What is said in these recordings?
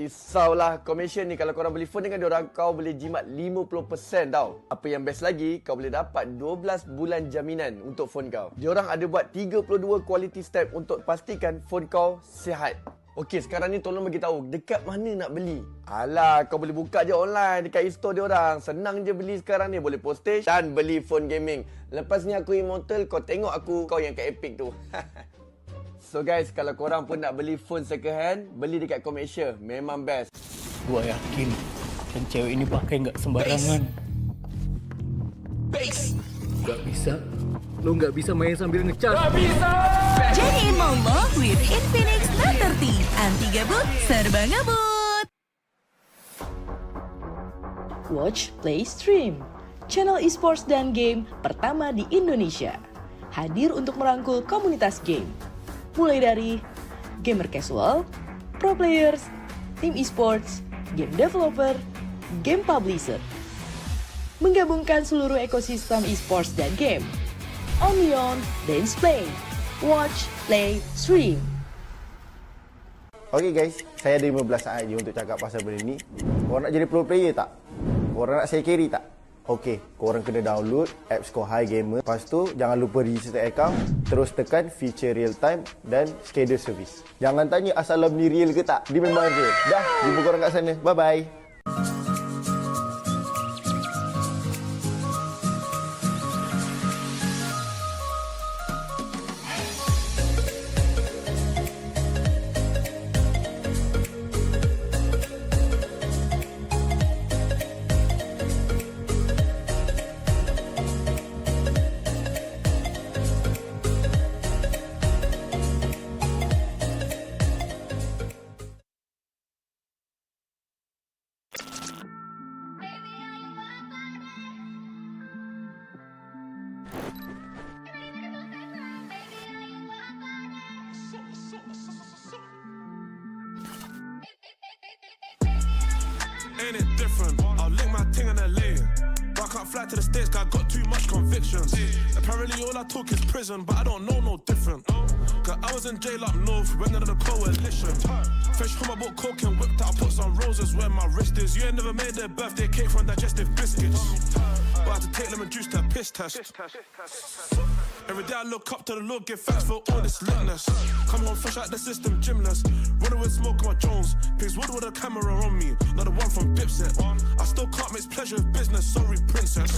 Risaulah commission ni. Kalau korang beli phone dengan diorang, kau boleh jimat 50% tau. Apa yang best lagi, kau boleh dapat 12 bulan jaminan untuk phone kau. Diorang ada buat 32 quality step untuk pastikan phone kau sihat. Okey, sekarang ni tolong bagi tahu dekat mana nak beli. Alah, kau boleh buka je online dekat e-store diorang. Senang je beli sekarang ni. Boleh postage dan beli phone gaming. Lepas ni aku immortal, kau tengok aku, kau yang kat Epic tu. So guys, kalau korang pun nak beli phone second hand, beli dekat Commercial. Memang best. Gua yakin yang cewek ini pakai nggak sembarangan. Base. Gak bisa. Lo nggak bisa main sambil ngecas. Gak bisa. Jadiin mommo with Infinix Note 30. Anti gabut, serba ngebut. Watch, Play, Stream. Channel esports dan game pertama di Indonesia. Hadir untuk merangkul komunitas game. Mulai dari gamer casual, pro players, tim esports, game developer, game publisher. Menggabungkan seluruh ekosistem esports dan game. Only on Dance Play. Watch, Play, Stream. Okay guys, saya ada 15 saat je untuk cakap pasal benda ni. Korang nak jadi pro player tak? Korang nak saya carry tak? Okey, korang kena download apps Kohai Gamer. Lepas tu, jangan lupa register account. Terus tekan feature real time dan schedule service. Jangan tanya asalam ni real ke tak. Dia memang real. Dah, jumpa korang kat sana. Bye-bye. Ain't it different? I'll lick my ting in LA. But I can't fly to the States, cause I got too much convictions. Apparently all I talk is prison, but I don't know no different. Cause I was in jail up north, went under the coalition. Fresh home, I bought coke and whipped out, I put some roses where my wrist is. You ain't never made their birthday cake from digestive biscuits. But I had to take lemon juice to a piss test. Every day I look up to the Lord, give thanks for all this litness. Come home fresh out the system, gymless. Running with smoke on my Jones. Pigs wood with a camera on me, not the one from Dipset. I still can't mix pleasure with business, sorry princess.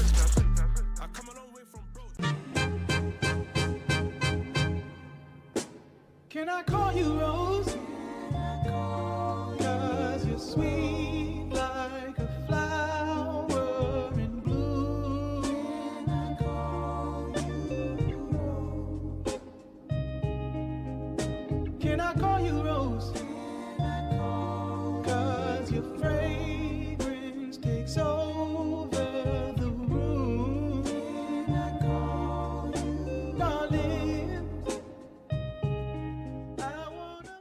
I come a long way from broke. Can I call you Rose? Cause you're sweet like a flower in bloom. Can I call you Rose? Cause your fragrance takes over the room. Darling, I wanna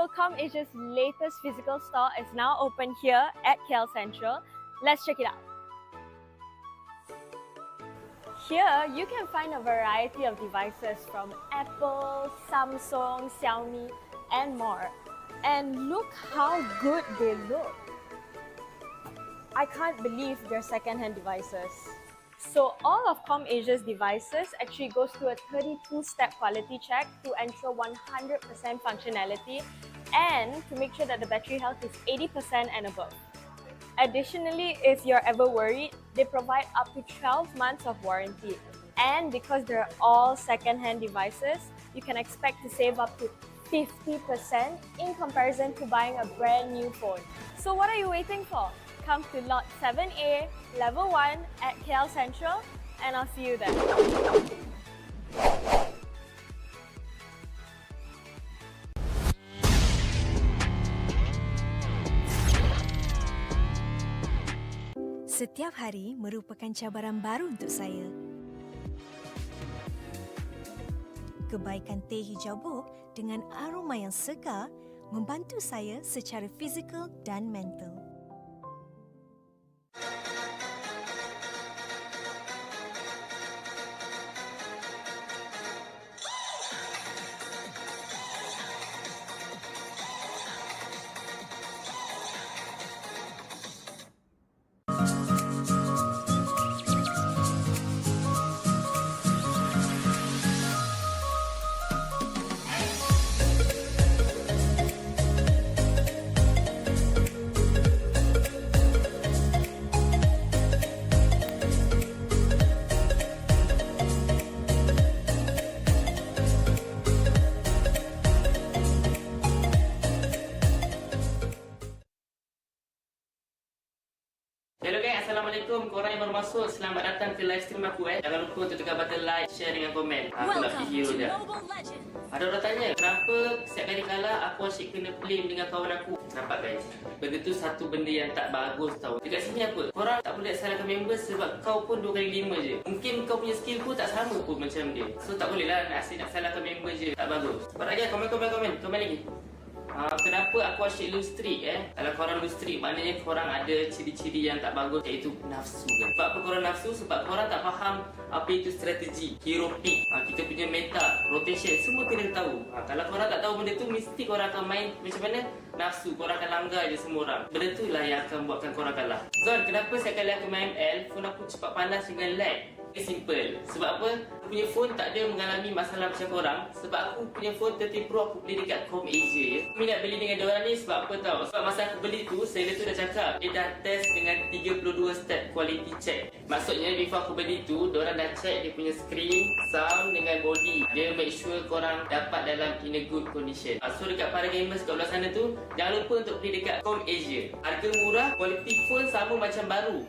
So ComAsia's latest physical store is now open here at KL Central. Let's check it out. Here, you can find a variety of devices from Apple, Samsung, Xiaomi, and more. And look how good they look. I can't believe they're second-hand devices. So all of ComAsia's devices actually goes through a 32-step quality check to ensure 100% functionality and to make sure that the battery health is 80% and above. Additionally, if you're ever worried, they provide up to 12 months of warranty. And because they're all second-hand devices, you can expect to save up to 50% in comparison to buying a brand new phone. So what are you waiting for? Come to Lot 7A, Level 1 at KL Central, and I'll see you there. Setiap hari merupakan cabaran baru untuk saya. Kebaikan teh hijau buk dengan aroma yang segar membantu saya secara fizikal dan mental. Hello guys, Assalamualaikum. Korang yang baru masuk, selamat datang ke live stream aku. Jangan lupa untuk tekan button like, share dengan komen. Aku nak pergi hero je. Ada orang tanya, kenapa setiap kali kalah aku asyik kena blame dengan kawan aku? Nampak guys, benda tu satu benda yang tak bagus tau. Dekat sini apa? Korang tak boleh salahkan member sebab kau pun 2 kali 5 je. Mungkin kau punya skill pun tak sama pun macam dia. So tak boleh lah asyik nak salahkan member je. Tak bagus. Cepat lagi, komen lagi. Kenapa aku asyik lose streak Kalau korang lose streak, maknanya korang ada ciri-ciri yang tak bagus, iaitu nafsu kan? Sebab apa korang nafsu? Sebab korang tak faham apa itu strategi, hero pick, kita punya meta, rotation, semua kena tahu. Kalau korang tak tahu benda tu, mesti korang akan main macam mana? Nafsu, korang akan langgar je semua orang. Benda tu lah yang akan buatkan korang kalah. Zon, kenapa setiap kali aku main ML, phone aku cepat panas dengan lag? Simple. Sebab apa? Aku punya phone tak ada mengalami masalah macam korang. Sebab aku punya phone 30 Pro aku beli dekat ComAsia ya. Aku minat beli dengan diorang ni sebab apa tau? Sebab masa aku beli tu, seller tu dah cakap dia dah test dengan 32 step quality check. Maksudnya before aku beli tu, diorang dah check dia punya screen, sound dengan body. Dia make sure korang dapat dalam in a good condition. So dekat para gamers kat belah sana tu, jangan lupa untuk beli dekat ComAsia. Harga murah, quality phone sama macam baru.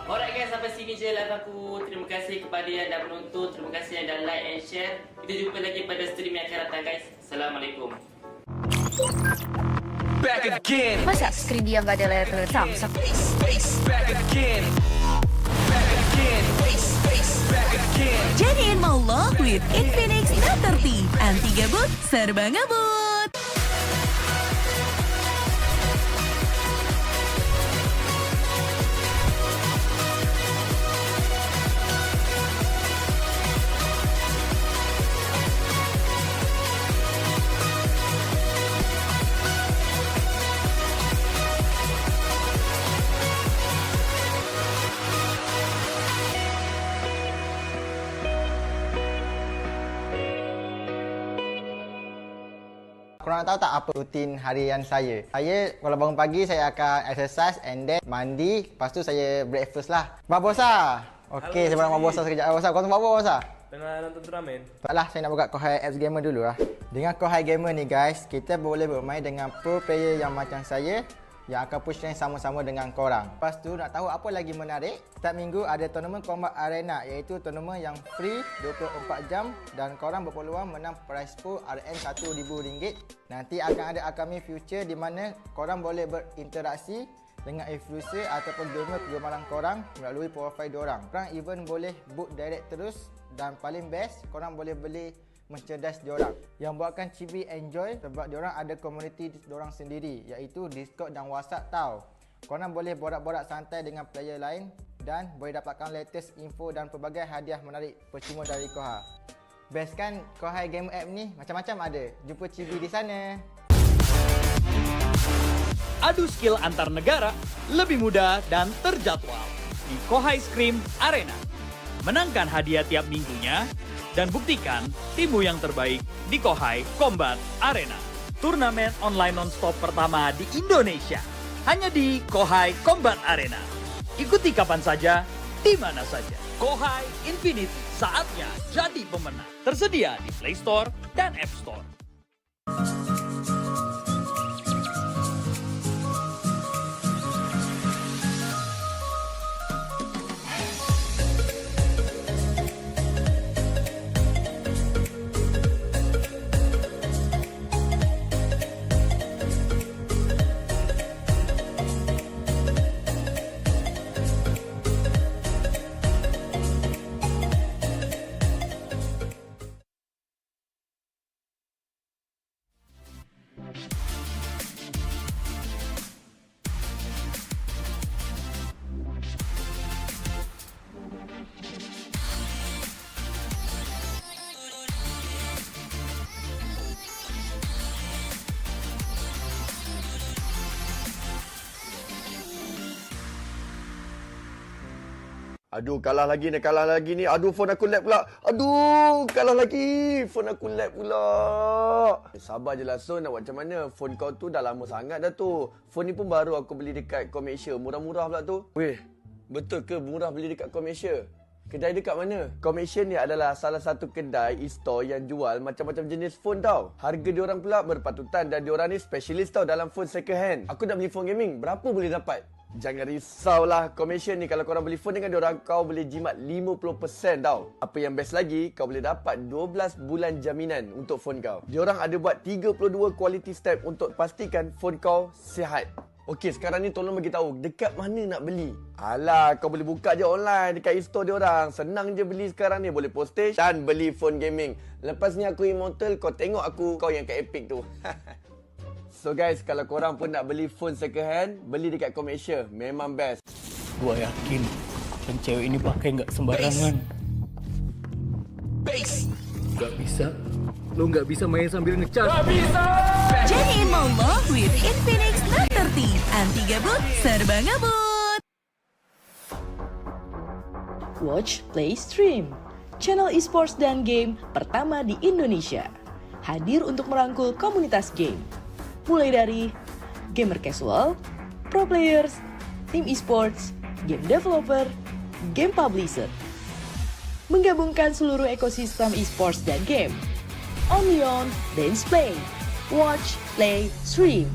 Alright guys, sampai sini je live aku. Terima kasih kepada yang dah menonton. Terima kasih yang dah like and share. Kita jumpa lagi pada stream yang akan datang guys. Assalamualaikum. Back again. Masa skrin dia nggak ada layar Samsung? Back again. Back again. Back again. Jadiin maulah with Infinix Note 30. Anti gabut, serba ngebut. Korang tahu tak apa rutin harian saya? Saya kalau bangun pagi saya akan exercise and then mandi. Lepas tu saya breakfast lah. Babosa. Okey, saya nak babosa sekejap. Babosa, kau tengok apa Babosa? Tengah nonton turnamen. Taklah, saya nak buka Kohai apps gamer dulu lah. Dengan Kohai gamer ni guys, kita boleh bermain dengan pro player yang macam saya yang akan push rank sama-sama dengan korang. Lepas tu nak tahu apa lagi menarik? Setiap minggu ada tournament combat arena, iaitu tournament yang free 24 jam dan korang berpeluang menang prize pool RM RM1,000. Nanti akan ada upcoming future di mana korang boleh berinteraksi dengan influencer ataupun gamer kegemaran korang melalui profile diorang. Korang even boleh book direct terus dan paling best korang boleh beli mencerdas diorang. Yang buatkan Chibi enjoy sebab diorang ada komuniti diorang sendiri, iaitu Discord dan WhatsApp tau. Korang boleh borak-borak santai dengan player lain dan boleh dapatkan latest info dan pelbagai hadiah menarik percuma dari Kohai. Best kan Kohai game app ni, macam-macam ada. Jumpa Chibi di sana. Adu skill antar negara lebih mudah dan terjadwal di Kohai Scream Arena. Menangkan hadiah tiap minggunya dan buktikan timmu yang terbaik di Kohai Combat Arena. Turnamen online non-stop pertama di Indonesia. Hanya di Kohai Combat Arena. Ikuti kapan saja, di mana saja. Kohai Infinity, saatnya jadi pemenang. Tersedia di Play Store dan App Store. Aduh, kalah lagi ni. Aduh, phone aku lag pula. Aduh, kalah lagi. Phone aku lag pula. Sabar je lah, Son. Nak buat macam mana? Phone kau tu dah lama sangat dah tu. Phone ni pun baru aku beli dekat Komersia. Murah-murah pula tu. Weh, betul ke murah beli dekat Komersia? Kedai dekat mana? Komersia ni adalah salah satu kedai e-store yang jual macam-macam jenis phone tau. Harga diorang pula berpatutan dan diorang ni specialist tau dalam phone second hand. Aku nak beli phone gaming. Berapa boleh dapat? Jangan risaulah, Komersia ni kalau korang beli phone dengan diorang, kau boleh jimat 50% tau. Apa yang best lagi, kau boleh dapat 12 bulan jaminan untuk phone kau. Diorang ada buat 32 quality step untuk pastikan phone kau sihat. Okey, sekarang ni tolong bagi tahu dekat mana nak beli. Alah, kau boleh buka je online dekat e-store diorang. Senang je beli sekarang ni, boleh postage dan beli phone gaming. Lepas ni aku immortal, kau tengok aku, kau yang kat Epic tu. So guys, kalau korang pun nak beli phone second hand, beli dekat Komersia. Memang best. Gua yakin pencewek ini pakai nggak sembarangan. Nggak bisa. Lo nggak bisa main sambil ngecas. Nggak bisa! Jadiin mama with Infinix Note 30. Anti gabut, serba gabut. Watch, Play, Stream. Channel esports dan game pertama di Indonesia. Hadir untuk merangkul komunitas game. Mulai dari gamer casual, pro players, tim esports, game developer, game publisher. Menggabungkan seluruh ekosistem esports dan game. Only on Dance Play. Watch, Play, Stream.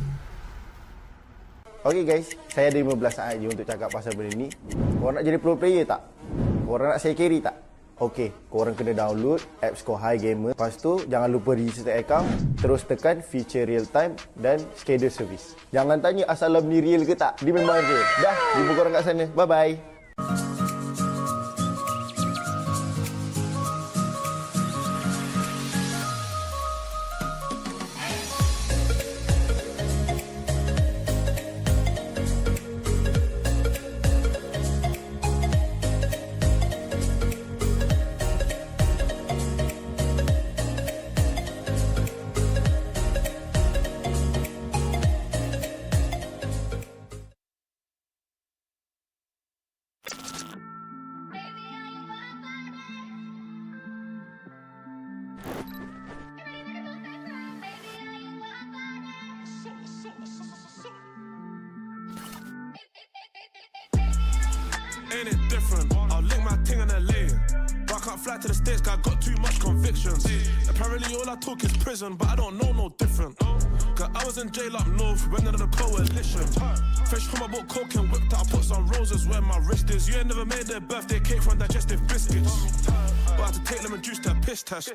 Okay guys, saya ada 15 saat je untuk cakap pasal benda ni. Korang nak jadi pro player tak? Korang nak saya carry tak? Okey, korang kena download apps Kohai Gamer. Lepas tu, jangan lupa register account. Terus tekan feature real time dan schedule service. Jangan tanya asal ni real ke tak. Dia memang real. Dah, jumpa korang kat sana. Bye-bye. Ain't it different? I'll link my ting in LA. But I can't fly to the States, cause I got too much convictions. Apparently all I talk is prison, but I don't know no different. Cause I was in jail up north, went under the coalition. Fresh from my book, coke and whipped out, put some roses where my wrist is. You ain't never made their birthday cake from digestive biscuits. But I had to take lemon juice to a piss test.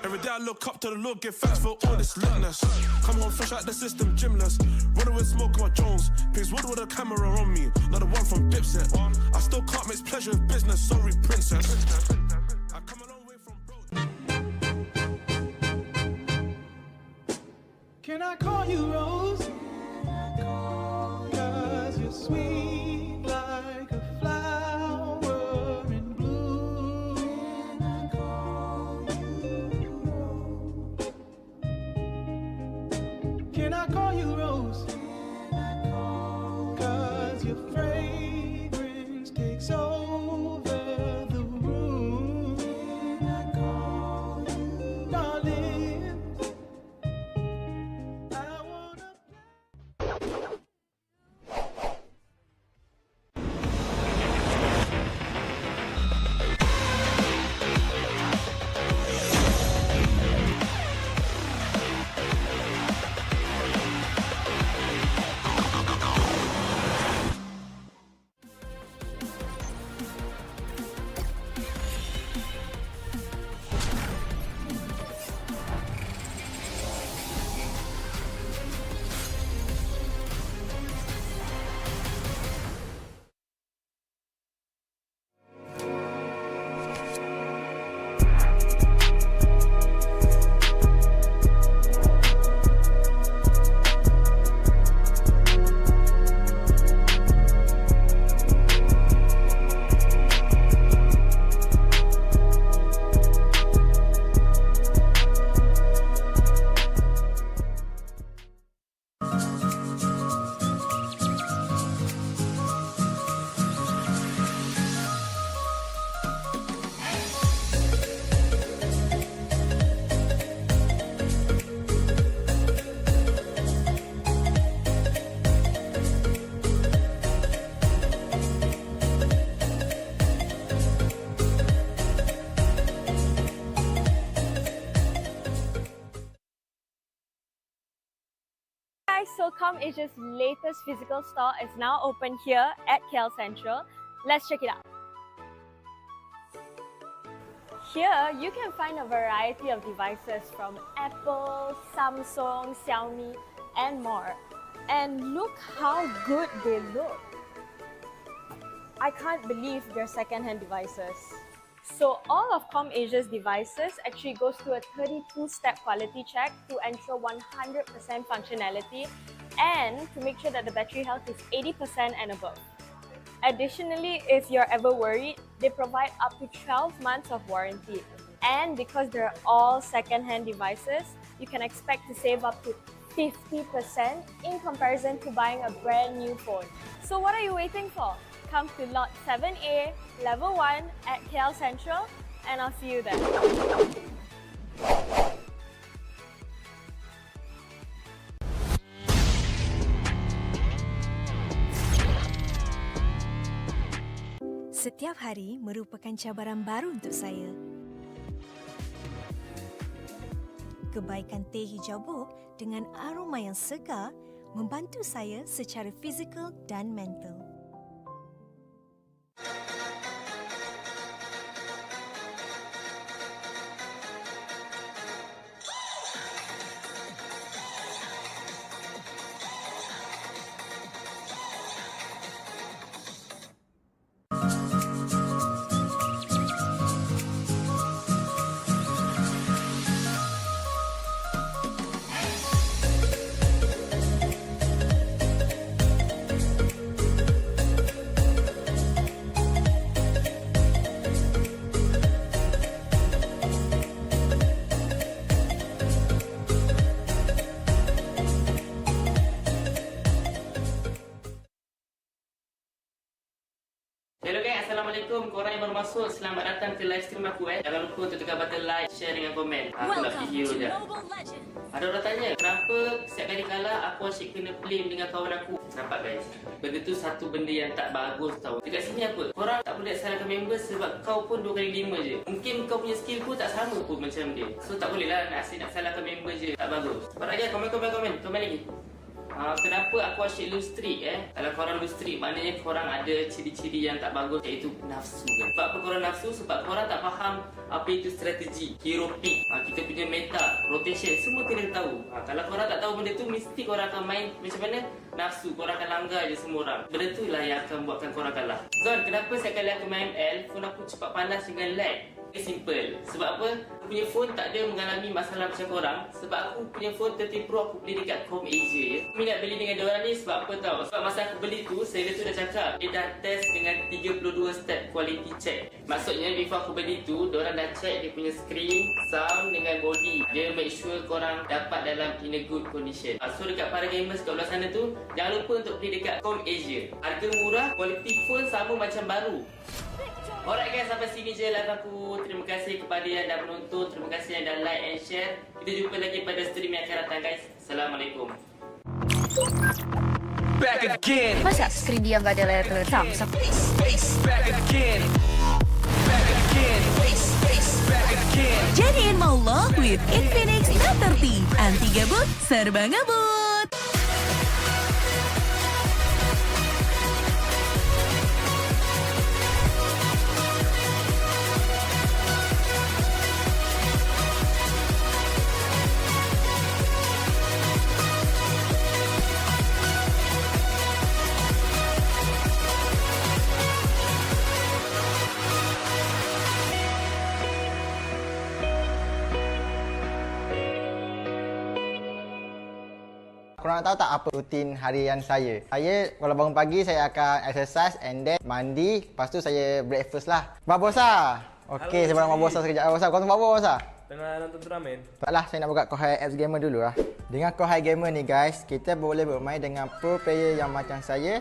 Every day I look up to the Lord, give thanks for all this litness. Come home fresh out the system, gymless. Running with smoke on my Jones. Pigs wood with a camera on me, not the one from Dipset. I still can't mix pleasure with business, sorry princess. I come a long way from broke. Can I call you Rose? 'Cause you're sweet like a flower in bloom. Can I call you Rose? 'Cause your fragrance takes over the room. Darling, I wanna Guys, so ComAsia's latest physical store is now open here at KL Central. Let's check it out. Here, you can find a variety of devices from Apple, Samsung, Xiaomi, and more. And look how good they look. I can't believe they're second-hand devices. So all of ComAsia's devices actually goes through a 32-step quality check to ensure 100% functionality and to make sure that the battery health is 80% and above. Additionally, if you're ever worried, they provide up to 12 months of warranty. And because they're all second-hand devices, you can expect to save up to 50% in comparison to buying a brand new phone. So what are you waiting for? Come to Lot 7A, Level 1 at KL Central, and I'll see you there. Setiap hari merupakan cabaran baru untuk saya. Kebaikan teh hijau buk dengan aroma yang segar membantu saya secara fizikal dan mental. Hello guys, Assalamualaikum. Korang yang baru masuk, selamat datang ke live stream aku. Jangan lupa untuk tekan button like, share dengan komen. Aku nak video je. Ada orang tanya, kenapa setiap kali kalah aku asyik kena blame dengan kawan aku? Nampak guys, benda tu satu benda yang tak bagus tau. Dekat sini apa? Korang tak boleh salahkan member sebab kau pun 2 kali 5 je. Mungkin kau punya skill pun tak sama pun macam dia. So tak boleh lah nak asyik nak salahkan member je. Tak bagus. Cepat lagi, komen lagi. Kenapa aku asyik lose streak Kalau korang lose streak, maknanya korang ada ciri-ciri yang tak bagus, iaitu nafsu. Sebab apa korang nafsu? Sebab korang tak faham apa itu strategi, hero pick, kita punya meta, rotation, semua kena tahu. Kalau korang tak tahu benda tu, mesti korang akan main macam mana? Nafsu, korang akan langgar je semua orang. Benda tu lah yang akan buatkan korang kalah. Zon, kenapa setiap kali aku main ML, phone aku cepat panas dengan lag? Simple. Sebab apa? Aku punya phone tak ada mengalami masalah macam korang. Sebab aku punya phone 30 Pro aku beli dekat Com Asia ya. Aku minat beli dengan diorang ni sebab apa tau? Sebab masa aku beli tu, seller tu dah cakap dia dah test dengan 32 step quality check. Maksudnya before aku beli tu, diorang dah check dia punya screen, sound dengan body. Dia make sure korang dapat dalam in a good condition. So dekat para gamers kat belah sana tu, jangan lupa untuk beli dekat Com Asia. Harga murah, quality phone sama macam baru. Alright guys, sampai sini je live aku. Terima kasih kepada yang dah menonton. Terima kasih yang dah like and share. Kita jumpa lagi pada stream yang akan datang guys. Assalamualaikum. Back again. Masa skrin dia nggak ada layar Samsung? Back again. Back again. Back again. Jadiin maulah with Infinix Note 30. Anti gabut, serba ngabut. Korang tahu tak apa rutin harian saya? Saya kalau bangun pagi saya akan exercise and then mandi. Lepas tu saya breakfast lah. Babosa. Okey, saya nak babosa sekejap. Babosa, kau tengok apa Babosa? Tengah nonton turnamen. Taklah, saya nak buka Kohai apps gamer dulu lah. Dengan Kohai gamer ni guys, kita boleh bermain dengan pro player yang macam saya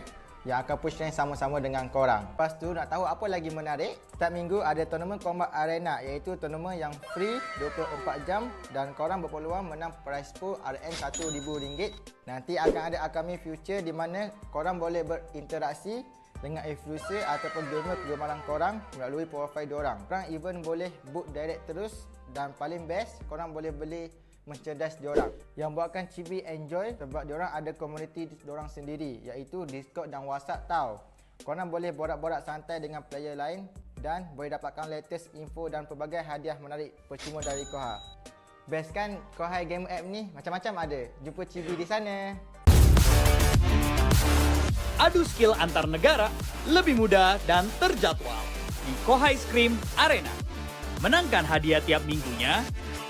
yang akan push rank sama-sama dengan korang. Lepas tu nak tahu apa lagi menarik? Setiap minggu ada tournament combat arena iaitu tournament yang free 24 jam dan korang berpeluang menang prize pool RM RM1,000. Nanti akan ada upcoming future di mana korang boleh berinteraksi dengan influencer ataupun gamer kegemaran korang melalui profile diorang. Korang even boleh book direct terus dan paling best korang boleh beli merchandise diorang yang buatkan Chibi enjoy sebab diorang ada komuniti diorang sendiri iaitu Discord dan WhatsApp tau. Korang boleh borak-borak santai dengan player lain dan boleh dapatkan latest info dan pelbagai hadiah menarik percuma dari Kohai. Best kan Kohai game app ni? Macam-macam ada. Jumpa Chibi di sana. Adu skill antar negara lebih mudah dan terjadwal di Kohai Scream Arena. Menangkan hadiah tiap minggunya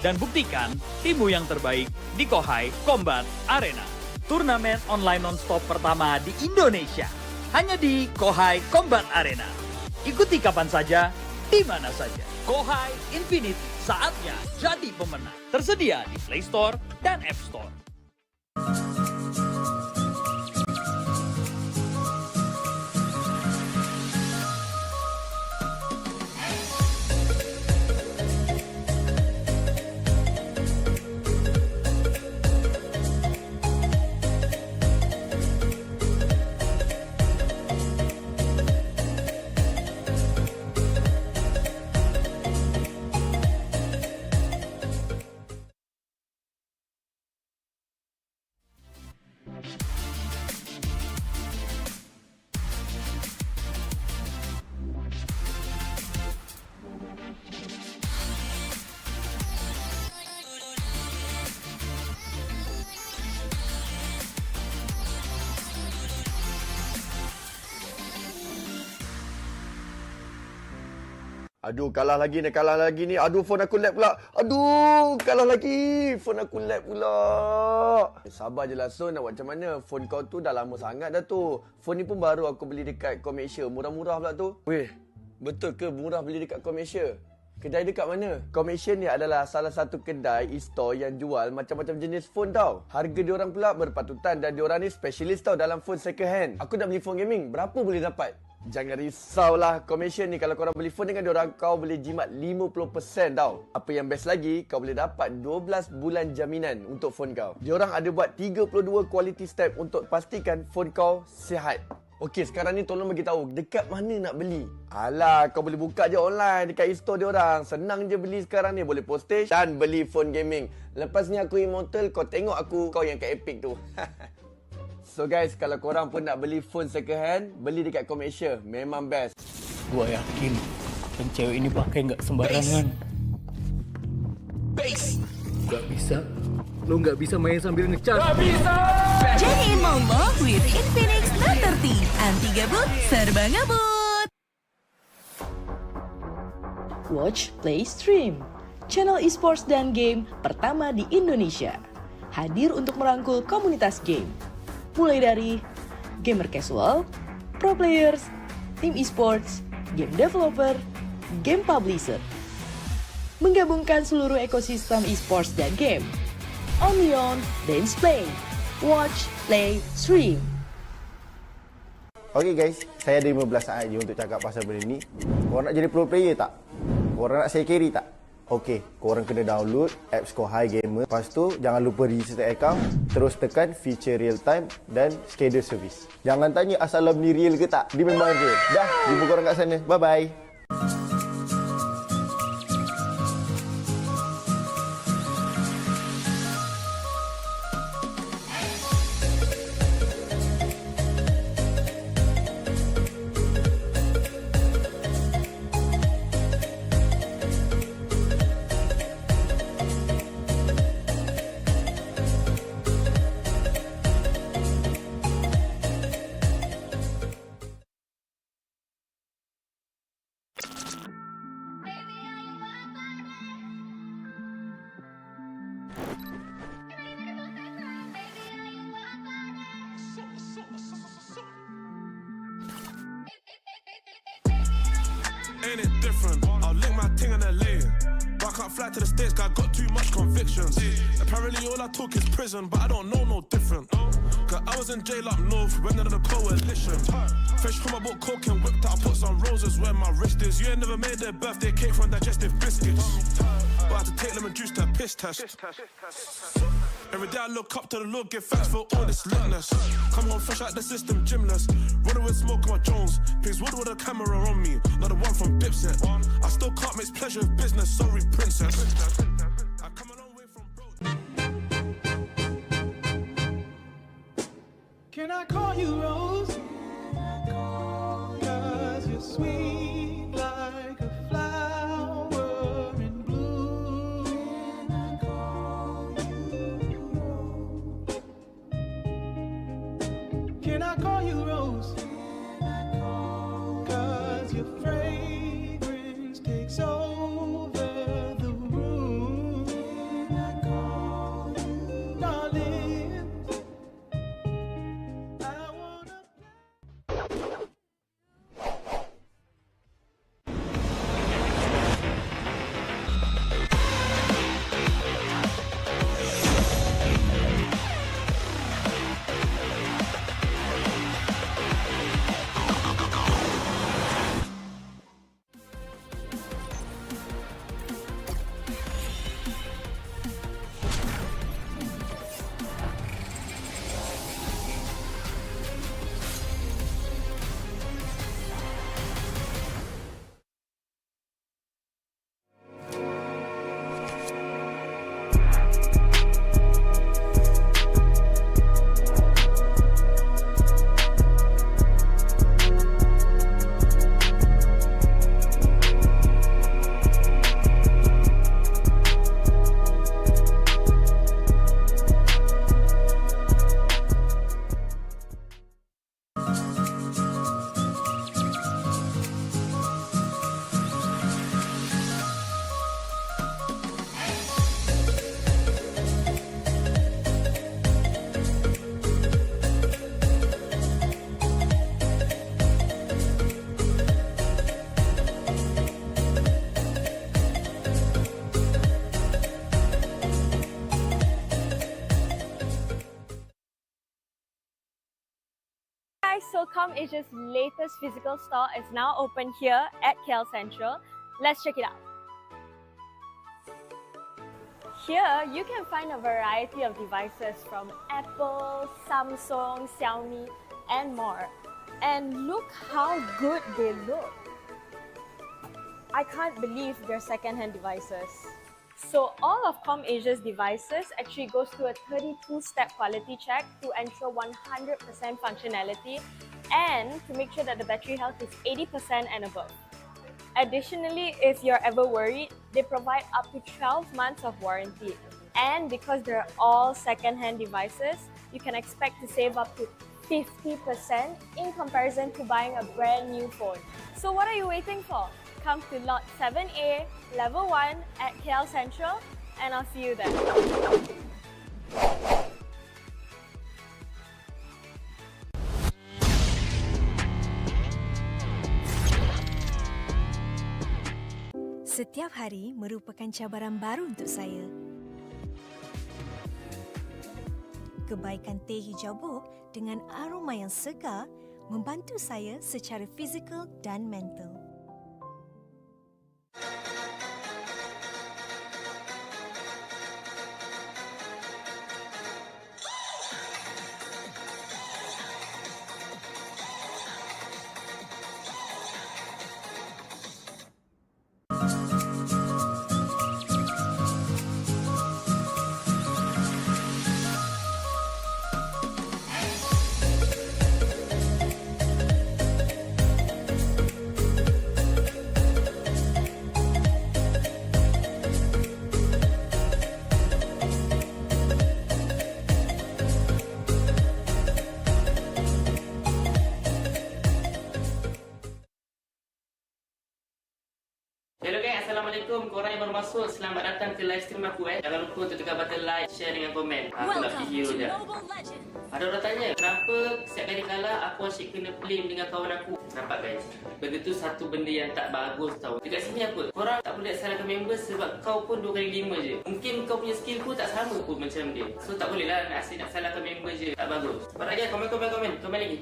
dan buktikan timmu yang terbaik di Kohai Combat Arena. Turnamen online non-stop pertama di Indonesia. Hanya di Kohai Combat Arena. Ikuti kapan saja, di mana saja. Kohai Infinity, saatnya jadi pemenang. Tersedia di Play Store dan App Store. Aduh, kalah lagi ni. Aduh, phone aku lag pula. Aduh, kalah lagi. Phone aku lag pula. Sabar je lah, Son. Nak buat macam mana? Phone kau tu dah lama sangat dah tu. Phone ni pun baru aku beli dekat Komersia. Murah-murah pula tu. Weh, betul ke murah beli dekat Komersia? Kedai dekat mana? Komersia ni adalah salah satu kedai e-store yang jual macam-macam jenis phone tau. Harga diorang pula berpatutan dan diorang ni specialist tau dalam phone second hand. Aku nak beli phone gaming. Berapa boleh dapat? Jangan risaulah, Komersia ni kalau korang beli phone dengan diorang, kau boleh jimat 50% tau. Apa yang best lagi, kau boleh dapat 12 bulan jaminan untuk phone kau. Diorang ada buat 32 quality step untuk pastikan phone kau sihat. Okey, sekarang ni tolong bagi tahu dekat mana nak beli. Alah, kau boleh buka je online dekat e-store diorang. Senang je beli sekarang ni, boleh postage dan beli phone gaming. Lepas ni aku immortal, kau tengok aku, kau yang kat Epic tu. So guys, kalau korang pun nak beli phone second hand, beli dekat Komersia. Memang best. Gua yakin pencewek ini pakai nggak sembarangan. Gak bisa. Lo nggak bisa main sambil ngecas. Gak bisa. Jadiin maulah with Infinix Note 30. Anti gabut, serba ngabut. Watch, Play, Stream. Channel esports dan game pertama di Indonesia. Hadir untuk merangkul komunitas game. Mulai dari gamer casual, pro players, tim esports, game developer, game publisher. Menggabungkan seluruh ekosistem esports dan game. Only on Dance Play. Watch, Play, Stream. Okay guys, saya ada 15 saat je untuk cakap pasal benda ni. Korang nak jadi pro player tak? Korang nak saya carry tak? Okey, korang kena download apps Kohai Gamer. Lepas tu, jangan lupa register account. Terus tekan feature real time dan schedule service. Jangan tanya asal ni real ke tak. Dia memang real. Dah, jumpa korang kat sana. Bye-bye. Ain't it different? I'll link my ting in LA. But I can't fly to the States, got too much convictions. Apparently all I talk is prison, but I don't know no different. Cause I was in jail up north, went under the coalition. Fresh from my book, coke and whipped out, put some roses where my wrist is. You ain't never made their birthday cake from digestive biscuits. But I had to take lemon juice to a piss test. Every day I look up to the Lord, give thanks for all this litness. Come home fresh out the system, gymless. Running with smoke on my Jones. Pigs wood with a camera on me, not the one from Dipset. I still can't mix pleasure with business, sorry princess. I come a long way from bro. Can I call you Rose? Cause you're sweet like a flower in bloom. Can I call you Rose? Cause your fragrance takes over the room. Darling, I wanna Guys, so ComAsia's latest physical store is now open here at KL Central. Let's check it out. Here, you can find a variety of devices from Apple, Samsung, Xiaomi, and more. And look how good they look. I can't believe they're second-hand devices. So all of ComAsia's devices actually goes through a 32-step quality check to ensure 100% functionality and to make sure that the battery health is 80% and above. Additionally, if you're ever worried, they provide up to 12 months of warranty. And because they're all second-hand devices, you can expect to save up to 50% in comparison to buying a brand new phone. So what are you waiting for? come to Lot 7A, Level 1 at KL Central, and I'll see you there. Setiap hari merupakan cabaran baru untuk saya. Kebaikan teh hijau buk dengan aroma yang segar membantu saya secara fizikal dan mental. Hello guys, Assalamualaikum. Korang yang baru masuk, selamat datang ke live stream aku. Jangan lupa untuk tekan button like, share dengan komen. Aku nak pergi hero je. Ada orang tanya, kenapa setiap kali kalah aku asyik kena blame dengan kawan aku? Nampak guys, benda tu satu benda yang tak bagus tau. Dekat sini apa? Korang tak boleh salahkan member sebab kau pun 2 kali 5 je. Mungkin kau punya skill pun tak sama pun macam dia. So tak boleh lah nak asyik nak salahkan member je. Tak bagus. Cepat lagi, komen lagi.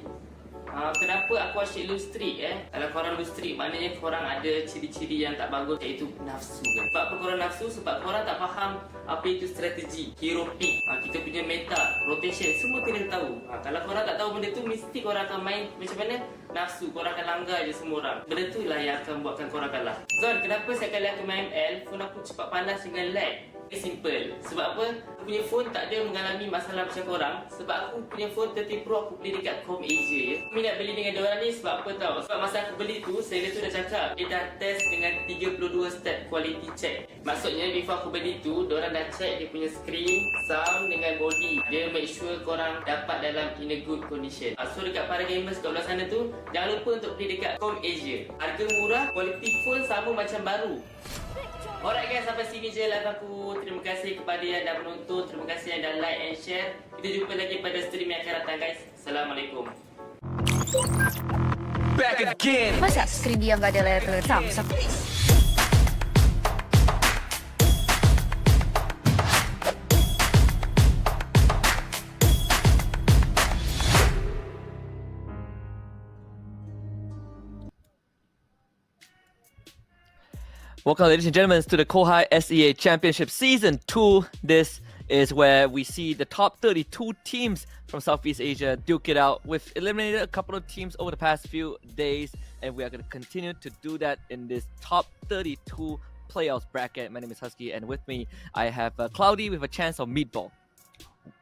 Kenapa aku asyik lose streak Kalau korang lose streak, maknanya korang ada ciri-ciri yang tak bagus, iaitu nafsu kan? Sebab apa korang nafsu? Sebab korang tak faham apa itu strategi, hero pick, kita punya meta, rotation, semua kena tahu. Kalau korang tak tahu benda tu, mesti korang akan main macam mana? Nafsu, korang akan langgar je semua orang. Benda tu lah yang akan buatkan korang kalah. Zon, kenapa setiap kali aku main ML, phone aku cepat panas dengan lag? Simple. Sebab apa? Aku punya phone tak ada mengalami masalah macam korang. Sebab aku punya phone 30 Pro aku beli dekat Com Asia je. Aku minat beli dengan diorang ni sebab apa tau? Sebab masa aku beli tu, seller tu dah cakap dia dah test dengan 32 step quality check. Maksudnya before aku beli tu, diorang dah check dia punya screen, sound dengan body. Dia make sure korang dapat dalam in a good condition. So dekat para gamers kat belah sana tu, jangan lupa untuk beli dekat Com Asia. Harga murah, quality phone sama macam baru. Alright guys, sampai sini je live aku. Terima kasih kepada yang dah menonton. Terima kasih yang dah like and share. Kita jumpa lagi pada stream yang akan datang guys. Assalamualaikum. Back again. Masa skrin dia nggak ada layar Samsung? Welcome, ladies and gentlemen, to the Kohai SEA Championship Season 2. This is where we see the top 32 teams from Southeast Asia duke it out. We've eliminated a couple of teams over the past few days, and we are going to continue to do that in this top 32 playoffs bracket. My name is Husky, and with me, I have Cloudy with a chance of meatball.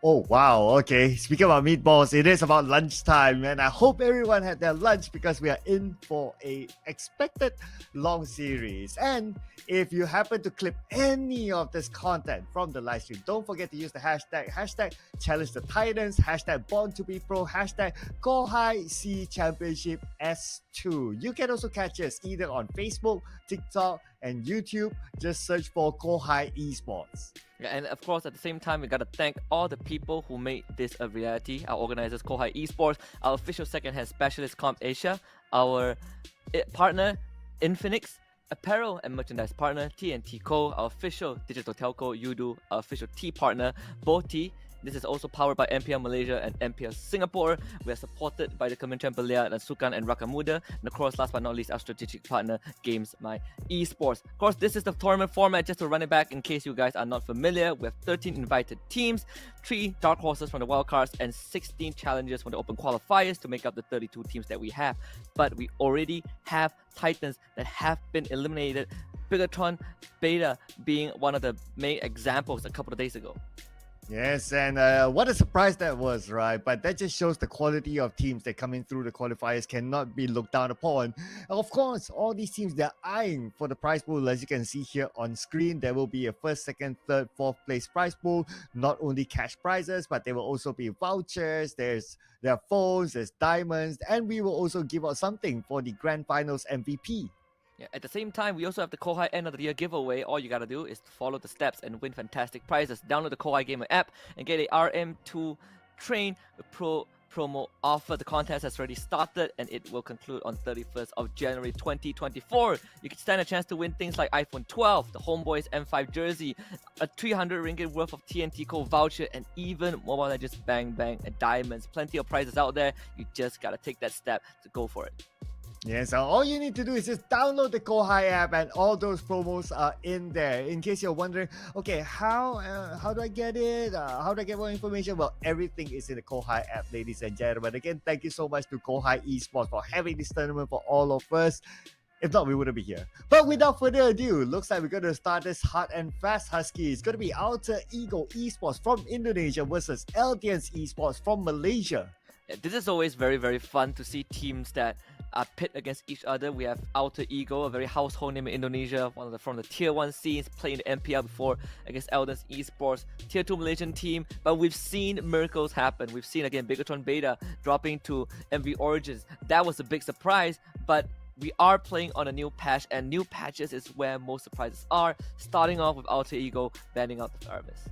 Oh, wow. Okay. Speaking about meatballs, it is about lunchtime, and I hope everyone had their lunch because we are in for a expected long series. And if you happen to clip any of this content from the live stream, don't forget to use the hashtag challenge the Titans, hashtag born to be pro, hashtag Kohai C Championship S2. You can also catch us either on Facebook, TikTok, and YouTube. Just search for Kohai Esports. Yeah, and of course, at the same time, we got to thank all the people who made this a reality. Our organizers, Kohai Esports, our official second-hand specialist, Comp Asia, our partner, Infinix, apparel and merchandise partner, TNT Co, our official digital telco, Udo, our official tea partner, Boti. This is also powered by MPL Malaysia and MPL Singapore. We are supported by the Kementerian Belia and Sukan and Rakamuda. And of course, last but not least, our strategic partner, Games My Esports. Of course, this is the tournament format. Just to run it back in case you guys are not familiar, we have 13 invited teams, 3 dark horses from the wildcards, and 16 challengers from the open qualifiers to make up the 32 teams that we have. But we already have Titans that have been eliminated. Bigatron Beta being one of the main examples a couple of days ago. Yes, and what a surprise that was, right? But that just shows the quality of teams that coming through the qualifiers cannot be looked down upon. Of course, all these teams, they're eyeing for the prize pool. As you can see here on screen, there will be a first, second, third, fourth place prize pool. Not only cash prizes, but there will also be vouchers. There are phones, there's diamonds, and we will also give out something for the grand finals MVP. Yeah, at the same time, we also have the Kohai End of the Year giveaway. All you gotta do is follow the steps and win fantastic prizes. Download the Kohai Gamer app and get a RM2 Train Pro promo offer. The contest has already started and it will conclude on 31st of January 2024. You can stand a chance to win things like iPhone 12, the Homeboys M5 jersey, a 300 ringgit worth of TNT code voucher, and even Mobile Legends Bang Bang and diamonds. Plenty of prizes out there. You just gotta take that step to go for it. Yeah, so all you need to do is just download the Kohai app and all those promos are in there. In case you're wondering, okay, how do I get it? How do I get more information? Well, everything is in the Kohai app, ladies and gentlemen. Again, thank you so much to Kohai Esports for having this tournament for all of us. If not, we wouldn't be here. But without further ado, looks like we're going to start this hard and fast husky. It's going to be Alter Ego Esports from Indonesia versus ELDIANS Esports from Malaysia. Yeah, this is always very, very fun to see teams that are pit against each other. We have Alter Ego, a very household name in Indonesia, from the Tier 1 scenes, playing the MPL before against ELDIANS Esports, Tier 2 Malaysian team. But we've seen miracles happen. We've seen, again, Bigatron Beta dropping to MV Origins. That was a big surprise, but we are playing on a new patch, and new patches is where most surprises are, starting off with Alter Ego banning out the Thermos.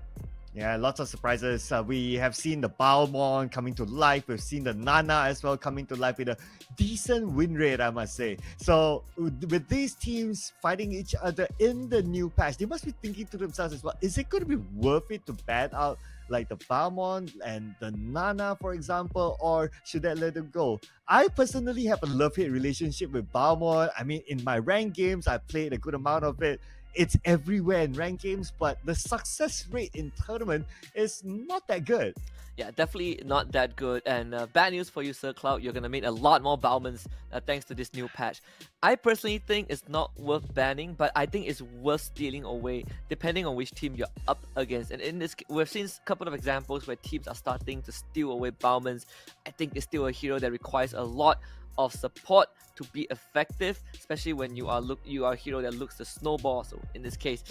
Yeah, lots of surprises. We have seen the Balmon coming to life. We've seen the Nana as well coming to life with a decent win rate, I must say. So with these teams fighting each other in the new patch, they must be thinking to themselves as well, is it going to be worth it to ban out like the Balmon and the Nana, for example, or should I let them go? I personally have a love-hate relationship with Balmon. I mean, in my ranked games, I played a good amount of it. It's everywhere in ranked games, but the success rate in tournament is not that good. Yeah, definitely not that good. And bad news for you, Sir Cloud. You're going to meet a lot more Balmons thanks to this new patch. I personally think it's not worth banning, but I think it's worth stealing away depending on which team you're up against. And in this, we've seen a couple of examples where teams are starting to steal away Balmons. I think it's still a hero that requires a lot of support to be effective, especially when you are a hero that looks to snowball. So in this case,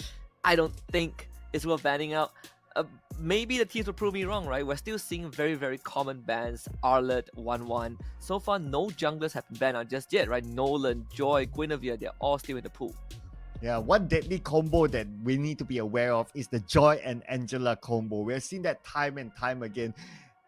I don't think it's worth banning out. Maybe the teams will prove me wrong, right? We're still seeing very, very common bans. Arlet, 1-1. So far, no junglers have been banned out just yet, right? Nolan, Joy, Guinevere, they're all still in the pool. Yeah, one deadly combo that we need to be aware of is the Joy and Angela combo. We've seen that time and time again.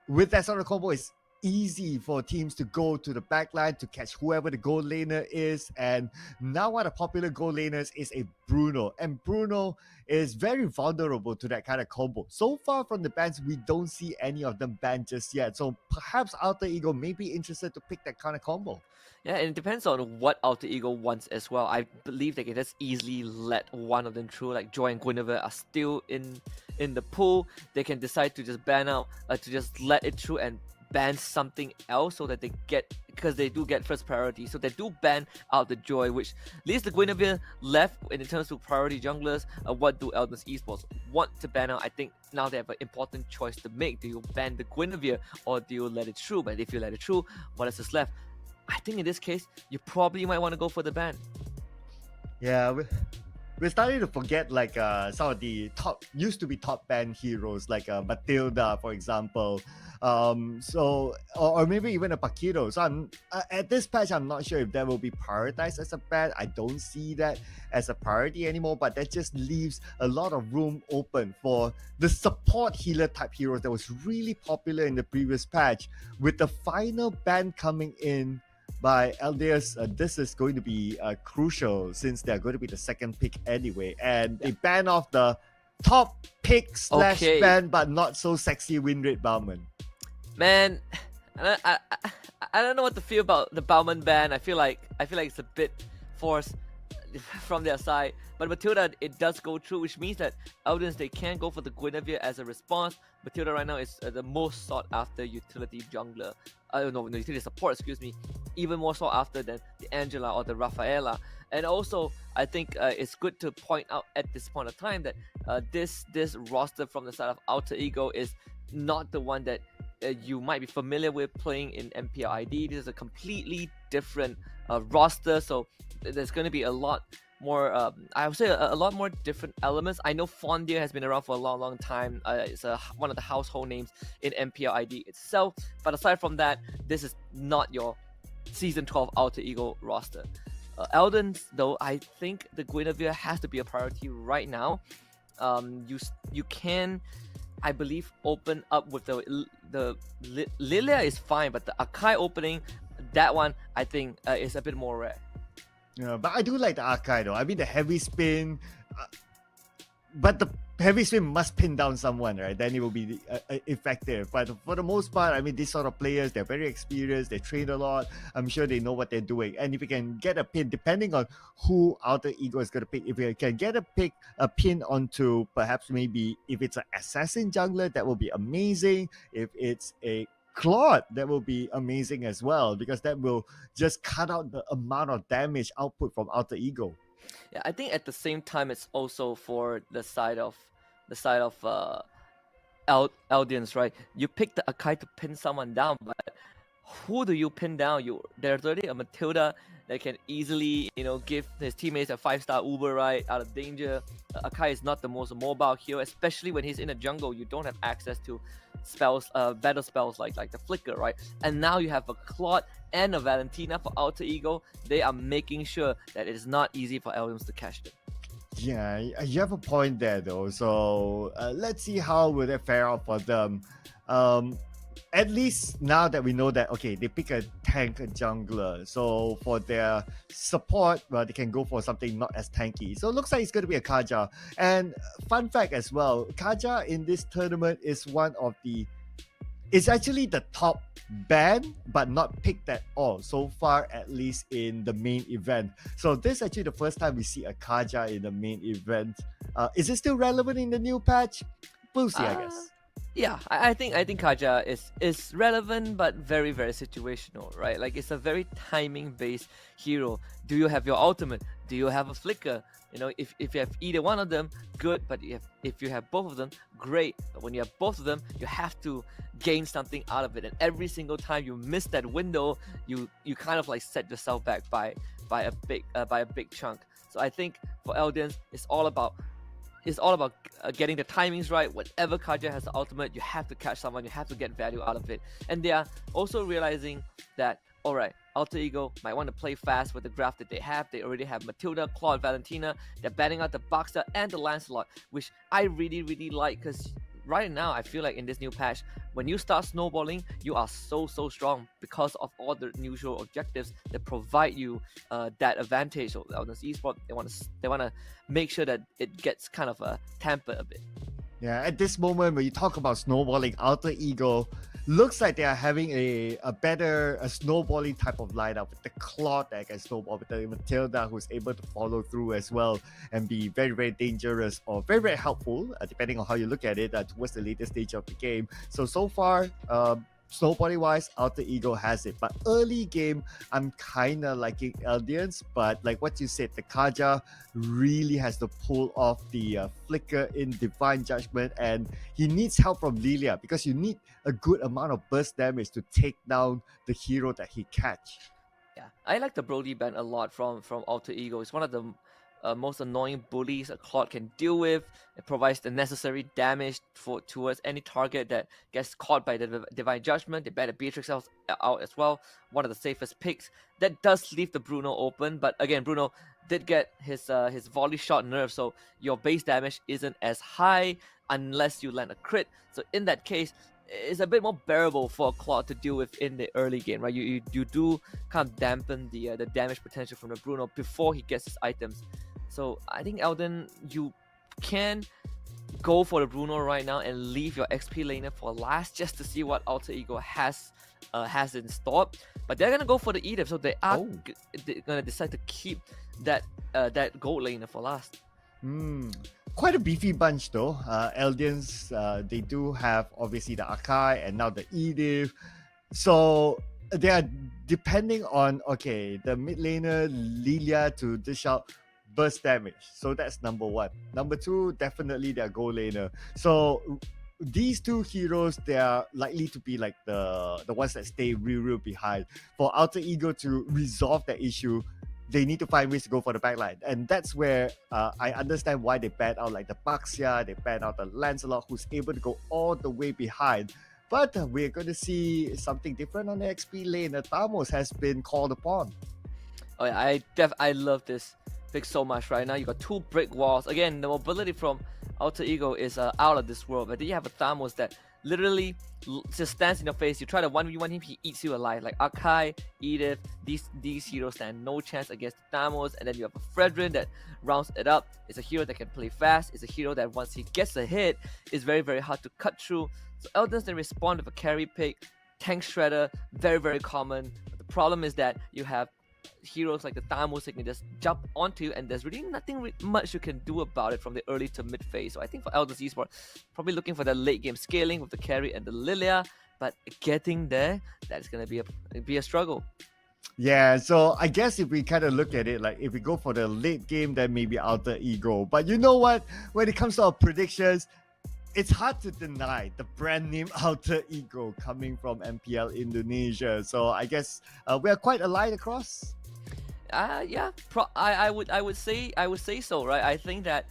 With that sort of combo, it's easy for teams to go to the backline to catch whoever the goal laner is, and now one of the popular goal laners is a Bruno, and Bruno is very vulnerable to that kind of combo. So far from the bans, we don't see any of them banned just yet, so perhaps Alter Ego may be interested to pick that kind of combo. Yeah, and it depends on what Alter Ego wants as well. I believe they can just easily let one of them through, like Joy and Guinevere are still in the pool. They can decide to just ban out, to just let it through and ban something else so that they get, because they do get first priority, so they do ban out the Joy, which leaves the Guinevere left in terms of priority junglers. What do ELDIANS Esports want to ban out? I think now they have an important choice to make. Do you ban the Guinevere or do you let it through? But if you let it through, what else is left? I think in this case, you probably might want to go for the ban. Yeah, we're starting to forget like some of the used to be top banned heroes like Matilda, for example. Or maybe even a Paquito. So I'm at this patch, I'm not sure if that will be prioritized as a ban. I don't see that as a priority anymore, but that just leaves a lot of room open for the support healer type heroes that was really popular in the previous patch. With the final ban coming in by ELDIANS, this is going to be crucial since they're going to be the second pick anyway, and they ban off the top pick / ban but not so sexy win rate Balmon. Man, I don't know what to feel about the Balmon ban. I feel like it's a bit forced from their side. But Matilda, it does go through, which means that ELDIANS, they can go for the Guinevere as a response. Matilda right now is the most sought after utility jungler. Utility support, excuse me. Even more sought after than the Angela or the Rafaela. And also, I think it's good to point out at this point of time that this roster from the side of Alter Ego is not the one that you might be familiar with playing in MPL ID. This is a completely different roster, so there's going to be a lot more, I would say a lot more different elements. I know Fondia has been around for a long time. It's one of the household names in MPL ID itself, but aside from that, this is not your Season 12 Alter Ego roster. Eldons, though, I think the Guinevere has to be a priority right now. You can, I believe, open up with the Lilia is fine, but the Akai opening, that one I think is a bit more rare. Yeah, but I do like the Akai though. I mean, the heavy spin, but the heavy spin must pin down someone, right? Then it will be effective. But for the most part, I mean, these sort of players, they're very experienced. They train a lot. I'm sure they know what they're doing. And if you can get a pin, depending on who Alter Ego is going to pick, if you can get a pin onto perhaps maybe if it's an assassin jungler, that will be amazing. If it's a Claude, that will be amazing as well, because that will just cut out the amount of damage output from Alter Ego. Yeah, I think at the same time it's also for the side of ELDIANS, right? You pick the Akai to pin someone down, but who do you pin down? There's already a Matilda that can easily, give his teammates a 5-star Uber ride out of danger. Akai is not the most mobile hero, especially when he's in a jungle. You don't have access to spells, battle spells like the Flicker, right? And now you have a Claude and a Valentina for Alter Ego. They are making sure that it is not easy for Eldians to catch them. Yeah, you have a point there though. So let's see how will they fare out for them. At least now that we know that, okay, they pick a tank jungler. So for their support, well, they can go for something not as tanky. So it looks like it's going to be a Kaja. And fun fact as well, Kaja in this tournament is it's actually the top ban, but not picked at all so far, at least in the main event. So this is actually the first time we see a Kaja in the main event. Is it still relevant in the new patch? We'll see, I guess. Yeah, I think Kaja is relevant, but very, very situational, right? Like, it's a very timing-based hero. Do you have your ultimate? Do you have a flicker? If you have either one of them, good. But if you have both of them, great. But when you have both of them, you have to gain something out of it. And every single time you miss that window, you kind of like set yourself back by a big chunk. So I think for ELDIANS, it's all about getting the timings right. Whenever Kaja has the ultimate, you have to catch someone, you have to get value out of it. And they are also realizing that, alright, Alter Ego might want to play fast with the draft that they have. They already have Matilda, Claude, Valentina. They're banning out the Boxer and the Lancelot, which I really, really like, because right now I feel like in this new patch, when you start snowballing, you are so strong because of all the usual objectives that provide you that advantage. So on this esports, they want to make sure that it gets kind of tempered a bit. Yeah, at this moment when you talk about snowballing, Alter Ego looks like they are having a better snowballing type of lineup with the Claude that can snowball, with the Matilda who's able to follow through as well and be very, very dangerous or very, very helpful, depending on how you look at it, towards the later stage of the game. So far, snowballing wise, Alter Ego has it. But early game, I'm kind of liking ELDIANS. But like what you said, the Kaja really has to pull off the flicker in Divine Judgment. And he needs help from Lilia, because you need a good amount of burst damage to take down the hero that he catch. Yeah, I like the Brody ban a lot from Alter Ego. It's one of the most annoying bullies a Claude can deal with. It provides the necessary damage towards any target that gets caught by the Divine Judgment. They ban the Beatrix out as well. One of the safest picks. That does leave the Bruno open, but again, Bruno did get his volley shot nerfed, so your base damage isn't as high unless you land a crit. So in that case, it's a bit more bearable for Claude to deal with in the early game, right? You do kind of dampen the damage potential from the Bruno before he gets his items. So I think Elden, you can go for the Bruno right now and leave your XP laner for last, just to see what Alter Ego has in store. But they're gonna go for the Edith, so they are gonna decide to keep that gold laner for last. Quite a beefy bunch though. ELDIANS, they do have obviously the Akai and now the Edith. So they are depending on, the mid laner Lilia to dish out burst damage. So that's number one. Number two, definitely their gold laner. So these two heroes, they are likely to be like the ones that stay real behind. For Alter Ego to resolve that issue, they need to find ways to go for the backline. And that's where I understand why they banned out like the Baxia, they banned out the Lancelot, who's able to go all the way behind. But we're going to see something different on the XP lane. Thamos has been called upon. Oh yeah, I love this pick so much right now. You got 2 brick walls. Again, the mobility from Alter Ego is out of this world. But then you have a Thamos that literally just stands in your face. You try to 1v1 him, he eats you alive. Like Akai, Edith, these heroes stand no chance against Thamos. And then you have a Fredrin that rounds it up. It's a hero that can play fast. It's a hero that once he gets a hit, is very, very hard to cut through. So ELDIANS then respond with a carry pick. Tank Shredder, very, very common. But the problem is that you have heroes like the Thamos that can just jump onto you, and there's really nothing much you can do about it from the early to mid phase. So I think for ELDIANS Esports, probably looking for the late game scaling with the carry and the Lilia, but getting there, that's gonna be a struggle. Yeah, so I guess if we kind of look at it, like if we go for the late game, then maybe Alter Ego. But you know what? When it comes to our predictions, it's hard to deny the brand name Alter Ego coming from MPL Indonesia. So I guess we are quite aligned across. Yeah, I would say so, right? I think that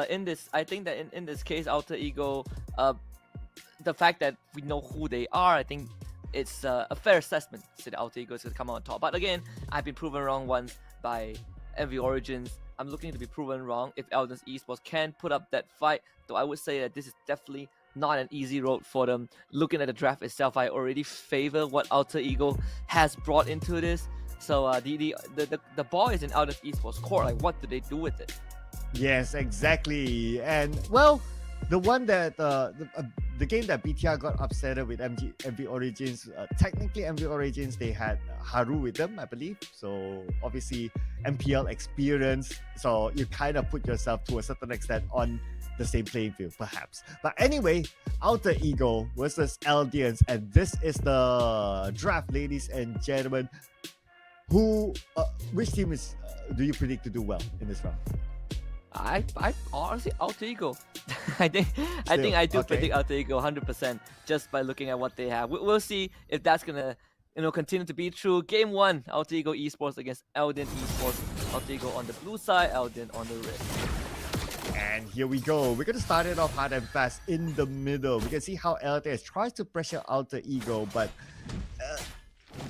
in this case, Alter Ego, the fact that we know who they are, I think it's a fair assessment to say that Alter Ego is going to come out on top. But again, I've been proven wrong once by MV Origins. I'm looking to be proven wrong if ELDIANS Esports can put up that fight. Though I would say that this is definitely not an easy road for them. Looking at the draft itself, I already favor what Alter Ego has brought into this. So the ball is in ELDIANS Esports court. Like, what do they do with it? Yes, exactly. And well, the one that the game that BTR got upset with MV Origins, technically MV Origins, they had Haru with them, I believe. So obviously MPL experience. So you kind of put yourself to a certain extent on the same playing field, perhaps. But anyway, Alter Ego versus ELDIANS, and this is the draft, ladies and gentlemen. Which team do you predict to do well in this round? I honestly Alter Ego. I think I do predict Alter Ego 100% just by looking at what they have. We'll see if that's gonna continue to be true. Game 1, Alter Ego Esports against ELDIANS Esports. Alter Ego on the blue side, ELDIANS on the red. And here we go. We're going to start it off hard and fast in the middle. We can see how ELDIANS tries to pressure Alter Ego, but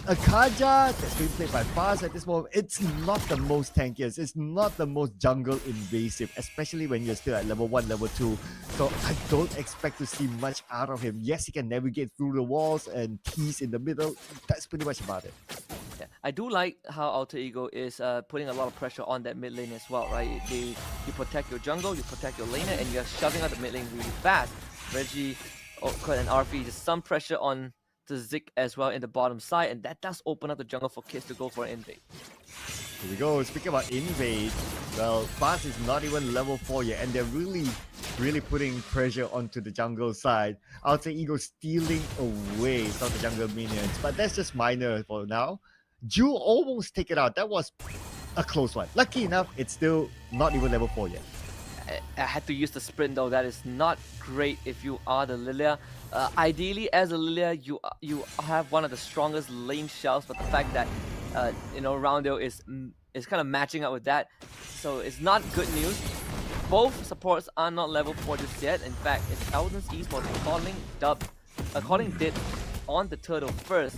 Akaja that's being played by Faz at this moment, it's not the most tankiest. It's not the most jungle invasive, especially when you're still at level 1, level 2. So I don't expect to see much out of him. Yes, he can navigate through the walls and tease in the middle. That's pretty much about it. Yeah, I do like how Alter Ego is putting a lot of pressure on that mid lane as well, right? You protect your jungle, you protect your laner, and you're shoving out the mid lane really fast. Reggie, Kurt, and RV, just some pressure on the Zik as well in the bottom side, and that does open up the jungle for kids to go for an invade. Here we go. Speaking about invade, well, Fast is not even level 4 yet, and they're really putting pressure onto the jungle side. Alter Ego stealing away some of the jungle minions, but that's just minor for now. Ju almost take it out. That was a close one. Lucky enough, it's still not even level 4 yet. I had to use the sprint though. That is not great if you are the Lilia. Ideally, as a Lilia, you have one of the strongest lane shells, but the fact that Roundale is kind of matching up with that, so it's not good news. Both supports are not level 4 just yet. In fact, it's ELDIANS Esports calling Dit on the turtle first.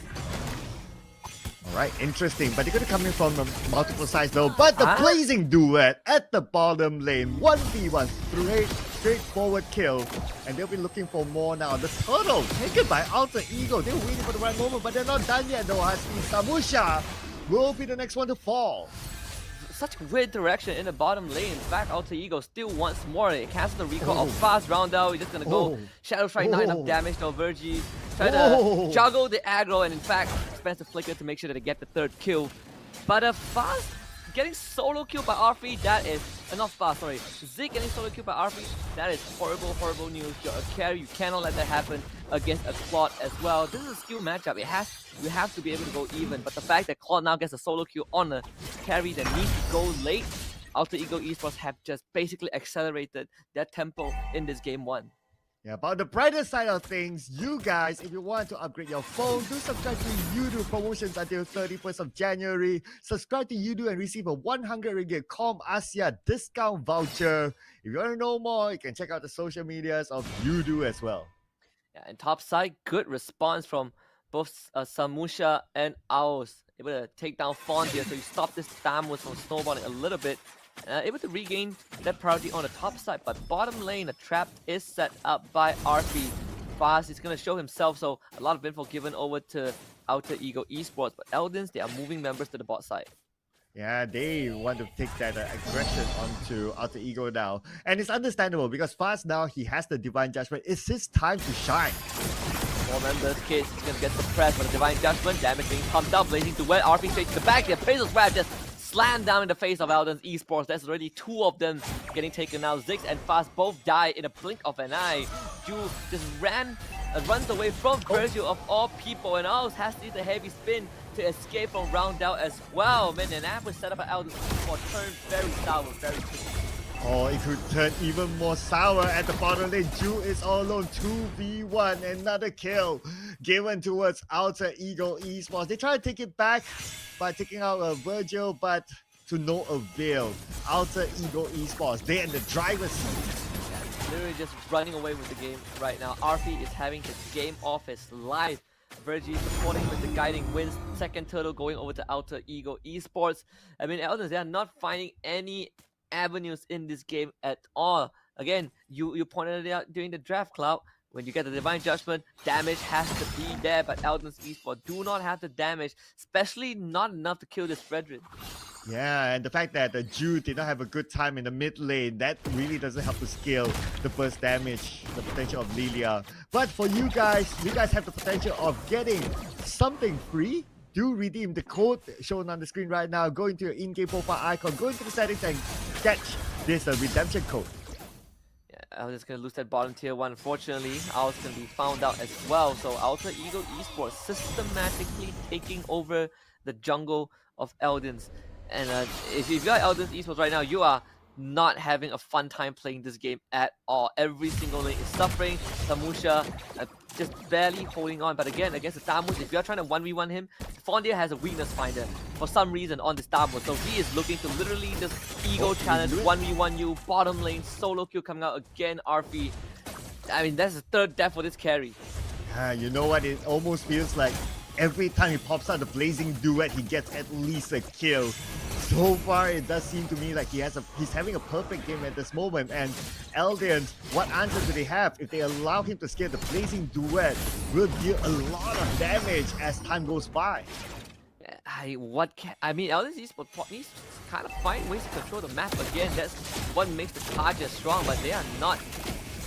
Alright, interesting. But they're going to come in from multiple sides though. But the blazing duet at the bottom lane. 1v1, straightforward kill. And they'll be looking for more now. The turtle taken by Alter Ego. They're waiting for the right moment, but they're not done yet though. Husky Samusha will be the next one to fall. Such weird direction in the bottom lane. In fact, Alter Ego still wants more. It cancels the recall of Fast Roundel. He's just gonna go Shadow Strike, not enough damage. No Virgie. Try to juggle the aggro, and in fact, spends the flicker to make sure that they get the 3rd kill. But Fast getting solo kill by R3, that is not Fast, sorry. Zik getting solo kill by R3, that is horrible news. You're a carry, you cannot let that happen against a Claude as well. This is a skill matchup. You have to be able to go even, but the fact that Claude now gets a solo kill on a carry that needs to go late, Alter Ego Esports have just basically accelerated their tempo in this game 1. Yeah, but the brighter side of things, you guys, if you want to upgrade your phone, do subscribe to Udo promotions until 31st of January. Subscribe to Udo and receive a 100 ringgit Com Asia discount voucher. If you want to know more, you can check out the social medias of Udo as well. Yeah, and top side, good response from both Samusha and Aos able to take down Fondia, so you stop this Thamus from snowballing a little bit. Able to regain that priority on the top side, but bottom lane, a trap is set up by RP. Fast is going to show himself, so a lot of info given over to Alter Ego Esports, but ELDIANS, they are moving members to the bot side. Yeah, they want to take that aggression onto Alter Ego now. And it's understandable because Fast now, he has the Divine Judgment. It's his time to shine. 4 members, Kids is going to get suppressed by the Divine Judgment. Damage being pumped up, blazing to wet. RP straight to the back. The Appraisal's Grab just slammed down in the face of ELDIANS Esports. There's already 2 of them getting taken out. Ziggs and Fast both die in a blink of an eye. Ju just runs away from Virgil of all people, and Aos has to use a heavy spin to escape from round out as well. Man, an ambush set up by ELDIANS Esports turned very sour very quickly. Oh, it could turn even more sour at the bottom lane. Ju is all alone, 2v1, another kill given towards Alter Ego Esports. They try to take it back by taking out Virgil, but to no avail. Alter Ego Esports, they're in the driver's seat. Literally just running away with the game right now. RP is having his game off his life. Virgil supporting with the guiding wins. Second turtle going over to Alter Ego Esports. I mean, ELDIANS, they are not finding any avenues in this game at all. Again, you pointed it out during the draft, Cloud. When you get the Divine Judgment, damage has to be there, but ELDIANS Esports do not have the damage, especially not enough to kill this Frederick. Yeah, and the fact that the Ju did not have a good time in the mid lane, that really doesn't help to scale the burst damage, the potential of Lilia. But for you guys have the potential of getting something free. Do redeem the code shown on the screen right now. Go into your in-game profile icon, go into the settings and catch this redemption code. I was just going to lose that bottom tier 1. Unfortunately, I was going to be found out as well. So Alter Ego Esports systematically taking over the jungle of ELDIANS. And if you got ELDIANS Esports right now, you are not having a fun time playing this game at all. Every single lane is suffering. Samusha just barely holding on. But again, against the Thamus, if you're trying to 1v1 him, Fondia has a weakness finder for some reason on this Thamus. So he is looking to literally just ego challenge 1v1 you, bottom lane, solo kill coming out again, RP. I mean, that's the 3rd death for this carry. You know what? It almost feels like every time he pops out the Blazing Duet, he gets at least a kill. So far, it does seem to me like he's having a perfect game at this moment. And ELDIANS, what answer do they have? If they allow him to scale the Blazing Duet, will deal a lot of damage as time goes by. I mean, ELDIANS Esports needs to kind of find ways to control the map again. That's what makes the Charger strong, but they are not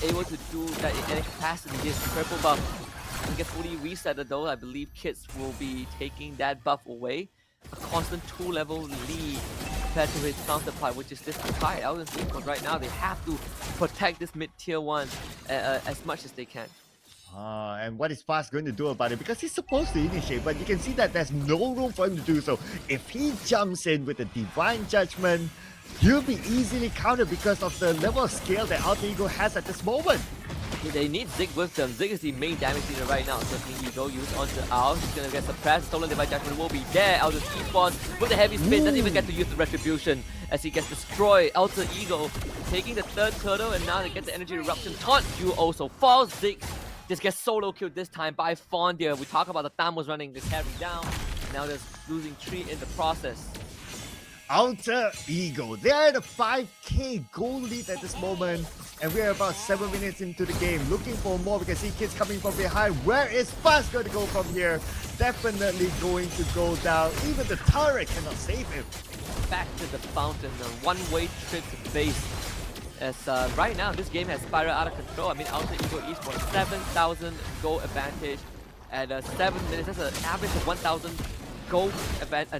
able to do that in any capacity. This purple buff can get fully reset though. I believe Kids will be taking that buff away. A constant 2-level lead compared to his counterpart, which is this Kohai. ELDIANS Esports right now, they have to protect this mid-tier 1 as much as they can. And what is Fast going to do about it? Because he's supposed to initiate, but you can see that there's no room for him to do so. If he jumps in with the Divine Judgment, he'll be easily countered because of the level of scale that Alter Ego has at this moment. They need Zig with them. Zig is the main damage leader right now. Circling Ego used onto Ao. He's gonna get suppressed. Stolen Divine Judgment will be there. ELDIANS Esports with a heavy spin. Doesn't even get to use the Retribution as he gets destroyed. Alter Ego taking the 3rd turtle, and now they get the Energy Eruption. Taunt Ju also falls. Zig just gets solo killed this time by Fondia. We talk about the Thamus running the carry down. Now they're losing 3 in the process. Alter Ego, they're at a 5k goal lead at this moment, and we're about 7 minutes into the game. Looking for more. We can see Kids coming from behind. Where is Fast going to go from here? Definitely going to go down. Even the turret cannot save him. Back to the fountain, a one-way trip to base. As right now, this game has spiraled out of control. I mean, Alter Ego Esports 7,000 goal advantage at 7 minutes. That's an average of 1,000 gold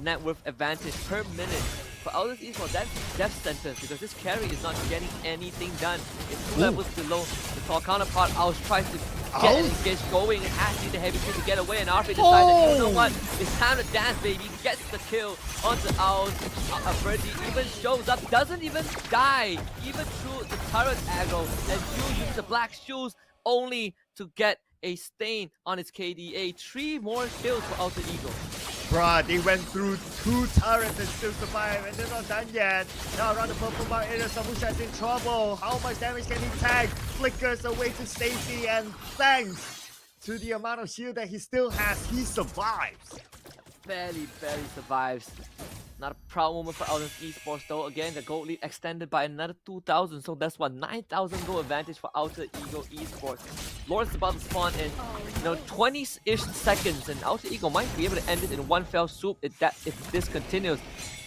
net worth advantage per minute. For ELDIANS Esports, that's death sentence because this carry is not getting anything done. It's 2 levels below the tall counterpart. Aos tries to get an engage going and has to use the heavy tree to get away, and RP decides, you know what, it's time to dance, baby. Gets the kill onto Aos. Virgil even shows up, doesn't even die, even through the turret aggro, and Ju uses the black shoes only to get a stain on his KDA. 3 more kills for Alter Ego. Bruh, they went through 2 turrets and still survive, and they're not done yet. Now around the purple bar area, Samusha's in trouble. How much damage can he tank? Flickers away to safety, and thanks to the amount of shield that he still has, he survives. Barely survives. Not a proud moment for ELDIANS Esports though. Again, the gold lead extended by another 2,000. So that's what, 9,000 gold advantage for Alter Ego Esports. Lord's about to spawn in 20-ish seconds, and Alter Ego might be able to end it in one fell swoop if this continues.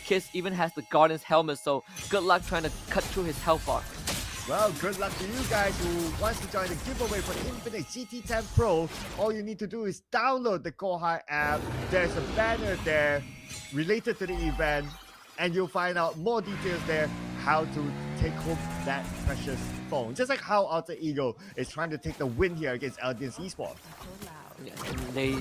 Kiss even has the Guardian's helmet, so good luck trying to cut through his health bar. Well, good luck to you guys who wants to join the giveaway for the Infinix GT10 Pro. All you need to do is download the Kohai app. There's a banner there related to the event, and you'll find out more details there how to take home that precious phone. Just like how Alter Ego is trying to take the win here against ELDIANS Esports. Yeah, they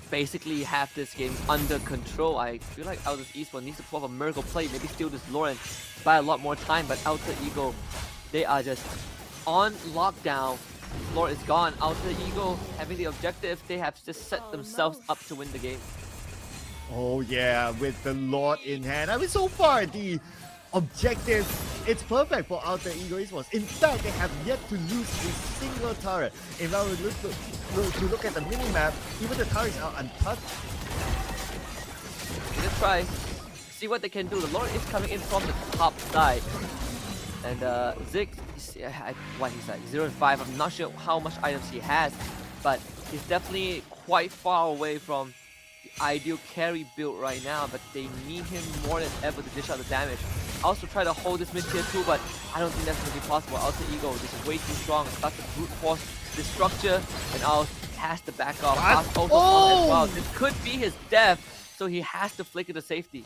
basically have this game under control. I feel like ELDIANS Esports needs to pull off a miracle play, maybe steal this lore and buy a lot more time, but Alter Ego, they are just on lockdown. Lore is gone. Alter Ego having the objective, they have just set themselves up to win the game. Oh yeah, with the Lord in hand. I mean, so far the objective, it's perfect for Alter Ego Esports. In fact, they have yet to lose a single turret. If I would look at the minimap, even the turrets are untouched. Let's try, see what they can do. The Lord is coming in from the top side. And Ziggs, what he's like 0 and 5. I'm not sure how much items he has, but he's definitely quite far away from the ideal carry build right now. But they need him more than ever to dish out the damage. Also try to hold this mid tier 2, but I don't think that's going to be possible. Alter Ego is way too strong. Starts to brute force this structure, and Alter has to back off. As well. This could be his death, so he has to flicker to safety.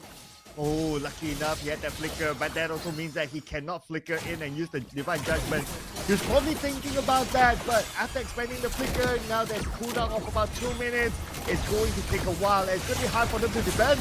Oh, lucky enough he had that flicker, but that also means that he cannot flicker in and use the Divine Judgment. He was probably thinking about that, but after expanding the flicker, now there's a cooldown of about 2 minutes. It's going to take a while, and it's going to be hard for them to defend.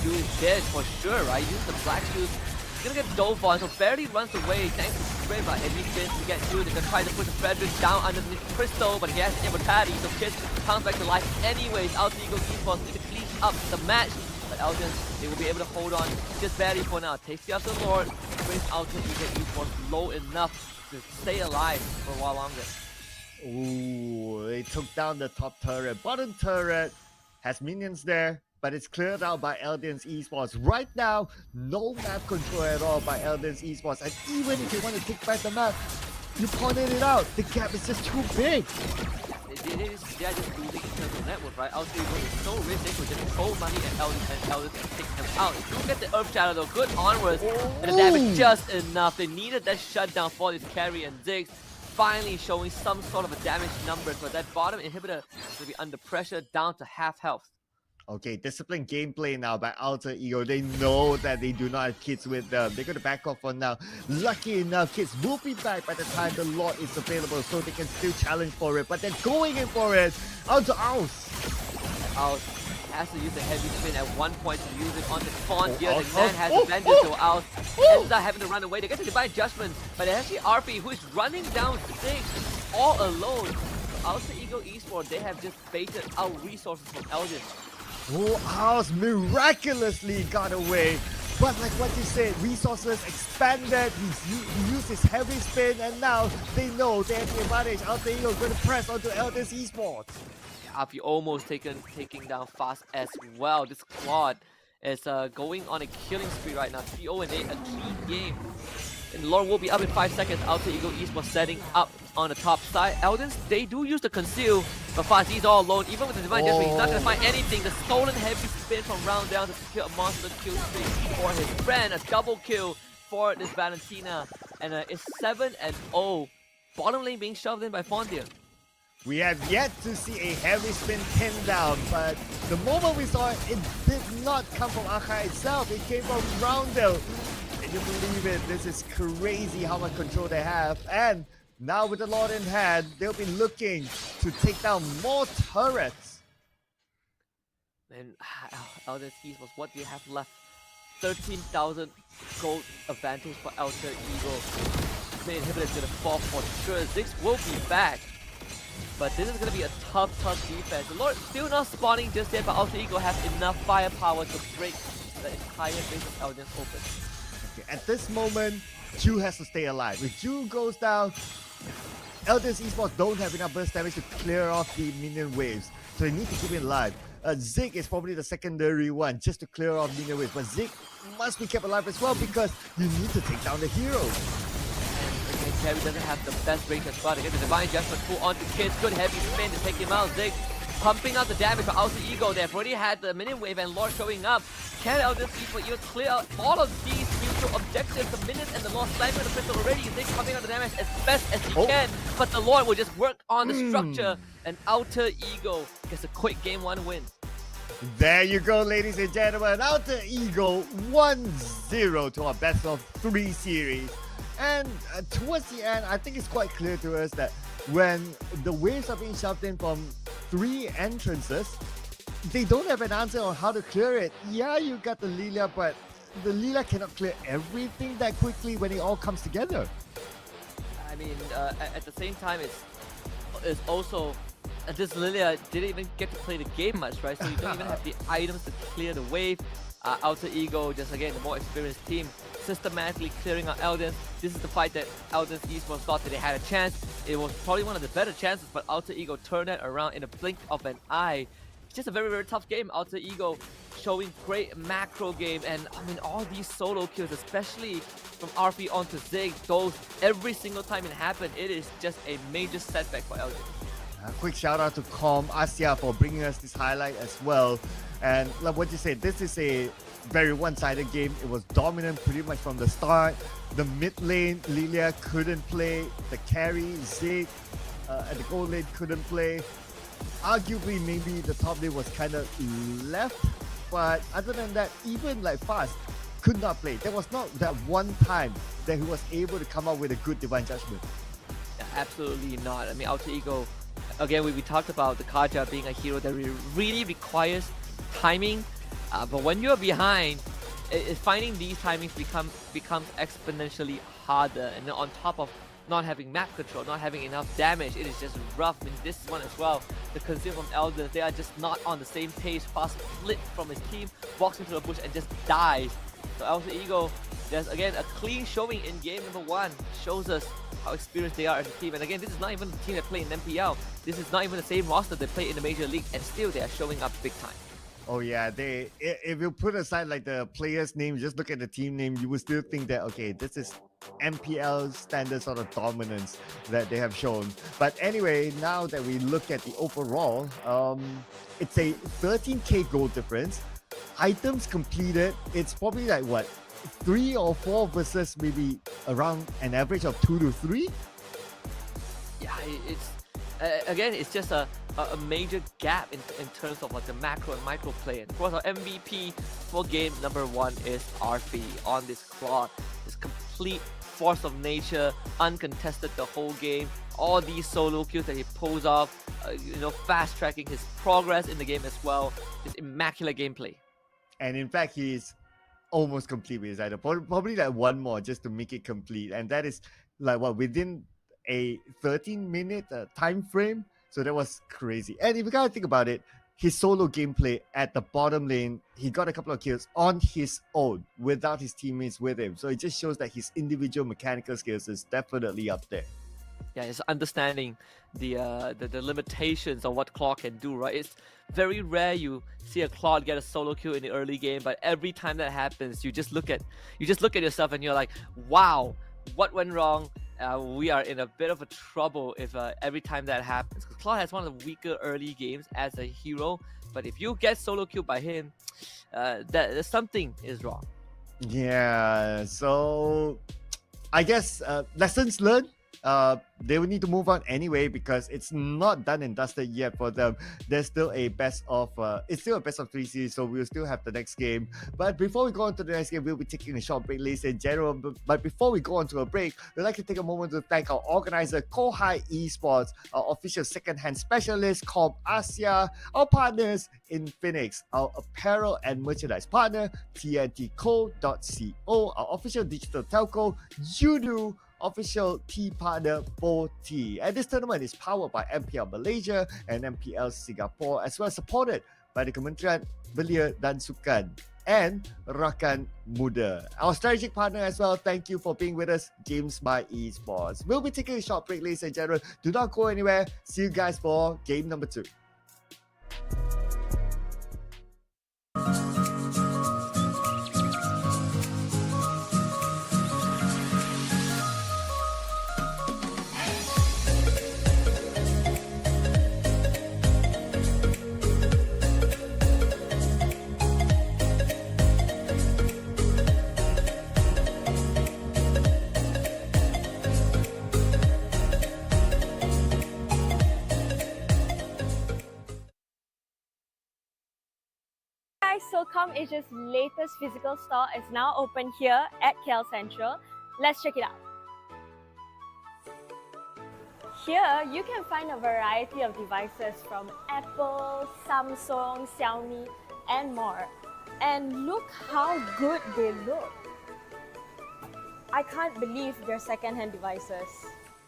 Dude is dead for sure, right? Use the black shoes. He's gonna get dove on, so barely runs away thanks to Sprint, but at least Vince to get through. They're gonna try to push Frederick down underneath Crystal, but he has immortality, so Kiss comes back to life anyways. Alter Ego Esports need to clean up the match. But ELDIANS, they will be able to hold on just barely for now. Takes the other Lord, brings Alter Ego Esports low enough to stay alive for a while longer. Ooh, they took down the top turret. Bottom turret has minions there, but it's cleared out by ELDIANS Esports. Right now, no map control at all by ELDIANS Esports. And even if you want to take back the map, you pointed it out. The gap is just too big. They are just losing in terms of network, right? Alter Ego is so rich, they could just throw money at ELDIANS and take them out. Look at the Earth Shadow though, good onwards, and the damage just enough. They needed that shutdown for this carry, and Ziggs finally showing some sort of a damage numbers, but that bottom inhibitor will be under pressure, down to half health. Okay, disciplined gameplay now by Alter Ego. They know that they do not have Kids with them. They're going to back off for now. Lucky enough, Kids will be back by the time the Lord is available, so they can still challenge for it. But they're going in for it. Out to Aus. Aus has to use the heavy spin at one point to use it on the spawn here. The man has a vengeance to Aus. Ends up having to run away. They get the Divine Judgment, but it's actually RP who is running down Ziggs all alone. Alter Ego Esports, they have just baited out resources from ELDIANS. Oh, Aus miraculously got away. But like what you said, resources expanded, he used his heavy spin, and now they know they have the advantage. Alter Ego is going to press onto ELDIANS Esports. RP almost taking down fast as well. This Claude is going on a killing spree right now. 3-0 and 8, a clean game. And Lord will be up in 5 seconds. Alter Ego Esports setting up on the top side. ELDIANS, they do use the conceal, but Fast, he's all alone. Even with the Divine Judgment, he's not going to find anything. The stolen heavy spin from round down to secure a monster kill streak for his friend. A double kill for this Valentina. And it's 7-0. Bottom lane being shoved in by Fondia. We have yet to see a heavy spin pin down, but the moment we saw it, it did not come from Akai itself. It came from Roundel. Can you believe it? This is crazy how much control they have. And now with the Lord in hand, they'll be looking to take down more turrets. And ELDIANS Esports, what do you have left? 13,000 gold advantage for Alter Ego. Main inhibitor is going to fall for sure. Ziggs will be back. But this is going to be a tough defense. The Lord still not spawning just yet, but Alter Ego has enough firepower to break the entire base of ELDIANS open. Okay, at this moment, Ju has to stay alive. If Ju goes down, ELDIANS Esports don't have enough burst damage to clear off the minion waves, so they need to keep it alive. Zig is probably the secondary one just to clear off minion waves, but Zig must be kept alive as well because you need to take down the hero. Again, Carry doesn't have the best range as well. Again, the Divine Judgment pull onto Kids. Good heavy spin to take him out. Zig pumping out the damage for Alter Ego. They've already had the minion wave and Lord showing up. Can ELDIANS Esports even clear out all of these neutral objectives? The minions and the Lord slamming the crystal already. Zig pumping out the damage as best as he can, but the Lord will just work on the structure, and Alter Ego gets a quick game 1 win. There you go, ladies and gentlemen. Alter Ego 1-0 to our best of 3 series. And towards the end, I think it's quite clear to us that when the waves are being shoved in from 3 entrances, they don't have an answer on how to clear it. Yeah, you got the Lilia, but the Lilia cannot clear everything that quickly when it all comes together. I mean, at the same time, it's also this Lilia didn't even get to play the game much, right? So you don't even have the items to clear the wave. Alter Ego, just again, the more experienced team, systematically clearing out ELDIANS. This is the fight that ELDIANS Esports thought that they had a chance. It was probably one of the better chances, but Alter Ego turned it around in a blink of an eye. It's just a very, very tough game. Alter Ego showing great macro game, and I mean, all these solo kills, especially from RP onto Zig, those every single time it happened, it is just a major setback for ELDIANS. A quick shout out to Asia for bringing us this highlight as well. And like what you said, this is a very one-sided game. It was dominant pretty much from the start. The mid lane, Lilia couldn't play. The carry, Zig, at the gold lane couldn't play. Arguably, maybe the top lane was kind of left. But other than that, even like Fast could not play. There was not that one time that he was able to come up with a good Divine Judgment. Yeah, absolutely not. I mean, Alter Ego, again, we talked about the Kaja being a hero that really requires timing, but when you're behind, finding these timings becomes exponentially harder. And then on top of not having map control, not having enough damage, it is just rough. I mean, this one as well, the consume from ELDIANS, they are just not on the same page. Fast split from his team, walks into the bush and just dies. So Alter Ego, there's again a clean showing in game number 1, shows us how experienced they are as a team. And again, this is not even the team that play in MPL. This is not even the same roster they play in the major league, and still they are showing up big time. Oh yeah, if you put aside like the player's name, just look at the team name, you would still think that, okay, this is MPL standard sort of dominance that they have shown. But anyway, now that we look at the overall, it's a 13k goal difference. Items completed, it's probably like what, 3 or 4 versus maybe around an average of 2 to 3? Yeah, it's again, it's just a major gap in terms of like the macro and micro play. And of course, our MVP for game number 1 is RP on this Claude. This complete force of nature, uncontested the whole game. All these solo kills that he pulls off, fast tracking his progress in the game as well. Just immaculate gameplay. And in fact, he's almost complete with his item. Probably like one more just to make it complete. And that is like what, within a 13-minute time frame. So that was crazy. And if you gotta think about it, his solo gameplay at the bottom lane, he got a couple of kills on his own without his teammates with him. So it just shows that his individual mechanical skills is definitely up there. Yeah, it's understanding the limitations of what Claude can do, right? It's very rare you see a Claude get a solo kill in the early game, but every time that happens, you just look at yourself and you're like, wow, what went wrong? We are in a bit of a trouble if every time that happens. Because Claude has one of the weaker early games as a hero, but if you get solo killed by him, something is wrong. Yeah, so I guess lessons learned. They will need to move on anyway because it's not done and dusted yet for them. There's still a best of 3 series, so we'll still have the next game. But before we go on to the next game, we'll be taking a short break, ladies and gentlemen. But before we go on to a break, we'd like to take a moment to thank our organizer, Kohai Esports, our official second-hand specialist, Asia, our partners in Phoenix, our apparel and merchandise partner, tntco.co, our official digital telco, Udu, official tea partner for tea. And this tournament is powered by MPL Malaysia and MPL Singapore, as well as supported by the Kementerian Belia dan Sukan. and rakan muda. Our strategic partner as well, thank you for being with us, Games by Esports. We'll be taking a short break, ladies and gentlemen. Do not go anywhere. See you guys for game number 2. So ComAsia's latest physical store is now open here at KL Central. Let's check it out. Here, you can find a variety of devices from Apple, Samsung, Xiaomi, and more. And look how good they look. I can't believe they're second-hand devices.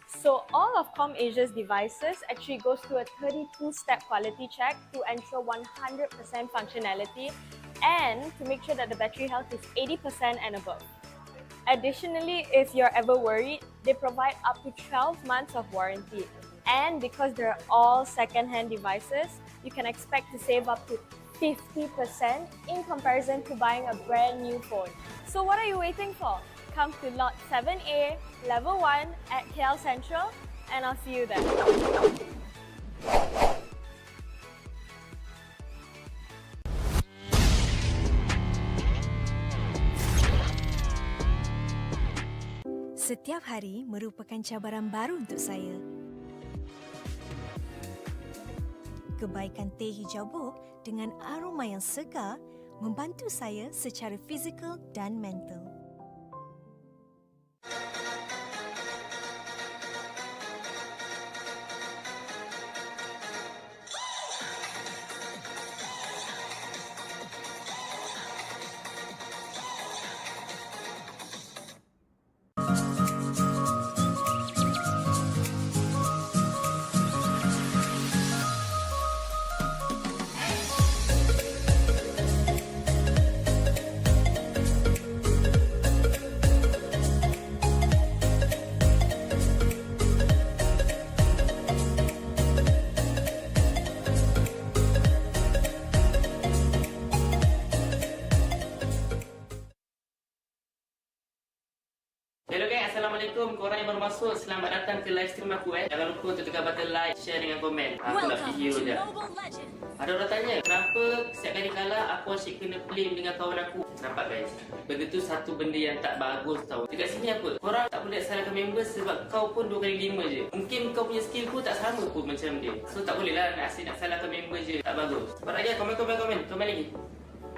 So all of ComAsia's devices actually goes through a 32-step quality check to ensure 100% functionality and to make sure that the battery health is 80% and above. Additionally, if you're ever worried, they provide up to 12 months of warranty. And because they're all second-hand devices, you can expect to save up to 50% in comparison to buying a brand new phone. So what are you waiting for? Come to Lot 7A, Level 1 at KL Central, and I'll see you there. Setiap hari merupakan cabaran baru untuk saya. Kebaikan teh hijau buk dengan aroma yang segar membantu saya secara fizikal dan mental. Assalamualaikum korang yang baru masuk. Selamat datang ke live stream aku Jangan lupa untuk tekan button like, share dengan komen. Aku nak video je. Ada orang tanya, kenapa setiap kali kalah aku asyik kena blame dengan kawan aku? Nampak guys? Benda tu satu benda yang tak bagus tau. Dekat sini apa? Korang tak boleh salahkan member sebab kau pun 2 kali 5 je. Mungkin kau punya skill pun tak sama pun macam dia. So tak boleh lah nak asyik nak salahkan member je. Tak bagus. Sebab lagi komen lagi.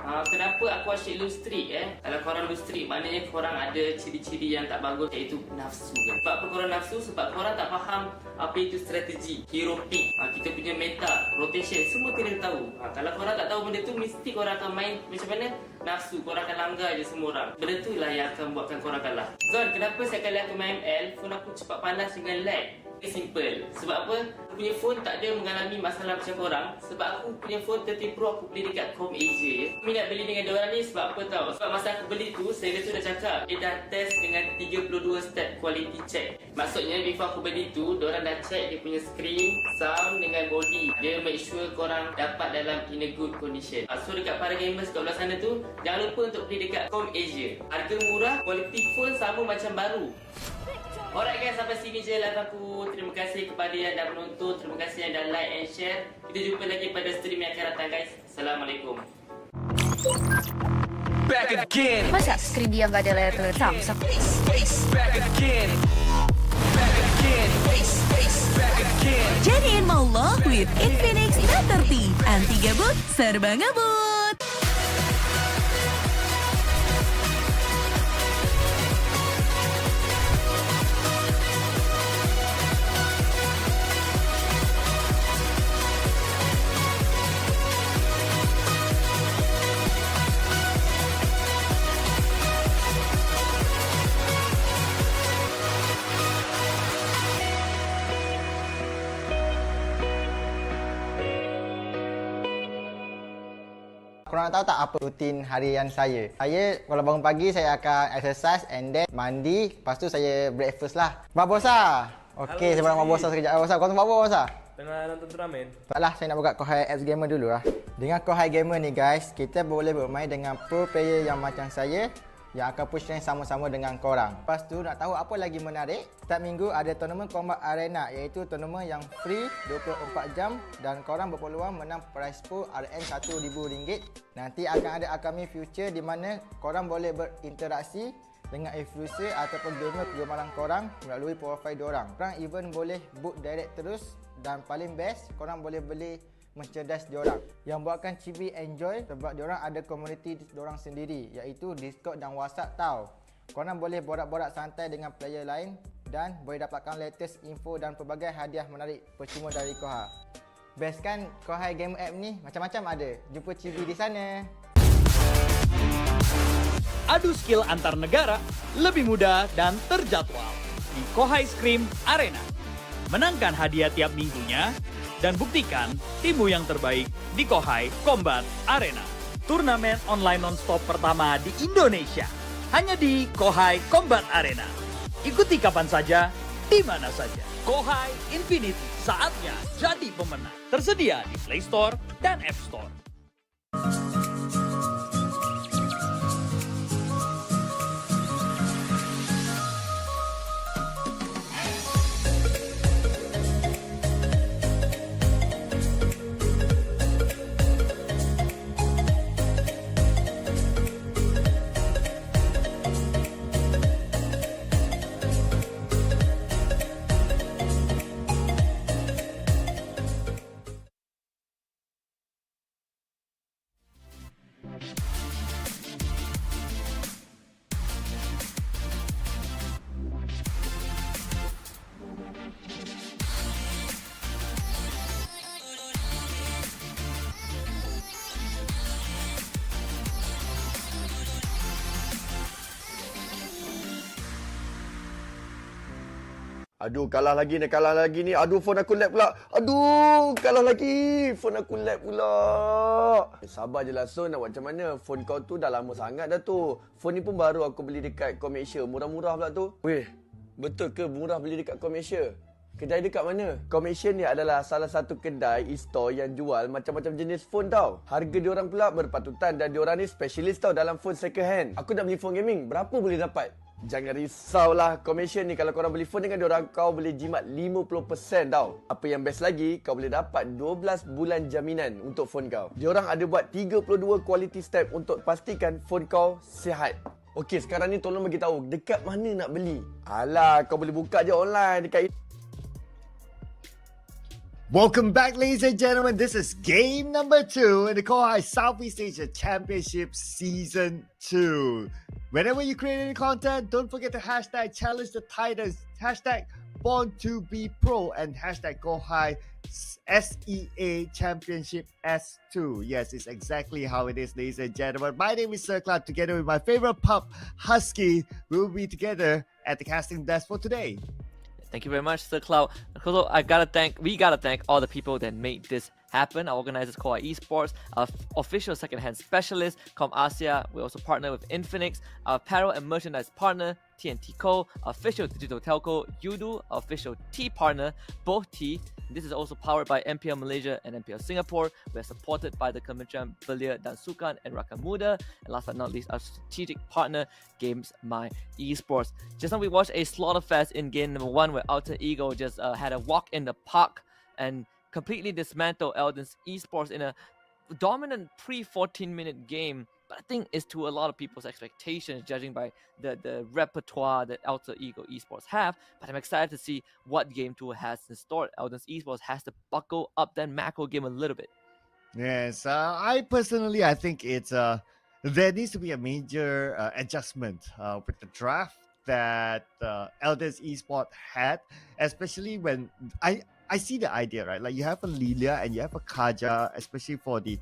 Kenapa aku asyik lose streak Kalau korang lose streak, maknanya korang ada ciri-ciri yang tak bagus, iaitu nafsu. Sebab apa korang nafsu? Sebab korang tak faham apa itu strategi, hero pick, kita punya meta, rotation, semua kena tahu. Kalau korang tak tahu benda tu, mesti korang akan main macam mana? Nafsu, korang akan langgar je semua orang. Benda tu lah yang akan buatkan korang kalah. Zon, kenapa setiap kali aku main ML, phone aku cepat panas dengan lag? Simple. Sebab apa? Aku punya phone tak ada mengalami masalah macam korang. Sebab aku punya phone 30 Pro aku beli dekat ComAsia. Aku minat beli dengan diorang ni sebab apa tau? Sebab masa aku beli tu, seller tu dah cakap dia dah test dengan 32 step quality check. Maksudnya before aku beli tu, diorang dah check dia punya screen, sound dengan body. Dia make sure korang dapat dalam in a good condition. So dekat para gamers kat belah sana tu, jangan lupa untuk beli dekat ComAsia. Harga murah, quality phone sama macam baru. Alright guys, sampai sini je live aku. Terima kasih kepada yang dah menonton. Terima kasih yang dah like and share. Kita jumpa lagi pada stream yang akan datang guys. Assalamualaikum. Back again. Masa skrin dia nggak ada layar Samsung? Back again. Back again. Back again. Jadiin maulah with Infinix Note 30. Anti gabut, serba ngebut. Korang tahu tak apa rutin harian saya? Saya kalau bangun pagi saya akan exercise and then mandi. Lepas tu saya breakfast lah. Babosa. Okey, saya nak babosa sekejap. Babosa, kau tengok apa Babosa? Tengah nonton turnamen. Taklah, saya nak buka Kohai Apps Gamer dulu lah. Dengan Kohai Gamer ni guys, kita boleh bermain dengan pro player yang macam saya yang akan push rank sama-sama dengan korang. Lepas tu nak tahu apa lagi menarik? Setiap minggu ada tournament Combat Arena, iaitu tournament yang free 24 jam dan korang berpeluang menang prize pool RM RM1,000. Nanti akan ada upcoming future di mana korang boleh berinteraksi dengan influencer ataupun gamer kegemaran korang melalui profil diorang. Korang even boleh book direct terus dan paling best korang boleh beli merchandise diorang. Yang buatkan Chibi enjoy sebab diorang ada komuniti diorang sendiri iaitu Discord dan WhatsApp tau. Korang boleh borak-borak santai dengan player lain dan boleh dapatkan latest info dan pelbagai hadiah menarik percuma dari Kohai. Best kan Kohai Game App ni? Macam-macam ada. Jumpa Chibi di sana. Adu skill antar negara lebih mudah dan terjadwal di Kohai Scream Arena. Menangkan hadiah tiap minggunya dan buktikan timmu yang terbaik di Kohai Combat Arena. Turnamen online non-stop pertama di Indonesia. Hanya di Kohai Combat Arena. Ikuti kapan saja, di mana saja. Kohai Infinity, saatnya jadi pemenang. Tersedia di Play Store dan App Store. Aduh, kalah lagi ni. Aduh, phone aku lag pula. Aduh, kalah lagi. Phone aku lag pula. Sabar je lah, Son. Nak buat macam mana? Phone kau tu dah lama sangat dah tu. Phone ni pun baru aku beli dekat Komersia. Murah-murah pula tu. Weh, betul ke murah beli dekat Komersia? Kedai dekat mana? Komersia ni adalah salah satu kedai e-store yang jual macam-macam jenis phone tau. Harga diorang pula berpatutan dan diorang ni specialist tau dalam phone second hand. Aku nak beli phone gaming. Berapa boleh dapat? Jangan risaulah, Komersia ni kalau korang beli phone dengan diorang, kau boleh jimat 50% tau. Apa yang best lagi, kau boleh dapat 12 bulan jaminan untuk phone kau. Diorang ada buat 32 quality step untuk pastikan phone kau sihat. Okey, sekarang ni tolong bagi tahu dekat mana nak beli. Alah, kau boleh buka je online dekat. Welcome back, ladies and gentlemen. This is game number 2 in the Kohai Southeast Asia Championship Season 2. Whenever you create any content, don't forget to hashtag challenge the titans, hashtag born to be pro, and hashtag Kohai SEA Championship S2. Yes, it's exactly how it is, ladies and gentlemen. My name is Sir Cloud. Together with my favorite pup, Husky, we'll be together at the casting desk for today. Thank you very much, Sir Cloud. Also, we gotta thank all the people that made this happen. Our organizers, Kohai Esports, our official second-hand specialist, ComAsia. We also partner with Infinix, our apparel and merchandise partner, TNT Co, official digital telco, Udu, official tea partner, both tea. This is also powered by MPL Malaysia and MPL Singapore. We are supported by the Kementerian Belia dan Sukan and Rakan Muda. And last but not least, our strategic partner, Games My Esports. Just now we watched a Slaughterfest in game number 1 where Alter Ego just had a walk in the park and completely dismantle ELDIANS Esports in a dominant pre-14-minute game. But I think it's to a lot of people's expectations, judging by the repertoire that Alter Ego Esports have. But I'm excited to see what Game 2 has in store. ELDIANS Esports has to buckle up that macro game a little bit. Yes, I think it's there needs to be a major adjustment with the draft that ELDIANS Esports had, especially when I see the idea, right? Like you have a Lilia and you have a Kaja, especially for the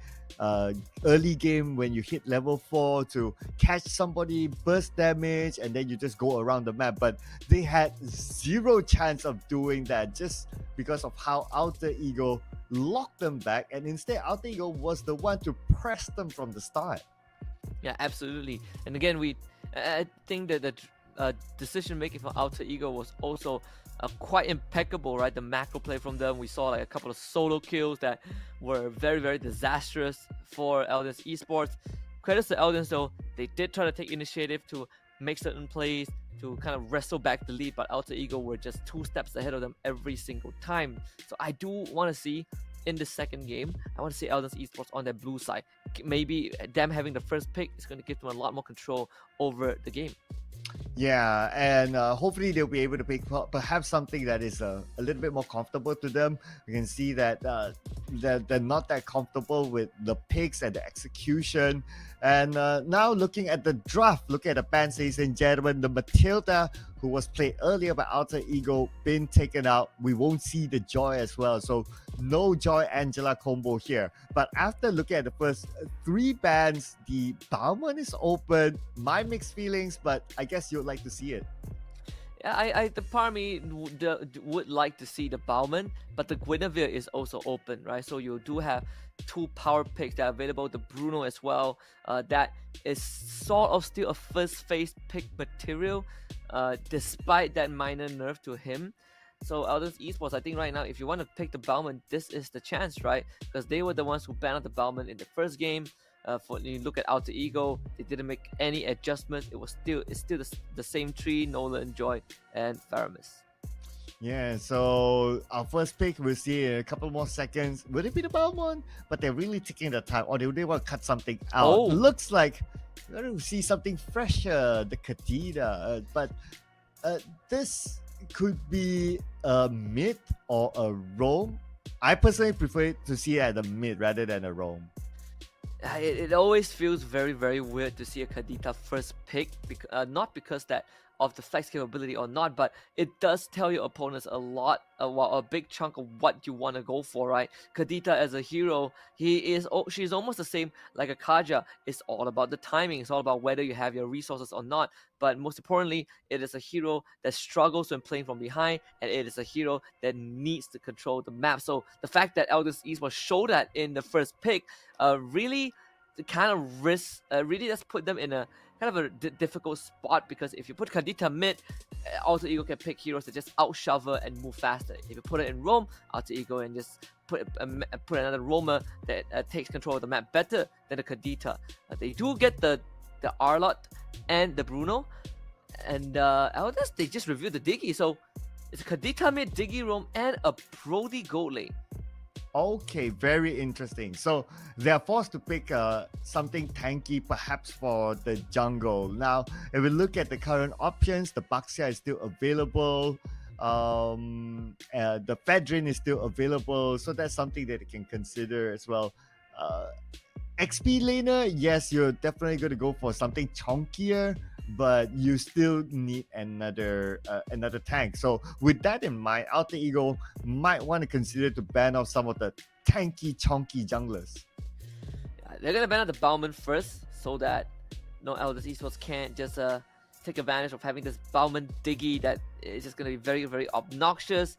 early game when you hit level 4 to catch somebody, burst damage, and then you just go around the map. But they had zero chance of doing that just because of how Alter Ego lock them back, and instead Alter Ego was the one to press them from the start. Yeah, absolutely. And again, I think that the decision making from Alter Ego was also quite impeccable, right? The macro play from them, we saw like a couple of solo kills that were very, very disastrous for ELDIANS Esports. Credits to ELDIANS though, they did try to take initiative to make certain plays to kind of wrestle back the lead, but Alter Ego were just 2 steps ahead of them every single time. So I do want to see in the second game, I want to see ELDIANS Esports on their blue side. Maybe them having the first pick is going to give them a lot more control over the game. Yeah, and hopefully they'll be able to pick perhaps something that is a little bit more comfortable to them. We can see that they're not that comfortable with the picks and the execution. And now looking at the draft, look at the band, ladies and gentlemen, the Matilda, who was played earlier by Alter Ego, been taken out. We won't see the Joy as well. So no Joy Angela combo here. But after looking at the first 3 bands, the Bauman is open. My mixed feelings, but I guess you'd like to see it. Yeah, the part of me would like to see the Bauman, but the Guinevere is also open, right? So you do have 2 power picks that are available. The Bruno as well, that is sort of still a first phase pick material, despite that minor nerf to him. So ELDIANS Esports, I think right now, if you want to pick the Bauman, this is the chance, right? Because they were the ones who banned out the Bauman in the first game. For you look at Alter Ego, they didn't make any adjustments. It's still the same 3: Nolan, Joy, and Faramis. Yeah, so our first pick, we'll see in a couple more seconds. Will it be the Balmond? But they're really taking the time, or they want to cut something out. Oh. Looks like we're going to see something fresher, the Kadida. But this could be a mid or a roam. I personally prefer to see it at the mid rather than a roam. It always feels very, very weird to see a Kadita first pick, not because that of the flex capability or not, but it does tell your opponents a lot, a big chunk of what you want to go for, right? Kadita as a hero, she's almost the same like a Kaja. It's all about the timing. It's all about whether you have your resources or not. But most importantly, it is a hero that struggles when playing from behind, and it is a hero that needs to control the map. So the fact that ELDIANS Esports showed that in the first pick, really kind of really does put them in a kind of a difficult spot, because if you put Kadita mid, Alter Ego can pick heroes that just out-shovel and move faster. If you put it in roam, Alter Ego and just put another roamer that takes control of the map better than the Kadita. They do get the Arlott and the Bruno, and ELDIANS, they just reviewed the Diggy, so it's Kadita mid, Diggy roam, and a Brody gold lane. Okay, very interesting. So they're forced to pick something tanky, perhaps for the jungle. Now, if we look at the current options, the Baxia is still available. The Fedrin is still available. So that's something that you can consider as well. XP laner, yes, you're definitely going to go for something chunkier, but you still need another tank. So with that in mind, Alter Ego might want to consider to ban off some of the tanky, chunky junglers. They're going to ban out the Bauman first, so that ELDIANS Esports can't just take advantage of having this Bauman Diggy that is just going to be very, very obnoxious.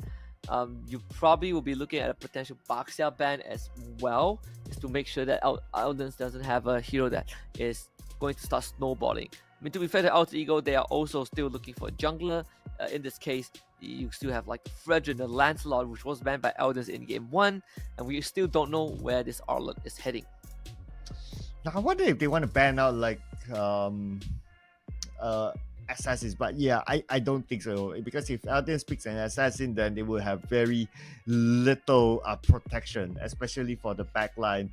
You probably will be looking at a potential Baxia ban as well, just to make sure that ELDIANS doesn't have a hero that is going to start snowballing. I mean, to be fair to Alter Ego, they are also still looking for a jungler. In this case, you still have like Fredrin, the Lancelot, which was banned by ELDIANS in Game 1, and we still don't know where this Arlott is heading. Now, I wonder if they want to ban out like assassins, but yeah, I don't think so, because if ELDIANS picks an assassin, then they will have very little protection, especially for the backline.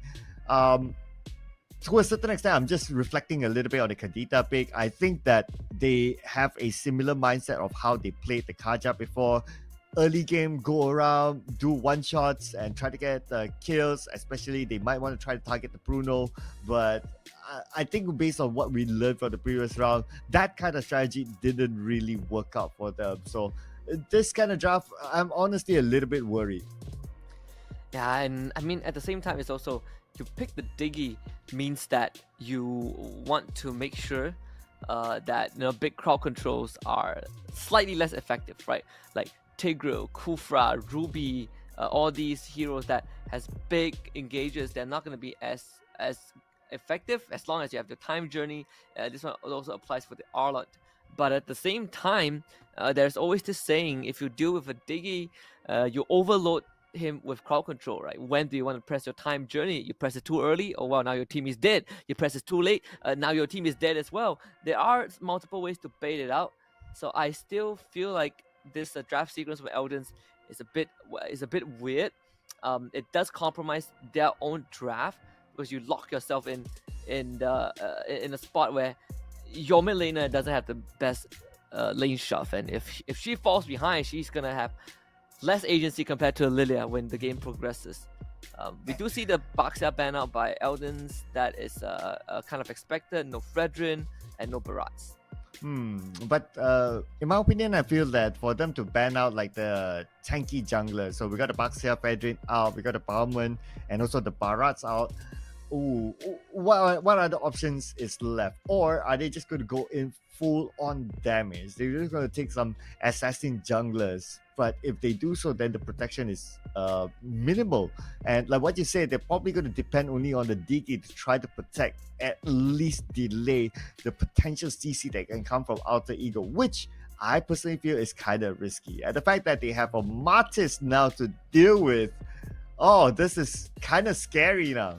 To a certain extent, I'm just reflecting a little bit on the Kadita pick. I think that they have a similar mindset of how they played the Kaja before. Early game, go around, do one-shots and try to get kills. Especially, they might want to try to target the Bruno. But I think based on what we learned from the previous round, that kind of strategy didn't really work out for them. So this kind of draft, I'm honestly a little bit worried. Yeah, and I mean, at the same time, it's also, you pick the Diggy means that you want to make sure that big crowd controls are slightly less effective, right? Like Tigreal, Kufra, Ruby, all these heroes that has big engages, they're not going to be as effective as long as you have the time journey. This one also applies for the Arlott. But at the same time, there's always this saying, if you deal with a Diggy, you overload him with crowd control, right? When do you want to press your time journey? You press it too early, oh well, now your team is dead. You press it too late, now your team is dead as well. There are multiple ways to bait it out. So I still feel like this draft sequence with Eldins is a bit weird. It does compromise their own draft because you lock yourself in a spot where your mid laner doesn't have the best lane shove, and if she falls behind, she's gonna have less agency compared to Lilia when the game progresses. We do see the Baxia ban out by Eldins. That is kind of expected. No Fredrin and no Barats. But in my opinion, I feel that for them to ban out like the tanky jungler, so we got the Baxia Fredrin out, we got the Balmond, and also the Barats out. Ooh, what other options is left? Or are they just going to go in full on damage? They're just going to take some assassin junglers. But if they do so, then the protection is minimal. And like what you said, they're probably going to depend only on the DK to try to protect, at least delay the potential CC that can come from Alter Ego, which I personally feel is kind of risky. And the fact that they have a Martis now to deal with, oh, this is kind of scary now.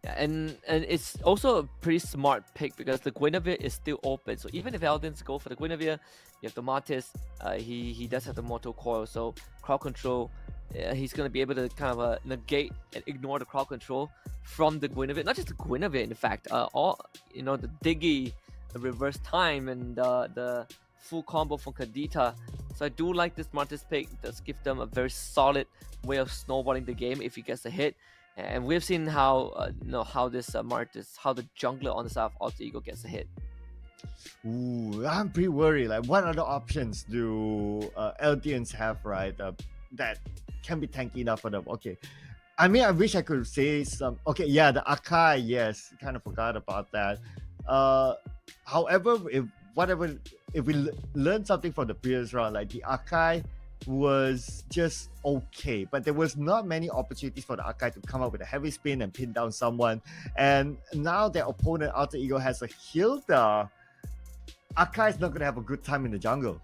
Yeah, and it's also a pretty smart pick because the Guinevere is still open. So even if Eldins go for the Guinevere, you have the Martis. He does have the Mortal Coil, so crowd control. He's going to be able to kind of negate and ignore the crowd control from the Guinevere. Not just the Guinevere, in fact. All the Diggy, the reverse time, and the full combo from Kadita. So I do like this Martis pick. It does give them a very solid way of snowballing the game if he gets a hit. And we've seen how this Martis, how the jungler on the side of Alter Ego gets a hit. Ooh, I'm pretty worried. Like, what other options do LDNs have, right? That can be tanky enough for them. Okay, I mean, I wish I could say some. Okay, yeah, the Akai, yes, kind of forgot about that. However, if we learn something from the previous round, like the Akai was just okay, but there was not many opportunities for the Akai to come up with a heavy spin and pin down someone. And now their opponent Alter Ego has a Hilda. Akai is not going to have a good time in the jungle.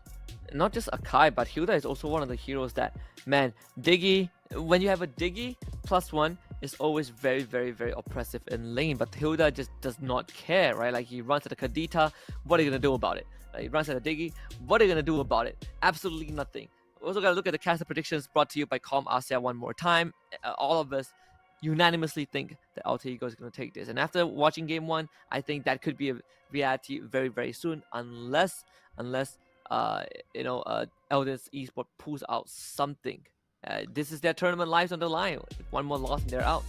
Not just Akai, but Hilda is also one of the heroes that, man, Diggy, when you have a Diggy +1, is always very, very, very oppressive in lane. But Hilda just does not care, right? Like, he runs at the Kadita, what are you going to do about it? He runs at the Diggy, what are you going to do about it? Absolutely nothing. We also got to look at the caster predictions brought to you by Calm Asia one more time. All of us unanimously think that Alter Ego is going to take this. And after watching game 1, I think that could be a reality very, very soon, unless Eldins Esports pulls out something. This is their tournament lives on the line. If one more loss and they're out.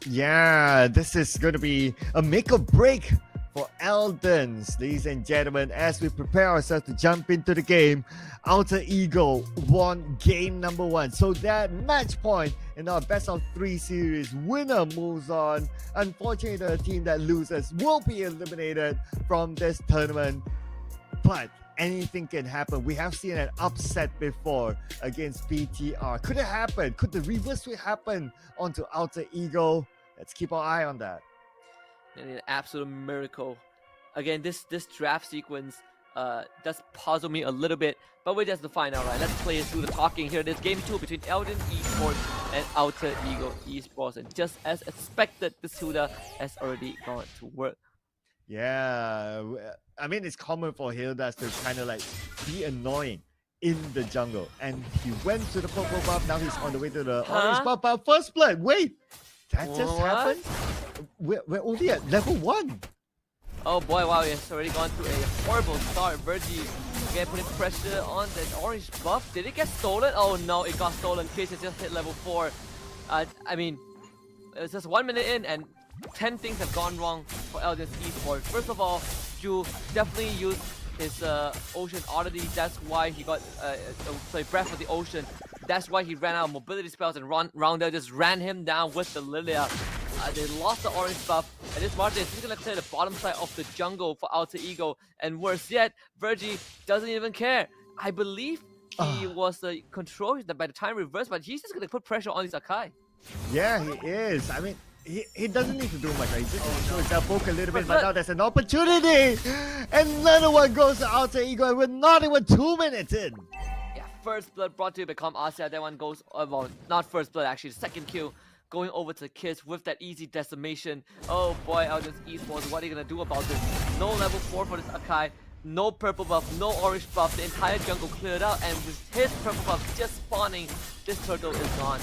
Yeah, this is going to be a make or break for Eldins, ladies and gentlemen, as we prepare ourselves to jump into the game. Alter Ego won game number 1. So that match point in our best of 3 series, winner moves on. Unfortunately, the team that loses will be eliminated from this tournament. But anything can happen. We have seen an upset before against BTR. Could it happen? Could the reverse switch happen onto Alter Ego? Let's keep our eye on that. An absolute miracle. Again, this draft sequence does puzzle me a little bit, but we're just to find out, right? Let's play through the talking here. There's game 2 between ELDIANS Esports and Alter Ego Esports, and just as expected, this Hilda has already gone to work. Yeah, I mean, it's common for Hilda to kind of like be annoying in the jungle, and he went to the purple buff. Now he's on the way to the orange buff. But first blood, wait, that just happened. We're only at level 1. Oh boy, wow, he's already gone through a horrible start. Virgie again putting pressure on the orange buff. Did it get stolen? Oh no, it got stolen. Case has just hit level 4. I mean, it's just 1 minute in and 10 things have gone wrong for ELDIANS Esports. First of all, Ju definitely used his Ocean Oddity. That's why he got Breath of the Ocean. That's why he ran out of mobility spells, and Rounder just ran him down with the Lilia. They lost the orange buff, and this Martin is going to clear the bottom side of the jungle for Alter Ego. And worse yet, Virgie doesn't even care. I believe he was controlled by the time reverse, but he's just going to put pressure on this Akai. Yeah, he is. I mean, he doesn't need to do much. Right? He just needs to show himself poke a little bit, but now there's an opportunity. Another one goes to Alter Ego, and we're not even 2 minutes in. Yeah, first blood brought to become Asia. That one goes, well, not first blood actually, the second kill. Going over to the kids with that easy decimation. Oh boy, Eldians Esports, what are you gonna do about this? No level 4 for this Akai, no purple buff, no orange buff, the entire jungle cleared out, and with his purple buff just spawning, this turtle is gone.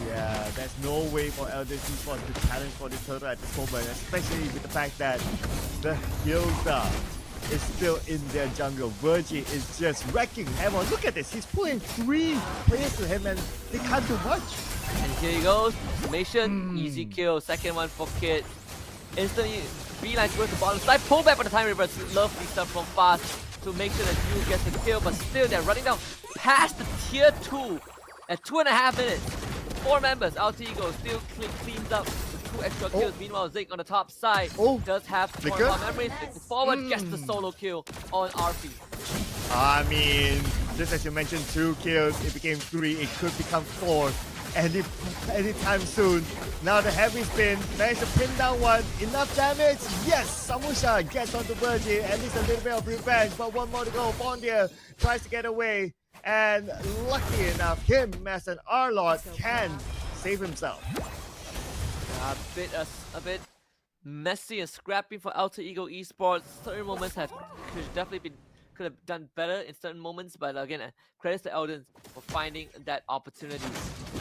Yeah, there's no way for Eldians Esports to challenge for this turtle at this moment, especially with the fact that the Hilda is still in their jungle. Virgie is just wrecking havoc. Look at this, he's pulling 3 players to him and they can't do much. And here he goes, Mission, easy kill, second one for Kid. Instantly, beeline towards the bottom side, pull back for the time reverse. Lovely stuff from Fast to make sure that you gets the kill, but still they're running down past the tier 2 at 2.5 minutes. 4 members, Alter Ego still cleans up with 2 extra kills. Meanwhile, Zig on the top side does have more memories. Forward gets the solo kill on RP. I mean, just as you mentioned, 2 kills, it became 3, it could become 4. Anytime soon. Now the heavy spin, managed to pin down one. Enough damage? Yes! Samusha gets onto Virgie, at least a little bit of revenge, but one more to go. Bondia tries to get away, and lucky enough, him as an R-Lord can save himself. A bit messy and scrappy for Alter Ego Esports. Certain moments could have done better in certain moments, but again, credits to Eldens for finding that opportunity.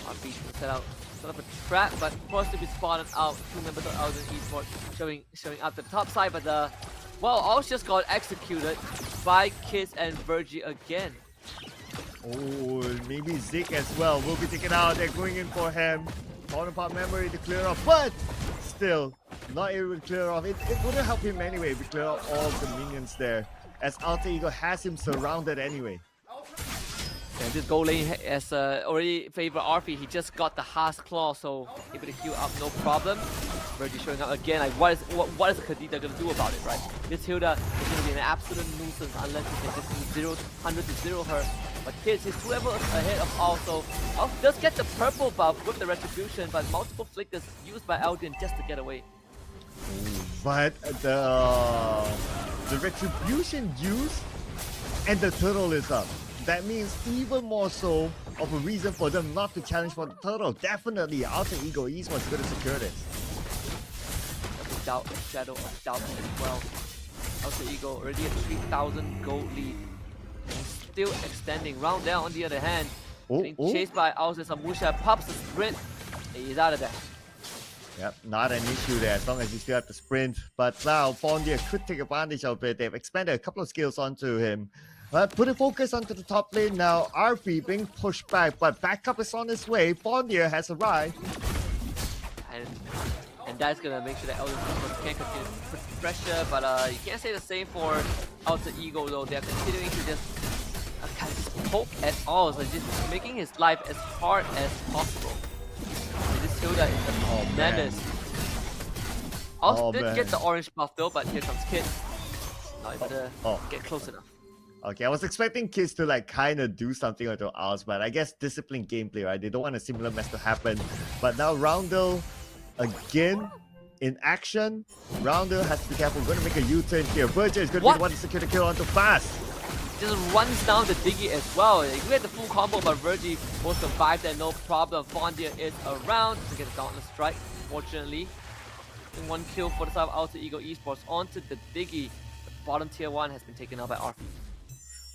RP set up a trap, but forced to be spotted out. 2 members of Eldens Esports showing up the top side, but all just got executed by Kiss and Virgie again. Oh, maybe Zeke as well will be taken out. They're going in for him. Counterpart memory to clear off, but still not able to clear off. It wouldn't help him anyway if we clear out all of the minions there, as Alter Ego has him surrounded anyway. And this goal lane has already favored RP. He just got the Haas Claw, so able to heal up no problem. Virgie showing up again. Like, what is Khadija gonna do about it, right? This Hilda is gonna be an absolute nuisance unless he can just 100 to 0 her. But Kids is 2 levels ahead of also. Does get the purple buff with the retribution, but multiple flickers used by Eldian just to get away. But the retribution used and the turtle is up. That means even more so of a reason for them not to challenge for the turtle. Definitely, Alter Ego Esports going to secure this. Without a shadow of doubt as well. Alter Ego already at 3,000 gold lead. Still extending. Round down on the other hand. Getting chased by Alter Samusha. Pops the sprint. He's out of there. Yep, not an issue there as long as you still have the sprint. But now Fondia could take advantage of it. They've expanded a couple of skills onto him. But putting focus onto the top lane now. RP being pushed back, but backup is on its way. Fondia has arrived. And that's gonna make sure that Elder can continue to put pressure, but you can't say the same for Alter Ego though. They're continuing to just kind of just poke at all, so just making his life as hard as possible. This Hilda is a menace. Did get the orange buff though, but here comes Kid. Not able to get close enough. Okay, I was expecting Kids to like kind of do something onto ours, but I guess disciplined gameplay, right? They don't want a similar mess to happen. But now Roundel again in action. Roundel has to be careful. Going to make a U-turn here. Virgie is going to be the one to secure the kill onto Fast. Just runs down the Diggy as well. You get the full combo, but Virgie will survive that no problem. Fondia is around to get a Dauntless Strike, fortunately. And 1 kill for the side of Alter Ego Esports onto the Diggy. The bottom tier 1 has been taken out by RP.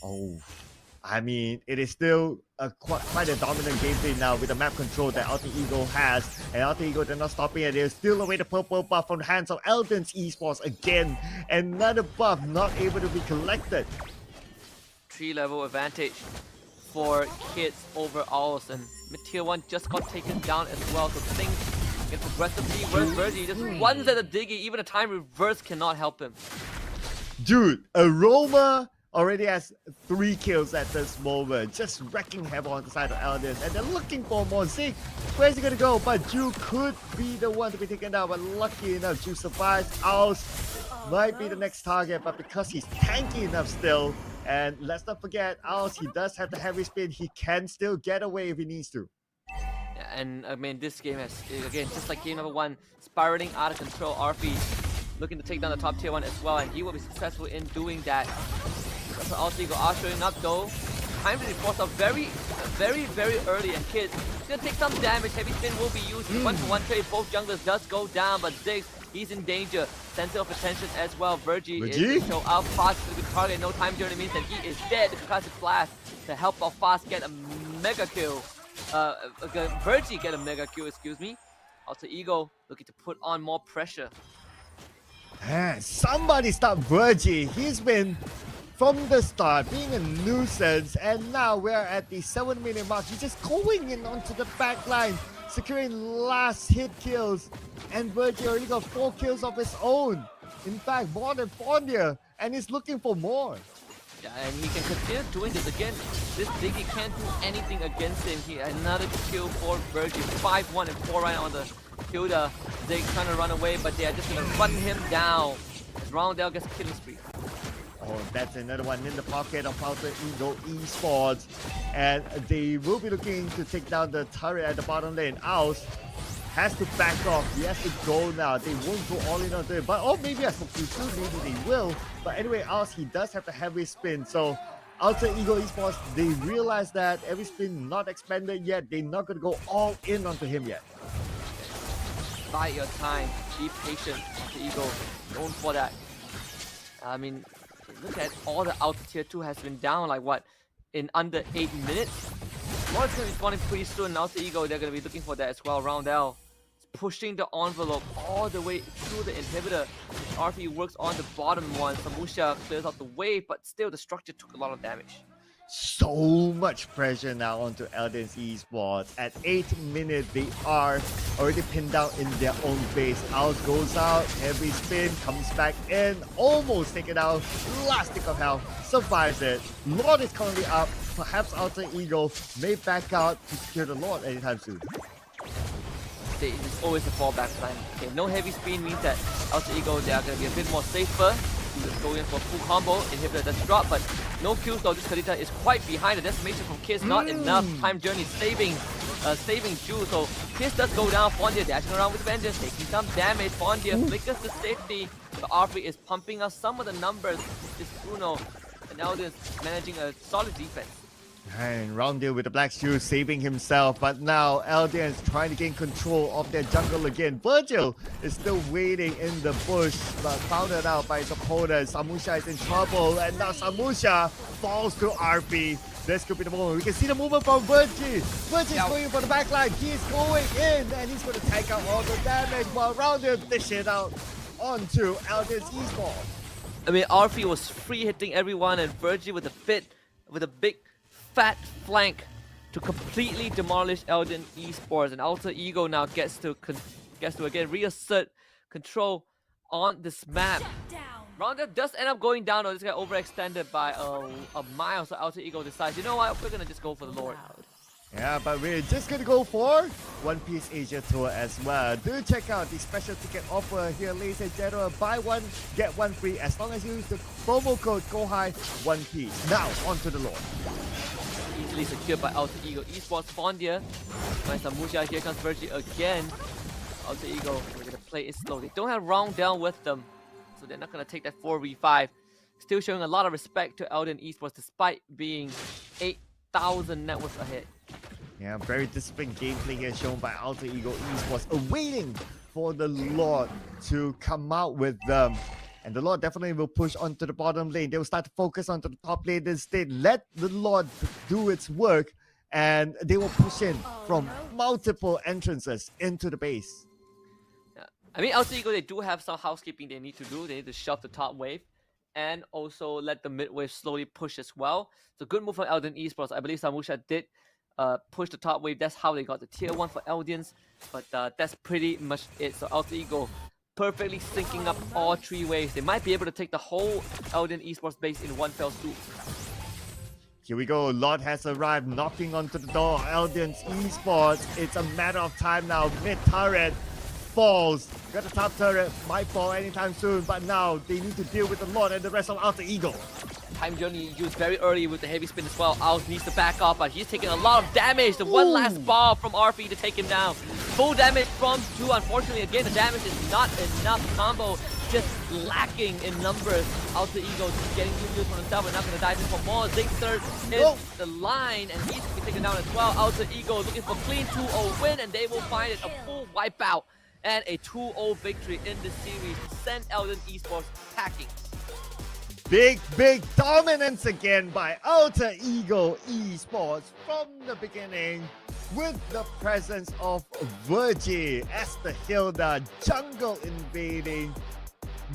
Oh, I mean, it is still quite a dominant gameplay now with the map control that Alter Ego has. And Alter Ego, they're not stopping it. They're still away the purple buff from the hands of ELDIANS Esports again. Another buff not able to be collected. 3-level advantage for Kids over Owls. And mid-tier 1 just got taken down as well. So things get progressively worse. Virgie just runs at the Diggy. Even a time reverse cannot help him. Dude, Aroma already has 3 kills at this moment, just wrecking havoc on the side of ELDIANS, and they're looking for more. Zeke, where's he gonna go? But Ju could be the one to be taken down, but lucky enough, Ju survives. Owls might be the next target, but because he's tanky enough still, And let's not forget, Aus, he does have the heavy spin. He can still get away if he needs to. Yeah, and I mean, this game has, again, just like game number 1, spiraling out of control. RP looking to take down the top tier 1 as well, and he will be successful in doing that. So also Eagle are showing up though. Time to force out very early, and Kids gonna take some damage. Heavy spin will be used. 1-for-1 trade. Both junglers does go down, but Ziggs, he's in danger. Center of attention as well. Virgie is to show out fast to the target. No time journey means that he is dead. The classic blast to help out fast get a mega kill. Virgie get a mega kill, excuse me. Also Eagle looking to put on more pressure. Man, somebody stop Virgie. He's been from the start being a nuisance, and now we're at the 7-minute mark. He's just going in onto the back line, securing last hit kills, and Virgie already got 4 kills of his own. In fact, more than Fondia, and he's looking for more. Yeah, and he can continue doing this again. This Diggy can't do anything against him. He another kill for Virgie. 5-1 and 4 right on the Hilda. Zig trying to run away, but they are just gonna run him down. Roundel gets a killing spree. Oh, that's another one in the pocket of Alter Ego Esports. And they will be looking to take down the turret at the bottom lane. Aus has to back off. He has to go now. They won't go all in onto it. But, oh, maybe I spoke too soon. Maybe they will. But anyway, Aus, he does have the heavy spin. So, Alter Ego Esports, they realize that every spin not expanded yet. They're not going to go all in onto him yet. Bide your time. Be patient. Alter Ego, known for that. I mean, look at all the Alter tier 2 has been down like what, in under 8 minutes. Lord's gonna be spawning pretty soon. Alter Ego, they're gonna be looking for that as well. Roundel is pushing the envelope all the way through the inhibitor. RP works on the bottom one. Samusha clears out the wave, but still the structure took a lot of damage. So much pressure now onto ELDIANS Esports. At 8 minutes, they are already pinned down in their own base. Aus goes out, heavy spin, comes back in, almost taken out, last tick of health, survives it. Lord is currently up. Perhaps Alter Ego may back out to secure the Lord anytime soon. It's always a fallback plan. Okay, no heavy spin means that Alter Ego, they are going to be a bit more safer. Let's go in for full combo. Inhibitor does drop, but no kills though. This Kadita is quite behind. The decimation from Kiss, not enough. Time journey saving Ju. So Kiss does go down. Fondia dashing around with vengeance, taking some damage. Fondia flickers to safety. The RP is pumping up some of the numbers. This Bruno and ELDIANS managing a solid defense. And Roundel with the black shoes saving himself, but now ELDIANS trying to gain control of their jungle again. Virgil is still waiting in the bush, but found it out by his opponent. Samusha is in trouble, and now Samusha falls to RP. This could be the moment. We can see the movement from Virgie. Virgie's going for the backline. He's going in, and he's going to take out all the damage while Roundel dish it out onto ELDIANS Esports. I mean, RP was free hitting everyone, and Virgie with a big fat flank to completely demolish ELDIANS Esports, and Alter Ego now gets to again reassert control on this map. Roundel does end up going down, or this guy overextended by a mile, so Alter Ego decides, you know what, we're gonna just go for the Lord. Yeah, but we're just gonna go for One Piece Asia Tour as well. Do check out the special ticket offer here, ladies and gentlemen. Buy one, get one free as long as you use the promo code Kohai One Piece. Now, on to the Lord. Easily secured by Alter Ego Esports. Fondia, nice Samusha. Here comes Virgie again. Alter Ego, we're gonna play it slow. They don't have Roundel with them, so they're not gonna take that 4v5. Still showing a lot of respect to ELDIANS Esports despite being 8,000 net worth ahead. Yeah, very disciplined gameplay here shown by Alter Ego Esports, awaiting for the Lord to come out with them. And the Lord definitely will push onto the bottom lane. They will start to focus onto the top lane instead. Let the Lord do its work, and they will push in from multiple entrances into the base. Yeah. I mean, Alter Ego, they do have some housekeeping they need to do. They need to shove the top wave and also let the mid wave slowly push as well. It's a good move from ELDIANS Esports. I believe Samusha did push the top wave. That's how they got the tier 1 for ELDIANS. But that's pretty much it. So Alter Ego perfectly syncing up all 3 waves. They might be able to take the whole ELDIANS Esports base in one fell swoop. Here we go. Lord has arrived, knocking onto the door. ELDIANS Esports. It's a matter of time now. Mid turret falls. Got the top turret. Might fall anytime soon. But now they need to deal with the Lord and the rest of Alter Ego. Time Journey used very early with the heavy spin as well. Aos needs to back up, but he's taking a lot of damage. The one last ball from RP to take him down. Full damage from Ju. Unfortunately, again, the damage is not enough. Combo just lacking in numbers. Alter Ego getting 2 kills for himself. We're not going to dive in for more. Zigster is the line, and he's going to be taken down as well. Alter Ego looking for clean 2-0 win, and they will find it a full wipeout and a 2-0 victory in this series to send Elden Esports packing. Big dominance again by Alter Ego Esports from the beginning with the presence of Virgie as the Hilda jungle invading,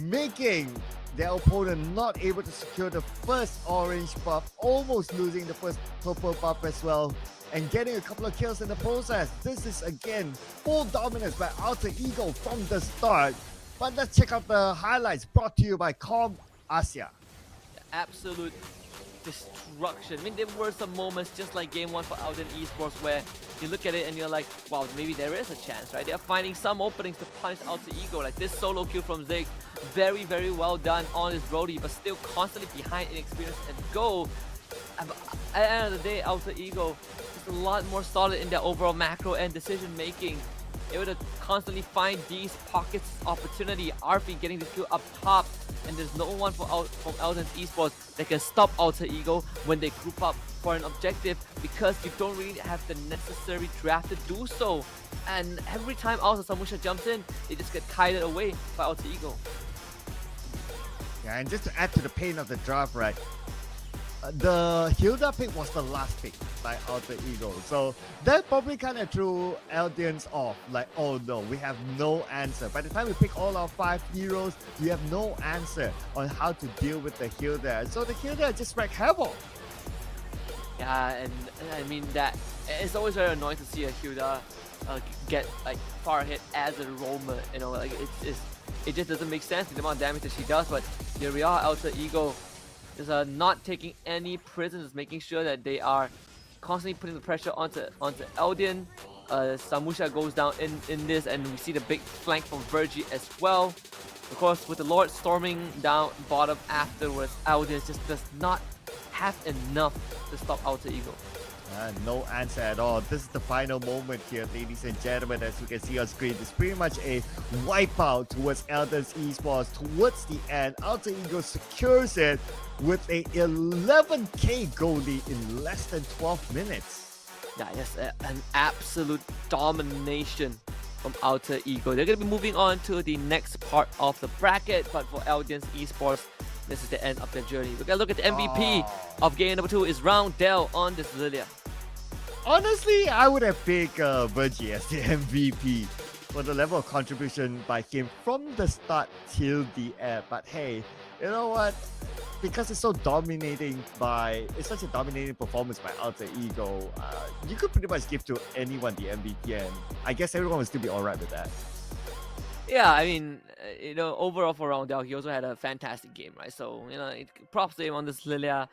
making their opponent not able to secure the first orange buff, almost losing the first purple buff as well, and getting a couple of kills in the process. This is again full dominance by Alter Ego from the start. But let's check out the highlights brought to you by Com Asia. Absolute destruction. I mean, there were some moments just like game 1 for Elden Esports where you look at it and you're like, wow, maybe there is a chance, right? They're finding some openings to punish Alter Ego, like this solo kill from Zig. Very, very well done on his roadie, but still constantly behind in experience and go. At the end of the day, Alter Ego is a lot more solid in their overall macro and decision making. Able to constantly find these pockets of opportunity. RP getting the kill up top, and there's no one from Elden Esports that can stop Alter Ego when they group up for an objective, because you don't really have the necessary draft to do so. And every time Alter Samusha jumps in, they just get kited away by Alter Ego. Yeah, and just to add to the pain of the draft, right? The Hilda pick was the last pick by Alter Ego. So that probably kind of threw ELDIANS off. Like, oh no, we have no answer. By the time we pick all our 5 heroes, we have no answer on how to deal with the Hilda. So the Hilda just wreaked havoc. Yeah, and I mean that it's always very annoying to see a Hilda get like far ahead as a roamer. You know, like it just doesn't make sense the amount of damage that she does. But here we are, Alter Ego is not taking any prisoners, making sure that they are constantly putting the pressure onto Eldian. Samusha goes down in this, and we see the big flank from Virgie as well. Of course, with the Lord storming down bottom afterwards, Eldian just does not have enough to stop Alter Ego. No answer at all. This is the final moment here, ladies and gentlemen. As you can see on screen, it's pretty much a wipeout towards ELDIANS Esports. Towards the end, Alter Ego secures it with a 11k goal lead in less than 12 minutes. Yeah, yes, an absolute domination from Alter Ego. They're going to be moving on to the next part of the bracket, but for ELDIANS Esports, this is the end of their journey. We're going to look at the MVP of game number 2 is Roundel on this Lilia. Honestly, I would have picked Virgie as the MVP for the level of contribution by him from the start till the end. But hey, you know what? Because it's so dominating it's such a dominating performance by Alter Ego, you could pretty much give to anyone the MVP, and I guess everyone would still be alright with that. Yeah, I mean, you know, overall for Roundel, he also had a fantastic game, right? So, you know, props to him on this Lilia.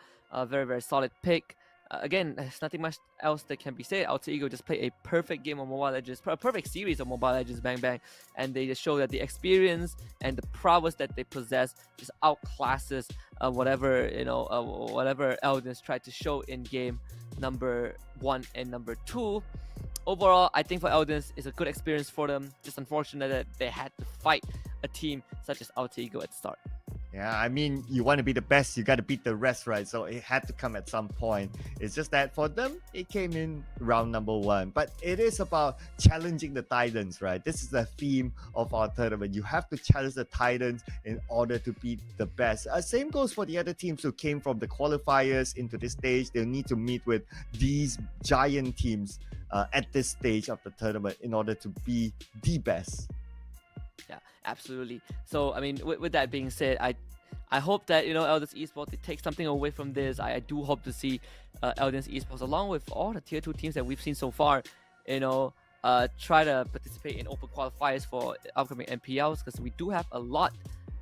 Very, very solid pick. Again, there's nothing much else that can be said. Alter Ego just played a perfect game of Mobile Legends, a perfect series of Mobile Legends Bang Bang, and they just show that the experience and the prowess that they possess just outclasses whatever ELDIANS tried to show in game number 1 and number 2. Overall, I think for ELDIANS, it's a good experience for them. Just unfortunate that they had to fight a team such as Alter Ego at the start. Yeah, I mean, you want to be the best, you got to beat the rest, right? So it had to come at some point. It's just that for them, it came in round number 1. But it is about challenging the Titans, right? This is the theme of our tournament. You have to challenge the Titans in order to beat the best. Same goes for the other teams who came from the qualifiers into this stage. They'll need to meet with these giant teams at this stage of the tournament in order to be the best. Yeah, absolutely. So, I mean, with that being said, I hope that, you know, ELDIANS Esports, they take something away from this. I do hope to see ELDIANS Esports, along with all the tier 2 teams that we've seen so far, you know, try to participate in open qualifiers for upcoming MPLs, because we do have a lot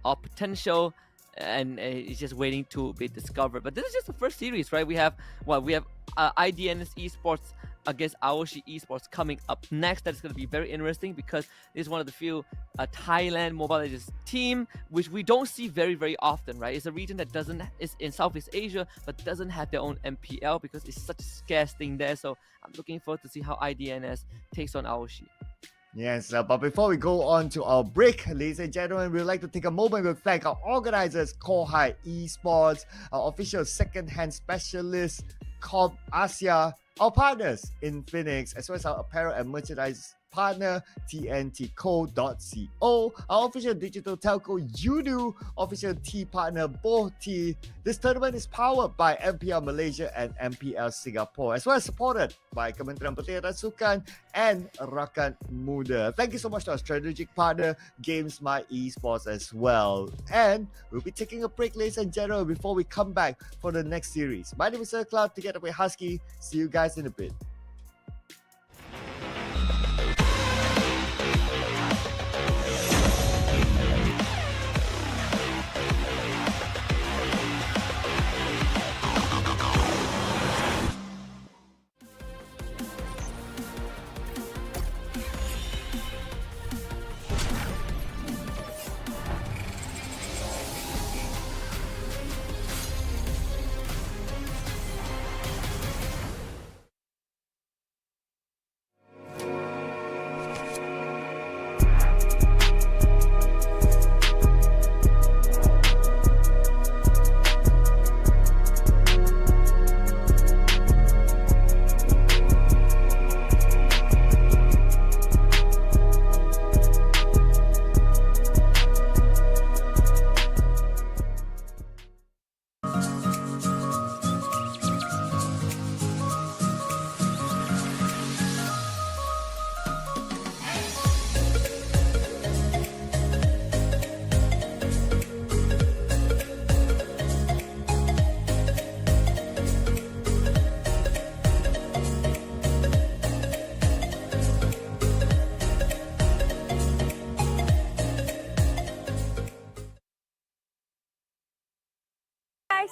of potential, and it's just waiting to be discovered. But this is just the first series, right? We have IDNS Esports against AOSHI esports coming up next. That is going to be very interesting because this is one of the few Thailand Mobile Legends team which we don't see very often, right? It's a region that is in Southeast Asia but doesn't have their own MPL because it's such a scarce thing there. So I'm looking forward to see how IDNS takes on AOSHI. Yes, but before we go on to our break, ladies and gentlemen, we'd like to take a moment to thank our organizers, Kohai Esports, our official second-hand specialist, Comp Asia, our partners in Phoenix, as well as our apparel and merchandise partner, tntco.co, our official digital telco, Udu, official tea partner, Boh Tea. This tournament is powered by MPL Malaysia and MPL Singapore, as well as supported by Kementerian Pendidikan dan Sukan and Rakan Muda. Thank you so much to our strategic partner, Games My Esports as well. And we'll be taking a break, ladies and gentlemen, before we come back for the next series. My name is Sir Cloud, together with Husky. See you guys in a bit.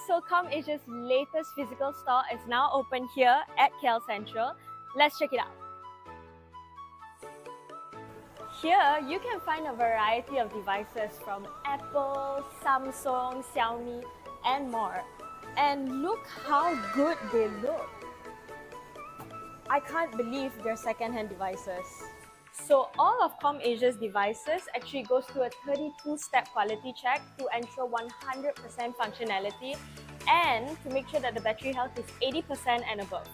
So ComAsia's latest physical store is now open here at KL Central. Let's check it out. Here, you can find a variety of devices from Apple, Samsung, Xiaomi, and more. And look how good they look. I can't believe they're second-hand devices. So all of ComAsia's devices actually goes through a 32-step quality check to ensure 100% functionality and to make sure that the battery health is 80% and above.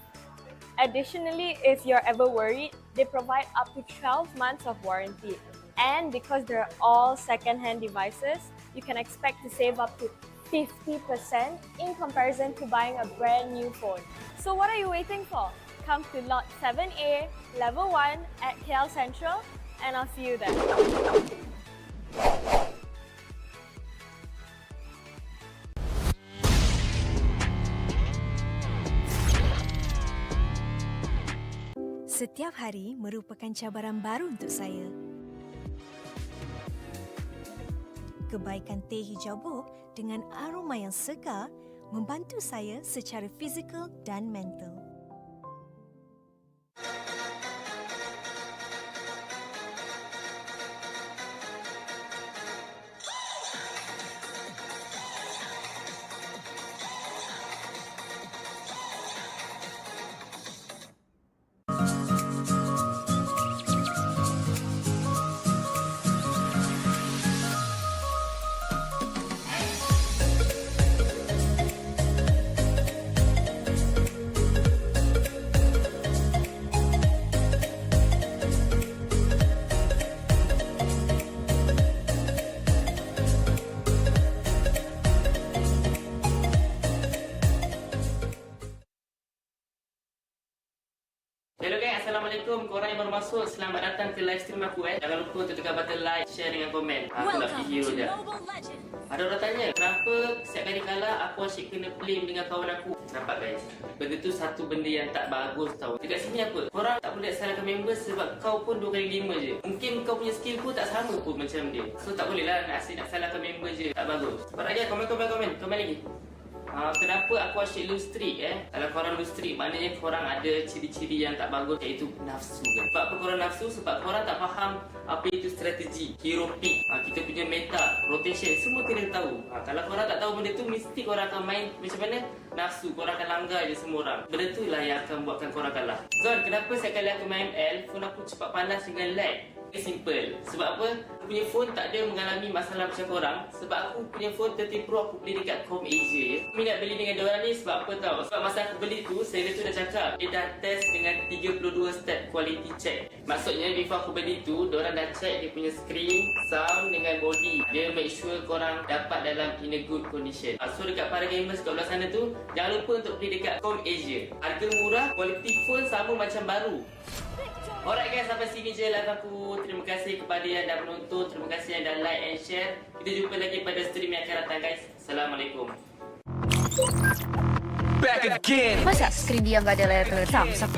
Additionally, if you're ever worried, they provide up to 12 months of warranty. And because they're all second-hand devices, you can expect to save up to 50% in comparison to buying a brand new phone. So what are you waiting for? Come to Lot 7A, Level 1 at KL Central, and I'll see you there. Setiap hari merupakan cabaran baru untuk saya. Kebaikan teh hijau buk dengan aroma yang segar membantu saya secara fizikal dan mental. Hello guys, Assalamualaikum. Korang yang baru masuk, selamat datang ke live stream aku. Jangan lupa untuk tekan button like, share dengan komen. Aku nak pergi hero je. Ada orang tanya, kenapa setiap kali kalah aku asyik kena blame dengan kawan aku? Nampak guys? Benda tu satu benda yang tak bagus tau. Dekat sini apa? Korang tak boleh salahkan member sebab kau pun 2x5 je. Mungkin kau punya skill pun tak sama pun macam dia. So tak boleh lah nak asyik nak salahkan member je. Tak bagus. Cepat lagi, komen lagi. Kenapa aku asyik lose streak Kalau korang lose streak, maknanya korang ada ciri-ciri yang tak bagus, iaitu nafsu. Sebab apa korang nafsu? Sebab korang tak faham apa itu strategi, hero pick, kita punya meta, rotation, semua kena tahu. Kalau korang tak tahu benda tu, mesti korang akan main macam mana? Nafsu, korang akan langgar je semua orang. Benda tu lah yang akan buatkan korang kalah. Zon, kenapa setiap kali aku main ML, phone aku cepat panas dengan lag? Simple. Sebab apa? Aku punya phone tak ada mengalami masalah macam korang. Sebab aku punya phone 30 Pro aku beli dekat Com Asia ya. Aku nak beli dengan diorang ni sebab apa tau? Sebab masa aku beli tu, seller tu dah cakap dia dah test dengan 32 step quality check. Maksudnya before aku beli tu, diorang dah check dia punya screen, sound dengan body. Dia make sure korang dapat dalam in a good condition. So dekat para gamers kat belah sana tu, jangan lupa untuk beli dekat Com Asia. Harga murah, quality phone sama macam baru. Alright guys, sampai sini je live aku. Terima kasih kepada yang dah menonton. Terima kasih yang dah like and share. Kita jumpa lagi pada stream yang akan datang guys. Assalamualaikum. Back again. Masa skrin dia nggak ada layar Samsung?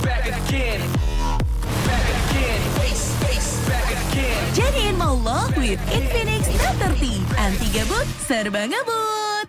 Back again. Back again. Back again. Jadiin maulah with Infinix Note 30. Anti gabut, serba ngabut.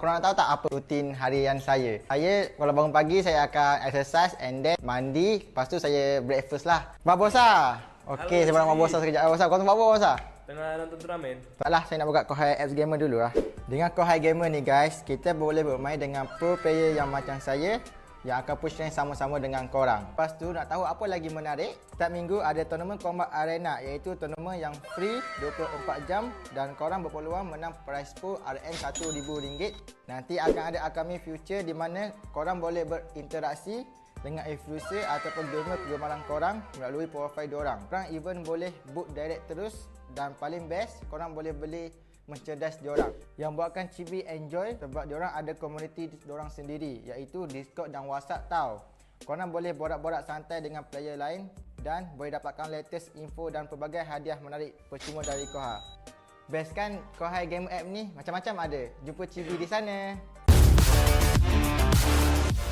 Korang nak tahu tak apa rutin harian saya? Saya kalau bangun pagi saya akan exercise and then mandi, lepas tu saya breakfast lah. Babosa. Okey, saya barang Babosa sekejap. Babosa, kau tengok Babosa? Tengah nonton turnamen. Taklah, saya nak buka Kohai apps gamer dulu lah. Dengan Kohai gamer ni guys, kita boleh bermain dengan pro player yang macam saya yang akan push rank sama-sama dengan korang. Lepas tu nak tahu apa lagi menarik? Setiap minggu ada tournament combat arena, iaitu tournament yang free 24 jam dan korang berpeluang menang prize pool RM RM1,000. Nanti akan ada upcoming future di mana korang boleh berinteraksi dengan influencer ataupun gamer kegemaran korang melalui profil diorang. Korang even boleh book direct terus dan paling best, korang boleh beli merchandise diorang yang buatkan Chibi enjoy sebab diorang ada komuniti diorang sendiri, iaitu Discord dan WhatsApp tau. Korang boleh borak-borak santai dengan player lain dan boleh dapatkan latest info dan pelbagai hadiah menarik percuma dari Kohai. Best kan Kohai game app ni? Macam-macam ada. Jumpa Chibi di sana.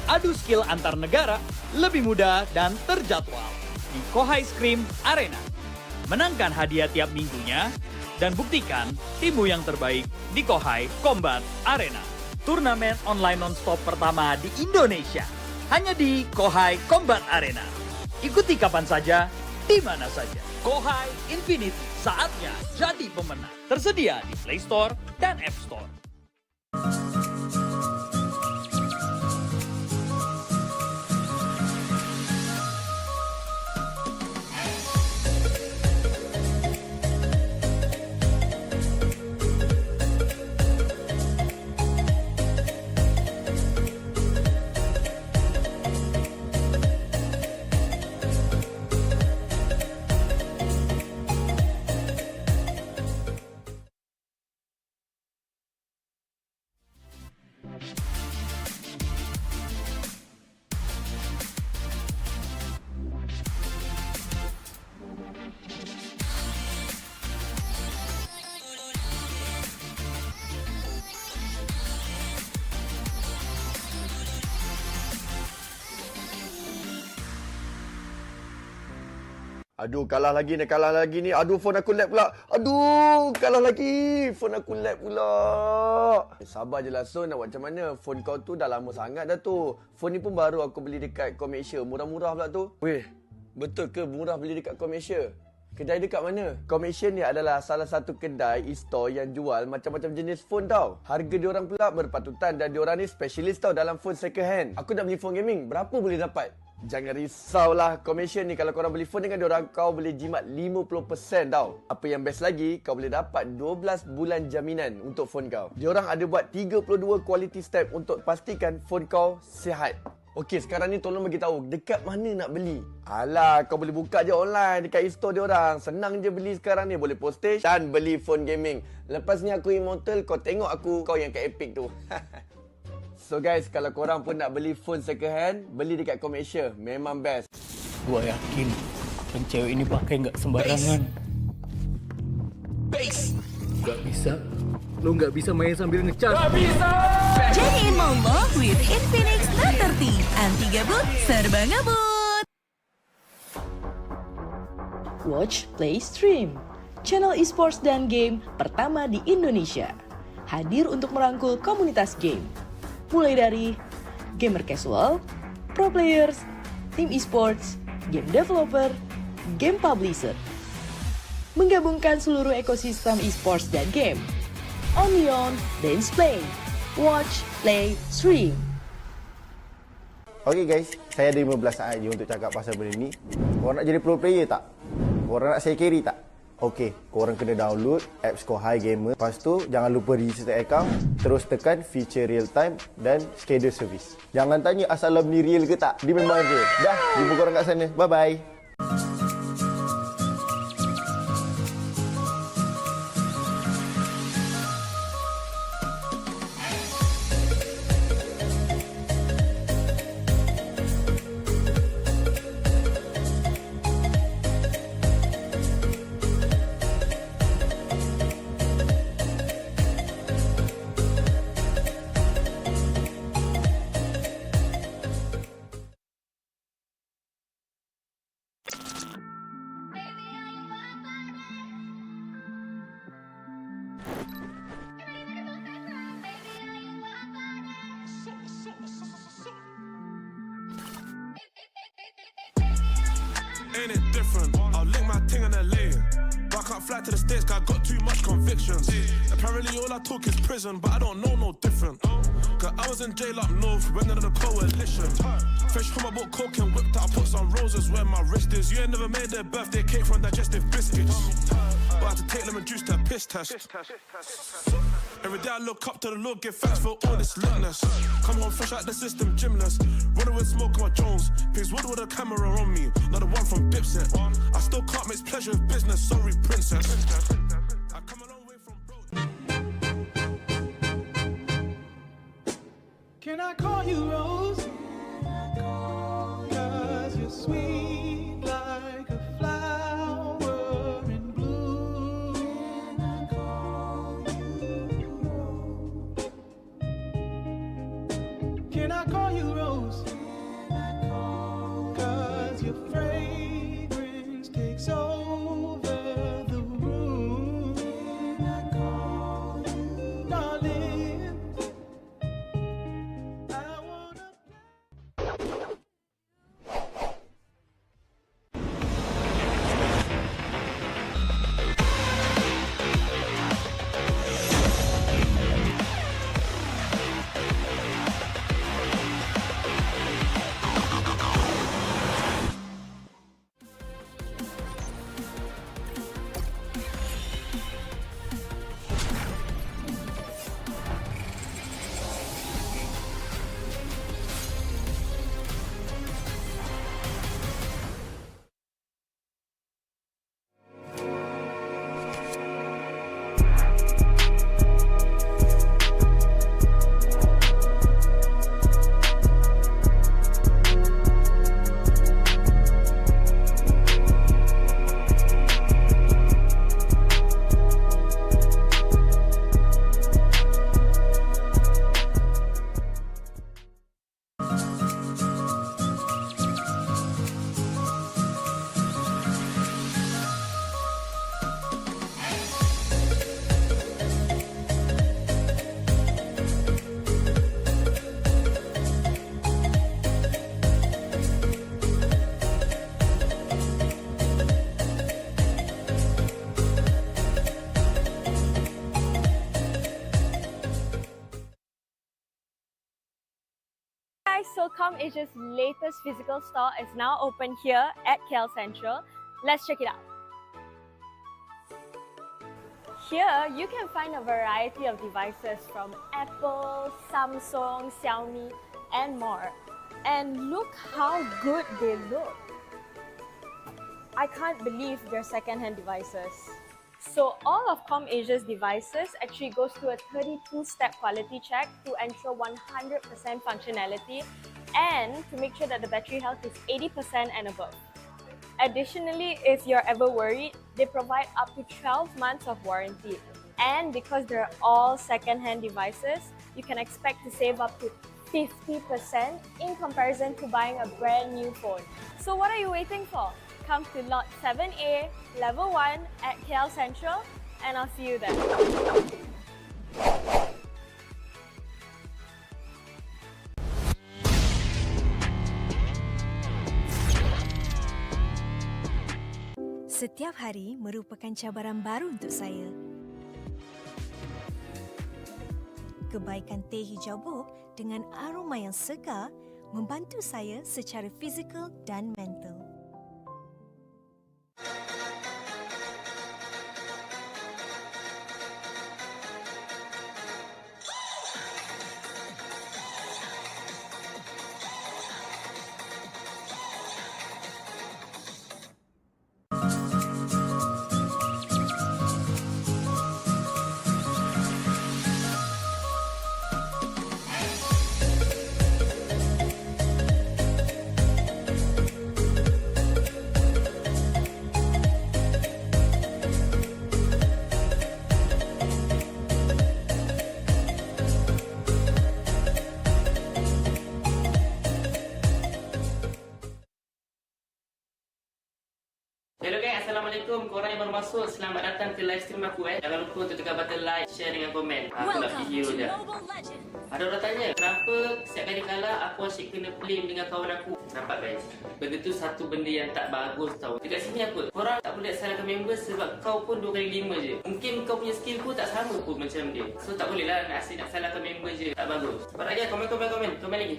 Adu skill antar negara lebih mudah dan terjadwal di Kohai Scream Arena. Menangkan hadiah tiap minggunya dan buktikan timmu yang terbaik di Kohai Combat Arena. Turnamen online non-stop pertama di Indonesia. Hanya di Kohai Combat Arena. Ikuti kapan saja, di mana saja. Kohai Infinity, saatnya jadi pemenang. Tersedia di Play Store dan App Store. Aduh, kalah lagi ni. Aduh, phone aku lag pula. Aduh, kalah lagi. Phone aku lag pula. Sabar je lah, Son. Nak buat macam mana? Phone kau tu dah lama sangat dah tu. Phone ni pun baru aku beli dekat Komersia. Murah-murah pula tu. Weh, betul ke murah beli dekat Komersia? Kedai dekat mana? Komersia ni adalah salah satu kedai e-store yang jual macam-macam jenis phone tau. Harga diorang pula berpatutan dan diorang ni specialist tau dalam phone second hand. Aku nak beli phone gaming. Berapa boleh dapat? Jangan risaulah, Komersia ni kalau korang beli phone dengan diorang, kau boleh jimat 50% tau. Apa yang best lagi, kau boleh dapat 12 bulan jaminan untuk phone kau. Diorang ada buat 32 quality step untuk pastikan phone kau sihat. Okey, sekarang ni tolong bagi tahu dekat mana nak beli. Alah, kau boleh buka je online dekat e-store diorang. Senang je beli sekarang ni, boleh postage dan beli phone gaming. Lepas ni aku immortal, kau tengok aku, kau yang kat Epic tu. So guys, kalau korang pun nak beli phone second hand, beli dekat Komersial. Memang best. Gua yakin yang cewek ini pakai nggak sembarangan. Nggak bisa. Lo nggak bisa main sambil ngecas. Nggak bisa! Jadiin Momo with Infinix Note 30. Anti gabut, serba ngebut. Watch, Play, Stream. Channel esports dan game pertama di Indonesia. Hadir untuk merangkul komunitas game. Mulai dari gamer casual, pro players, tim esports, game developer, game publisher. Menggabungkan seluruh ekosistem esports dan game. Only on Dance Play. Watch, Play, Stream. Okay guys, saya ada 15 saat je untuk cakap pasal benda ni. Korang nak jadi pro player tak? Korang nak saya carry tak? Okey, korang kena download apps Kohai Gamer. Lepas tu, jangan lupa register account. Terus tekan feature real time dan schedule service. Jangan tanya asal ni real ke tak. Dia memang real. Dah, jumpa korang kat sana. Bye-bye. Ain't it different? I'll link my ting in LA. But I can't fly to the States, cause I got too much convictions. Apparently all I talk is prison, but I don't know no different. Cause I was in jail up north, went under the coalition. Fresh from my book, coke and whipped out, I put some roses where my wrist is. You ain't never made their birthday cake from digestive biscuits. But I had to take lemon juice to a piss test. Every day I look up to the Lord, give thanks for all this litness. Come home fresh out the system, gymless. Running with smoke on my Jones. Pigs wood with a camera on me, not the one from Dipset. I still can't mix pleasure with business, sorry princess. I come a long way from broke. Can I call you Rose? Cause you're sweet like a flower in bloom. Can I call you Rose? Cause your fragrance takes over the room. Darling, I wanna Guys, SOCOM Asia's latest physical store is now open here at KL Central. Let's check it out. Here, you can find a variety of devices from Apple, Samsung, Xiaomi, and more. And look how good they look. I can't believe they're second-hand devices. So all of ComAsia's devices actually goes through a 32-step quality check to ensure 100% functionality and to make sure that the battery health is 80% and above. Additionally, if you're ever worried, they provide up to 12 months of warranty. And because they're all second-hand devices, you can expect to save up to 50% in comparison to buying a brand new phone. So what are you waiting for? Come to Lot 7A, Level 1 at KL Central, and I'll see you there. Setiap hari merupakan cabaran baru untuk saya. Kebaikan teh hijau buk dengan aroma yang segar membantu saya secara fizikal dan mental. Hello guys, Assalamualaikum. Korang yang baru masuk, selamat datang ke live stream aku. Jangan lupa untuk tekan button like, share dengan komen. Aku nak pergi hero je. Ada orang tanya, kenapa setiap kali kalah aku asyik kena blame dengan kawan aku? Nampak guys? Benda tu satu benda yang tak bagus tau. Dekat sini apa? Korang tak boleh salahkan member sebab kau pun 2x5 je. Mungkin kau punya skill pun tak sama pun macam dia. So tak boleh lah nak asyik nak salahkan member je. Tak bagus. Cepat lagi, komen lagi.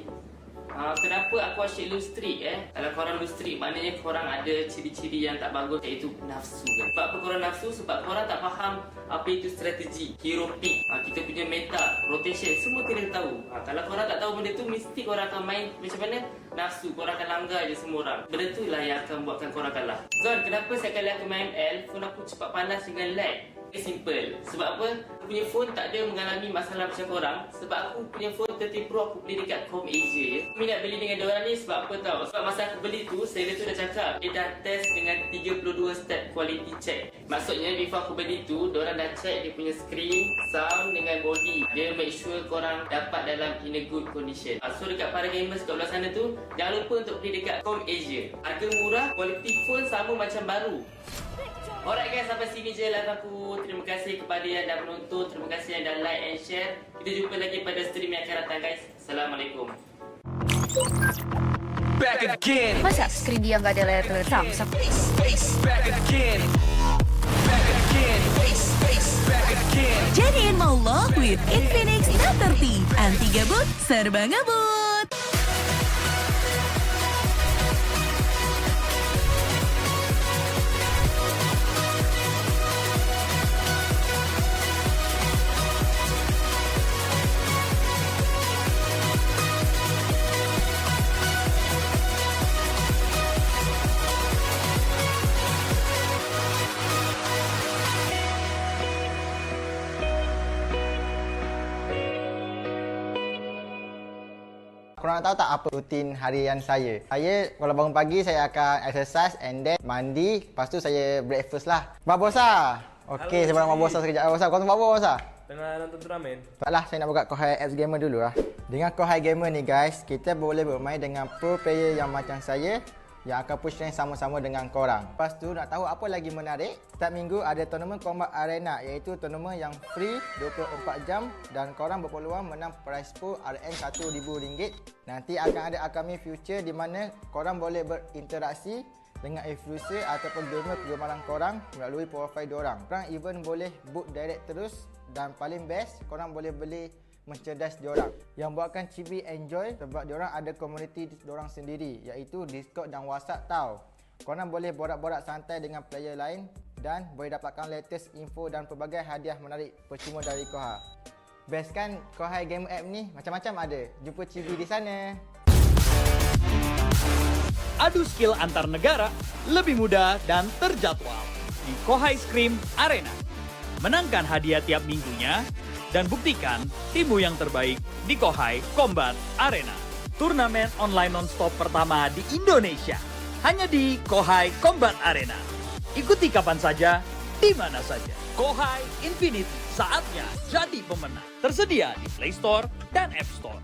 Kenapa aku asyik lose streak Kalau korang lose streak, maknanya korang ada ciri-ciri yang tak bagus, iaitu nafsu kan? Sebab apa korang nafsu? Sebab korang tak faham apa itu strategi, hero pick, kita punya meta, rotation, semua kena tahu. Kalau korang tak tahu benda tu, mesti korang akan main macam mana? Nafsu, korang akan langgar je semua orang. Benda tu lah yang akan buatkan korang kalah. Zon, kenapa setiap kali aku main ML, phone aku cepat panas dengan lag? Simple. Sebab apa? Aku punya phone tak ada mengalami masalah macam korang. Sebab aku punya phone 30 Pro aku beli dekat ComAsia je. Aku minat beli dengan diorang ni sebab apa tau? Sebab masa aku beli tu, seller tu dah cakap dia dah test dengan 32 step quality check. Maksudnya before aku beli tu, diorang dah check dia punya screen, sound dengan body. Dia make sure korang dapat dalam in a good condition. So dekat para gamers kat belah sana tu, jangan lupa untuk beli dekat ComAsia. Harga murah, quality phone sama macam baru. Alright guys, sampai sini je live aku. Terima kasih kepada yang dah menonton. Terima kasih yang dah like and share. Kita jumpa lagi pada stream yang akan datang guys. Assalamualaikum. Back again. Masa skrin dia nggak ada layar terletak? Back again. Back again. Back again. Jadiin maulah with Infinix Note 30. Anti gabut, serba ngebut. Korang nak tahu tak apa rutin harian saya? Saya kalau bangun pagi saya akan exercise and then mandi. Lepas tu saya breakfast lah. Babosa. Okey, saya nak Babosa sekejap. Babosa, kau tengok Babosa? Tengah nonton turnamen. Taklah, saya nak buka Kohai apps gamer dulu lah. Dengan Kohai gamer ni guys, kita boleh bermain dengan pro player yang macam saya yang akan push rank sama-sama dengan korang. Lepas tu nak tahu apa lagi menarik? Setiap minggu ada tournament combat arena, iaitu tournament yang free 24 jam dan korang berpeluang menang prize pool RN RM1,000. Nanti akan ada upcoming future di mana korang boleh berinteraksi dengan influencer ataupun gamer kegemaran korang melalui profil diorang. Korang even boleh book direct terus dan paling best, korang boleh beli merchandise diorang yang buatkan Cibi enjoy sebab diorang ada komuniti diorang sendiri, iaitu Discord dan WhatsApp tau. Korang boleh borak-borak santai dengan player lain dan boleh dapatkan latest info dan pelbagai hadiah menarik percuma dari Kohai. Best kan Kohai game app ni? Macam-macam ada. Jumpa Cibi di sana. Adu skill antar negara lebih mudah dan terjadwal di Kohai Scream Arena. Menangkan hadiah tiap minggunya dan buktikan timmu yang terbaik di Kohai Combat Arena. Turnamen online non-stop pertama di Indonesia. Hanya di Kohai Combat Arena. Ikuti kapan saja, di mana saja. Kohai Infinity, saatnya jadi pemenang. Tersedia di Play Store dan App Store.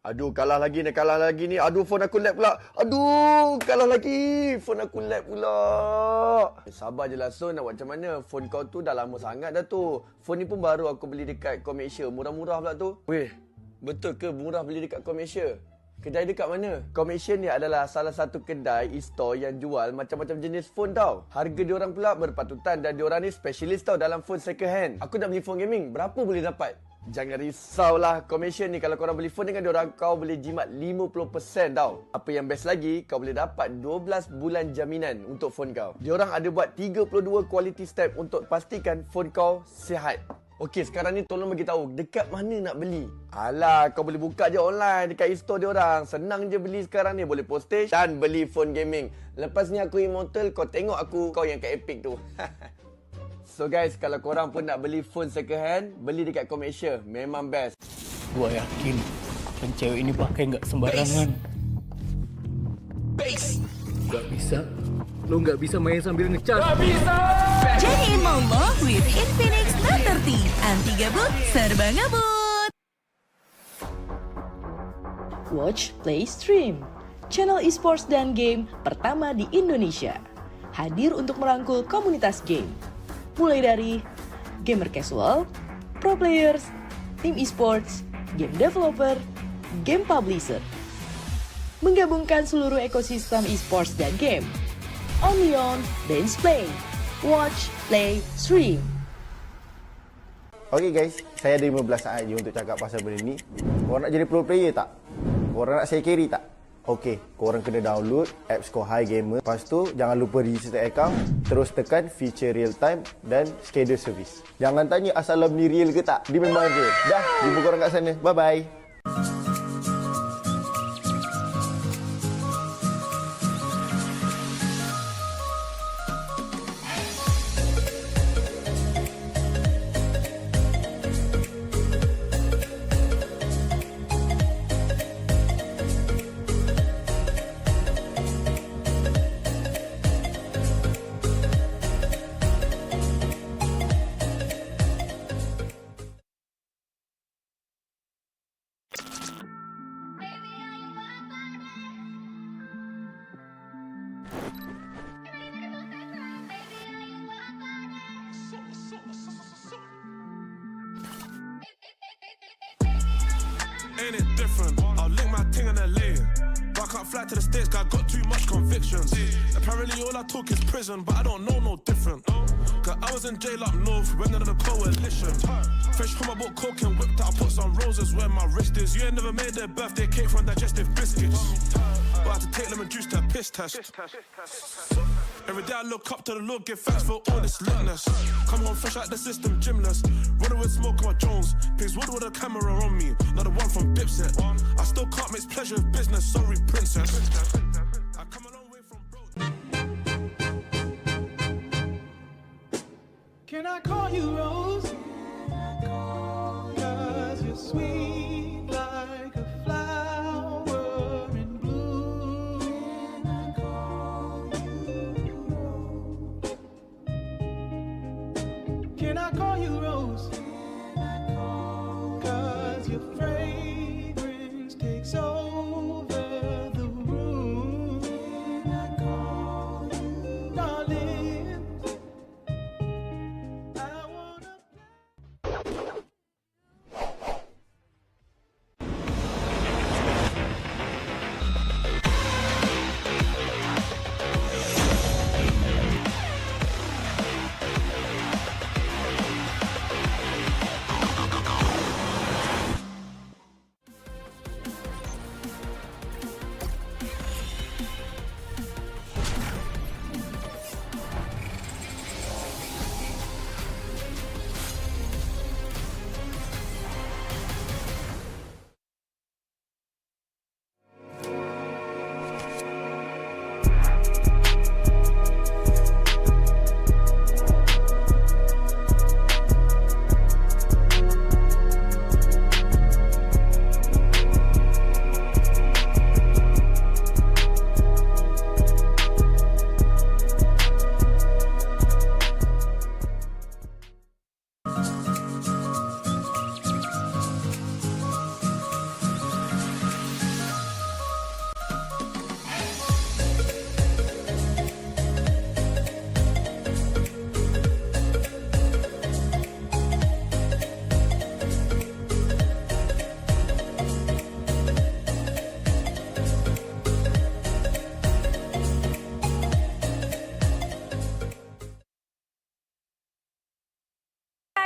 Aduh, kalah lagi ni. Aduh, phone aku lag pula. Aduh, kalah lagi. Phone aku lag pula. Sabar je lah, Son. Nak buat macam mana? Phone kau tu dah lama sangat dah tu. Phone ni pun baru aku beli dekat Komersial. Murah-murah pula tu. Weh, betul ke murah beli dekat Komersial? Kedai dekat mana? Komersial ni adalah salah satu kedai e-store yang jual macam-macam jenis phone tau. Harga diorang pula berpatutan dan diorang ni specialist tau dalam phone second hand. Aku nak beli phone gaming. Berapa boleh dapat? Jangan risaulah, Komersial ni kalau korang beli phone dengan diorang, kau boleh jimat 50% tau. Apa yang best lagi, kau boleh dapat 12 bulan jaminan untuk phone kau. Diorang ada buat 32 quality step untuk pastikan phone kau sihat. Okey, sekarang ni tolong bagi tahu dekat mana nak beli. Alah, kau boleh buka je online dekat e-store diorang. Senang je beli sekarang ni, boleh postage dan beli phone gaming. Lepas ni aku immortal, kau tengok aku, kau yang kat Epic tu. So guys, kalau korang pun nak beli phone second hand, beli dekat Komersial. Memang best. Gua yakin pencewek ini pakai nggak sembarangan. Nggak bisa. Lo nggak bisa main sambil ngecas. Nggak bisa! Jadiin Momo with Infinix Note 30. Anti gabut, serba ngabut. Watch, Play, Stream. Channel esports dan game pertama di Indonesia. Hadir untuk merangkul komunitas game. Mulai dari gamer casual, pro players, tim esports, game developer, game publisher. Menggabungkan seluruh ekosistem esports dan game. Only on Dance Play. Watch, Play, Stream. Okay guys, saya ada 15 saat je untuk cakap pasal benda ni. Korang nak jadi pro player tak? Korang nak saya carry tak? Okey, korang kena download apps Kohai Gamer. Lepas tu, jangan lupa register account. Terus tekan feature real time dan schedule service. Jangan tanya asal ni real ke tak. Dia memang real. Dah, jumpa korang kat sana. Bye-bye. Ain't it different? I'll link my ting in LA. But I can't fly to the States, cause I got too much convictions. Apparently all I talk is prison, but I don't know no different. Cause I was in jail up north, went under the coalition. Fresh from my book, coke and whipped out, I put some roses where my wrist is. You ain't never made their birthday cake from digestive biscuits. But I had to take lemon juice to a piss test. Every day I look up to the Lord, give thanks for all this litness. Come home fresh out the system, gymless. Running with smoke on my Jones. Pigs wood with a camera on me, not the one from Dipset. I still can't mix pleasure with business, sorry princess. I come a long way from broke. Can I call you Rose? 'Cause you're sweet like a flower in bloom. Can I call you Rose? 'Cause your fragrance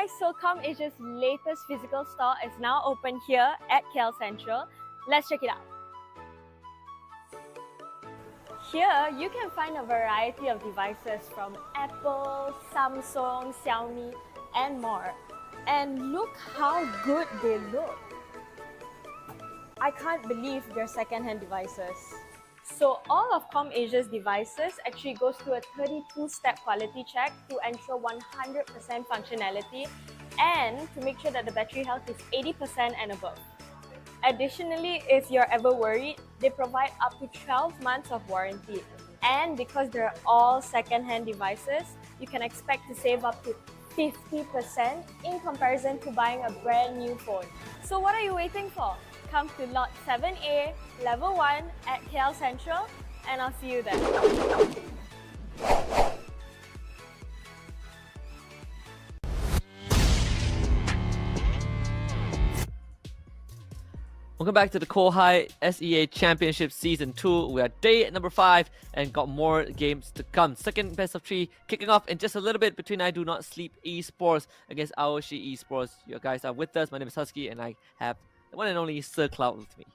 guys, so ComAsia's latest physical store is now open here at KL Central. Let's check it out. Here, you can find a variety of devices from Apple, Samsung, Xiaomi, and more. And look how good they look. I can't believe they're second-hand devices. So all of ComAsia's devices actually goes through a 32-step quality check to ensure 100% functionality and to make sure that the battery health is 80% and above. Additionally, if you're ever worried, they provide up to 12 months of warranty. And because they're all second-hand devices, you can expect to save up to 50% in comparison to buying a brand new phone. So what are you waiting for? Come to Lot 7A, Level 1 at KL Central, and I'll see you there. Welcome back to the Kohai SEA Championship Season 2. We are day number 5 and got more games to come. Second best of 3 kicking off in just a little bit between I Do Not Sleep Esports against AOSHI Esports. You guys are with us. My name is Husky and I have the one and only Sir Cloud with me.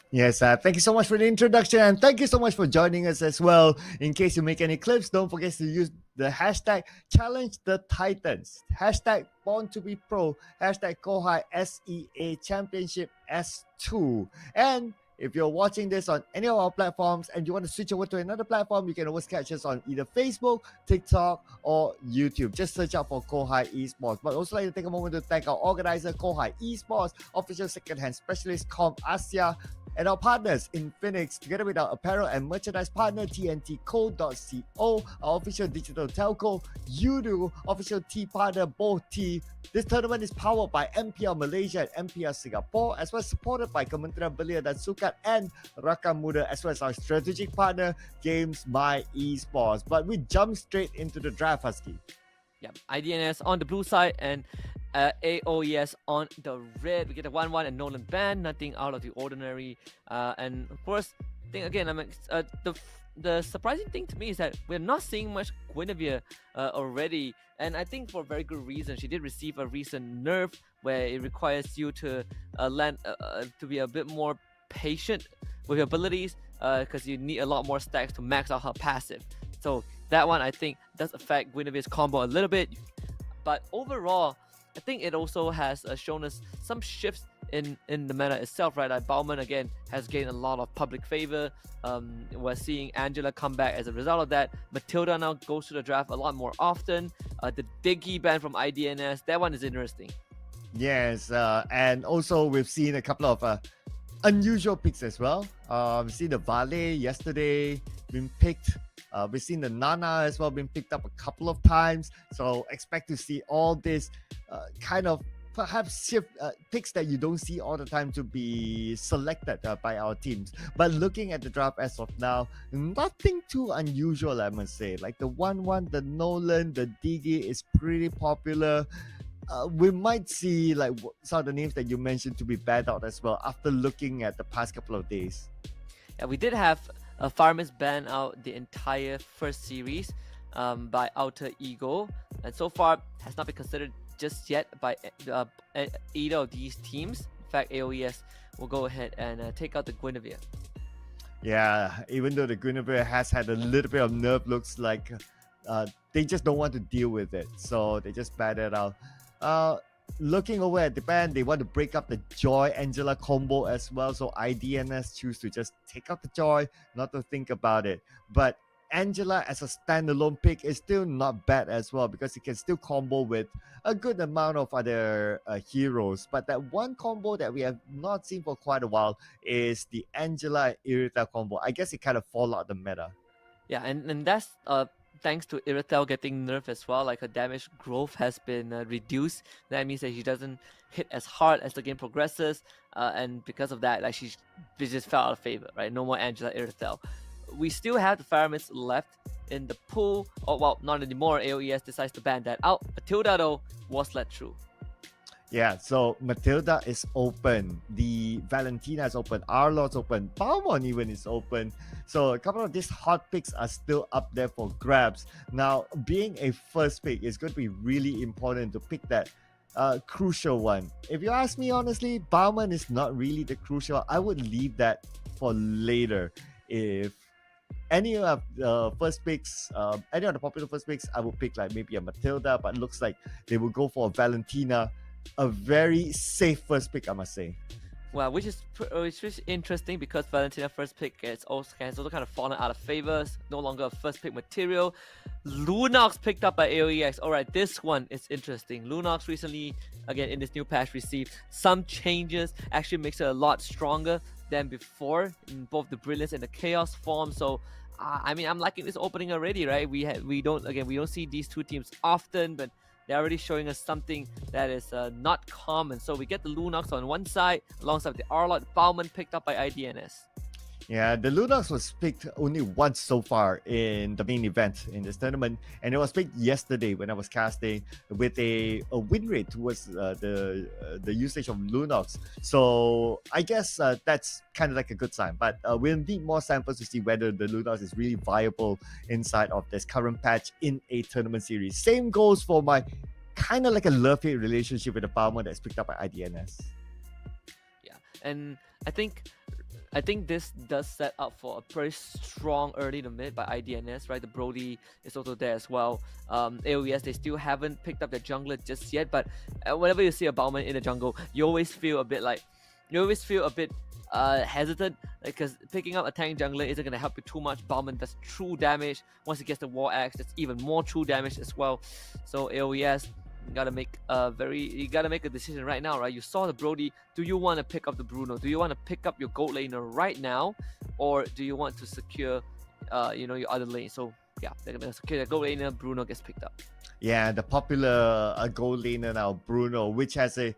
Yes, thank you so much for the introduction and thank you so much for joining us as well. In case you make any clips, don't forget to use the hashtag Challenge the Titans, hashtag Born to Be Pro, hashtag Kohai SEA Championship S2. And if you're watching this on any of our platforms and you want to switch over to another platform, you can always catch us on either Facebook, TikTok, or YouTube. Just search out for Kohai Esports. But also like to take a moment to thank our organizer, Kohai Esports, official second-hand specialist, ComAsia, and our partners in Phoenix, together with our apparel and merchandise partner, TNTCo.co, our official digital telco, Udo, official tea partner, Both Tea. This tournament is powered by MPL Malaysia and MPL Singapore, as well as supported by Kementerian Belia dan Sukan and Rakan Muda, as well as our strategic partner, Games My Esports. But we jump straight into the draft, Husky. Yep, IDNS on the blue side and AOES on the red. We get a 1-1 and Nolan Band, nothing out of the ordinary. And of course, I think again, the surprising thing to me is that we're not seeing much Guinevere already, and I think for a very good reason. She did receive a recent nerf where it requires you to to be a bit more patient with your abilities, because you need a lot more stacks to max out her passive. So that one I think does affect Guinevere's combo a little bit, but overall, I think it also has shown us some shifts in the meta itself, right? Like Bauman again has gained a lot of public favor. We're seeing Angela come back as a result of that. Matilda now goes to the draft a lot more often. The Diggy ban from IDNS, that one is interesting. Yes, and also we've seen a couple of unusual picks as well. We've seen the Vale yesterday being picked. We've seen the Nana as well being picked up a couple of times. So expect to see all this kind of perhaps shift picks that you don't see all the time to be selected by our teams. But looking at the draft as of now, nothing too unusual, I must say. Like the 1-1, the Nolan, the Diggy is pretty popular. We might see like some of the names that you mentioned to be bad out as well after looking at the past couple of days. Yeah, we did have Farmers ban out the entire first series by Outer Ego, and so far has not been considered just yet by either of these teams. In fact, AOES will go ahead and take out the Guinevere. Yeah, even though the Guinevere has had a little bit of nerf, looks like they just don't want to deal with it, so they just ban it out. Looking over at the ban, they want to break up the Joy Angela combo as well, so IDNS choose to just take out the Joy, not to think about it. But Angela as a standalone pick is still not bad as well, because it can still combo with a good amount of other heroes. But that one combo that we have not seen for quite a while is the Angela Irita combo. I guess it kind of fall out the meta. Yeah, and that's thanks to Iritel getting nerfed as well. Like her damage growth has been reduced. That means that she doesn't hit as hard as the game progresses, and because of that, like she just fell out of favor, right? No more Angela Iritel. We still have the Pyramids left in the pool. Oh, well, not anymore. AOES decides to ban that out. Matilda, though, was let through. Yeah, so Matilda is open. The Valentina is open. Arlot's open. Palmon even is open. So a couple of these hot picks are still up there for grabs. Now, being a first pick is going to be really important to pick that crucial one. If you ask me honestly, Bauman is not really the crucial. I would leave that for later. If any of the first picks, any of the popular first picks, I would pick like maybe a Matilda, but it looks like they will go for a Valentina, a very safe first pick, I must say. Well, which is interesting because Valentina first pick has also kind of fallen out of favors. No longer a first pick material. Lunox picked up by AOEX. All right, this one is interesting. Lunox recently, again in this new patch, received some changes. Actually makes it a lot stronger than before in both the Brilliance and the Chaos form. So, I mean, I'm liking this opening already, right? We don't see these two teams often, but they're already showing us something that is not common. So we get the Lunox on one side, alongside the Arlott Bauman picked up by IDNS. Yeah, the Lunox was picked only once so far in the main event in this tournament, and it was picked yesterday when I was casting with a win rate towards the usage of Lunox. So I guess that's kind of like a good sign, but we'll need more samples to see whether the Lunox is really viable inside of this current patch in a tournament series. Same goes for my kind of like a love-hate relationship with the Bauman that's picked up by IDNS. Yeah, and I think this does set up for a very strong early to mid by IDNS, right? The Brody is also there as well. AOES, they still haven't picked up their jungler just yet, but whenever you see a Bauman in the jungle, you always feel a bit hesitant, because picking up a tank jungler isn't going to help you too much. Bauman does true damage. Once he gets the War Axe, that's even more true damage as well. So AOES, you gotta make a decision right now, right? You saw the Brody. Do you want to pick up the Bruno? Do you want to pick up your gold laner right now, or do you want to secure, your other lane? So yeah, they're gonna secure the gold laner. Bruno gets picked up. Yeah, the popular gold laner now, Bruno, which has a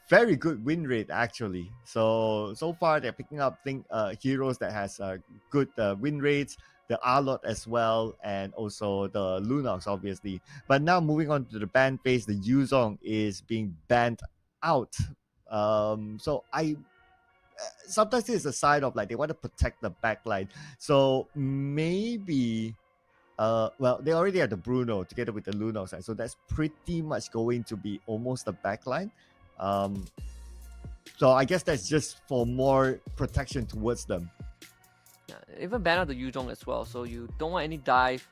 very good win rate actually. So far they're picking up heroes that has good win rates. The Arlott as well, and also the Lunox, obviously. But now moving on to the ban phase, the Yuzong is being banned out. So I sometimes it's a side of like they want to protect the backline. So maybe they already have the Bruno together with the Lunox, right? So that's pretty much going to be almost the backline. So I guess that's just for more protection towards them. Even ban out the Yuzong as well, so you don't want any dive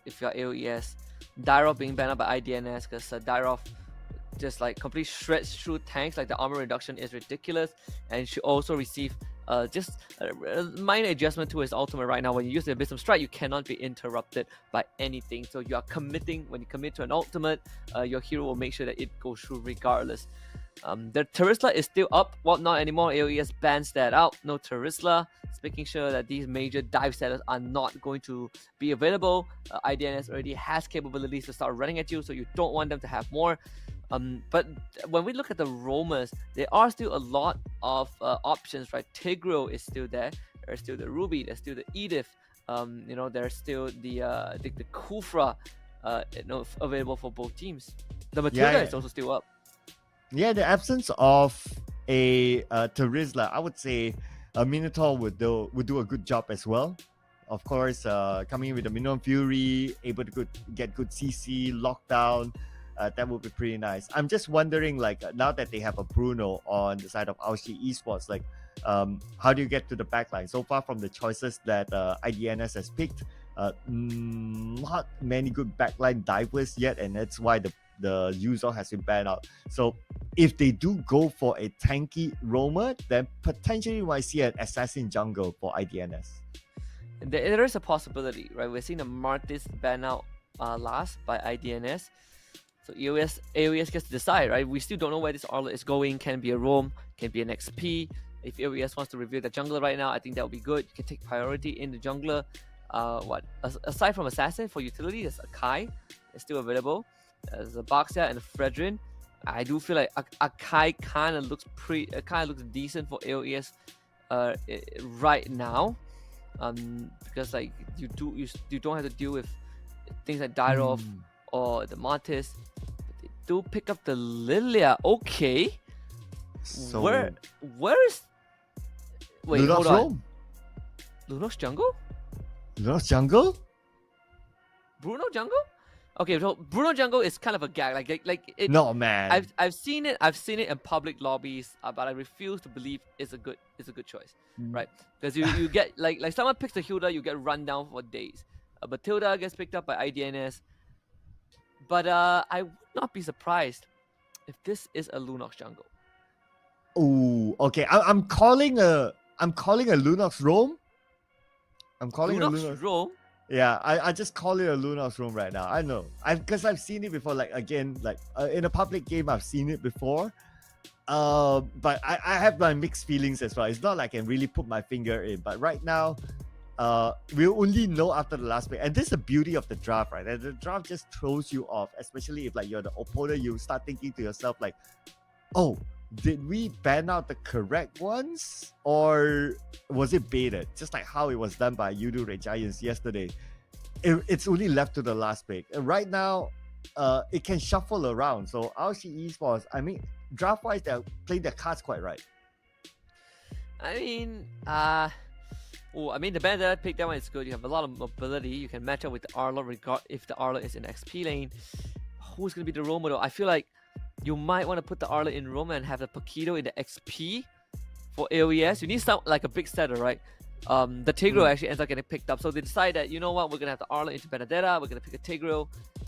if you're AOES. Dyrov being banned out by IDNS because Dyrov just like completely shreds through tanks. Like the armor reduction is ridiculous, and should also receive just a minor adjustment to his ultimate right now. When you use the Abyss of Strike, you cannot be interrupted by anything. So you are committing, when you commit to an ultimate, your hero will make sure that it goes through regardless. The Terisla is still up. Well, not anymore. AOES bans that out. No Terisla. It's making sure that these major dive setters are not going to be available. IDNS already has capabilities to start running at you, so you don't want them to have more. But when we look at the roamers, there are still a lot of options, right? Tigreal is still there. There's still the Ruby. There's still the Edith. There's still the Kufra available for both teams. The Matilda is also still up. Yeah, the absence of a Terisla, I would say a Minotaur would do a good job as well. Of course, coming in with the Minoan Fury, able to get good CC, lockdown, that would be pretty nice. I'm just wondering, like, now that they have a Bruno on the side of AOSHI Esports, like, how do you get to the backline? So far from the choices that IDNS has picked, not many good backline divers yet, and that's why the Yuzong has been banned out. So if they do go for a tanky roamer, then potentially we might see an assassin jungle for IDNS. There is a possibility, right? We're seeing the Martis ban out last by IDNS. So AOES gets to decide, right? We still don't know where this Arlott is going. Can be a roam, can be an XP. If AOES wants to reveal the jungler right now, I think that would be good. You can take priority in the jungler. Aside from assassin, for utility, there's a Kai. It's still available. There's a Baxia and a Fredrin. I do feel like Akai kind of looks decent for AOES right now, because like you don't have to deal with things like Dyrov or the Martis. But they do pick up the Lilia. Okay, so where is? Wait, Lunox hold on. roam? Lunox jungle? Lunox jungle? Bruno jungle? Okay, so Bruno Jungle is kind of a gag. Like it. No, man. I've seen it. I've seen it in public lobbies, but I refuse to believe it's a good choice, right? Because you get like someone picks the Hilda, you get run down for days. Matilda gets picked up by IDNS, but I would not be surprised if this is a Lunox jungle. Oh, okay. I'm calling a Lunox roam. I'm calling Lunox roam. Yeah, I just call it a Lunox room right now. I know. Because I've seen it before. Like again, like in a public game, I've seen it before. But I have my mixed feelings as well. It's not like I can really put my finger in. But right now, we'll only know after the last pick. And this is the beauty of the draft, right? And the draft just throws you off, especially if like you're the opponent. You start thinking to yourself like, oh, did we ban out the correct ones, or was it baited? Just like how it was done by Yudu Red Giants yesterday. It's only left to the last pick. And right now, it can shuffle around. So AOSHI Esports, I mean, draft-wise, they're playing their cards quite right. I mean, the Bandit pick, that one is good. You have a lot of mobility. You can match up with the Arlo if the Arlo is in XP lane. Who's going to be the role model? I feel like you might want to put the Arlo in Roma and have the Paquito in the XP for AOES. You need some like a big setter, right? The Tigreal actually ends up getting picked up. So they decide that, you know what, we're going to have the Arlo into Benedetta. We're going to pick a Tigreal.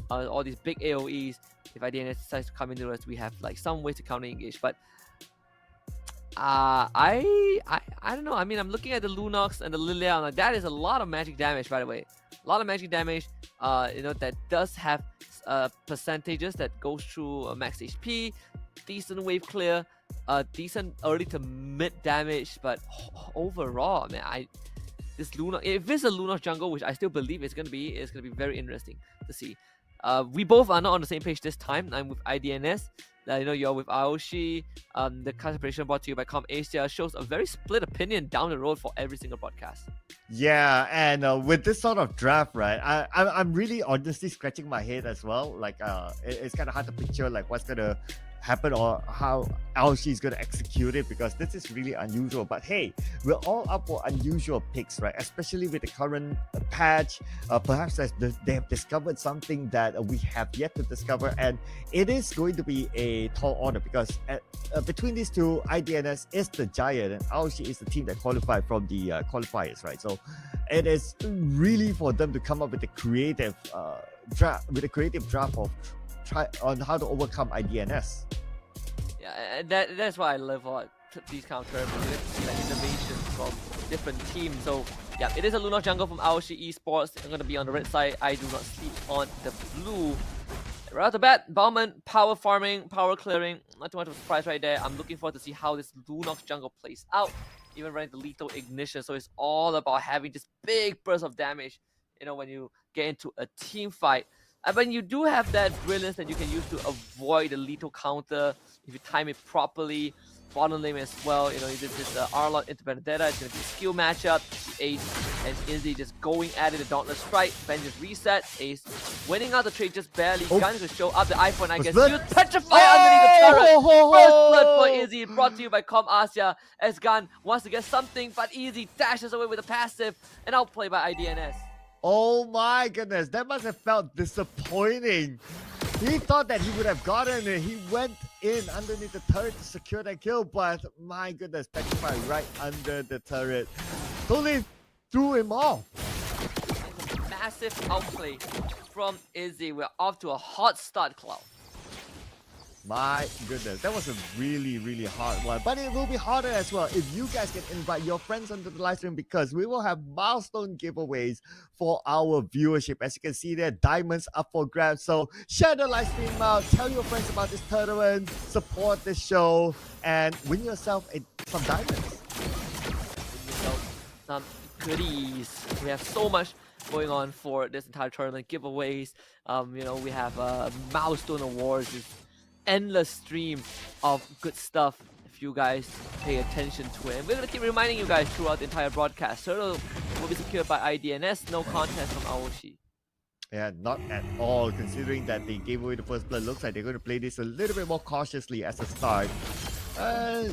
All these big AOEs. If IDNS decides to come into us, we have like some way to counter engage. But I don't know. I mean, I'm looking at the Lunox and the Lilia. Like, that is a lot of magic damage, by the way. A lot of magic damage. That does have percentages that goes through max HP, decent wave clear, decent early to mid damage. But overall, man, this Lunox, if it's a Lunox jungle, which I still believe it's gonna be very interesting to see. We both are not on the same page this time. I'm with IDNS. You're with AOSHI. The collaboration brought to you by ComAsia shows a very split opinion down the road for every single broadcast. Yeah, and with this sort of draft, right, I'm really honestly scratching my head as well. Like, it's kind of hard to picture like what's gonna happen or how AOSHI is going to execute it, because this is really unusual. But hey, we're all up for unusual picks, right? Especially with the current patch. Perhaps they have discovered something that we have yet to discover, and it is going to be a tall order, because between these two, IDNS is the giant and AOSHI is the team that qualified from the qualifiers, right? So it is really for them to come up with a creative draft of on how to overcome IDNS. Yeah, and that's why I love these kind of tournaments. You get to see like innovations from different teams. So yeah, it is a Lunox jungle from AOSHI Esports. I'm gonna be on the red side. I do not sleep on the blue. Right off the bat, Bauman, power farming, power clearing. Not too much of a surprise right there. I'm looking forward to see how this Lunox jungle plays out. Even running the lethal ignition, so it's all about having this big burst of damage. When you get into a team fight. But you do have that brilliance that you can use to avoid the lethal counter if you time it properly. Bottom lane as well, you did this Arlot into Benedetta. It's going to be a skill matchup. The Ace and Izzy just going at it. The Dauntless Strike. Ben just reset. Ace winning out the trade just barely. Gun's going to show up the iPhone, I guess. You petrify underneath the turret. First blood for Izzy. Brought to you by ComAsia. As Gun wants to get something, but Izzy dashes away with a passive. And outplay by IDNS. Oh my goodness, that must have felt disappointing. He thought that he would have gotten it. He went in underneath the turret to secure that kill, but my goodness, Petrify right under the turret. Totally threw him off. Massive outplay from Izzy. We're off to a hot start, Cloud. My goodness, that was a really, really hard one. But it will be harder as well if you guys can invite your friends onto the live stream, because we will have milestone giveaways for our viewership. As you can see there, diamonds up for grabs. So share the live stream out, tell your friends about this tournament, support this show, and win yourself some diamonds. Win yourself some goodies. We have so much going on for this entire tournament. Giveaways, we have milestone awards. Endless stream of good stuff if you guys pay attention to it. And we're going to keep reminding you guys throughout the entire broadcast. Turtle will be secured by IDNS, no contest from AOSHI. Yeah, not at all, considering that they gave away the first blood. Looks like they're going to play this a little bit more cautiously as a start.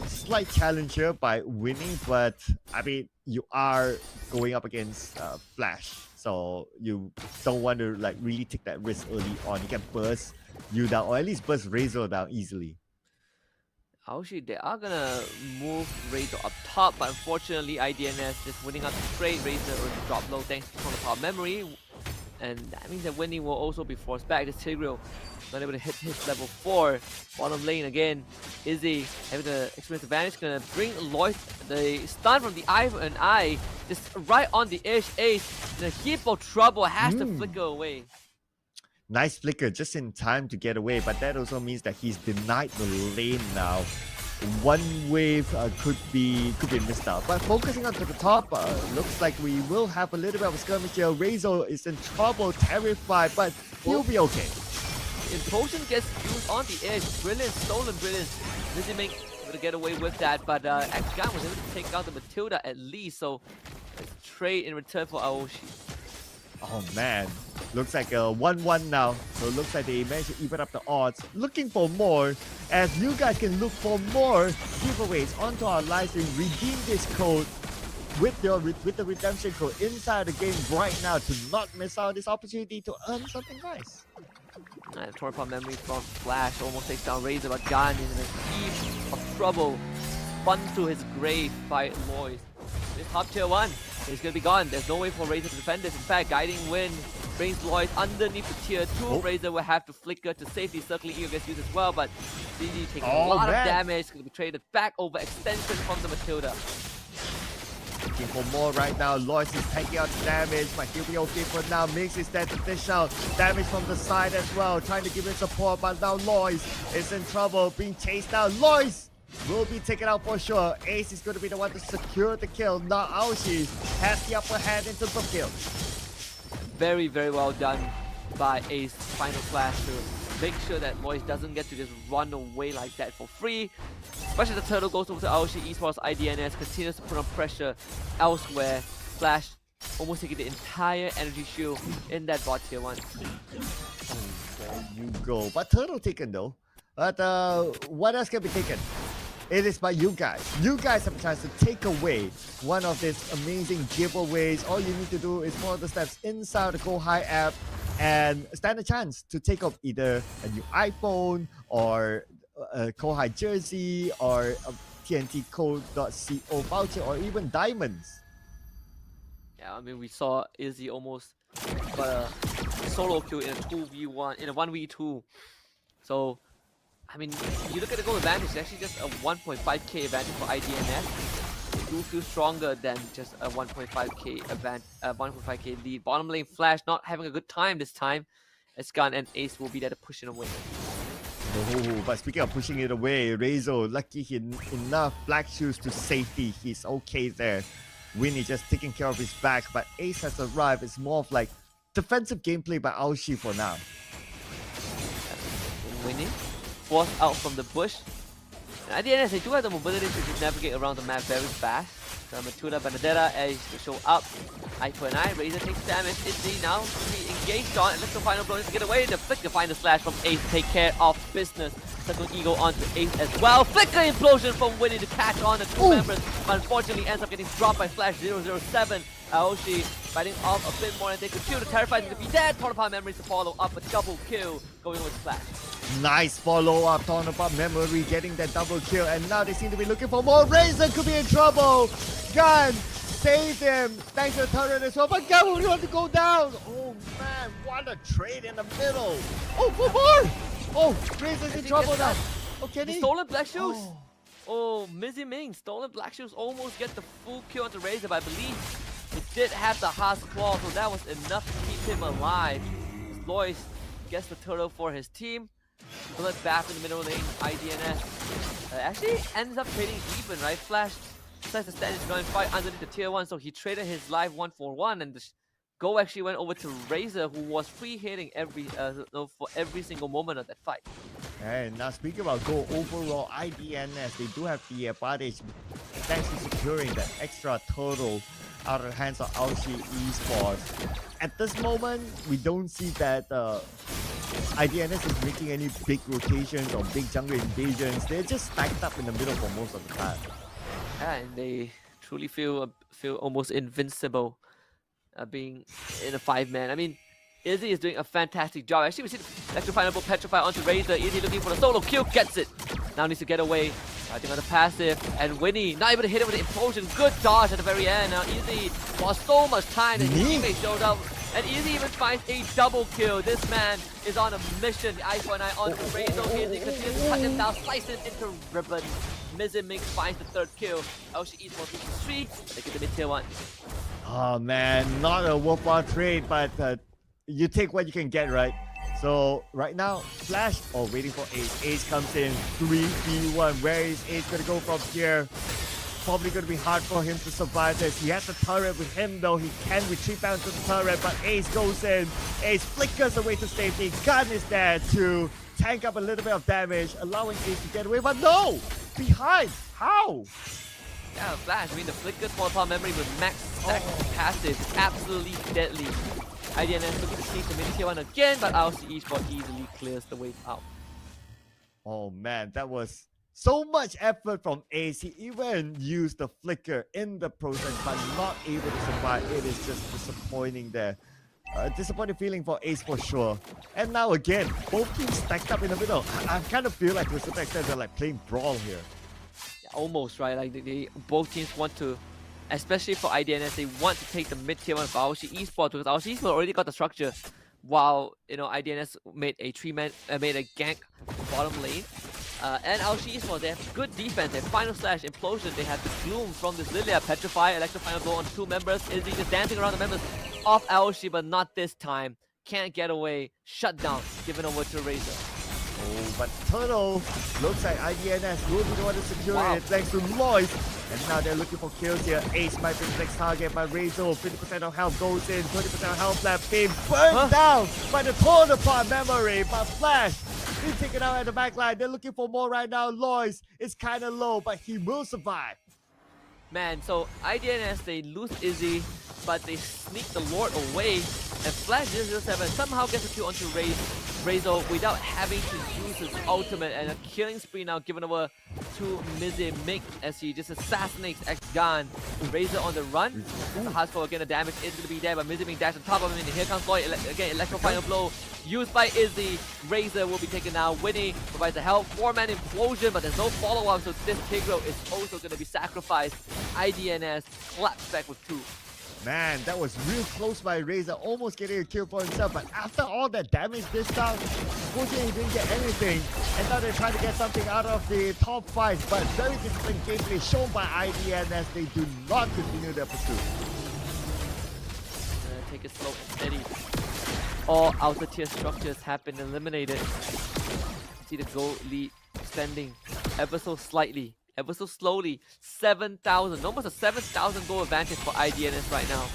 Slight challenge here by winning, but I mean, you are going up against Flash. So you don't want to like really take that risk early on. He can burst you down, or at least burst Razor down easily. AOSHI, they are gonna move Razor up top, but unfortunately IDNS just winning up the trade. Razor already dropped low thanks to the power memory, and that means that Winnie will also be forced back. This Tigreal not able to hit his level 4. Bottom lane again, Izzy having the experience advantage, gonna bring Lloyd the stun from the eye and eye, just right on the edge. Ace, the heap of trouble has to flicker away. Nice flicker just in time to get away, but that also means that he's denied the lane now. One wave could be missed out. But focusing on to the top, looks like we will have a little bit of a skirmish here. Razor is in trouble, terrified, but he'll be okay. Implosion gets used on the edge. Brilliant, stolen brilliance. Lizzie Ming able to get away with that, but X-Gun was able to take out the Matilda at least, so it's a trade in return for AOSHI. Oh man, looks like a 1-1 now. So it looks like they managed to even up the odds. Looking for more, as you guys can look for more giveaways onto our live stream. Redeem this code with the redemption code inside the game right now to not miss out this opportunity to earn something nice. Torpon memory from Flash almost takes down Razor, but Gan is in a heap of trouble. Spun to his grave by Lois. This top tier 1 is going to be gone. There's no way for Razor to defend this. In fact, Guiding Wind brings Lois underneath the tier 2. Razor will have to flicker to safety. Circling Ego gets used as well, but CG taking a lot of damage. Going to be traded back over extension from the Matilda. Looking for more right now. Lois is taking out the damage, but he'll be okay for now. Mix is there to dish out damage from the side as well, trying to give it support, but now Lois is in trouble, being chased down. Lois will be taken out for sure. Ace is going to be the one to secure the kill. Now AOSHI has the upper hand in terms of kill. Very, very well done by Ace. Final flash to make sure that Lois doesn't get to just run away like that for free. Especially the turtle goes over to AOSHI Esports. IDNS continues to put on pressure elsewhere. Flash almost taking the entire energy shield in that bot tier 1. There you go. But turtle taken though. But what else can be taken? It is by you guys. You guys have a chance to take away one of these amazing giveaways. All you need to do is follow the steps inside the Kohai app and stand a chance to take up either a new iPhone or a Kohai jersey or a TNTcode.co voucher or even diamonds. Yeah, I mean, we saw Izzy almost got a solo kill in a 2v1, in a 1v2. So, I mean, you look at the goal advantage, it's actually just a 1.5k advantage for IDNS. They do feel stronger than just a 1.5k lead. Bottom lane Flash not having a good time this time. Escan and Ace will be there to push it away. Oh, but speaking of pushing it away, Razor lucky enough Black Shoes to safety. He's okay there. Winnie just taking care of his back, but Ace has arrived. It's more of like defensive gameplay by AOSHI for now. Winnie forced out from the bush. And IDNS, they do have the mobility to just navigate around the map very fast. So Matilda Benedetta as to show up. Eye for an eye, Razor takes damage. Izzy now to be engaged on, and let's go final blow to get away. The flicker find the slash from Ace to take care of business. Circle Ego onto Ace as well. Flicker implosion from Winnie to catch on the two members, but unfortunately ends up getting dropped by Flash 007. AOSHI fighting off a bit more than they could chew. The Terrified is going to be dead. Tornapart Memories to follow up a double kill going with Flash. Nice follow-up, Tornapart Memory getting that double kill, and now they seem to be looking for more. Razor could be in trouble. Gun saved him thanks to the turret as well, but Gun will want to go down. Oh man, what a trade in the middle. Oh, for more. Oh, Razor's in trouble now. Okay, the stolen Black Shoes. Oh, Mizzy Ming, stolen Black Shoes almost get the full kill onto Razor, but I believe it did have the Haas Claw, so that was enough to keep him alive. Lois gets the turtle for his team. Bullet back in the middle lane, IDNS actually ends up trading even, right? Flash decides to stand his ground and fight underneath the tier 1, so he traded his life 1-for-1, and the go actually went over to Razor, who was free hitting for every single moment of that fight. And now speaking about goal overall, IDNS, they do have the advantage thanks to securing that extra turtle out of the hands of AOSHI Esports. At this moment, we don't see that IDNS is making any big rotations or big jungle invasions. They're just stacked up in the middle for most of the time. Yeah, and they truly feel almost invincible. being in a 5-man. I mean, Izzy is doing a fantastic job. Actually, we see the electrifying bolt petrify onto Razor. Izzy looking for the solo kill, gets it. Now needs to get away. Fighting on the passive, and Winnie not able to hit it with the implosion. Good dodge at the very end. Now Izzy lost so much time that his teammate showed up, and Izzy even finds a double kill. This man is on a mission. The eye for an eye on the Razor. Izzy continues to cut him down, slice him into ribbon. Mizimix finds the third kill. AOSHI Esports reaches 3. They get the mid-tier 1. Oh man, not a worthwhile trade, but you take what you can get, right? So right now, Flash waiting for Ace. Ace comes in, 3v1. Where is Ace gonna go from here? Probably gonna be hard for him to survive this. He has the turret with him though. He can retreat down to the turret, but Ace goes in. Ace flickers away to safety. Gun is there to tank up a little bit of damage, allowing Ace to get away, but no! Behind! How? Yeah, Flash, I mean the flicker small power memory with max stack passive is absolutely deadly. IDNS looking to sneak the mid-tier 1 again, but AOSHI Esports easily clears the way out. Oh man, that was so much effort from Ace. He even used the flicker in the process, but not able to survive. It is just disappointing there. Disappointing feeling for Ace for sure. And now again, both teams stacked up in the middle. I kind of feel like to a certain extent they're like playing brawl here. Yeah, almost, right? Like both teams want to, especially for IDNS, they want to take the mid-tier 1 for AOSHI Esports, because AOSHI Esports already got the structure, while IDNS made a made a gank bottom lane. And AOSHI Esports, they have good defense. They have Final Slash, Implosion. They have the Gloom from this Lilia, Petrify, Electrifying Blow on 2 members. Izzy just dancing around the members of AOSHI, but not this time. Can't get away. Shut down. Given over to Razor. Oh, but Turtle looks like IDNS will be the one to secure it thanks to Lois. And now they're looking for kills here. Ace might be the next target, but Razor, 50% of health goes in, 20% of health left. Being burned down by the torn apart memory. But Flash is taken out at the back line. They're looking for more right now. Lois is kind of low, but he will survive. Man, so IDNS, they lose Izzy, but they sneak the Lord away. And Flash 007 somehow gets a kill onto Razor without having to use his ultimate, and a killing spree now given over to Mizimix as he just assassinates X-Gun. Razor on the run. The Hustle again, the damage is going to be there, but Mizimix dash on top of him, and here comes Lloyd. Again, Electrifying Blow used by Izzy. Razor will be taken now. Winnie provides the help. 4-man implosion, but there's no follow-up, so this Tigro is also going to be sacrificed. IDNS claps back with 2. Man, that was real close by Razor, almost getting a kill for himself. But after all that damage this time, he didn't get anything. And now they're trying to get something out of the top 5. But very disciplined gameplay shown by IDNS. They do not continue their pursuit. Take it slow and steady. All outer tier structures have been eliminated. See the gold lead extending ever so slightly. Ever so slowly, 7,000, almost a 7,000 goal advantage for IDNS right now.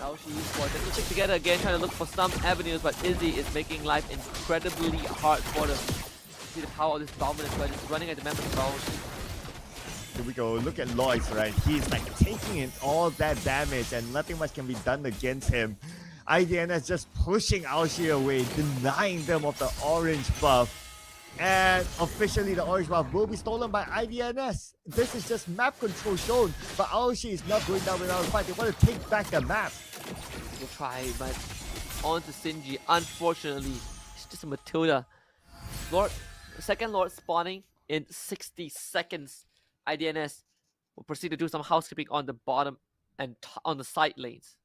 AOSHI Esports, they're stick together again, trying to look for some avenues, but Izzy is making life incredibly hard for them. See the power of this dominance, right? Just running at the members of AOSHI. Here we go, look at Lois, right? He's like taking in all that damage and nothing much can be done against him. IDNS just pushing AOSHI away, denying them of the orange buff. And officially the orange buff will be stolen by IDNS. This is just map control shown, but AOSHI is not going down without a fight. They want to take back the map. They try, but on to Sinji. Unfortunately, it's just a Matilda. Second Lord spawning in 60 seconds. IDNS will proceed to do some housekeeping on the bottom and on the side lanes.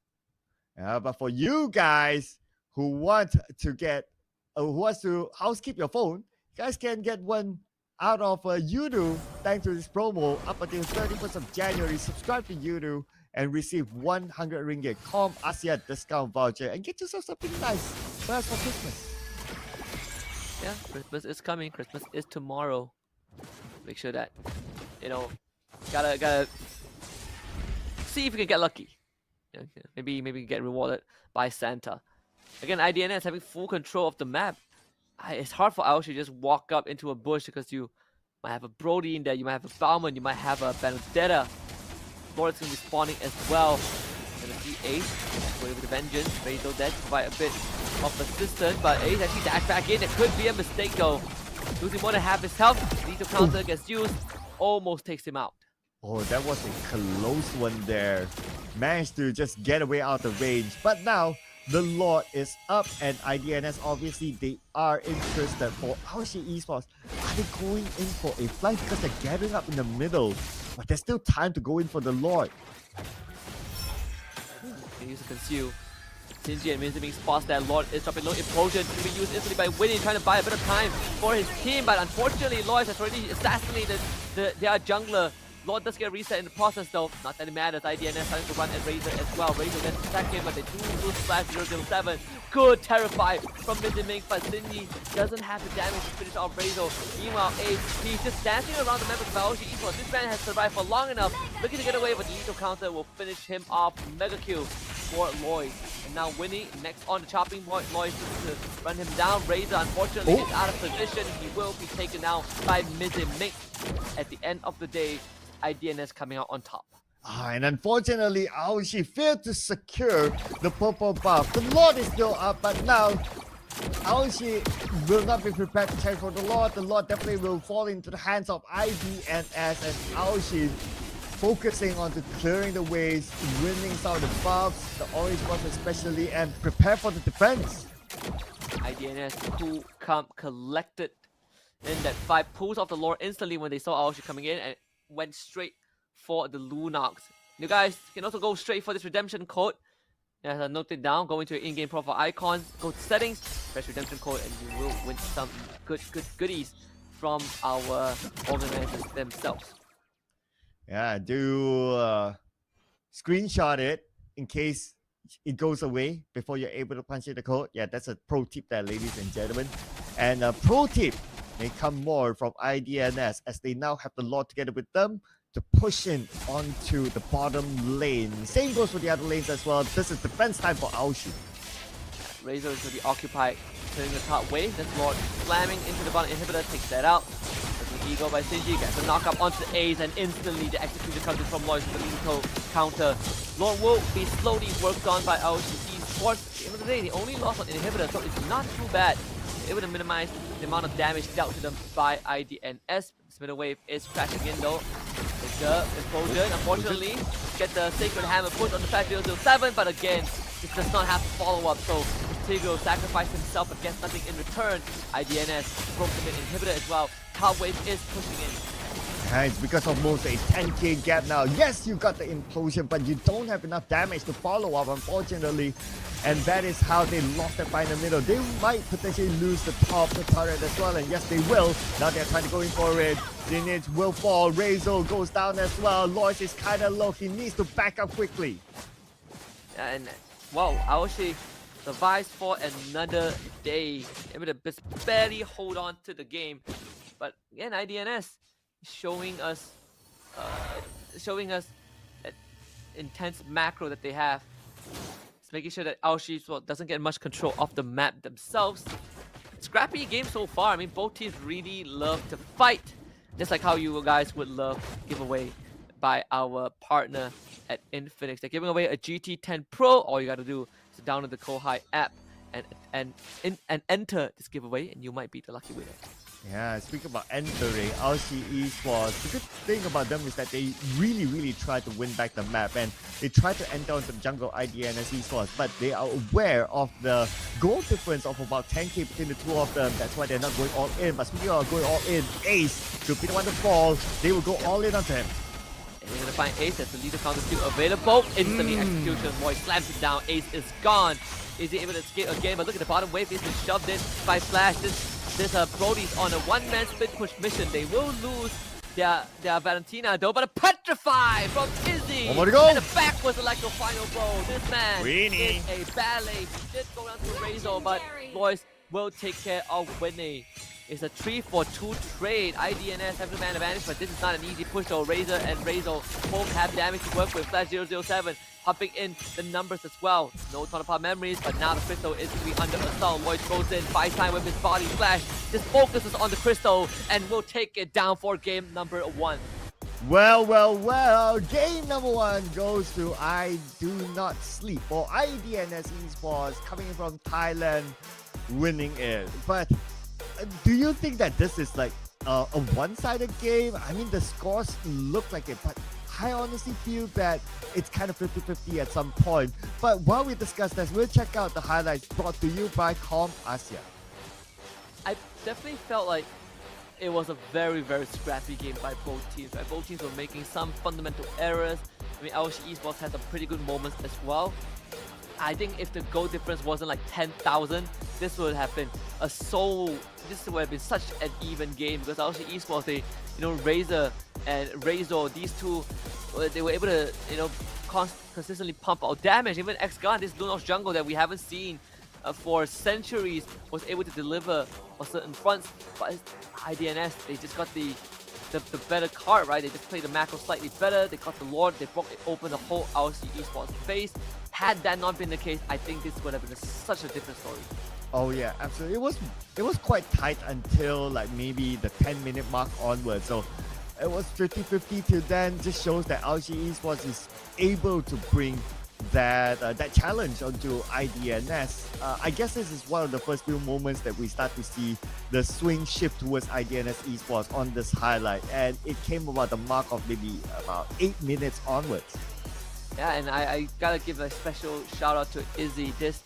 Yeah, but for you guys who want to get, who wants to housekeep your phone, you guys can get one out of Yudu thanks to this promo up until 31st of January. Subscribe to Yudu and receive 100 ringgit Com Asia discount voucher and get yourself something nice perhaps for Christmas. Yeah, Christmas is coming. Christmas is tomorrow. Make sure that, gotta see if you can get lucky. Maybe get rewarded by Santa. Again, IDNS having full control of the map. It's hard for AOSHI to just walk up into a bush because you might have a Brody in there, you might have a Bauman, you might have a Benedetta. Lord's going to be spawning as well. Gonna see Ace going with the Vengeance. Razor dead to provide a bit of assistance, but Ace actually dashed back in. It could be a mistake though. Losing more than half his health. Lethal counter gets used. Almost takes him out. Oh, that was a close one there. managed to just get away out of range. But now the Lord is up, and IDNS obviously they are interested for AOSHI Esports. Are they going in for a flank because they're gathering up in the middle? But there's still time to go in for the Lord. They use to conceal. Shinji and Mizumi spots that Lord is dropping low. Implosion to be used instantly by Winnie, trying to buy a bit of time for his team, but unfortunately Lord has already assassinated their jungler. Lord does get a reset in the process though. Not that it matters. IDNS trying to run at Razor as well. Razor gets attacked him, but they do lose slash 007. Good terrify from Mizumi, but Shinji doesn't have the damage to finish off Razor. Meanwhile, Ace, he's just dancing around the members of AOSHI Esports. This man has survived for long enough, looking to get away, but the lethal counter will finish him off. Mega kill for Lloyd. And now Winnie next on the chopping point. Lloyd to run him down. Razor unfortunately is out of position. He will be taken down by Mizumi. At the end of the day, IDNS coming out on top. And unfortunately, AOSHI failed to secure the purple buff. The Lord is still up, but now AOSHI will not be prepared to check for the Lord. The Lord definitely will fall into the hands of IDNS, and AOSHI focusing on to clearing the ways, winning some of the buffs, the orange buff especially, and prepare for the defense. IDNS cool, calm, collected in that fight, pulls off the Lord instantly when they saw AOSHI coming in and went straight for the Lunox. You guys can also go straight for this redemption code. As I noted down, go into your in-game profile icons, go to settings, press redemption code, and you will win some goodies from our organizers themselves. Yeah, do screenshot it in case it goes away before you're able to punch in the code. Yeah, that's a pro tip there, ladies and gentlemen. And a pro tip may come more from IDNS as they now have the Lord together with them to push in onto the bottom lane. Same goes for the other lanes as well. This is defense time for AOSHI. Razor is going to be occupied, turning the top wave. This Lord slamming into the bottom inhibitor, takes that out. There's an ego by Shinji, gets a knock up onto the A's, and instantly the execution comes in from Lloyd with the lethal counter. Lord will be slowly worked on by AOSHI Esports. At the end of the day, they only lost on inhibitor, so it's not too bad. Able to minimize the amount of damage dealt to them by IDNS. This middle wave is crashing in though. The implosion, unfortunately, get the Sacred Hammer put on the Flash 007, but again, this does not have follow-up, so Tigro sacrificed himself but gets nothing in return. IDNS broke the inhibitor as well. Top wave is pushing in. It's because of most a 10k gap now. Yes, you got the implosion, but you don't have enough damage to follow up, unfortunately. And that is how they lost that fight in the middle. They might potentially lose the top, the turret as well. And yes, they will. Now they're trying to go in for it. Lineage will fall. Razor goes down as well. Lois is kind of low. He needs to back up quickly. And wow, AOSHI survives for another day. Able to just barely hold on to the game. But again, IDNS showing us that intense macro that they have. It's making sure that AOSHI doesn't get much control of the map themselves. Scrappy game so far. I mean, both teams really love to fight, just like how you guys would love giveaway by our partner at Infinix. They're giving away a GT10 Pro. All you gotta do is download the Kohai app and enter this giveaway, and you might be the lucky winner. Yeah, speaking about entering AOSHI Esports, the good thing about them is that they really try to win back the map, and they try to enter into the jungle IDNS Esports, but they are aware of the goal difference of about 10k between the two of them. That's why they're not going all in. But speaking of going all in, Ace should be the one to fall. They will go all in onto him. And you're gonna find Ace as the leader counter still available. Instantly execution, Moy slams it down. Ace is gone. Is he able to escape again? But look at the bottom wave. He's been shoved in by Flash. This Brody's on a one-man split push mission. They will lose their Valentina though, but a petrify from Izzy. One more to go. And the back was like the final blow. This man Winnie is a ballet. He did go down to Razor, but boys will take care of Winnie. It's a 3-for-2 trade. IDNS have the man advantage, but this is not an easy push though. Razor and Razor both have damage to work with. Flash 007 popping in the numbers as well. No ton of pop memories, but now the crystal is to be under assault. Lloyd goes in, buys time with his body. Flash just focuses on the crystal and will take it down for game number 1. Well. Game number 1 goes to I Do Not Sleep, or IDNS Esports, coming from Thailand, winning it. But do you think that this is like a one-sided game? I mean, the scores look like it, but I honestly feel that it's kind of 50-50 at some point. But while we discuss this, we'll check out the highlights brought to you by Com Asia. I definitely felt like it was a very, very scrappy game by both teams. Right? Both teams were making some fundamental errors. I mean, AOSHI Esports had some pretty good moments as well. I think if the goal difference wasn't like 10,000, this would have been such an even game, because AOSHI Esports, they, Razor and Razor, these two, they were able to, consistently pump out damage. Even X-Gun, this Lunos jungle that we haven't seen for centuries, was able to deliver on certain fronts. But IDNS, they just got the better card, right? They just played the macro slightly better. They got the Lord. They broke open the whole AOSHI Esports face. Had that not been the case, I think this would have been such a different story. Oh yeah, absolutely. It was quite tight until like maybe the 10-minute mark onwards. So it was 50-50 till then. Just shows that AOSHI Esports is able to bring that challenge onto IDNS. I guess this is one of the first few moments that we start to see the swing shift towards IDNS Esports on this highlight, and it came about the mark of maybe about 8 minutes onwards. Yeah, and I gotta give a special shout out to Izzy. This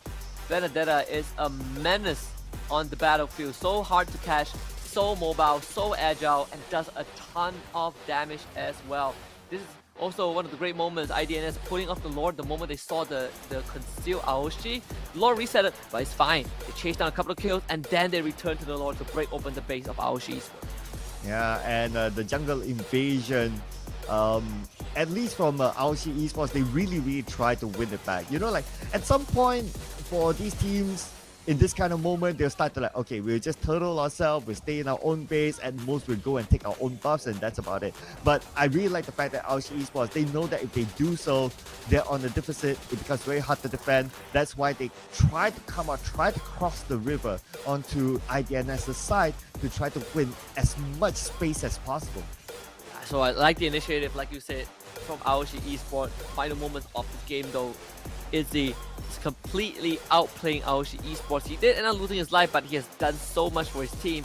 Benedetta is a menace on the battlefield. So hard to catch, so mobile, so agile, and does a ton of damage as well. This is also one of the great moments, IDNS pulling off the Lord the moment they saw the concealed AOSHI. The Lord reset it, but it's fine. They chased down a couple of kills, and then they returned to the Lord to break open the base of AOSHI. Yeah, and the jungle invasion, at least from AOSHI Esports, they really try to win it back. Like at some point for these teams, in this kind of moment, they'll start to like, okay, we'll just turtle ourselves, we'll stay in our own base, and most will go and take our own buffs, and that's about it. But I really like the fact that AOSHI Esports, they know that if they do so, they're on a deficit. It becomes very hard to defend. That's why they try to come out, try to cross the river onto IDNS's side to try to win as much space as possible. So I like the initiative, like you said, from AOSHI Esports. Final moments of this game though, Izzy is completely outplaying AOSHI Esports. He did end up losing his life, but he has done so much for his team.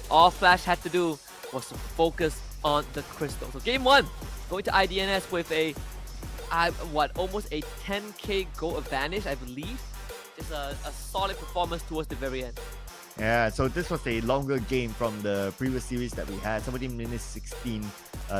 All Flash had to do was to focus on the crystal. So game 1, going to IDNS with almost a 10k goal advantage, I believe. Just a solid performance towards the very end. Yeah, so this was a longer game from the previous series that we had, 17 minutes 16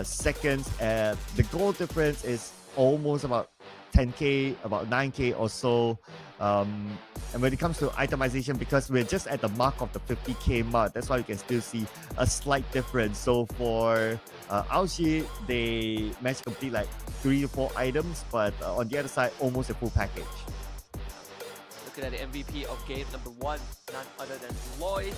seconds. The goal difference is almost about 10k, about 9k or so. And when it comes to itemization, because we're just at the mark of the 50k mark, that's why you can still see a slight difference. So for AOSHI, they managed to complete like 3 to 4 items, but on the other side, almost a full package. At the MVP of game number 1, none other than Lloyd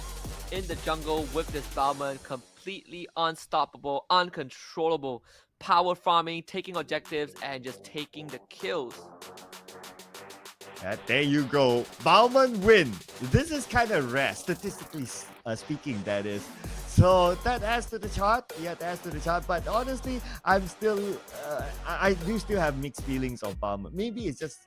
in the jungle with this Bauman, completely unstoppable, uncontrollable, power farming, taking objectives, and just taking the kills. Yeah, there you go. Bauman win. This is kind of rare, statistically speaking, that is. So that adds to the chart. Yeah, that adds to the chart. But honestly, I'm still, I do still have mixed feelings of Bauman. Maybe it's just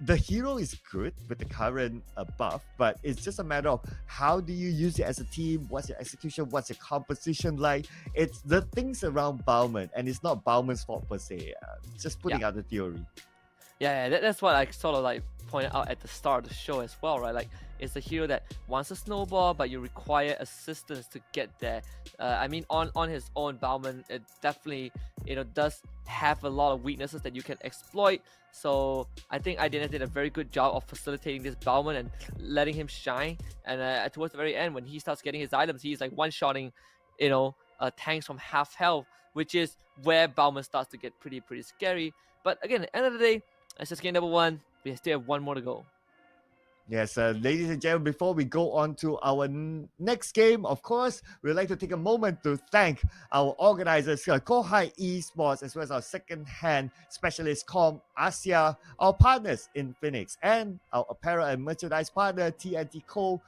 the hero is good with the current buff, but it's just a matter of how do you use it as a team, what's your execution, what's your composition like. It's the things around Bauman, and it's not Bauman's fault per se. Just putting out the theory. Yeah, that's what I sort of like pointed out at the start of the show as well, right? Like, it's a hero that wants a snowball, but you require assistance to get there. I mean, on his own, Bauman, it definitely, does have a lot of weaknesses that you can exploit. So I think IDNS did a very good job of facilitating this Bauman and letting him shine. And towards the very end, when he starts getting his items, he's like one-shotting, tanks from half health, which is where Bauman starts to get pretty scary. But again, at the end of the day, that's just game number 1. We still have 1 more to go. Yes, ladies and gentlemen, before we go on to our next game, of course, we'd like to take a moment to thank our organizers, Kohai Esports, as well as our second-hand specialist, Com Asia, our partners in Phoenix, and our apparel and merchandise partner, TNTco.co,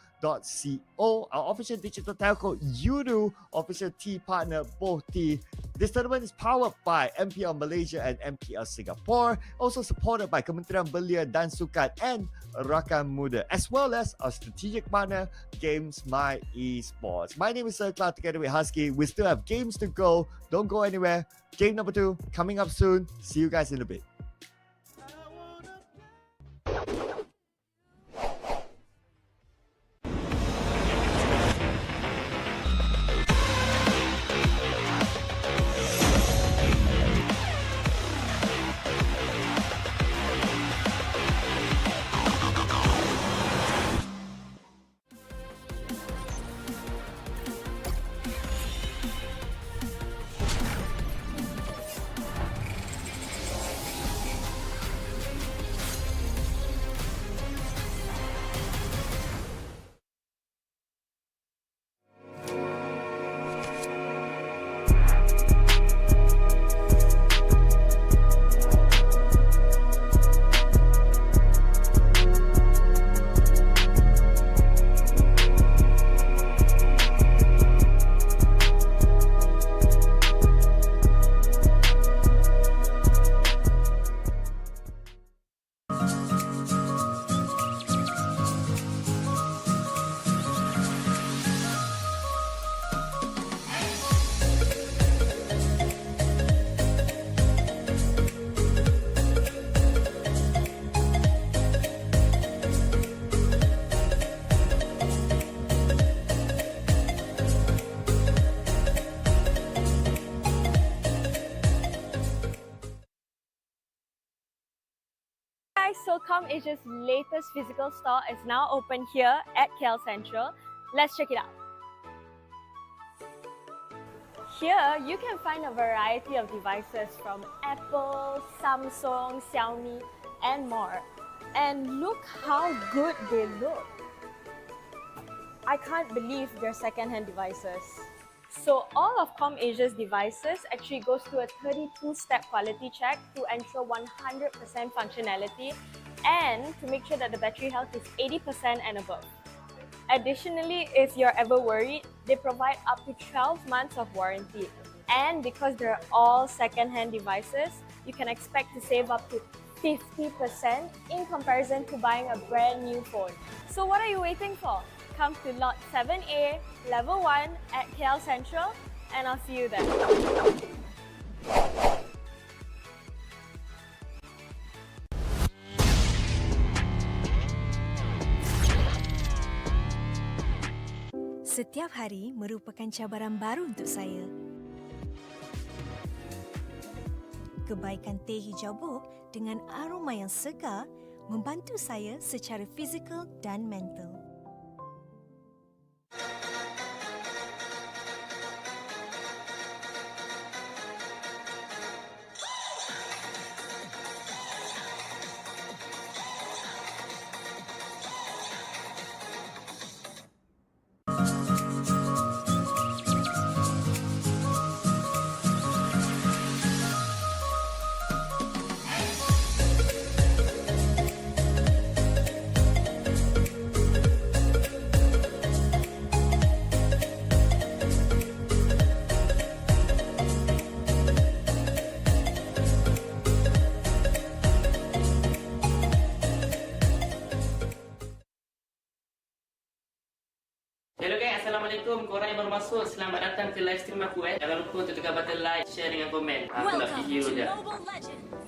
our official digital telco, Udu, official tea partner, both tea. This tournament is powered by MPL Malaysia and MPL Singapore, also supported by Kementerian Belia dan Sukan and Rakan Muda, as well as our strategic partner, Games My Esports. My name is Sir Cloud, together with Husky. We still have games to go. Don't go anywhere. Game number 2 coming up soon. See you guys in a bit. So ComAsia's latest physical store is now open here at KL Central. Let's check it out. Here, you can find a variety of devices from Apple, Samsung, Xiaomi, and more. And look how good they look. I can't believe they're second-hand devices. So all of ComAsia's devices actually goes through a 32-step quality check to ensure 100% functionality and to make sure that the battery health is 80% and above. Additionally, if you're ever worried, they provide up to 12 months of warranty. And because they're all second-hand devices, you can expect to save up to 50% in comparison to buying a brand new phone. So what are you waiting for? Come to Lot 7A, Level 1 at KL Central, and I'll see you there. Setiap hari merupakan cabaran baru untuk saya. Kebaikan teh hijau buk dengan aroma yang segar membantu saya secara fizikal dan mental. Hello guys, Assalamualaikum. Korang yang baru masuk, selamat datang ke live stream aku. Jangan lupa untuk tekan button like, share dengan komen. Aku nak pergi hero je.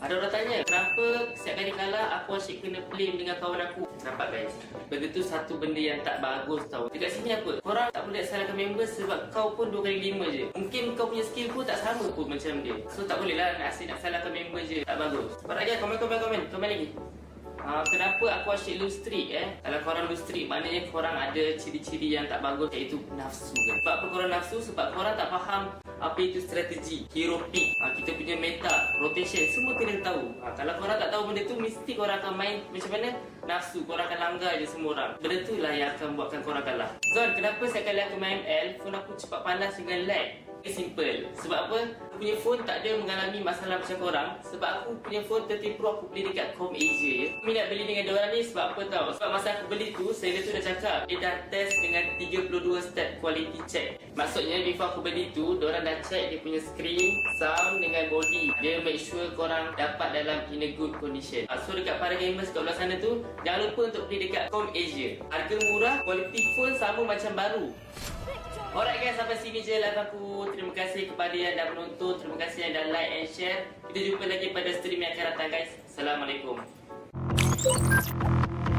Ada orang tanya, kenapa setiap kali kalah aku asyik kena flame dengan kawan aku? Nampak guys, benda tu satu benda yang tak bagus tau. Dekat sini apa? Korang tak boleh salahkan member sebab kau pun 2x5 je. Mungkin kau punya skill pun tak sama pun macam dia. So tak boleh lah nak asyik nak salahkan member je. Tak bagus. Korang lagi, komen lagi. Kenapa aku asyik lose streak Kalau korang lose streak, maknanya korang ada ciri-ciri yang tak bagus, iaitu nafsu kan. Sebab apa korang nafsu? Sebab korang tak faham apa itu strategi, hero pick, kita punya meta, rotation, semua kena tahu. Kalau korang tak tahu benda tu, mesti korang akan main macam mana? Nafsu, korang akan langgar je semua orang. Benda tu lah yang akan buatkan korang kalah. Zon, kenapa setiap kali aku main ML, phone aku cepat panas dengan lag? Simple. Sebab apa? Aku punya phone tak ada mengalami masalah macam korang. Sebab aku punya phone 30 Pro aku beli dekat HOMEBOIS je. Aku nak beli dengan diorang ni sebab apa tau? Sebab masa aku beli tu, seller tu dah cakap dia dah test dengan 32 step quality check. Maksudnya before aku beli tu, diorang dah check dia punya screen, sound dengan body. Dia make sure korang dapat dalam in a good condition. So dekat para gamers kat belah sana tu, jangan lupa untuk beli dekat HOMEBOIS. Harga murah, quality phone sama macam baru. Alright guys, sampai sini je live aku. Terima kasih kepada yang dah menonton. Terima kasih yang dah like and share. Kita jumpa lagi pada stream yang akan datang guys. Assalamualaikum.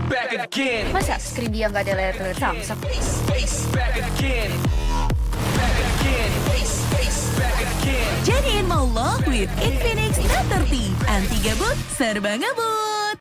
Back again. Masa skrin dia nggak ada layar terletak? Back again. Back again. Back again. Jadiin mau log with Infinix Note 30. Anti gabut, serba ngebut.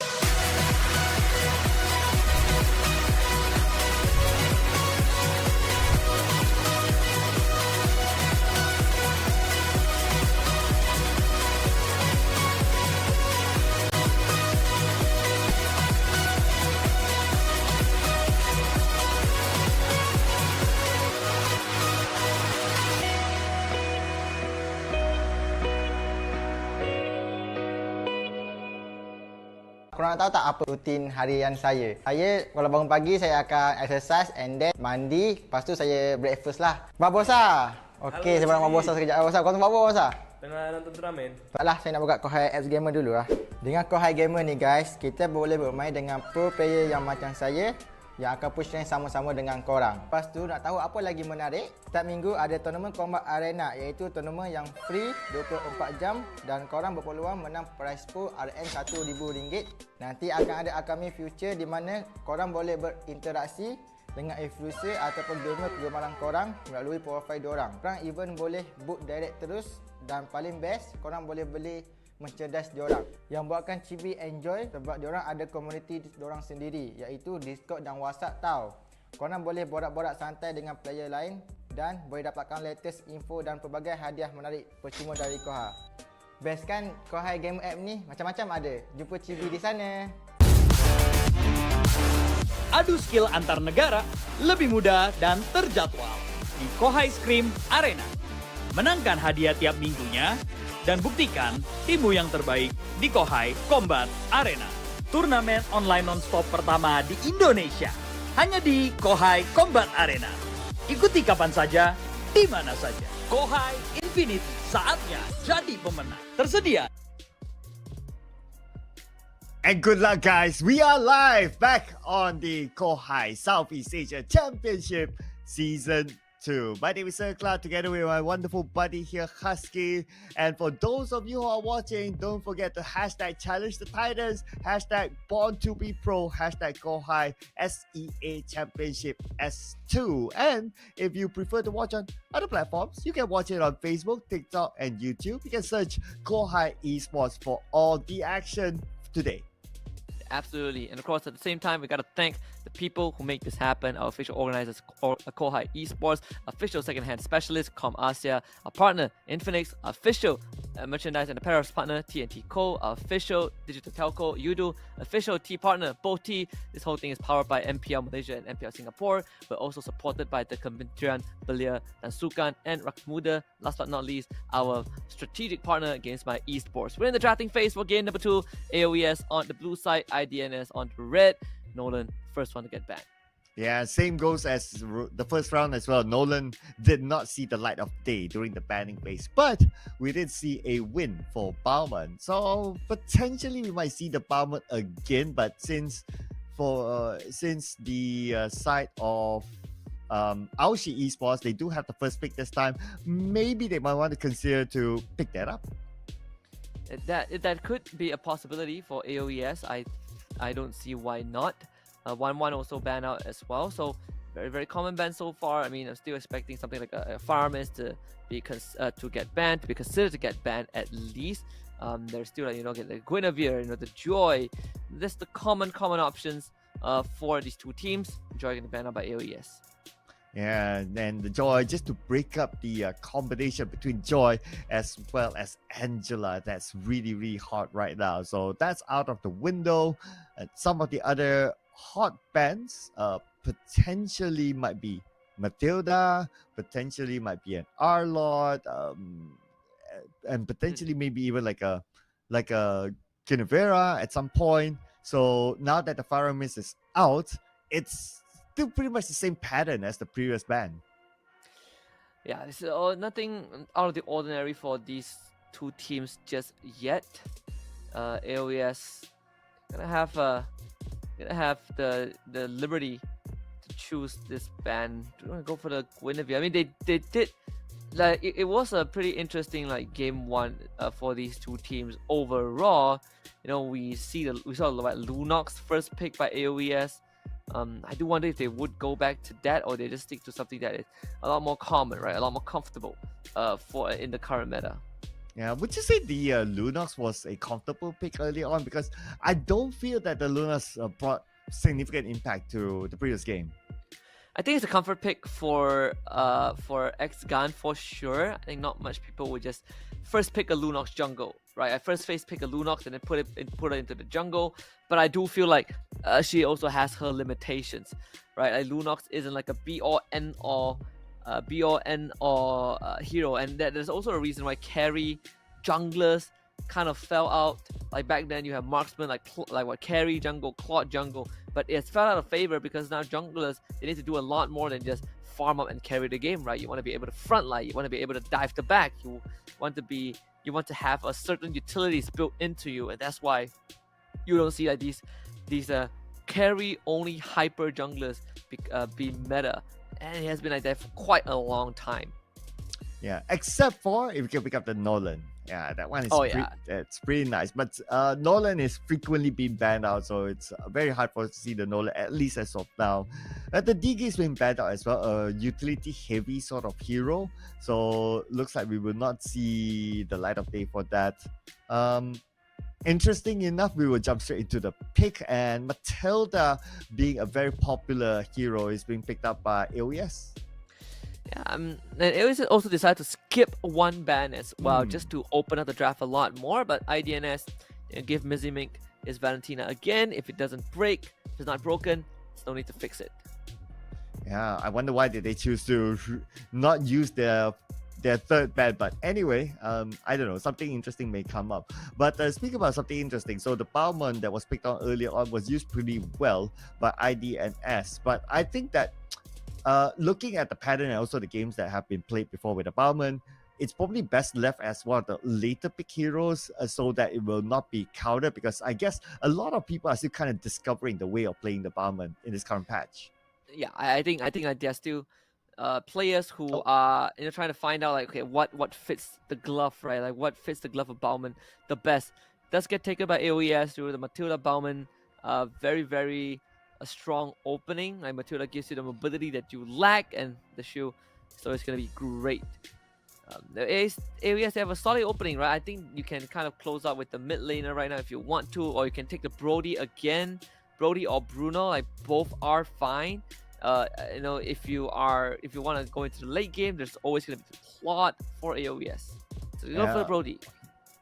Korang nak tahu tak apa rutin harian saya? Saya kalau bangun pagi saya akan exercise and then mandi. Lepas tu saya breakfast lah. Babosa. Okey, saya barang Babosa sekejap. Babosa, kau tengok Babosa? Tengah nonton turnamen. Taklah, saya nak buka Kohai apps gamer dulu lah. Dengan Kohai gamer ni guys, kita boleh bermain dengan pro player yang macam saya yang akan push rank sama-sama dengan korang. Lepas tu nak tahu apa lagi menarik? Setiap minggu ada tournament Combat Arena, iaitu tournament yang free 24 jam dan korang berpeluang menang prize pool RN RM1,000. Nanti akan ada upcoming future di mana korang boleh berinteraksi dengan influencer ataupun gamer kegemaran korang melalui profil diorang. Korang even boleh book direct terus dan paling best korang boleh beli merchandise diorang. Yang buatkan Chibi enjoy sebab diorang ada komuniti diorang sendiri, iaitu Discord dan WhatsApp tau. Korang boleh borak-borak santai dengan player lain dan boleh dapatkan latest info dan pelbagai hadiah menarik percuma dari Kohai. Best kan Kohai game app ni? Macam-macam ada. Jumpa Chibi di sana. Adu skill antar negara lebih mudah dan terjadwal di Kohai Scream Arena. Menangkan hadiah tiap minggunya dan buktikan timmu yang terbaik di Kohai Combat Arena. Turnamen online non-stop pertama di Indonesia. Hanya di Kohai Combat Arena. Ikuti kapan saja, di mana saja. Kohai Infinity, saatnya jadi pemenang. Tersedia. And good luck guys, we are live back on the Kohai Southeast Asia Championship Season 2. My name is Serkla, together with my wonderful buddy here, Husky. And for those of you who are watching, don't forget to hashtag challenge the Titans, hashtag born to be pro, hashtag Kohai SEA Championship S2. And if you prefer to watch on other platforms, you can watch it on Facebook, TikTok, and YouTube. You can search Kohai Esports for all the action today. Absolutely. And of course, at the same time, we got to thank the people who make this happen. Our official organizers, Kohai Esports, official second-hand specialist, ComAsia, our partner, Infinix, official merchandise and apparel partner, TNT Co., our official digital telco, Yudu, official T partner, BOT. This whole thing is powered by MPL Malaysia and MPL Singapore, but also supported by the Kementerian Belia dan Sukan and Rakyat Muda. Last but not least, our strategic partner against my esports. We're in the drafting phase for game number 2. AOES on the blue side, IDNS on the red. Nolan, first one to get banned. Yeah, same goes as the first round as well. Nolan did not see the light of day during the banning phase, but we did see a win for Bauman. So potentially we might see the Bauman again, but since the side of AOSHI Esports, they do have the first pick this time, maybe they might want to consider to pick that up. That could be a possibility for AOES. I don't see why not. 1-1 also banned out as well. So very, very common ban so far. I mean, I'm still expecting something like a Farmers to get banned, to be considered to get banned at least. There's still get the Guinevere, the Joy. That's the common options for these two teams. Joy getting banned out by AOES. Yeah, and the Joy, just to break up the combination between Joy as well as Angela, that's really, really hot right now. So that's out of the window. And some of the other hot bans potentially might be Matilda, potentially might be an Arlott, and potentially maybe even like a Kinevera at some point. So now that the Faramis is out, it's still pretty much the same pattern as the previous ban. Yeah, this is nothing out of the ordinary for these two teams just yet. AOS gonna have the liberty to choose this ban. Do you want to go for the Guinevere? I mean, they did like it was a pretty interesting like game one for these two teams overall. You know, we saw like Lunox first pick by AOES. I do wonder if they would go back to that or they just stick to something that is a lot more common, right? A lot more comfortable for in the current meta. Yeah, would you say the Lunox was a comfortable pick early on? Because I don't feel that the Lunox brought significant impact to the previous game. I think it's a comfort pick for X-Gun for sure. I think not much people would just first pick a Lunox jungle, right? I first phase pick a Lunox and then put it into the jungle. But I do feel like she also has her limitations, right? Like Lunox isn't like a be-all-end-all hero, and there's also a reason why carry junglers kind of fell out. Like back then you have marksman like what carry jungle, Claude jungle, but it's fell out of favor because now junglers, they need to do a lot more than just farm up and carry the game, right? You want to be able to frontline, you want to be able to dive the back, you want to have a certain utilities built into you, and that's why you don't see like these carry only hyper junglers be meta, and it has been like that for quite a long time. Yeah, except for if you can pick up the Nolan. Yeah, that one is it's pretty nice. But Nolan is frequently being banned out, so it's very hard for us to see the Nolan, at least as of now. The DG is being banned out as well, a utility-heavy sort of hero. So looks like we will not see the light of day for that. Interesting enough, we will jump straight into the pick, and Matilda, being a very popular hero, is being picked up by AOES. Yeah, and AOES also decided to skip one ban as well, just to open up the draft a lot more. But IDNS give Mizimink his Valentina again. If it doesn't break, if it's not broken, there's no need to fix it. Yeah, I wonder why did they choose to not use their third ban. But anyway, I don't know, something interesting may come up. But speaking about something interesting, so the Balmond that was picked on earlier on was used pretty well by IDNS. But I think that looking at the pattern and also the games that have been played before with the Balmond, it's probably best left as one of the later pick heroes so that it will not be countered, because I guess a lot of people are still kind of discovering the way of playing the Balmond in this current patch. Yeah, I think like there are still players who are trying to find out like, okay, what fits the glove, right? Like what fits the glove of Bauman the best. Does get taken by AOES through the Matilda Bauman. Very, very a strong opening. Like Matilda gives you the mobility that you lack and the shield, so it's gonna be great. The AOES, they have a solid opening, right? I think you can kind of close out with the mid laner right now if you want to, or you can take the Brody again. Brody or Bruno, like both are fine. If you want to go into the late game, there's always going to be the Claude for AOES. So you go for Brody.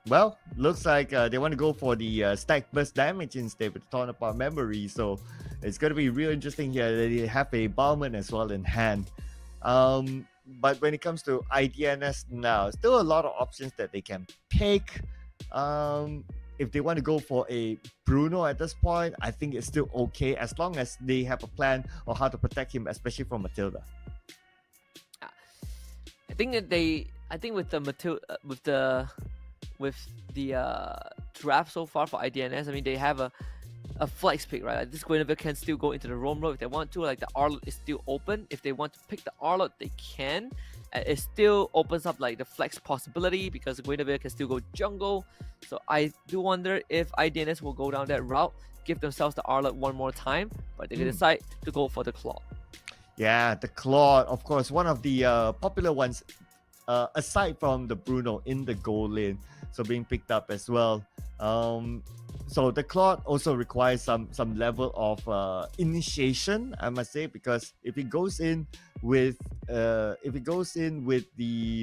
Well, looks like they want to go for the stack burst damage instead with torn apart memory. So it's going to be real interesting here. They have a Bauman as well in hand. But when it comes to IDNS now, still a lot of options that they can pick. If they want to go for a Bruno at this point, I think it's still okay as long as they have a plan on how to protect him, especially from Matilda. I think with the draft so far for IDNS, I mean they have a flex pick, right? Like this Guinevere can still go into the roam road if they want to. Like the Arlott is still open. If they want to pick the Arlott, they can. It still opens up like the flex possibility because Guinevere can still go jungle. So I do wonder if IDNS will go down that route, give themselves the Arlott one more time, but they decide to go for the Claw. Yeah, the Claw, of course, one of the popular ones, aside from the Bruno in the goal lane, so being picked up as well. So the Claw also requires some level of initiation, I must say, because if it goes in with the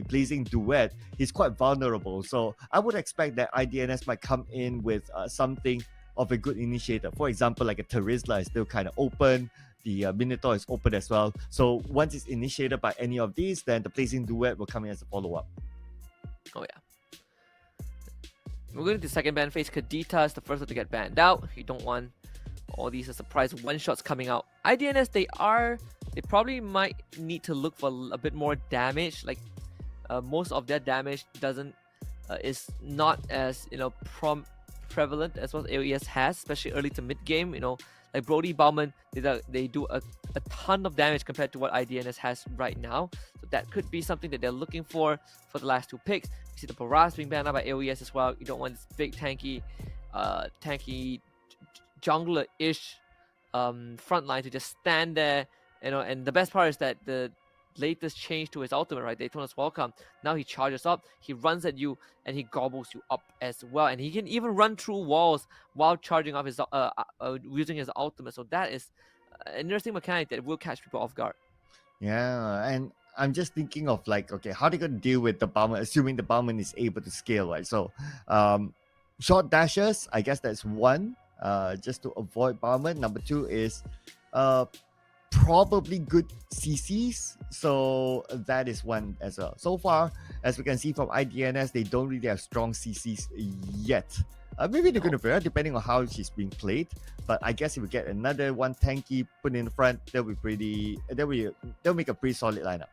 Blazing Duet, he's quite vulnerable. So I would expect that IDNS might come in with something of a good initiator. For example, like a Terizla is still kind of open. the Minotaur is open as well. So once it's initiated by any of these, then the placing duet will come in as a follow-up. Oh yeah. We're going to the second ban phase. Kadita is the first one to get banned out. You don't want all these surprise one-shots coming out. IDNS, they probably might need to look for a bit more damage. Like most of their damage is not as prevalent as what AOES has, especially early to mid game. Like Brody Bauman, they do a ton of damage compared to what IDNS has right now. So that could be something that they're looking for the last two picks. You see the Paras being banned out by AOES as well. You don't want this big tanky jungler-ish frontline to just stand there. And the best part is that the latest change to his ultimate, right? Daytona's Welcome. Now he charges up, he runs at you, and he gobbles you up as well. And he can even run through walls while charging up his using his ultimate. So that is an interesting mechanic that will catch people off guard. Yeah, and I'm just thinking of like, okay, how are they going to deal with the Bauman, assuming the Bauman is able to scale, right? So short dashes, I guess that's one, just to avoid Bauman. Number two is probably good CCs, so that is one as well. So far, as we can see from IDNS, they don't really have strong CCs yet. Maybe they're going to figure out depending on how she's being played. But I guess if we get another one tanky put in front, they'll make a pretty solid lineup.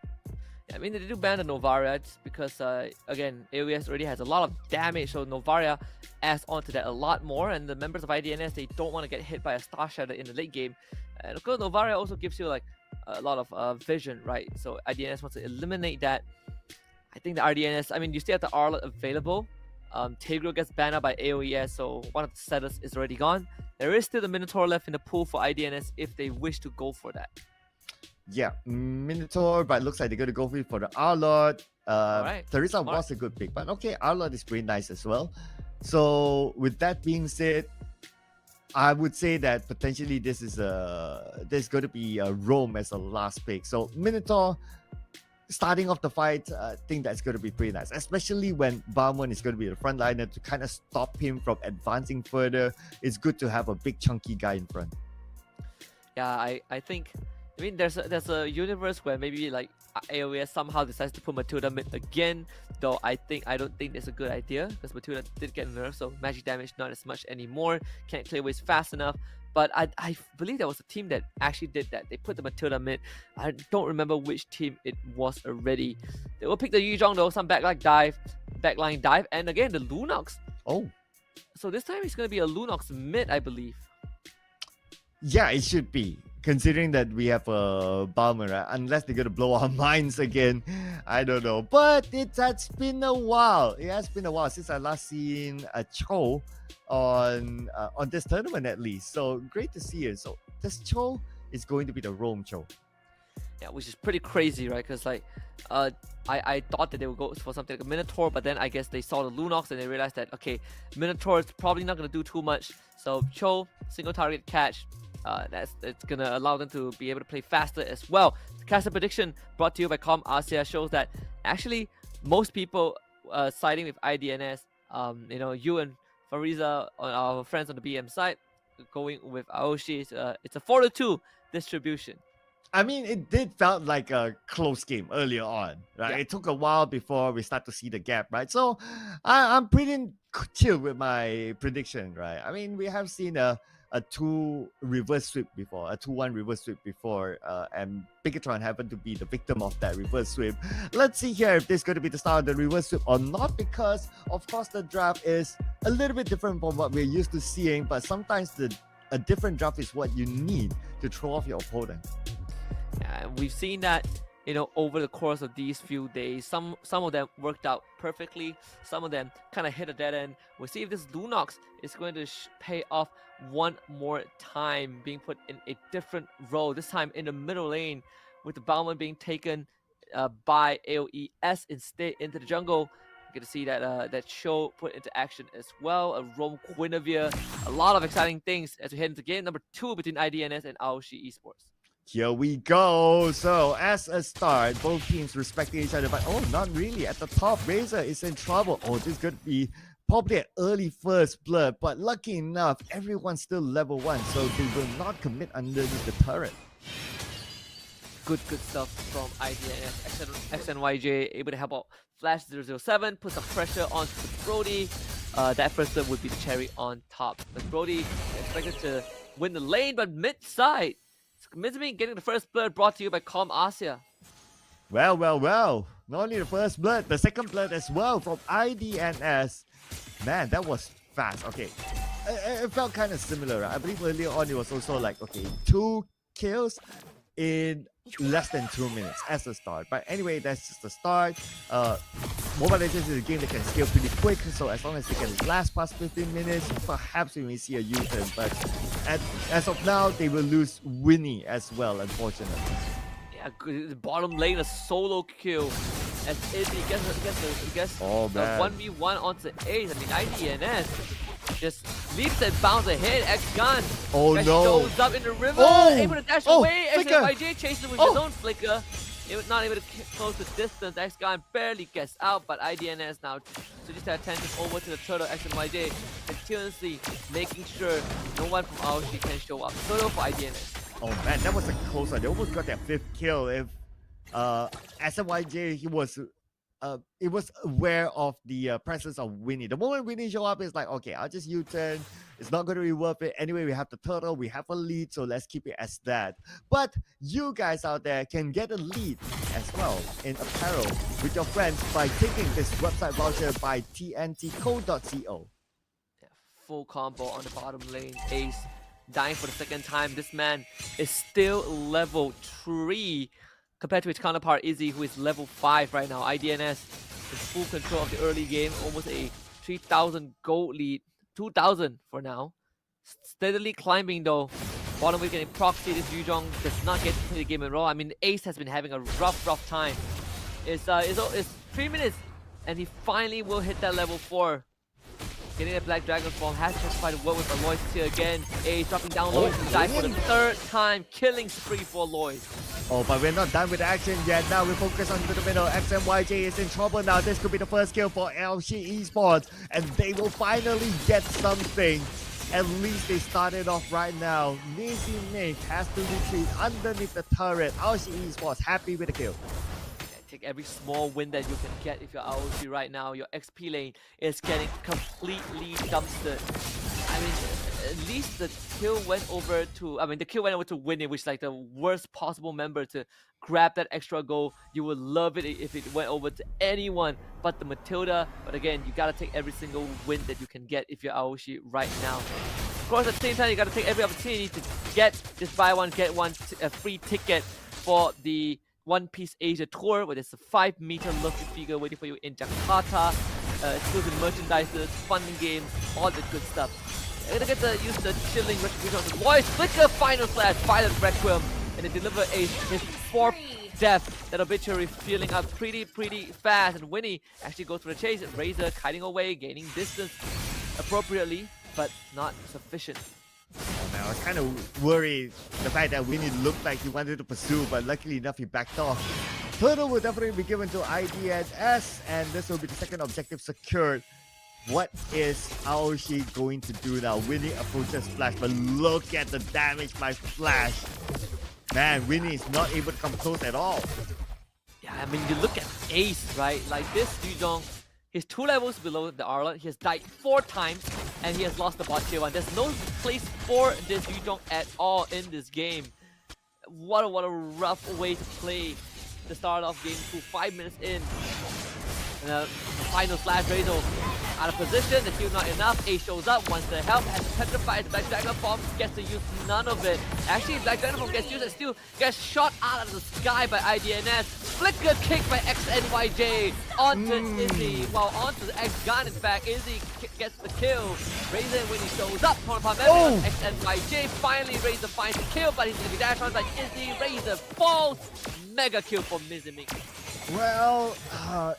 Yeah, I mean, they do ban the Novaria just because, again, AOS already has a lot of damage, so Novaria adds on to that a lot more. And the members of IDNS, they don't want to get hit by a Star Shatter in the late game. And of course, Novaria also gives you like a lot of vision, right? So IDNS wants to eliminate that. I think the RDNS, I mean, you still have the Arlot available. Tigro gets banned out by AOES, so one of the setters is already gone. There is still the Minotaur left in the pool for IDNS if they wish to go for that. Yeah, Minotaur, but it looks like they're going to go for the Arlot. Right. Teresa was a good pick, but okay, Arlot is pretty nice as well. So with that being said, I would say that potentially there's going to be a Rome as a last pick. So Minotaur, starting off the fight, I think that's going to be pretty nice, especially when Bauman is going to be the frontliner to kind of stop him from advancing further. It's good to have a big chunky guy in front. Yeah, I think, I mean, there's a universe where maybe like AOES somehow decides to put Matilda mid again, though I don't think that's a good idea because Matilda did get nerfed, so magic damage not as much anymore, can't clear waves fast enough. But I believe there was a team that actually did that. They put the Matilda mid. I don't remember which team it was already. They will pick the Yuzhong though, some backline dive, and again the Lunox. Oh. So this time it's going to be a Lunox mid, I believe. Yeah, it should be. Considering that we have a Bauman, right? Unless they're going to blow our minds again. I don't know. But it has been a while. It has been a while since I last seen a Cho on this tournament at least. So great to see it. So this Cho is going to be the Rome Cho. Yeah, which is pretty crazy, right? Because like, I thought that they would go for something like a Minotaur, but then I guess they saw the Lunox and they realized that, okay, Minotaur is probably not going to do too much. So Cho, single target catch. It's going to allow them to be able to play faster as well. The caster prediction brought to you by Com Asia shows that actually most people siding with IDNS, you and Fariza, our friends on the BM side, going with AOSHI. It's a 4-2 distribution. I mean, it did felt like a close game earlier on, right? Yeah. It took a while before we start to see the gap, right? So I'm pretty chill with my prediction, right? I mean, we have seen a 2 reverse sweep before, a 2-1 reverse sweep before, and Bigatron happened to be the victim of that reverse sweep. Let's see here if this is going to be the start of the reverse sweep or not, because of course the draft is a little bit different from what we're used to seeing, but sometimes a different draft is what you need to throw off your opponent. Yeah, we've seen that, over the course of these few days. Some of them worked out perfectly. Some of them kind of hit a dead end. We'll see if this Lunox is going to pay off one more time, being put in a different role. This time in the middle lane, with the Bauman being taken by AOES instead into the jungle. You get to see that show put into action as well. A Rome Guinevere. A lot of exciting things as we head into game number 2 between IDNS and AOSHI Esports. Here we go. So as a start, both teams respecting each other, but not really. At the top, Razor is in trouble. This is going to be probably an early first blood, but lucky enough, everyone's still level 1, so they will not commit underneath the turret. Good stuff from IDNS. XNYJ able to help out Flash 007, put some pressure onto Brody. That first blood would be the cherry on top. But Brody expected to win the lane, but mid-side, Mizumi getting the first blood, brought to you by Com Asia. Well. Not only the first blood, the second blood as well from IDNS. Man, that was fast. Okay, it felt kind of similar. Right? I believe earlier on it was also like, okay, 2 kills in less than 2 minutes as a start. But anyway, that's just the start. Mobile Legends is a game that can scale pretty quick, so as long as they can last past 15 minutes, perhaps we may see a U-turn. But as of now, they will lose Winnie as well, unfortunately. Yeah, the bottom lane, a solo kill. As Izzy gets the 1v1 onto Ace. I mean, IDNS just leaps and bounds ahead. X-Gun shows up in the river, able to dash away. XNYJ chases him with his own flicker. Not able to close the distance. X-Gun barely gets out, but IDNS now switches their attention over to the turtle. XNYJ continuously making sure no one from AOSHI can show up. Turtle for IDNS. Oh man, that was a close one. They almost got their 5th kill. If SMYJ, he was aware of the presence of Winnie. The moment Winnie show up, it's like, okay, I'll just U-turn. It's not going to be worth it. Anyway, we have the turtle, we have a lead, so let's keep it as that. But you guys out there can get a lead as well in apparel with your friends by taking this website voucher by tntco.co. Yeah, full combo on the bottom lane. Ace dying for the second time. This man is still level 3 compared to his counterpart Izzy, who is level 5 right now. IDNS is full control of the early game, almost a 3,000 gold lead, 2,000 for now. Steadily climbing though. Bottom wave getting proxy. This Yuzhong does not get to play the game at all. I mean, Ace has been having a rough time. It's 3 minutes, and he finally will hit that level 4. Getting a Black Dragon form, has to try to work with Aloy here again. Ace dropping down low to die for the 3rd time, killing spree for Aloy. Oh, but we're not done with the action yet. Now we focus on the middle. XMYJ is in trouble now. This could be the first kill for AOSHI Esports, and they will finally get something. At least they started off right now. Mizumi has to retreat underneath the turret. AOSHI Esports happy with the kill. Take every small win that you can get if you're AOSHI right now. Your XP lane is getting completely dumpstered. I mean, at least the kill went over to Winnie, which is like the worst possible member to grab that extra goal. You would love it if it went over to anyone but the Matilda. But again, you gotta take every single win that you can get if you're AOSHI right now. Of course, at the same time, you gotta take every opportunity to get this buy one, get one free ticket for the One Piece Asia Tour, where there's a 5-meter lucky figure waiting for you in Jakarta. Exclusive merchandises, fun games, all the good stuff. You're gonna get to use the chilling retribution on the boys. Flicker final slash, Violet Requiem, and they deliver his 4th death. That obituary feeling up pretty fast, and Winnie actually goes for the chase. Razor kiting away, gaining distance appropriately, but not sufficient. Oh man, I was kind of worried the fact that Winnie looked like he wanted to pursue, but luckily enough he backed off. Turtle will definitely be given to IDNS, and this will be the 2nd objective secured. What is AOSHI going to do now? Winnie approaches Flash, but look at the damage by Flash. Man, Winnie is not able to come close at all. Yeah, I mean, you look at Ace, right? Like this Yuzhong, he's 2 levels below the Arlot. He has died 4 times, and he has lost the bot tier 1. There's no place for this Yuzhong at all in this game. What a rough way to play the start of game 2, 5 minutes in. The final slash Razor out of position, the heal not enough. Ace shows up, wants the help, has to petrify the Black Dragon form, gets to use none of it. Actually, Black Dragon form gets used and still gets shot out of the sky by IDNS. Flicker kick by XNYJ onto Izzy, while onto the X-Gun. In fact, Izzy gets the kill. Razor, when he shows up, torn apart memory of XNYJ. Finally, Razor finds the kill, but he's going to be dashed on by Izzy. Razor falls. Mega kill for Mizumi. Well,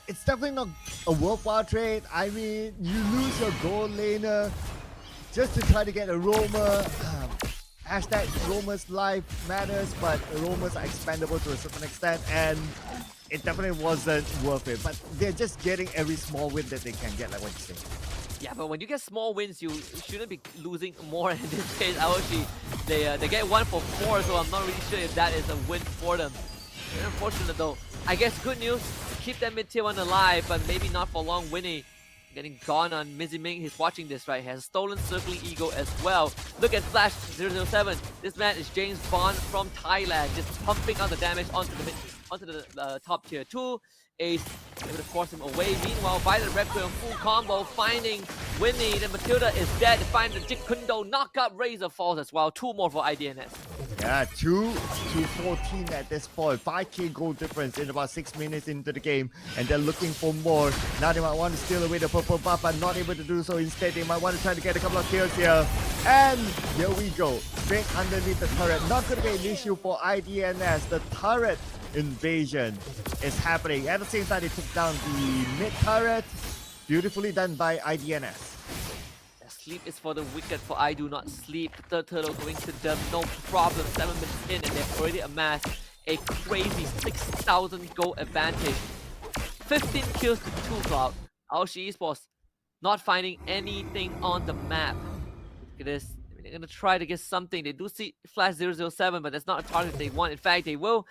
it's definitely not a worthwhile trade. I mean, you lose your gold laner just to try to get a roamer. Hashtag roamer's life matters, but roamers are expendable to a certain extent, and it definitely wasn't worth it. But they're just getting every small win that they can get, like what you say. Yeah, but when you get small wins, you shouldn't be losing more. In this case, AOSHI, they get 1 for 4, so I'm not really sure if that is a win for them. Very unfortunate though. I guess good news, keep that mid-tier one alive, but maybe not for long. Winnie getting gone on Miziming. He's watching this, right? He has stolen Circling Ego as well. Look at Flash 007. This man is James Bond from Thailand, just pumping out the damage onto the top tier 2. Ace able to force him away. Meanwhile, Violet Requiem full combo, finding Winnie. Then Matilda is dead. Find the Jit Kundo, knock up Razor falls as well. 2 more for IDNS. Yeah, 2 to 14 at this point. 5k goal difference in about 6 minutes into the game. And they're looking for more. Now they might want to steal away the purple buff, but not able to do so. Instead, they might want to try to get a couple of kills here. And here we go. Straight underneath the turret. Not going to be an issue for IDNS. The turret invasion is happening. At the same time, they took down the mid turret. Beautifully done by IDNS. Sleep is for the wicked, for I do not sleep. The third turtle going to them, no problem. 7 minutes in and they've already amassed a crazy 6,000 gold advantage. 15 kills to 2 Cloud. AOSHI Esports not finding anything on the map. Look at this. I mean, they're going to try to get something. They do see Flash 007, but that's not a target they want. In fact, they will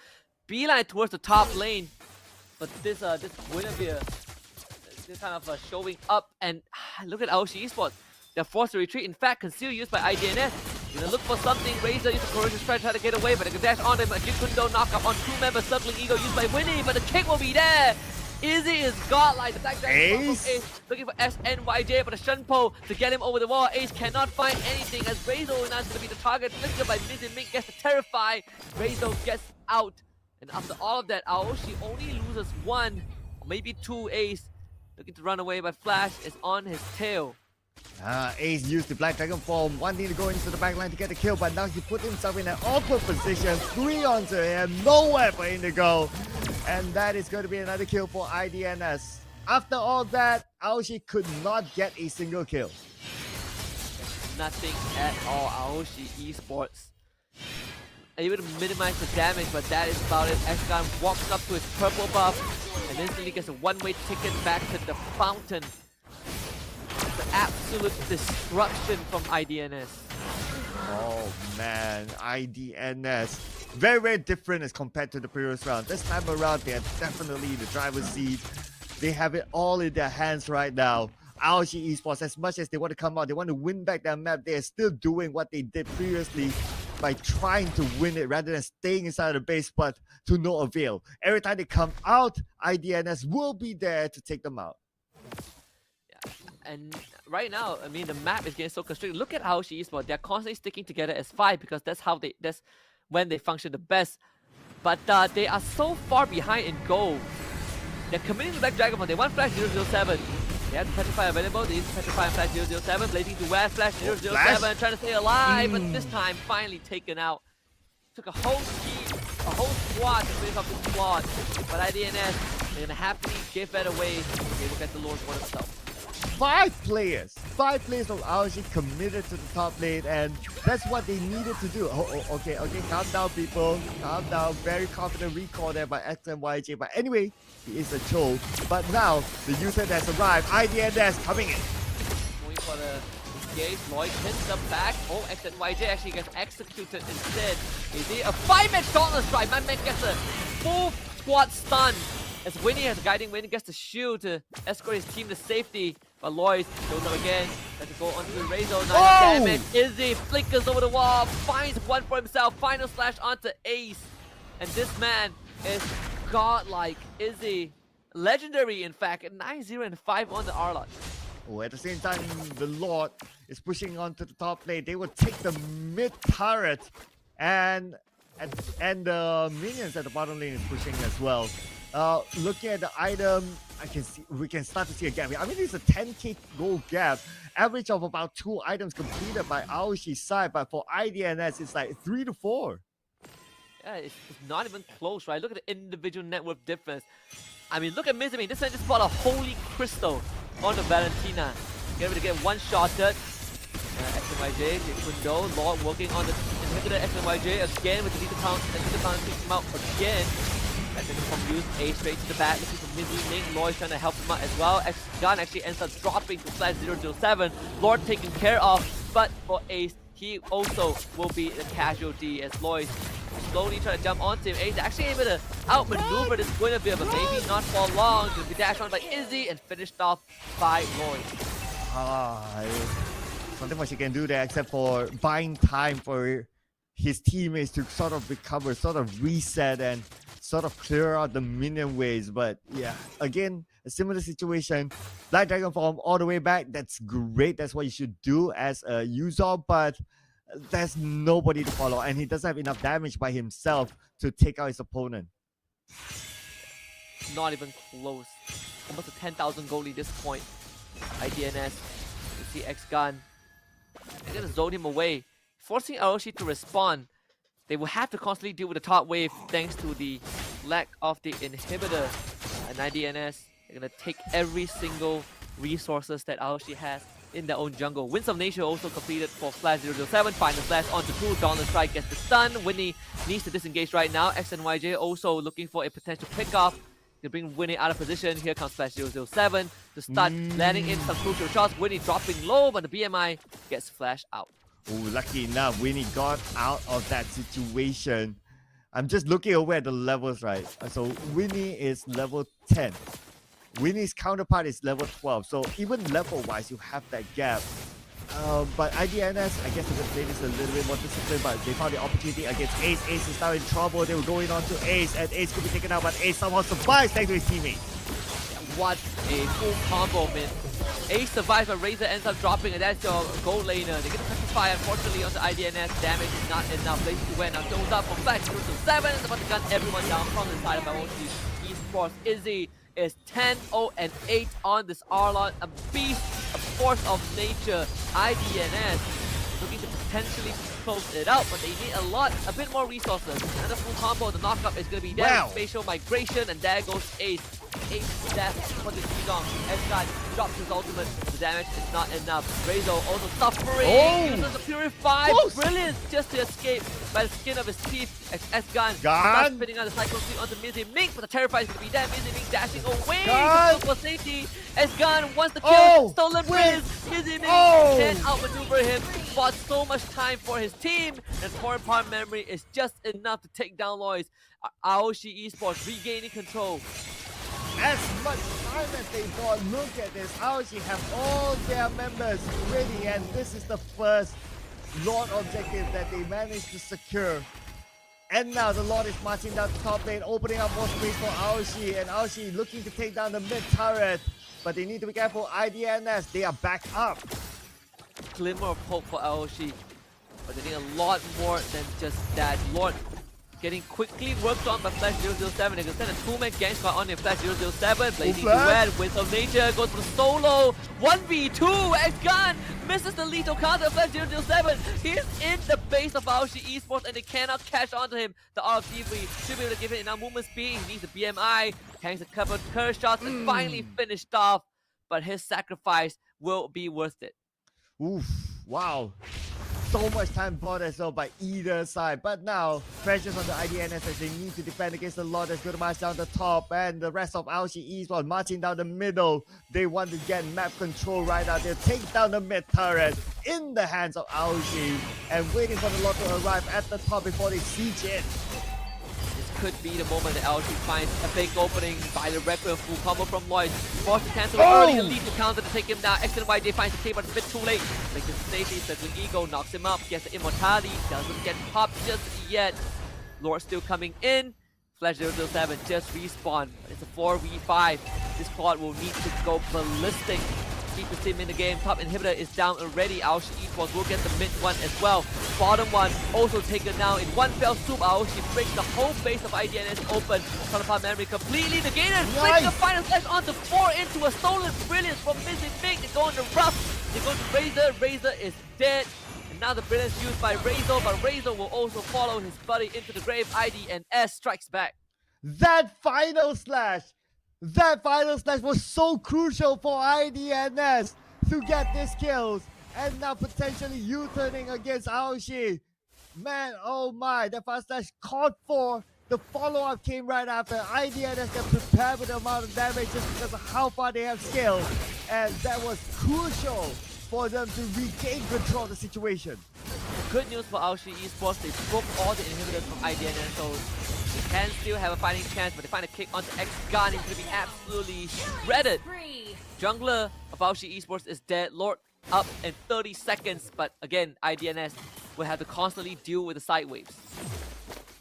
beeline towards the top lane. But this Guinevere is kind of showing up. And look at AOSHI Esports. They're forced to retreat. In fact, conceal used by IDNS. Gonna look for something. Razor used the Courageous Strike to try to get away, but they can dash on them. A Jit Kundo knock up on 2 members. Circling Ego used by Winnie, but the kick will be there. Izzy is godlike. The Black Dragon from Ace looking for SNYJ, but a Shunpo to get him over the wall. Ace cannot find anything as Razor is going to be the target. Flicker by Miziming gets to terrify. Razor gets out. And after all of that, AOSHI only loses 1, or maybe 2. Ace looking to run away, but Flash is on his tail. Ace used the Black Dragon form, wanting to go into the backline to get the kill, but now he put himself in an awkward position. 3 onto him, nowhere for him to go. And that is going to be another kill for IDNS. After all that, AOSHI could not get a single kill. Nothing at all. AOSHI Esports able to minimize the damage, but that is about it. Escan walks up to his purple buff and instantly gets a one-way ticket back to the fountain. The absolute destruction from IDNS. Oh man, IDNS. Very, very different as compared to the previous round. This time around, they are definitely the driver's seat. They have it all in their hands right now. AOSHI Esports, as much as they want to come out, they want to win back their map, they are still doing what they did previously by trying to win it rather than staying inside the base, but to no avail. Every time they come out, IDNS will be there to take them out. Yeah, and right now, I mean, the map is getting so constricted. Look at AOSHI Esports. They're constantly sticking together as 5 because that's when they function the best. But they are so far behind in gold. They're committing to Black Dragon. They want Flash 007. They have the Petrify available. They use Petrify and Flash 007. Blazing to West. Flash 007 trying to stay alive, but this time finally taken out. Took a whole team, a whole squad to finish off this squad. But IDNS, they're gonna happily give that away. They will get the Lord for themselves. 5 players from AOSHI committed to the top lane, and that's what they needed to do. Okay, calm down, people. Calm down. Very confident recall there by XNYJ. But anyway, he is a troll. But now, the user has arrived. IDNS coming in. Going for the engage. Lloyd hits the back. Oh, XNYJ actually gets executed instead. Is he a 5-man Dauntless Strike? My man gets a full squad stun. As Winnie has guiding Winnie gets the shield to escort his team to safety. But Lloyd goes up again. Has to go onto the Razor. 9 damage. Izzy flickers over the wall. Finds one for himself. Final slash onto Ace. And this man is godlike. Izzy. Legendary, in fact. 9-0 and 5 on the Arlot. Oh, at the same time, the Lord is pushing onto the top lane. They will take the mid turret. And the minions at the bottom lane is pushing as well. Looking at the item, we can start to see a gap here. I mean, it's a 10k gold gap, average of about 2 items completed by AOSHI's side, but for IDNS, it's like 3 to 4. Yeah, it's not even close, right? Look at the individual net worth difference. I mean, look at Mizumi. This man just bought a Holy Crystal on the Valentina. Get ready to get one-shotted. XMYJ, Kundo, Lord working on the inhibitor XMYJ again with the leader count, and the leader count takes him out again. They're going to confuse A straight to the back, looking for Mizzy Ming. Lloyd trying to help him out as well. X-Gun actually ends up dropping to Flash 007. Lord taken care of, but for Ace, he also will be the casualty as Lloyd slowly trying to jump onto him. Ace actually able to outmaneuver this winner bit, but maybe not for long. Going to be dashed on by Izzy and finished off by Lloyd. Something much he can do there except for buying time for his teammates to sort of recover, sort of reset and sort of clear out the minion waves. But yeah, again, a similar situation. Black Dragon form all the way back. That's great. That's what you should do as a user, but there's nobody to follow and he doesn't have enough damage by himself to take out his opponent. Not even close. Almost a 10,000 goal lead this point. IDNS, you see X-Gun. They're gonna zone him away, forcing AOSHI to respond. They will have to constantly deal with the top wave thanks to the lack of the inhibitor. And IDNS, they're gonna take every single resources that AOSHI has in their own jungle. Winds of Nature also completed for Flash 007. Final Flash onto 2. Dawnless Strike gets the stun. Winnie needs to disengage right now. X and YJ also looking for a potential pickoff to bring Winnie out of position. Here comes Flash 007 to start landing in some crucial shots. Winnie dropping low, but the BMI gets flashed out. Oh, lucky enough, Winnie got out of that situation. I'm just looking over at the levels, right? So Winnie is level 10. Winnie's counterpart is level 12. So even level-wise, you have that gap. But IDNS, I guess they could play this a little bit more disciplined, but they found the opportunity against Ace. Ace is now in trouble. They were going on to Ace, and Ace could be taken out, but Ace somehow survives thanks to his teammate. What a full combo, man. Ace survives, but Razor ends up dropping, and that's your gold laner. They get to sacrifice, unfortunately, onto IDNS. Damage is not enough. Places to win. Now shows up from Flash 007. It's about to gun everyone down from the side of AOSHI Esports. Izzy is 10-0-8 on this Arlon. A beast, a force of nature. IDNS looking to potentially close it out, but they need a bit more resources. Another full combo. The knockup is going to be there. Wow. Spatial migration, and there goes Ace. Ace death for this Qigong. X-Guy drops his ultimate. The damage is not enough. Razor also suffering. Uses the Purify. Brilliant just to escape by the skin of his teeth. X-Gun starts spinning out the Cyclone Sweep onto Mizzy Ming, but the Terrifier is going to be there. Mizzy Ming dashing away to look for safety. X-Gun wants the kill. Stolen Riz. Mizzy Ming can't outmaneuver him. Bought so much time for his team, and Torn Part Memory is just enough to take down Lois. AOSHI Esports regaining control. As much time as they got, look at this. AOSHI have all their members ready, and this is the first Lord objective that they managed to secure. And now the Lord is marching down the top lane, opening up more space for AOSHI, and AOSHI looking to take down the mid turret. But they need to be careful. IDNS, they are back up. Glimmer of hope for AOSHI, but they need a lot more than just that. Lord getting quickly worked on by Flash 007. They can send a 2-man gang squad on in Flash 007. Blazing Duet, Winds of Nature goes for solo. 1v2, X-Gun misses the lethal counter of Flash 007. He's in the base of AOSHI Esports and they cannot catch onto him. The RFD should be able to give it enough movement speed. He needs the BMI, hangs a couple of curse shots and finally finished off. But his sacrifice will be worth it. Oof, wow. So much time bought as well by either side. But now, pressures on the IDNS as they need to defend against the Lord that's going to march down the top. And the rest of AOSHI Esports marching down the middle. They want to get map control right now. They'll take down the mid turret in the hands of AOSHI. And waiting for the Lord to arrive at the top before they siege it. Could be the moment that AOSHI finds a big opening by the Requiem full combo from Lloyd. Forced to cancel early, the lead to counter to take him down. X and YJ finds the K, but it's a bit too late. Makes it safely, circling Ego, knocks him up, gets the immortality, doesn't get popped just yet. Lord still coming in. Flash 007 just respawn. It's a 4v5. This squad will need to go ballistic. Keep the team in the game. Top inhibitor is down already. AOSHI Esports will get the mid one as well. Bottom one also taken down in one fell swoop. AOSHI breaks the whole base of IDNS open. Counterpart memory completely negated. Flicks the final slash onto 4 into a stolen brilliance from Mizzy Ming. They go into rough. They go to Razor. Razor is dead. And now the brilliance used by Razor, but Razor will also follow his buddy into the grave. IDNS strikes back. That final slash was so crucial for IDNS to get these kills. And now potentially U-turning against AOSHI. Man, oh my, that fast slash caught for The follow-up came right after. IDNS got prepared with the amount of damage just because of how far they have scaled. And that was crucial for them to regain control of the situation. Good news for AOSHI Esports, they broke all the inhibitors from IDNS, so they can still have a fighting chance, but they find a kick onto X-Gun. He's going to be absolutely shredded. Jungler of AOSHI Esports is dead. Lord up in 30 seconds, but again, IDNS will have to constantly deal with the side waves.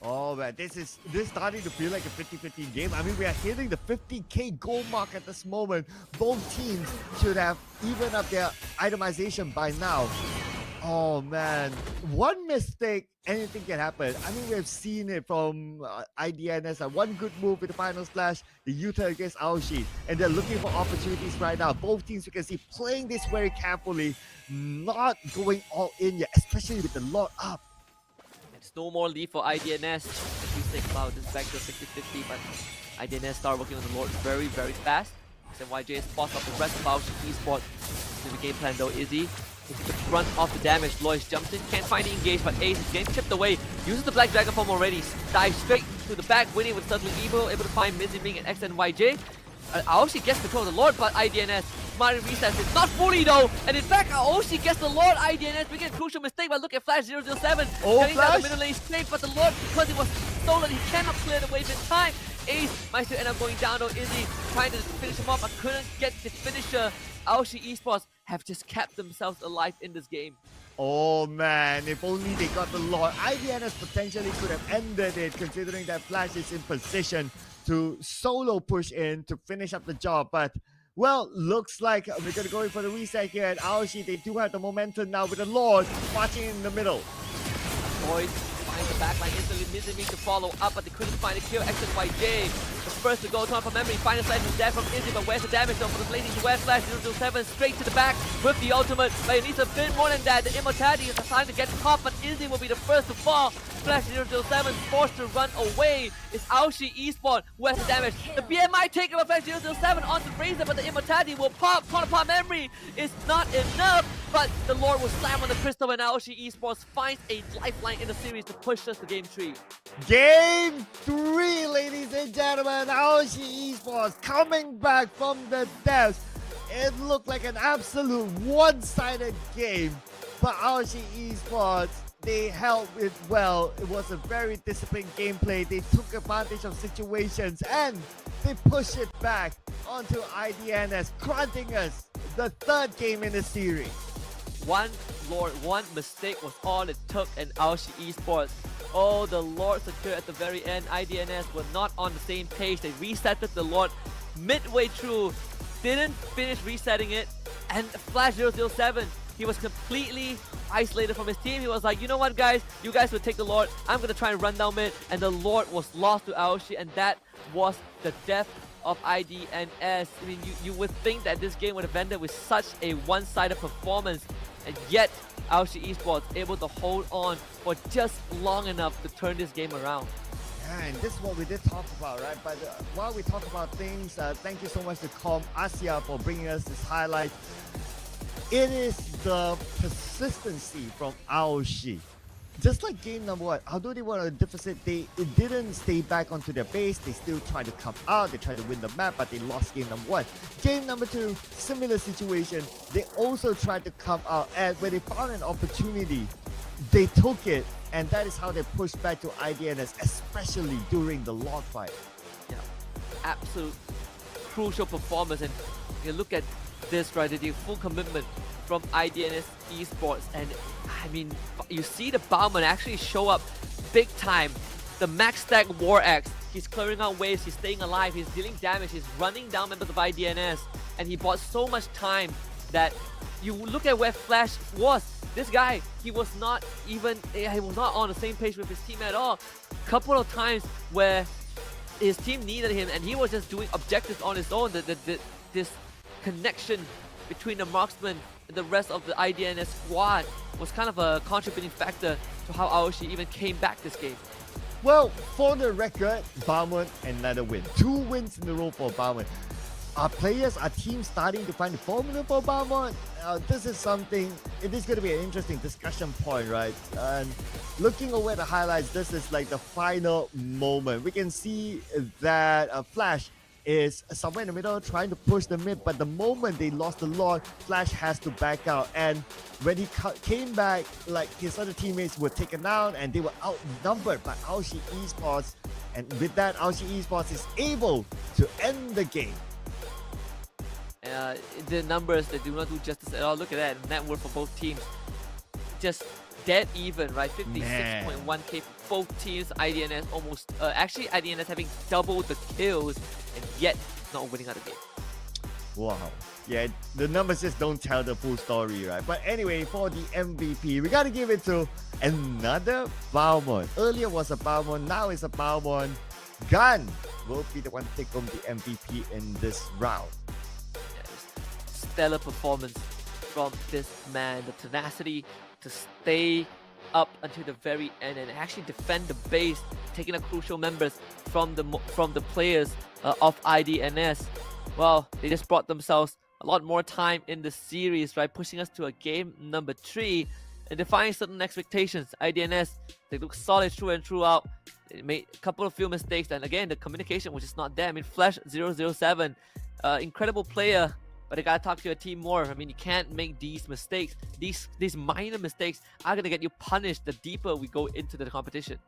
Oh man, this is starting to feel like a 50-50 game. I mean, we are hitting the 50k goal mark at this moment. Both teams should have evened up their itemization by now. Oh man, one mistake, anything can happen. I mean, we have seen it from IDNS. One good move with the final slash, the U-turn against AOSHI, and they're looking for opportunities right now. Both teams, you can see, playing this very carefully, not going all in yet, especially with the Lord up. It's no more lead for IDNS. If we think about this back to 50-50, but IDNS start working on the Lord very, very fast. And YJ spots up the rest of AOSHI Esports. The game plan though, Izzy is the front of the damage. Lois jumps in, can't find the engage, but Ace is getting chipped away. Uses the Black Dragon form already, dives straight to the back, winning with Certainly Evil, able to find Mizzy Ming and X and YJ. AOSHI gets control of the Lord, but IDNS smartly resets it. Not fully though, and in fact, AOSHI gets the Lord. IDNS making a crucial mistake, but look at Flash 007. Oh, getting down Flash! the middle lane safe, but the Lord, because it was stolen, he cannot clear the wave in time. Ace might still end up going down though. Izzy trying to finish him off, but couldn't get the finisher. AOSHI Esports have just kept themselves alive in this game. Oh man, if only they got the Lord. IDNS potentially could have ended it, considering that Flash is in position to solo push in to finish up the job. But, well, looks like we're going to go in for the reset here at AOSHI. They do have the momentum now with the Lord marching in the middle. Boys find the backline instantly, missing to follow up, but they couldn't find a kill. X and YJ, the first to go, turn for memory. Final slice is dead from Izzy, but where's the damage though for the blazing West Flash 007 straight to the back with the ultimate. But it needs a bit more than that. The immortality is assigned to get caught, but Izzy will be the first to fall. Flash 007 forced to run away. It's AOSHI Esports who has the damage. The BMI takeover Flash 007 onto Razor, but the immortality will pop. Corner pop memory is not enough, but the Lord will slam on the crystal, and AOSHI Esports finds a lifeline in the series to push us to game 3. Game 3, ladies and gentlemen. AOSHI Esports coming back from the depths. It looked like an absolute one-sided game, but AOSHI Esports, they held it well. It was a very disciplined gameplay. They took advantage of situations and they pushed it back onto IDNS, granting us the third game in the series. One Lord, one mistake was all it took in AOSHI Esports. Oh, the Lord secured at the very end. IDNS were not on the same page. They resetted the Lord midway through, didn't finish resetting it, and Flash 007, he was completely isolated from his team. He was like, you know what guys, you guys will take the Lord, I'm gonna try and run down mid, and the Lord was lost to AOSHI, and that was the death of IDNS. I mean, you would think that this game would have ended with such a one-sided performance, and yet AOSHI Esports able to hold on for just long enough to turn this game around. Yeah, and this is what we did talk about, right? But while we talk about things, thank you so much to Com Asia for bringing us this highlight. It is the persistency from AOSHI. Just like game number 1, although they were on a deficit, they didn't stay back onto their base. They still tried to come out, they tried to win the map, but they lost game number 1. Game number 2, similar situation. They also tried to come out, and when they found an opportunity, they took it, and that is how they pushed back to IDNS, especially during the Lord fight. Yeah, absolute crucial performance, and you look at this, right, the full commitment from IDNS Esports, and I mean, you see the Bauman actually show up big time. The max stack War Axe, he's clearing out waves, he's staying alive, he's dealing damage, he's running down members of IDNS, and he bought so much time that you look at where Flash was. This guy, he was not on the same page with his team at all. Couple of times where his team needed him and he was just doing objectives on his own. This connection between the marksman and the rest of the IDNS squad was kind of a contributing factor to how AOSHI even came back this game. Well, for the record, Bauman another win. 2 wins in a row for Bauman. Our players, our team starting to find the formula for Balmond. This is something, it is going to be an interesting discussion point, right? And looking over the highlights, this is like the final moment. We can see that Flash is somewhere in the middle trying to push the mid, but the moment they lost the Lord, Flash has to back out. And when he came back, like his other teammates were taken down and they were outnumbered by AOSHI Esports. And with that, AOSHI Esports is able to end the game. The numbers, they do not do justice at all. Look at that net worth for both teams. Just dead even, right? 56.1k for both teams. IDNS almost, actually IDNS having doubled the kills and yet not winning out the game. Wow. Yeah, the numbers just don't tell the full story, right? But anyway, for the MVP, we gotta give it to another Balmond. Earlier was a Balmond, now it's a Balmond. Gun will be the one to take home the MVP in this round. Stellar performance from this man, the tenacity to stay up until the very end and actually defend the base, taking the crucial members from the players of IDNS. Well, they just brought themselves a lot more time in the series, right? Pushing us to a game number 3 and defying certain expectations. IDNS, they look solid through and throughout. They made a couple of few mistakes, and again, the communication was just not there. I mean, Flash 007, incredible player, but you gotta talk to your team more. I mean, you can't make these mistakes. These minor mistakes are gonna get you punished the deeper we go into the competition.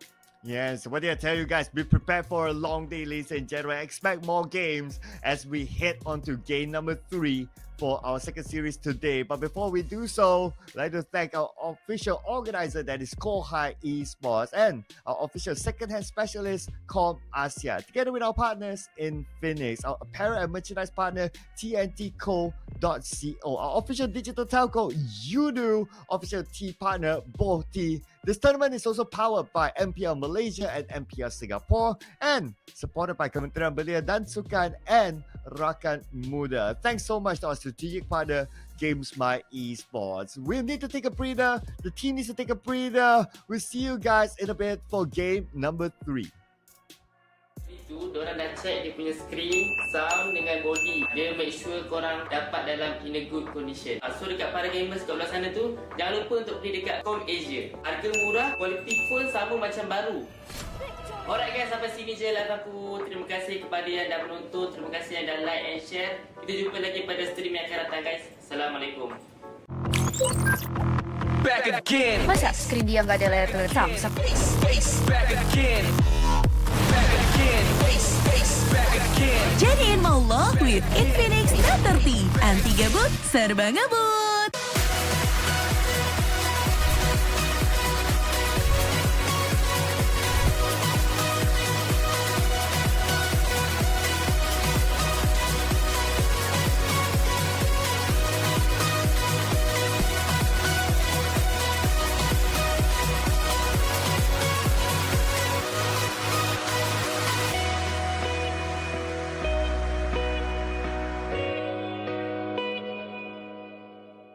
Yes, what did I tell you guys? Be prepared for a long day, ladies and gentlemen. Expect more games as we head on to game number 3 for our second series today. But before we do so, I'd like to thank our official organizer, that is Kohai Esports, and our official second-hand specialist, ComAsia, together with our partners in Phoenix, our apparel and merchandise partner, TNTco.co, our official digital telco, Udo, official tea partner, Bohti. This tournament is also powered by MPL Malaysia and MPL Singapore and supported by Kementerian Belia dan Sukan and Rakan Muda. Thanks so much to our strategic partner, Games My Esports. We need to take a breather. The team needs to take a breather. We'll see you guys in a bit for game number 3. Itu diorang dah check dia punya screen, sound dengan body. Dia make sure korang dapat dalam in a good condition. So dekat para gamers kat belah sana tu, jangan lupa untuk beli dekat ComAsia. Harga murah, quality phone sama macam baru. Alright guys, sampai sini je live aku. Terima kasih kepada yang dah menonton. Terima kasih yang dah like and share. Kita jumpa lagi pada stream yang akan datang guys. Assalamualaikum. Back again. Masa skrin dia nggak ada layar hitam? Back again. Jadi involved with Infinix Note 30. Anti gabut, serba ngebut.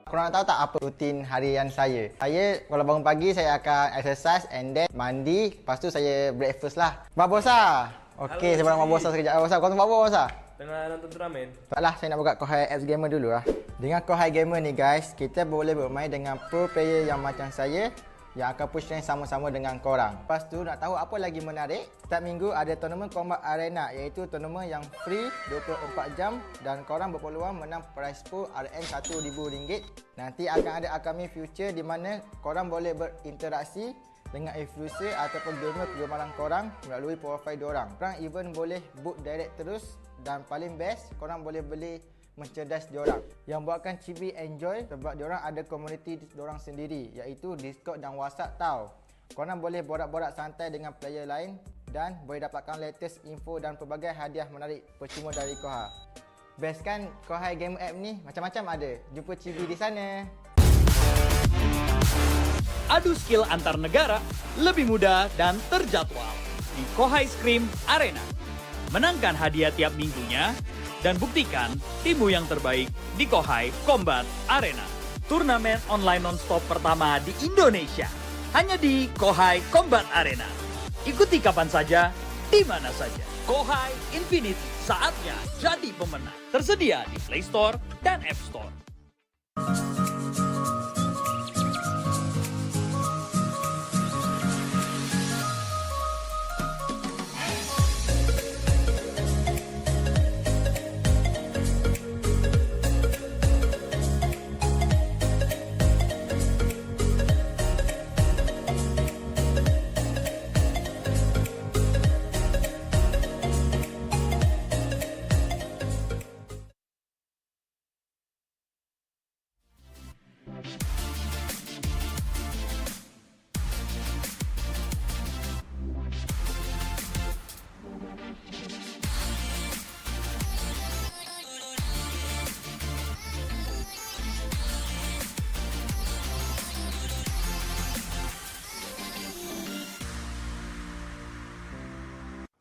Korang tahu tak apa rutin harian saya? Saya kalau bangun pagi saya akan exercise and then mandi, lepas tu saya breakfast lah. Babosa. Okey, saya barang Babosa sekejap. Babosa, kau tengok Babosa? Tengah nonton turnamen. Taklah, saya nak buka Kohai Apps Gamer dulu lah. Dengan Kohai Gamer ni guys, kita boleh bermain dengan pro player yang macam saya yang akan push rank sama-sama dengan korang. Lepas tu nak tahu apa lagi menarik? Setiap minggu ada tournament Combat Arena, iaitu tournament yang free 24 jam dan korang berpeluang menang prize pool RM1,000. Nanti akan ada upcoming future di mana korang boleh berinteraksi dengan influencer ataupun gamer kegemaran korang melalui profil diorang. Korang even boleh book direct terus dan paling best, korang boleh beli merchandise diorang. Yang buatkan Chibi enjoy sebab diorang ada komuniti diorang sendiri, iaitu Discord dan WhatsApp tau. Korang boleh borak-borak santai dengan player lain dan boleh dapatkan latest info dan pelbagai hadiah menarik percuma dari Kohai. Best kan Kohai Game App ni? Macam-macam ada. Jumpa Chibi di sana. Adu skill antar negara lebih mudah dan terjadwal di Kohai Scream Arena. Menangkan hadiah tiap minggunya dan buktikan timmu yang terbaik di Kohai Combat Arena. Turnamen online non-stop pertama di Indonesia. Hanya di Kohai Combat Arena. Ikuti kapan saja, di mana saja. Kohai Infinity. Saatnya jadi pemenang. Tersedia di Play Store dan App Store.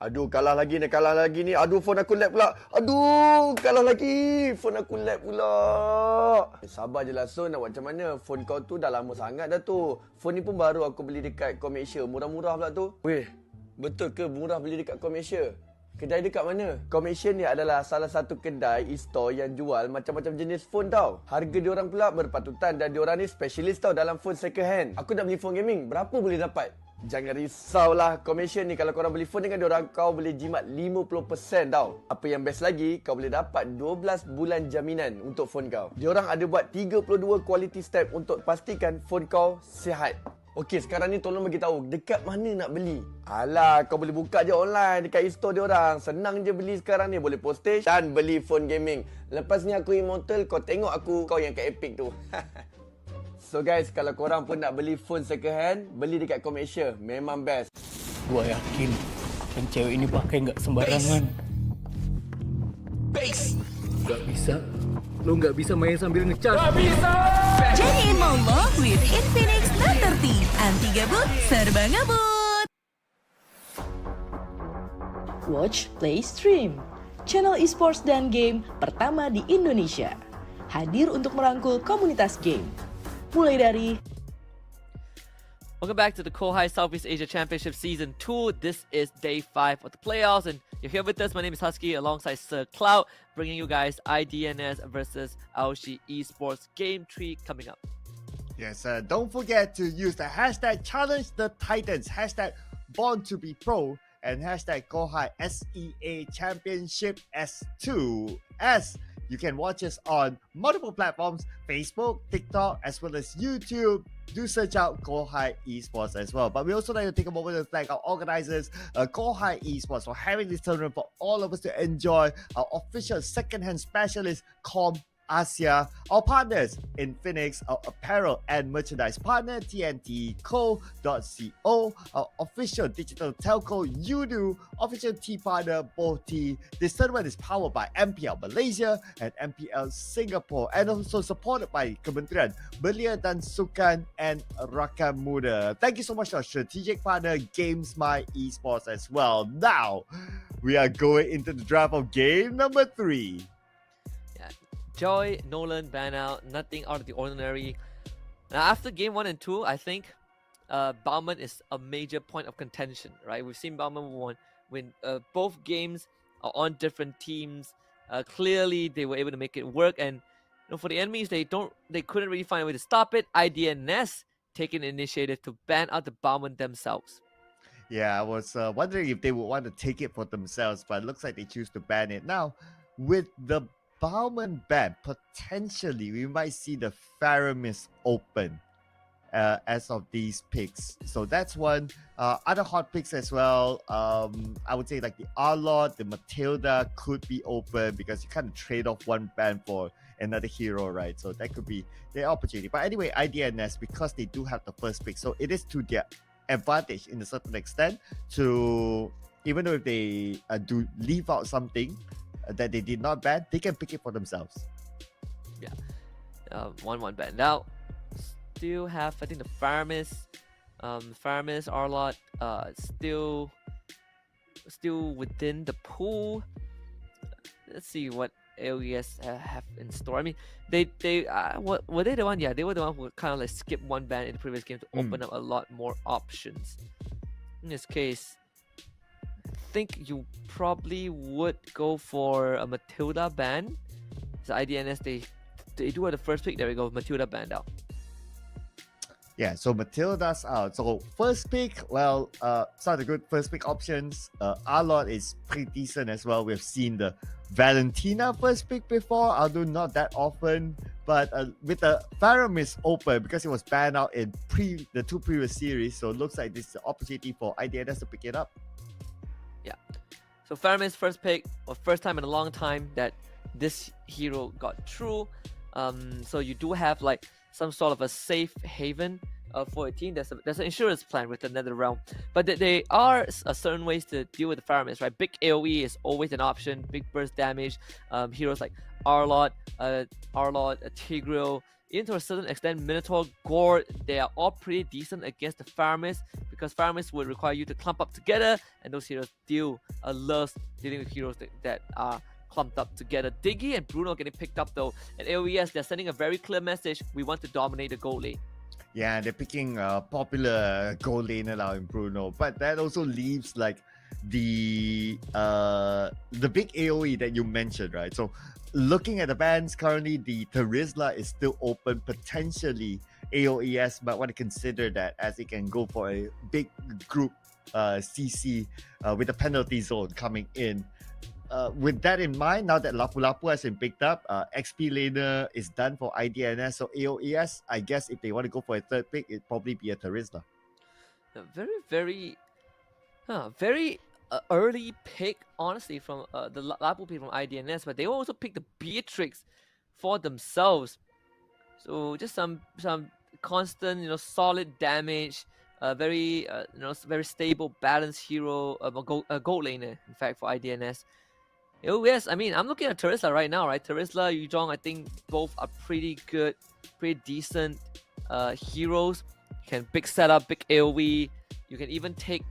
Aduh, kalah lagi ni. Aduh, phone aku lag pula. Aduh, kalah lagi. Phone aku lag pula. Sabar je lah, Son. Nak buat macam mana? Phone kau tu dah lama sangat dah tu. Phone ni pun baru aku beli dekat Komersia. Murah-murah pula tu. Weh, betul ke murah beli dekat Komersia? Kedai dekat mana? Komersia ni adalah salah satu kedai e-store yang jual macam-macam jenis phone tau. Harga diorang pula berpatutan dan diorang ni specialist tau dalam phone second hand. Aku nak beli phone gaming. Berapa boleh dapat? Jangan risaulah, Komersia ni kalau korang beli phone dengan diorang, kau boleh jimat 50% tau. Apa yang best lagi, kau boleh dapat 12 bulan jaminan untuk phone kau. Diorang ada buat 32 quality step untuk pastikan phone kau sihat. Okey, sekarang ni tolong bagi tahu dekat mana nak beli. Alah, kau boleh buka je online dekat e-store diorang. Senang je beli sekarang ni, boleh postage dan beli phone gaming. Lepas ni aku immortal, kau tengok aku, kau yang kat Epic tu. So guys, kalau korang pun nak beli phone second hand, beli dekat Komersia. Memang best. Gua yakin yang cewek ini pakai nggak sembarangan. Nggak bisa. Lo nggak bisa main sambil ngecas. Nggak bisa! Jadiin Momo with Infinix Note 30. Anti gabut, serba ngebut. Watch, Play, Stream. Channel esports dan game pertama di Indonesia. Hadir untuk merangkul komunitas game. Mulai dari Welcome back to the Kohai Southeast Asia Championship Season 2. This is day 5 of the playoffs, and you're here with us. My name is Husky alongside Sir Cloud, bringing you guys IDNS versus AOSHI Esports Game 3 coming up. Yes, don't forget to use the hashtag Challenge the Titans, hashtag Born to be Pro, and hashtag Kohai SEA Championship S2S. You can watch us on multiple platforms, Facebook, TikTok, as well as YouTube. Do search out Kohai Esports as well. But we also like to take a moment to thank our organizers, Kohai Esports, for having this tournament for all of us to enjoy. Our official second-hand specialist, Asia, our partners in Phoenix, our apparel and merchandise partner TNTco.co, our official digital telco Udu, official tea partner Boti. This tournament is powered by MPL Malaysia and MPL Singapore, and also supported by Kementerian Belia dan Sukan and Rakan Muda. Thank you so much to our strategic partner Games My Esports as well. Now we are going into the draft of game number 3. Joy, Nolan, ban out, nothing out of the ordinary. Now, after game 1 and 2, I think Bauman is a major point of contention, right? We've seen Bauman win both games on different teams. Clearly, they were able to make it work, and for the enemies, they couldn't really find a way to stop it. IDNS taking initiative to ban out the Bauman themselves. Yeah, I was wondering if they would want to take it for themselves, but it looks like they choose to ban it. Now, with the Bauman ban, potentially we might see the Faramis open as of these picks. So that's one. Other hot picks as well. I would say like the Arlot, the Matilda could be open because you kind of trade off one ban for another hero, right? So that could be the opportunity. But anyway, IDNS, because they do have the first pick, so it is to their advantage in a certain extent to, even though if they do leave out something that they did not ban, they can pick it for themselves. Yeah, 1-1 ban. Now, still have, I think, the Faramis, Arlot, still within the pool. Let's see what AOES have in store. I mean, they were they the one? Yeah, they were the one who kind of like skipped one ban in the previous game to open up a lot more options. In this case, I think you probably would go for a Matilda ban. The IDNS, they do have the first pick. There we go, Matilda banned out. Yeah, so Matilda's out. So first pick, well, some of the good first pick options. Arlot is pretty decent as well. We've seen the Valentina first pick before, although not that often. But with the Faramis open, because it was banned out in the 2 previous series, so it looks like this is an opportunity for IDNS to pick it up. Yeah. So Faramis first pick, or first time in a long time that this hero got through. So you do have like some sort of a safe haven for a team. There's an insurance plan with another realm, but there are certain ways to deal with the Faramis, right? Big AoE is always an option. Big burst damage. Heroes like Arlot, Tigreal, even to a certain extent, Minotaur, Gore, they are all pretty decent against the Faramis, because Faramis would require you to clump up together, and those heroes love dealing with heroes that are clumped up together. Diggy and Bruno getting picked up though, and AOES, they're sending a very clear message: we want to dominate the gold lane. Yeah, they're picking popular gold laner now in Bruno, but that also leaves like the big AOE that you mentioned, right? So looking at the bans currently, the Terizla is still open, potentially AOES might want to consider that, as it can go for a big group CC with a penalty zone coming in. With that in mind, now that Lapu Lapu has been picked up, XP laner is done for IDNS. So AOES, I guess if they want to go for a third pick, it'd probably be a Terizla. Very early pick, honestly, from the Lapu pick from IDNS, but they also picked the Beatrix for themselves. So just some constant, solid damage. Very stable, balanced hero, a gold laner, in fact, for IDNS. Yes, I mean, I'm looking at Terizla right now, right? Terizla, Yuzhong, I think both are pretty good, pretty decent heroes. You can big setup, big AoE. You can even take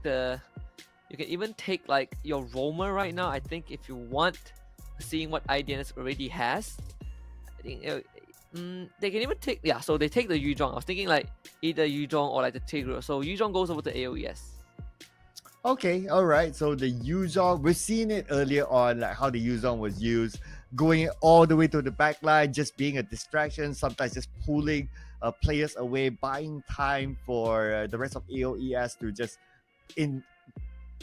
like your roamer right now. I think if you want, seeing what IDNS already has, I think they can even take, so they take the Yuzhong. I was thinking like either Yuzhong or like the Tigreal. So Yuzhong goes over to AOES. Okay, all right. So the Yuzhong, we've seen it earlier on, like how the Yuzhong was used, going all the way to the back line, just being a distraction, sometimes just pulling players away, buying time for the rest of AOES to just,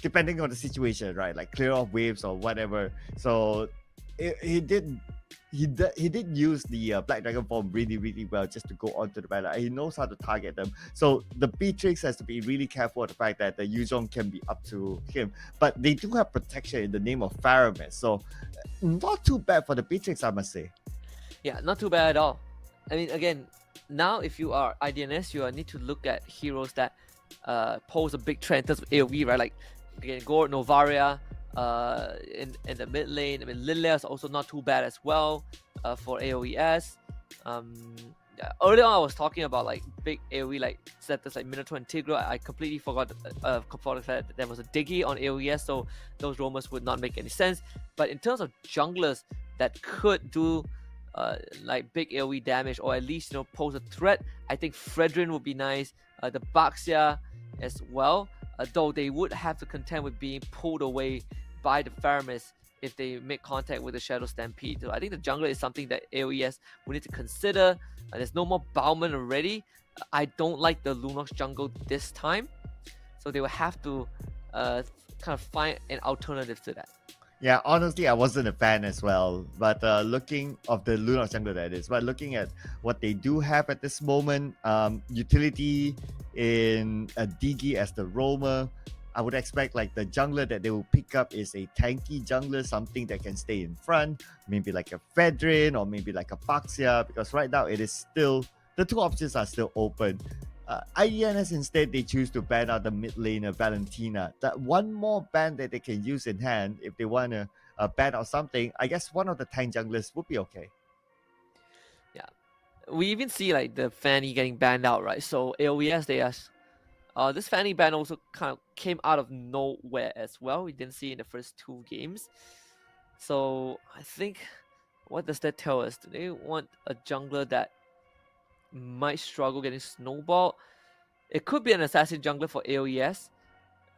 depending on the situation, right? Like clear off waves or whatever. So he did use the Black Dragon form really, really well just to go onto the battle. He knows how to target them. So the Beatrix has to be really careful of the fact that the Yuzhong can be up to him. But they do have protection in the name of Faramis. So not too bad for the Beatrix, I must say. Yeah, not too bad at all. I mean, again, now if you are IDNS, you need to look at heroes that pose a big threat in terms of AoE, right? Like, again, Gore, Novaria, in the mid lane. I mean, Lilia is also not too bad as well for AOES. Earlier on, I was talking about like big AoE like setters like Minotaur and Tigreal. I completely forgot that there was a Diggy on AoES, so those roamers would not make any sense. But in terms of junglers that could do like big AoE damage, or at least pose a threat, I think Fredrin would be nice. The Baxia as well, though they would have to contend with being pulled away by the Faramis if they make contact with the Shadow Stampede. So I think the jungler is something that AOES will need to consider. There's no more Bauman already. I don't like the Lunox jungle this time, so they will have to kind of find an alternative to that. Yeah, honestly, I wasn't a fan as well. But looking of the Lunox jungle, that is. But looking at what they do have at this moment, utility in a Digi as the roamer, I would expect like the jungler that they will pick up is a tanky jungler, something that can stay in front, maybe like a Fedrin or maybe like a Baxia, because right now it is still, the two options are still open. IDNS instead, they choose to ban out the mid laner Valentina. That one more ban that they can use in hand if they want to ban out something. I guess one of the tank junglers would be okay. Yeah, we even see like the Fanny getting banned out, right? So AOES, they ask. This Fanny ban also kind of came out of nowhere as well. We didn't see it in the first 2 games. So I think, what does that tell us? Do they want a jungler that might struggle getting snowballed? It could be an assassin jungler for AOES.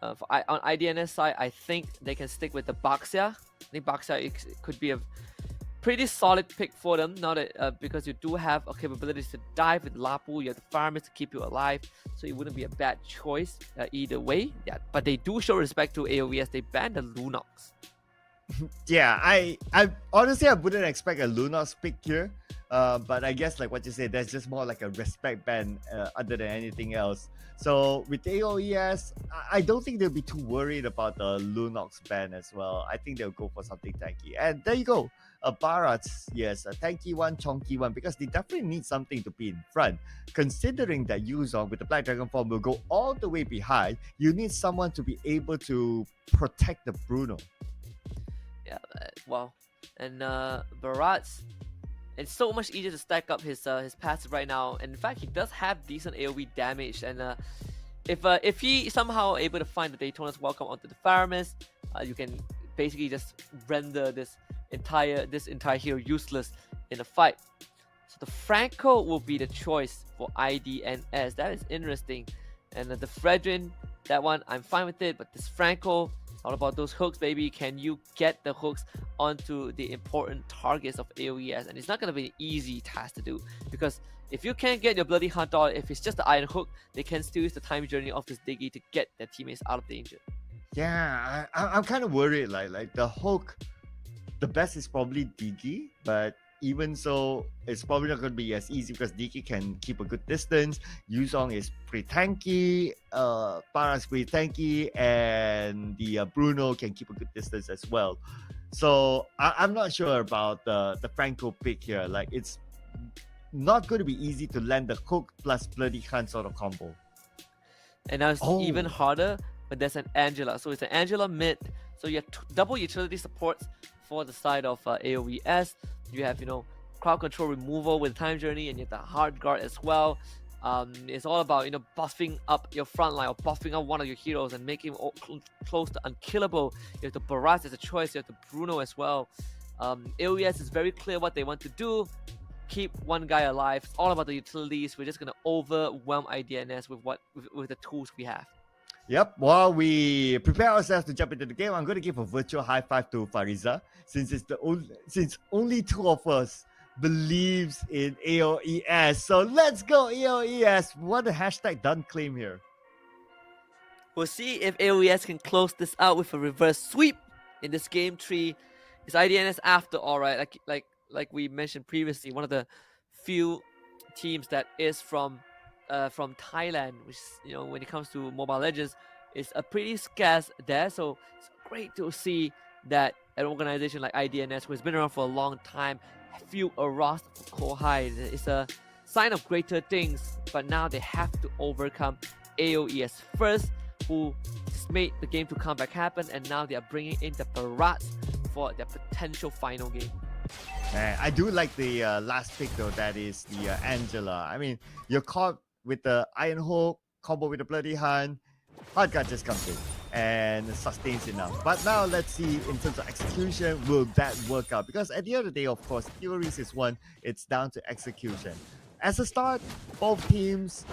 On IDNS side, I think they can stick with the Baxia. I think Baxia could be a pretty solid pick for them. Now that because you do have a capability to dive with Lapu, you have the farmers to keep you alive, so it wouldn't be a bad choice either way. Yeah, but they do show respect to AOES. They banned the Lunox. Yeah, I honestly I wouldn't expect a Lunox pick here. But I guess like what you said, that's just more like a respect ban other than anything else. So with AOES, I don't think they'll be too worried about the Lunox ban as well. I think they'll go for something tanky. And there you go. Barats, yes, a tanky one, chonky one, because they definitely need something to be in front. Considering that Yuzong with the Black Dragon form will go all the way behind, you need someone to be able to protect the Bruno. Yeah, well, and Barats, it's so much easier to stack up his passive right now. And in fact, he does have decent AoE damage. And if he somehow able to find the Daytona's Welcome onto the Farmers, you can basically just render this entire hero useless in a fight. So the Franco will be the choice for IDNS. That is interesting. And the Fredrin, that one I'm fine with it. But this Franco, all about those hooks, baby. Can you get the hooks onto the important targets of AOES? And it's not going to be an easy task to do, because if you can't get your bloody hunt on, if it's just the iron hook, they can still use the time journey of this Diggy to get their teammates out of danger. Yeah, I'm kind of worried. Like the hook, the best is probably Diggy, but even so, it's probably not going to be as easy because Diggy can keep a good distance. Yuzong is pretty tanky, Para's pretty tanky, and the Bruno can keep a good distance as well. So I'm not sure about the Franco pick here. Like, it's not going to be easy to land the hook plus bloody hunt sort of combo. And now it's even harder when there's an Angela. So it's an Angela mid. So you have double utility supports for the side of AOES. You have, crowd control removal with time journey, and you have the hard guard as well. It's all about, buffing up your front line or buffing up one of your heroes and making him close to unkillable. You have the Barats as a choice. You have the Bruno as well. AOES is very clear what they want to do. Keep one guy alive. It's all about the utilities. We're just going to overwhelm IDNS with the tools we have. Yep, while we prepare ourselves to jump into the game, I'm going to give a virtual high five to Fariza, since only two of us believes in AOES. So let's go AOES. What a hashtag done claim here. We'll see if AOES can close this out with a reverse sweep in this game 3. It's IDNS after all, right? Like we mentioned previously, one of the few teams that is from Thailand, which, when it comes to Mobile Legends, is a pretty scarce there. So it's great to see that an organization like IDNS, who has been around for a long time, feel a roster for Kohai. It's a sign of greater things, but now they have to overcome AOES first, who made the game to comeback happen, and now they are bringing in the Barats for their potential final game. I do like the last pick though, that is the Angela. I mean, you're caught with the Iron Hook, combo with the Bloody Hunt, Hard Guard just comes in and sustains enough. But now let's see, in terms of execution, will that work out? Because at the end of the day, of course, theories is one, it's down to execution. As a start, both teams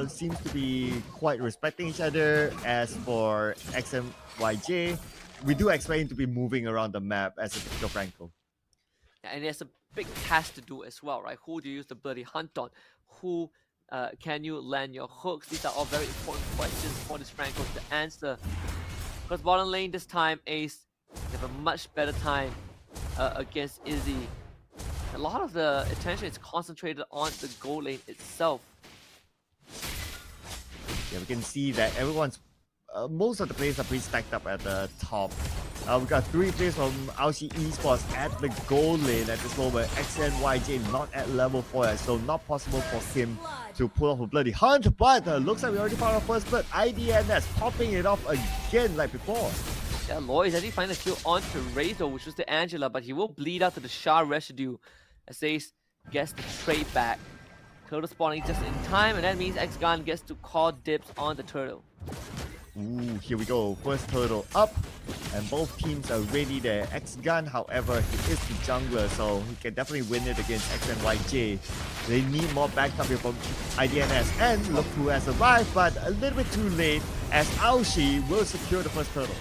seems to be quite respecting each other. As for XMYJ, we do expect him to be moving around the map as a typical Franco. And there's a big task to do as well, right? Who do you use the Bloody Hunt on? Who can you land your hooks? These are all very important questions for this Franco to answer. Because bottom lane this time, Ace, they have a much better time against Izzy. A lot of the attention is concentrated on the gold lane itself. Yeah, we can see that everyone's most of the players are pretty stacked up at the top. We've got 3 players from AOSHI Esports at the gold lane at this moment. XNYJ not at level 4 yet, so not possible for him to pull off a bloody hunt. But looks like we already found our first blood. IDNS popping it off again like before. Yeah, Lloyd actually find a kill onto Razor, which was the Angela, but he will bleed out to the Shah residue as Ace gets the trade back. Turtle spawning just in time, and that means X-Gun gets to call dibs on the turtle. Ooh, here we go. First turtle up. And both teams are ready there. X-Gun, however, he is the jungler, so he can definitely win it against X and YJ. They need more backup here from IDNS. And look who has arrived, but a little bit too late, as AOSHI will secure the first turtle.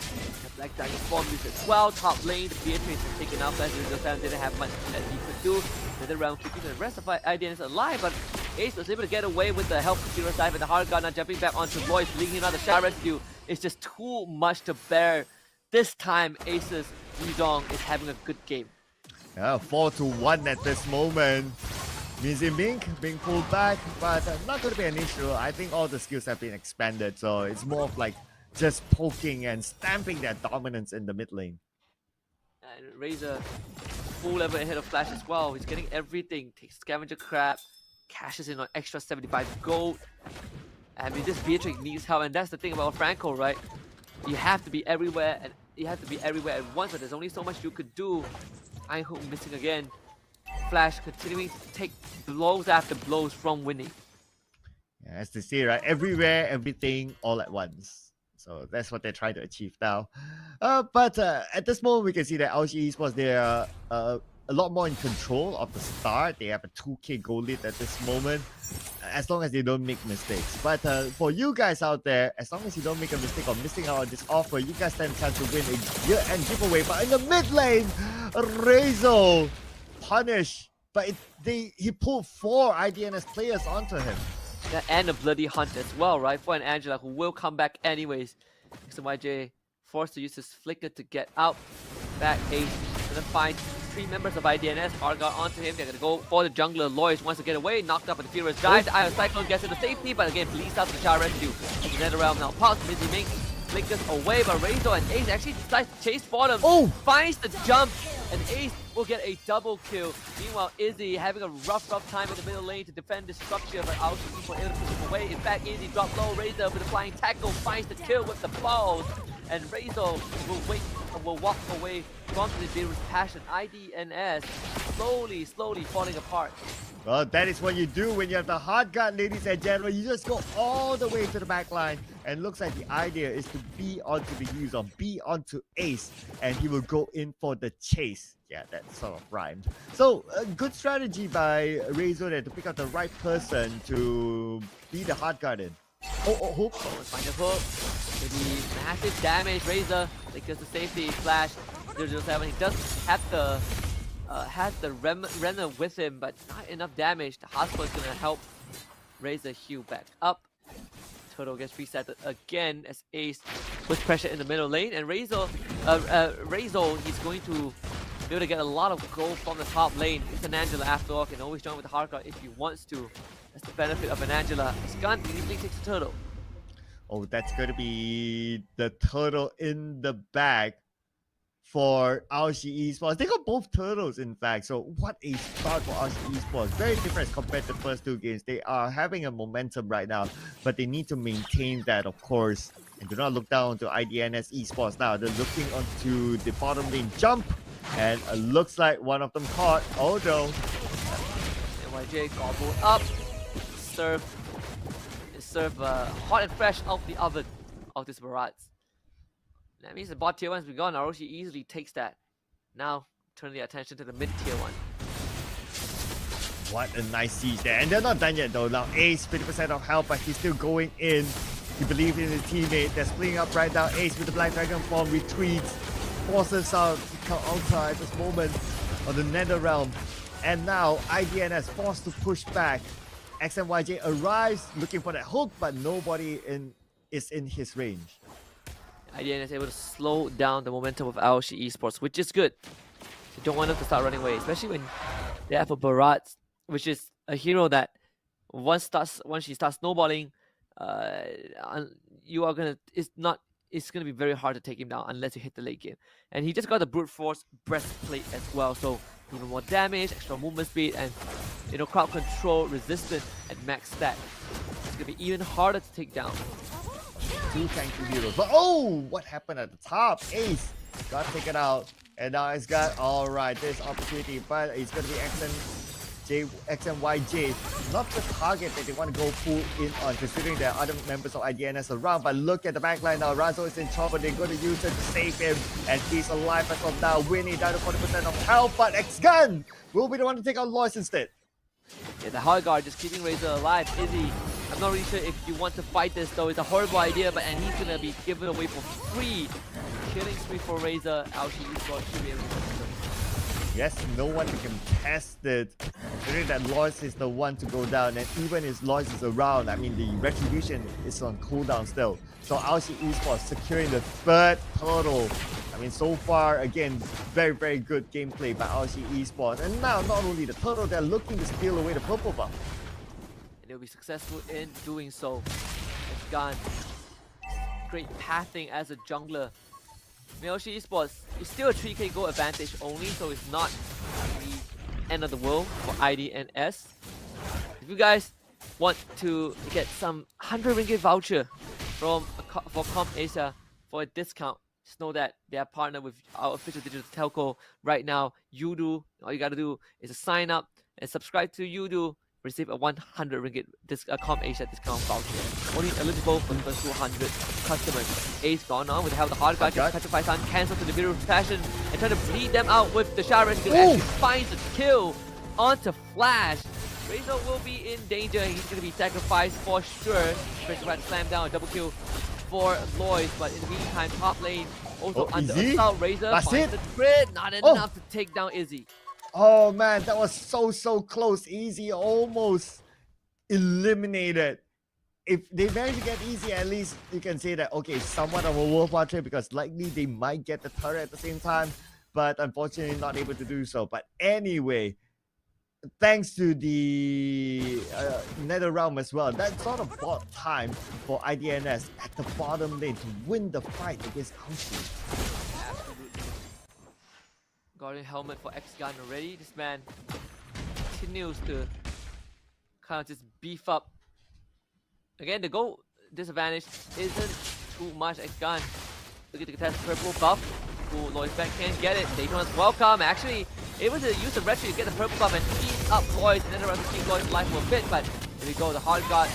Black Dragon form used as well. Top lane, the Beatrice is taken out. Flash 007 didn't have much that he could do. Another round keeping the rest of IDNS alive, but Ace was able to get away with the help from Zero Dive and the hard gun now jumping back onto Lois, leaving another shot rescue. It's just too much to bear. This time, Ace's Wudong is having a good game. Yeah, 4-1 at this moment. Mizzy Mink being pulled back, but not going to be an issue. I think all the skills have been expanded, so it's more of like just poking and stamping their dominance in the mid lane. And Razor full level ahead of Flash as well. He's getting everything. Takes Scavenger Crab, cashes in on extra 75 gold. I mean, this Beatrix needs help, and that's the thing about Franco, right? You have to be everywhere, and you have to be everywhere at once, but there's only so much you could do. Einhook missing again. Flash continuing to take blows after blows from winning. Yeah, as they say, right? Everywhere, everything, all at once. So that's what they're trying to achieve now. But at this moment, we can see that AOSHI Esports, they are a lot more in control of the start. They have a 2k goal lead at this moment, as long as they don't make mistakes. But for you guys out there, as long as you don't make a mistake or missing out on this offer, you guys stand a chance to win a year-end giveaway. But in the mid lane, Rezo punish, but he pulled 4 IDNS players onto him. Yeah, and a bloody hunt as well, right? For an Angela who will come back anyways. So YJ forced to use his flicker to get out. Back Ace gonna find 3 members of IDNS. Argot onto him. They're gonna go for the jungler. Lois wants to get away. Knocked up at the Furious Dive. The Iron Cyclone gets into safety, but again, bleeds out to the Char Rescue. In the Nether Realm now. Pops Mizzy Mink flickers away, but Razor and Ace actually decides to chase bottom. Oh! Finds the jump, and Ace will get a double kill. Meanwhile, Izzy having a rough time in the middle lane to defend the structure, but AOSHI able to push him away. In fact, Izzy dropped low. Razor with a flying tackle finds the kill with the balls, and Razor will walk away from the Beerus Passion. IDNS slowly falling apart. Well, that is what you do when you have the hard guard, ladies and gentlemen. You just go all the way to the back line, and looks like the idea is to be onto the user, be onto Ace, and he will go in for the chase. Yeah, that sort of rhymed. So, a good strategy by Razor there to pick out the right person to be the hard guard in. Hook. Find a hook. Maybe massive damage. Razor because the safety Flash 007. He does have the Renner with him, but not enough damage. The Hospital is gonna help Razor heal back up. Turtle gets reset again as Ace puts pressure in the middle lane, and Razor he's going to be able to get a lot of gold from the top lane. It's an Angela after all, can always join with the hard guard if he wants to. That's the benefit of an Angela. Gun immediately takes the turtle. Oh, that's going to be the turtle in the bag for AOSHI Esports. They got both turtles, in fact. So what a start for AOSHI Esports. Very different as compared to the first 2 games. They are having a momentum right now, but they need to maintain that, of course. And do not look down to IDNS Esports now. They're looking onto the bottom lane jump, and looks like one of them caught. Oh no. YJ gobbled up. Serve hot and fresh out the oven of this Barats. That means the bot tier 1's been gone. AOSHI easily takes that. Now turn the attention to the mid tier 1. What a nice siege there. And they're not done yet though. Now Ace 50% of health, but he's still going in. He believes in his teammate. They're splitting up right now. Ace with the Black Dragon form retreats. Forces out to come outside at this moment on the Nether Realm. And now IDNS forced to push back. XMYJ arrives looking for that hook, but nobody is in his range. IDN is able to slow down the momentum of AOSHI Esports, which is good. You don't want them to start running away, especially when they have a Barat, which is a hero that once she starts snowballing, it's gonna be very hard to take him down unless you hit the late game. And he just got the brute force breastplate as well, so even more damage, extra movement speed, and crowd control, resistance, and max stat. It's gonna be even harder to take down. 2 tanky heroes. But oh, what happened at the top? Ace got taken out, and now he's got alright this opportunity, but it's gonna be excellent X and YJ, not the target that they want to go full in on, considering there are other members of IDNS around. But look at the backline now. Razo is in trouble. They're going to use it to save him, and he's alive as of now. Winnie down to 40% of health, but X-Gun will be the one to take out Lois instead. Yeah, the hard guard just keeping Razor alive. Izzy, I'm not really sure if you want to fight this though. It's a horrible idea, and he's gonna be given away for free. Killing spree for Razor. AOSHI Esports should be able to do it. Yes, no one can contest it. Considering that Lois is the one to go down, and even if Lois is around, I mean, the retribution is on cooldown still. So AOSHI Esports securing the third total. I mean, so far, again, very, very good gameplay by AOSHI Esports. And now, not only the turtle, they're looking to steal away the purple buff. And they'll be successful in doing so. It's gone. Great pathing as a jungler. AOSHI Esports is still a 3k gold advantage only, so it's not the end of the world for IDNS. If you guys want to get some 100 ringgit voucher for Comp Asia for a discount, just know that they are partnered with our official digital telco right now. Yudu, all you gotta do is to sign up and subscribe to Yudu. Receive a 100 ringgit Comp Asia discount voucher. Only eligible for the first 200 customers. Ace gone on with the help of the hard guard. Petrify Sun cancels the individual fashion and trying to bleed them out with the shower rescue. Actually finds the kill onto Flash. Razor will be in danger. He's going to be sacrificed for sure. Petrify slam down a double kill for Lois, but in the meantime, top lane also under assault. Razor finds the crit. Not enough to take down Izzy. Oh man, that was so close. Easy almost eliminated. If they manage to get Easy, at least you can say that, okay, somewhat of a worthwhile trade, because likely they might get the turret at the same time, but unfortunately not able to do so. But anyway, thanks to the Nether Realm as well, that sort of bought time for IDNS at the bottom lane to win the fight against AOSHI. Guardian helmet for X-Gun already. This man continues to kind of just beef up. Again, the goal disadvantage isn't too much. X-Gun look at the contest purple buff. Ooh, Lois back can't get it. Daytona's welcome. Actually, able to use the retro to get the purple buff and eat up Lois and then around to keep Lois alive for a bit. But here we go, the hard guard.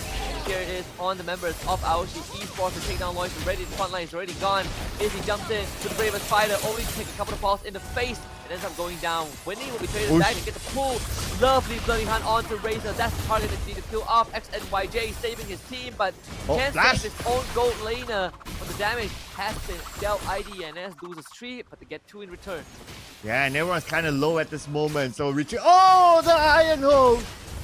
Here it is on the members of AOSHI Esports to take down Lois. Already, the front line is already gone. Izzy jumps in to the bravest fighter, only to take a couple of balls in the face and ends up going down. Winnie will be traded back to get the pull. Lovely bloody hunt onto Razor. That's the target that needs to kill off. X and YJ saving his team, but can't save his own gold laner. But the damage has been dealt. IDNS loses 3, but they get 2 in return. Yeah, and everyone's kind of low at this moment. So Richard, oh, the iron hole!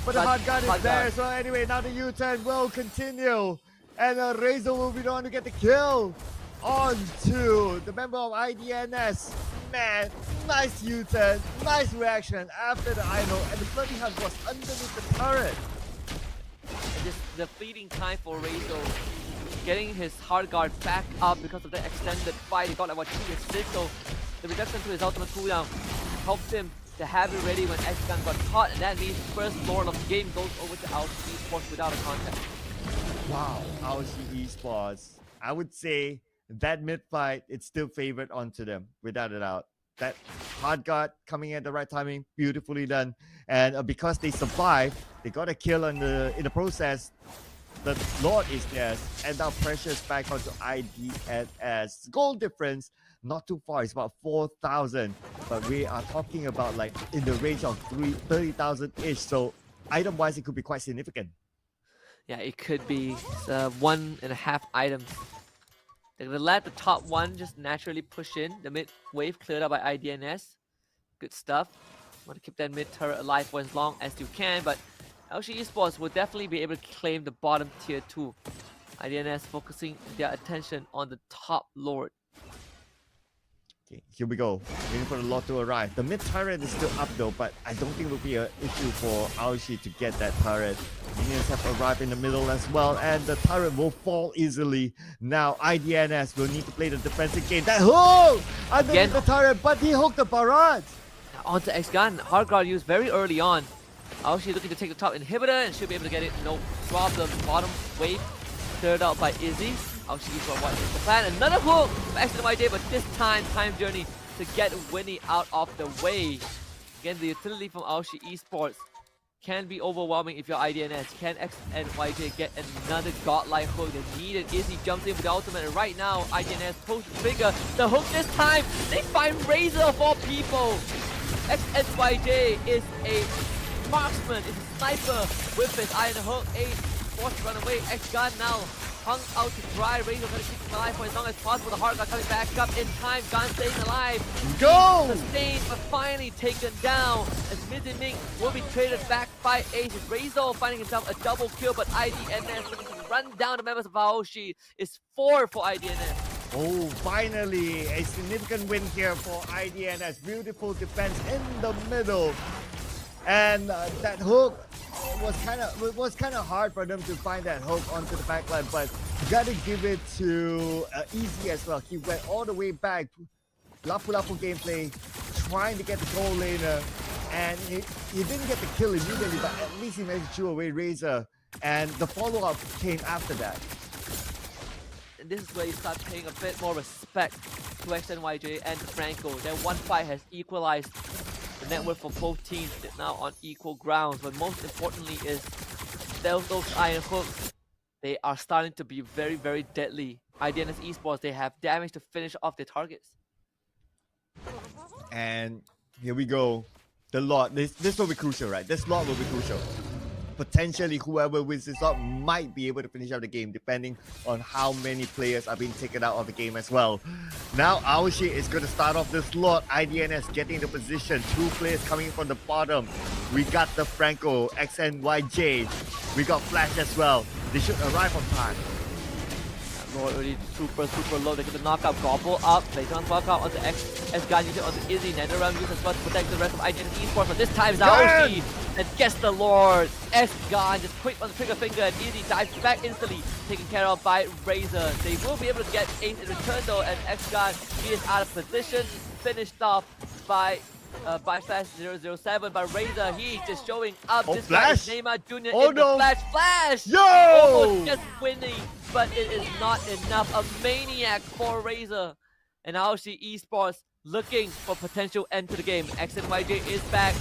But the hard guard is there. So anyway, now the U-turn will continue. And Razor will be the one to get the kill. On to the member of IDNS. Man, nice U-turn, nice reaction after the iron hole. And the bloody hunt was underneath the turret. And just the fleeting time for Razor getting his hard guard back up because of the extended fight. He got like what 2 assists, so the reduction to his ultimate cooldown helped him to have it ready when X-Gun got caught, and that means the first lord of the game goes over to AOSHI Esports without a contest. Wow, AOSHI Esports. I would say that mid-fight, it's still favored onto them, without a doubt. That hard guard coming at the right timing, beautifully done. And because they survived, they got a kill in the process. The Lord is theirs, and now pressure's back onto IDNS. Goal difference, not too far, it's about 4,000. But we are talking about like in the range of 30,000-ish. So item-wise, it could be quite significant. Yeah, it could be 1.5 items. They're going to let the top one just naturally push in. The mid wave cleared up by IDNS. Good stuff. Want to keep that mid turret alive for as long as you can, but AOSHI Esports will definitely be able to claim the bottom tier 2. IDNS focusing their attention on the top lord. Okay, here we go. Waiting for the Lord to arrive. The mid turret is still up though, but I don't think it will be an issue for AOSHI to get that turret. Minions have arrived in the middle as well, and the turret will fall easily. Now IDNS will need to play the defensive game. That hook underneath the turret, but he hooked the barrage. Onto X-Gun. Hard guard used very early on. AOSHI looking to take the top inhibitor and should be able to get it no problem. Bottom wave cleared out by Izzy. AOSHI Esports, what is the plan? Another hook from X and YJ, but this time journey to get Winnie out of the way. Again, the utility from AOSHI Esports can be overwhelming if you're IDNS. Can X and YJ get another godlike hook? They need it. Izzy jumps in with the ultimate, and right now, IDNS pulls the trigger. The hook this time, they find Razor of all people. XSYJ is a marksman, is a sniper with his iron hook. 8 forced to run away. X-Gun now hung out to dry. Razor gonna keep him alive for as long as possible. The heart guard coming back up in time. Gun staying alive. Go! Sustained but finally taken down as Miziming will be traded back by Aces. Razor finding himself a double kill, but IDNS looking to run down the members of AOSHI. Is 4 for IDNS. Oh, finally a significant win here for IDNS. Beautiful defense in the middle, and that hook was kind of hard for them to find that hook onto the backline. But you gotta give it to Easy as well. He went all the way back, lapu gameplay, trying to get the goal laner, and he didn't get the kill immediately, but at least he managed to chew away Razor, and the follow-up came after that. And this is where you start paying a bit more respect to XNYJ and Franco. Their one fight has equalized the net worth for both teams. They're now on equal grounds. But most importantly is those iron hooks. They are starting to be very, very deadly. IDNS Esports, they have damage to finish off their targets. And here we go. The lot. This will be crucial, right? This lot will be crucial. Potentially, whoever wins this lot might be able to finish out the game, depending on how many players are being taken out of the game as well. Now, AOSHI is going to start off this lot. IDNS getting the position. 2 players coming from the bottom. We got the Franco, XNYJ. We got Flash as well. They should arrive on time. Lord already super low. They get the knockout gobble up. They don't knock out onto X-Gun, use it onto Izzy. Netherrealm uses as well to protect the rest of IDNS Esports. But this time it's AOSHI that gets the Lord. X-Gun just quick on the trigger finger, and Izzy dives back instantly, taken care of by Razor. They will be able to get Ace in return though, and X-Gun, he is out of position, finished off by Flash 007, but Razor, he's just showing up. Oh, this Flash! guy is Neymar Jr. Oh, in no. the Flash! Yo! Almost just winning, but it is not enough. A maniac for Razor. And AOSHI Esports looking for potential end to the game. XNYJ is back.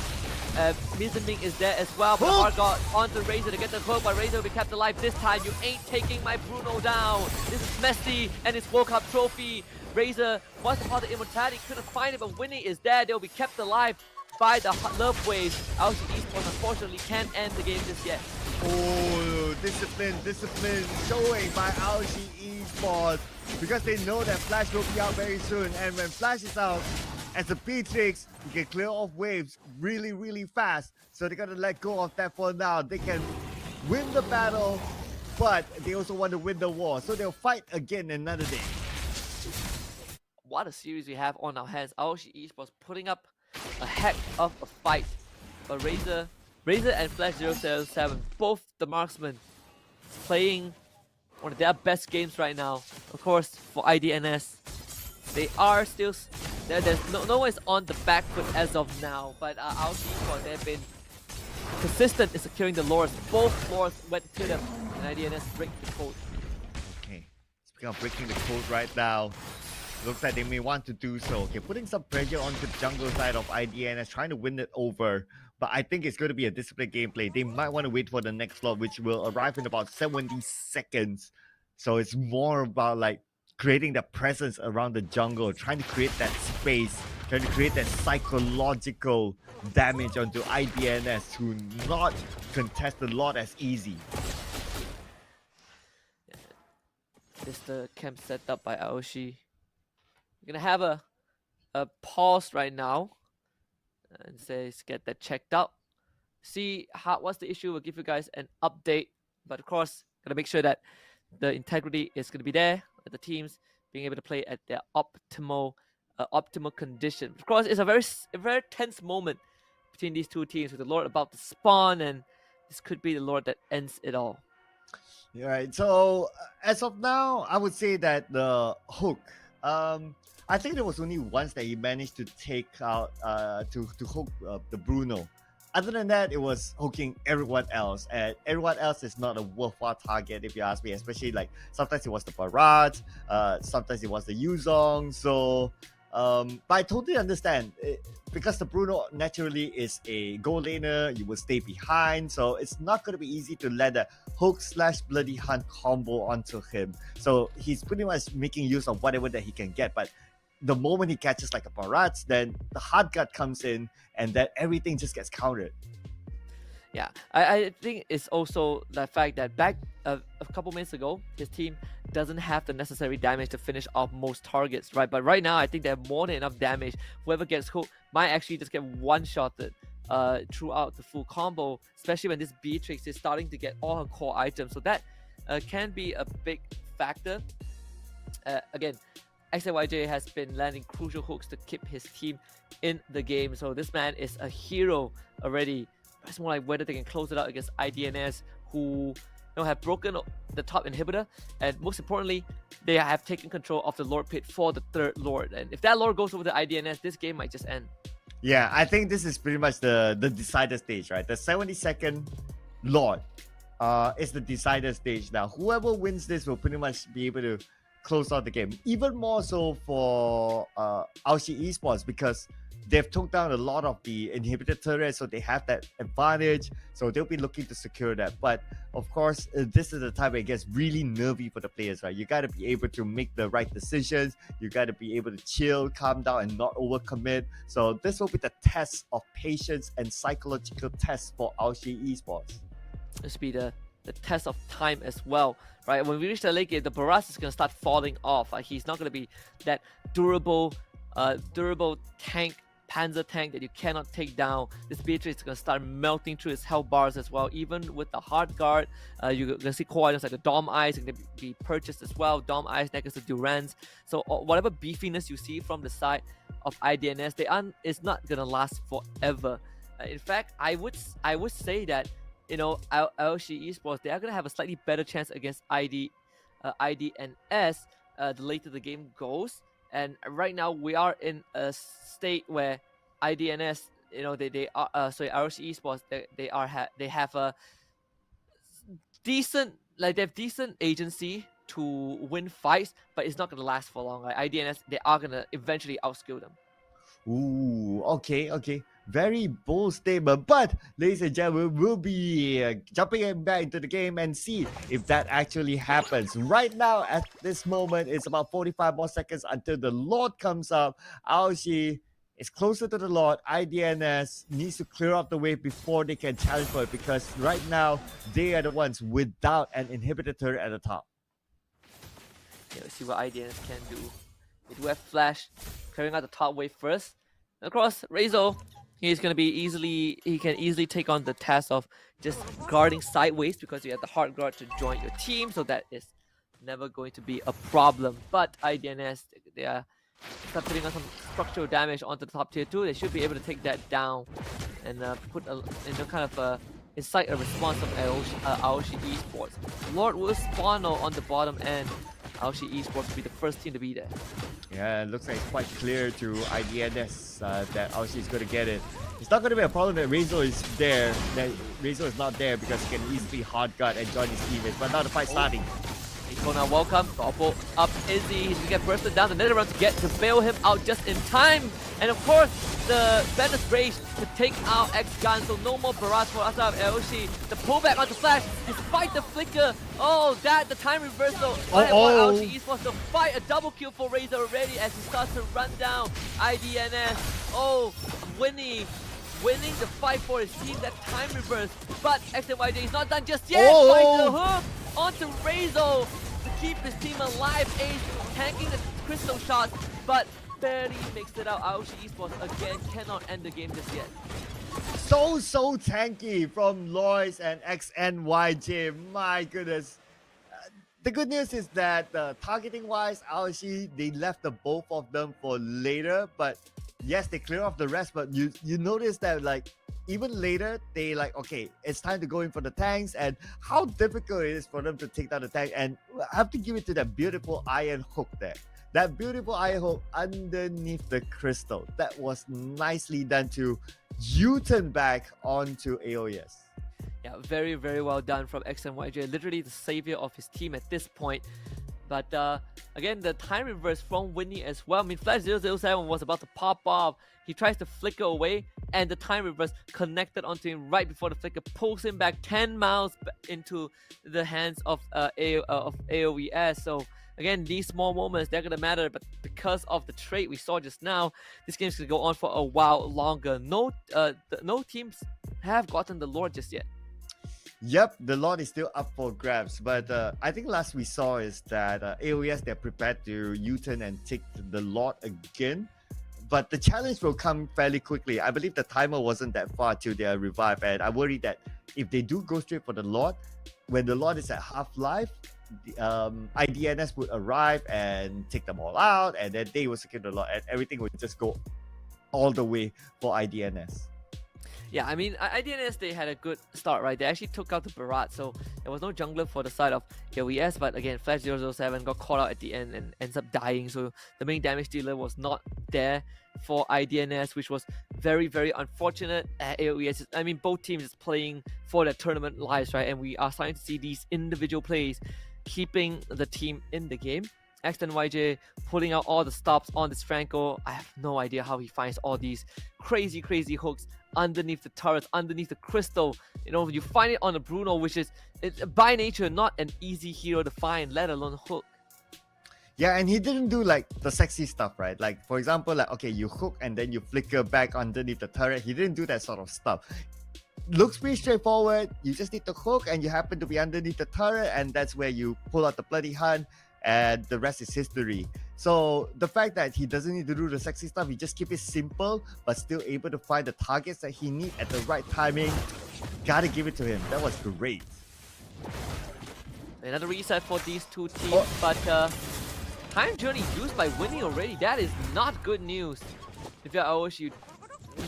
Miziming is there as well, but hard got onto Razor to get the hook, but Razor will be kept alive this time. You ain't taking my Bruno down. This is Messi and his World Cup trophy. Razor wants to call the immortality, couldn't find it, but Winnie is there. They'll be kept alive by the Love Waves. AOSHI Esports unfortunately can't end the game just yet. Oh, discipline showing by AOSHI Esports, because they know that Flash will be out very soon, and when Flash is out, as a P-Trix, you can clear off waves really, really fast. So they gotta let go of that for now. They can win the battle, but they also want to win the war. So they'll fight again another day. What a series we have on our hands. AOSHI Esports putting up a heck of a fight. But Razor and Flash 007, both the marksmen, playing one of their best games right now. Of course, for IDNS, they are still... There's no one is on the back foot as of now, but AOSHI Esports, they've been consistent in securing the lures. Both floors went to them, and IDNS break the code. Okay, speaking of breaking the code right now, looks like they may want to do so. Okay, putting some pressure onto the jungle side of IDNS, trying to win it over. But I think it's going to be a disciplined gameplay. They might want to wait for the next slot, which will arrive in about 70 seconds. So it's more about like creating the presence around the jungle, trying to create that space, trying to create that psychological damage onto IDNS to not contest the lot as easy. This is the camp set up by AOSHI. We're gonna have a pause right now and says get that checked out. See what's the issue. We'll give you guys an update, but of course, gotta make sure that the integrity is gonna be there. The teams being able to play at their optimal condition. Of course, it's a very tense moment between these two teams, with the Lord about to spawn, and this could be the Lord that ends it all. Yeah, right. So as of now, I would say that the hook. I think there was only once that he managed to take out to hook the Bruno. Other than that, it was hooking everyone else, and everyone else is not a worthwhile target if you ask me. Especially like sometimes it was the Barrage, sometimes it was the Yuzong. So But I totally understand because the Bruno naturally is a goal laner. You will stay behind, so it's not going to be easy to let a hook/bloody hunt combo onto him. So he's pretty much making use of whatever that he can get. But the moment he catches like a Barats, then the hard gut comes in, and then everything just gets countered. Yeah, I think it's also the fact that back a couple minutes ago, his team doesn't have the necessary damage to finish off most targets, right? But right now, I think they have more than enough damage. Whoever gets hooked might actually just get one-shotted throughout the full combo, especially when this Beatrix is starting to get all her core items. So that can be a big factor. Again, XNYJ has been landing crucial hooks to keep his team in the game. So this man is a hero already. It's more like whether they can close it out against IDNS, who have broken the top inhibitor, and most importantly, they have taken control of the Lord Pit for the third Lord. And if that Lord goes over to IDNS, this game might just end. Yeah, I think this is pretty much the decider stage, right? The 72nd Lord is the decider stage now. Whoever wins this will pretty much be able to close out the game. Even more so for AOSHI Esports, because they've took down a lot of the inhibitor turrets, so they have that advantage. So they'll be looking to secure that. But of course, this is the time where it gets really nervy for the players, right? You got to be able to make the right decisions. You got to be able to chill, calm down, and not overcommit. So this will be the test of patience and psychological test for AOSHI Esports. This will be the test of time as well, right? When we reach the late game, the Barras is going to start falling off. He's not going to be that durable tank, Panzer tank that you cannot take down. This Beatrix is going to start melting through his health bars as well. Even with the hard guard, you're going to see core items like the Dom Eyes going to be purchased as well. Dom Eyes next to Durans. So whatever beefiness you see from the side of IDNS, it's not going to last forever. In fact, I would say that, AOSHI Esports, they are going to have a slightly better chance against IDNS the later the game goes. And right now we are in a state where IDNS, AOSHI Esports, they have a decent agency to win fights, but it's not going to last for long. Like IDNS, they are going to eventually outskill them. Ooh, okay. Very bold statement. But, ladies and gentlemen, we'll be jumping back into the game and see if that actually happens. Right now, at this moment, it's about 45 more seconds until the Lord comes up. AOSHI is closer to the Lord. IDNS needs to clear up the way before they can challenge for it, because right now, they are the ones without an inhibitor turret at the top. Yeah, let's see what IDNS can do. They do have Flash clearing out the top wave first. Of course, Rezo, he can easily take on the task of just guarding sideways, because you have the hard guard to join your team, so that is never going to be a problem. But IDNS, they are start putting on some structural damage onto the top tier 2. They should be able to take that down and incite a response from AOSHI Esports. Lord will spawn on the bottom end. AOSHI Esports will be the first team to be there. Yeah, it looks like it's quite clear to IDNS that AOSHI is going to get it. It's not going to be a problem that Rezo is there, that Rezo is not there, because he can easily hard guard and join his teammates. But now the fight starting. Now welcome, Gobble up Izzy. He's gonna get bursted down the nether run to bail him out just in time. And of course, the Bandit's Rage to take out X-Gun, so no more barrage for us out of AOSHI. The pullback on the Flash, despite the flicker. The time reversal. AOSHI Esports to fight a double kill for Razor already as he starts to run down IDNS. Winning the fight for his team, that time reverse. But XNYJ is not done just yet. Finds the hook onto Rezo to keep his team alive. Ace tanking the crystal shots, but barely makes it out. AOSHI Esports again cannot end the game just yet. So tanky from Lois and XNYJ. My goodness. The good news is that targeting wise, AOSHI, they left the both of them for later, but yes, they clear off the rest. But you notice that even later, they okay, it's time to go in for the tanks, and how difficult it is for them to take down the tank. And I have to give it to that beautiful iron hook there. That beautiful iron hook underneath the crystal. That was nicely done to U-turn back onto AOS. Yeah, very, very well done from XNYJ. Literally the savior of his team at this point. But again, the time reverse from Winnie as well. I mean, Flash 007 was about to pop off. He tries to flicker away, and the time reverse connected onto him right before the flicker pulls him back 10 miles into the hands of AOES. So again, these small moments, they're going to matter, but because of the trade we saw just now, this game's going to go on for a while longer. No teams have gotten the Lord just yet. Yep, the Lord is still up for grabs, but I think last we saw is that AOES, they're prepared to U-turn and take the Lord again, but the challenge will come fairly quickly. I believe the timer wasn't that far till they are revived, and I worry that if they do go straight for the Lord, when the Lord is at half-life, IDNS would arrive and take them all out, and then they will secure the Lord, and everything would just go all the way for IDNS. Yeah, I mean, IDNS, they had a good start, right? They actually took out the Barat, so there was no jungler for the side of AOES, but again, Flash 007 got caught out at the end and ends up dying, so the main damage dealer was not there for IDNS, which was very, very unfortunate. AOES, I mean, both teams is playing for their tournament lives, right? And we are starting to see these individual plays keeping the team in the game. XNYJ putting out all the stops on this Franco. I have no idea how he finds all these crazy hooks underneath the turrets, underneath the crystal. You know, you find it on a Bruno, which is by nature not an easy hero to find, let alone hook. Yeah, and he didn't do like the sexy stuff, right? Like, for example, like, okay, you hook and then you flicker back underneath the turret. He didn't do that sort of stuff. Looks pretty straightforward. You just need to hook and you happen to be underneath the turret, and that's where you pull out the bloody hunt, and the rest is history. So the fact that he doesn't need to do the sexy stuff, he just keep it simple but still able to find the targets that he needs at the right timing, gotta give it to him. That was great. Another reset for these two teams, but time journey used by Winnie already. That is not good news. If you're AOSHI,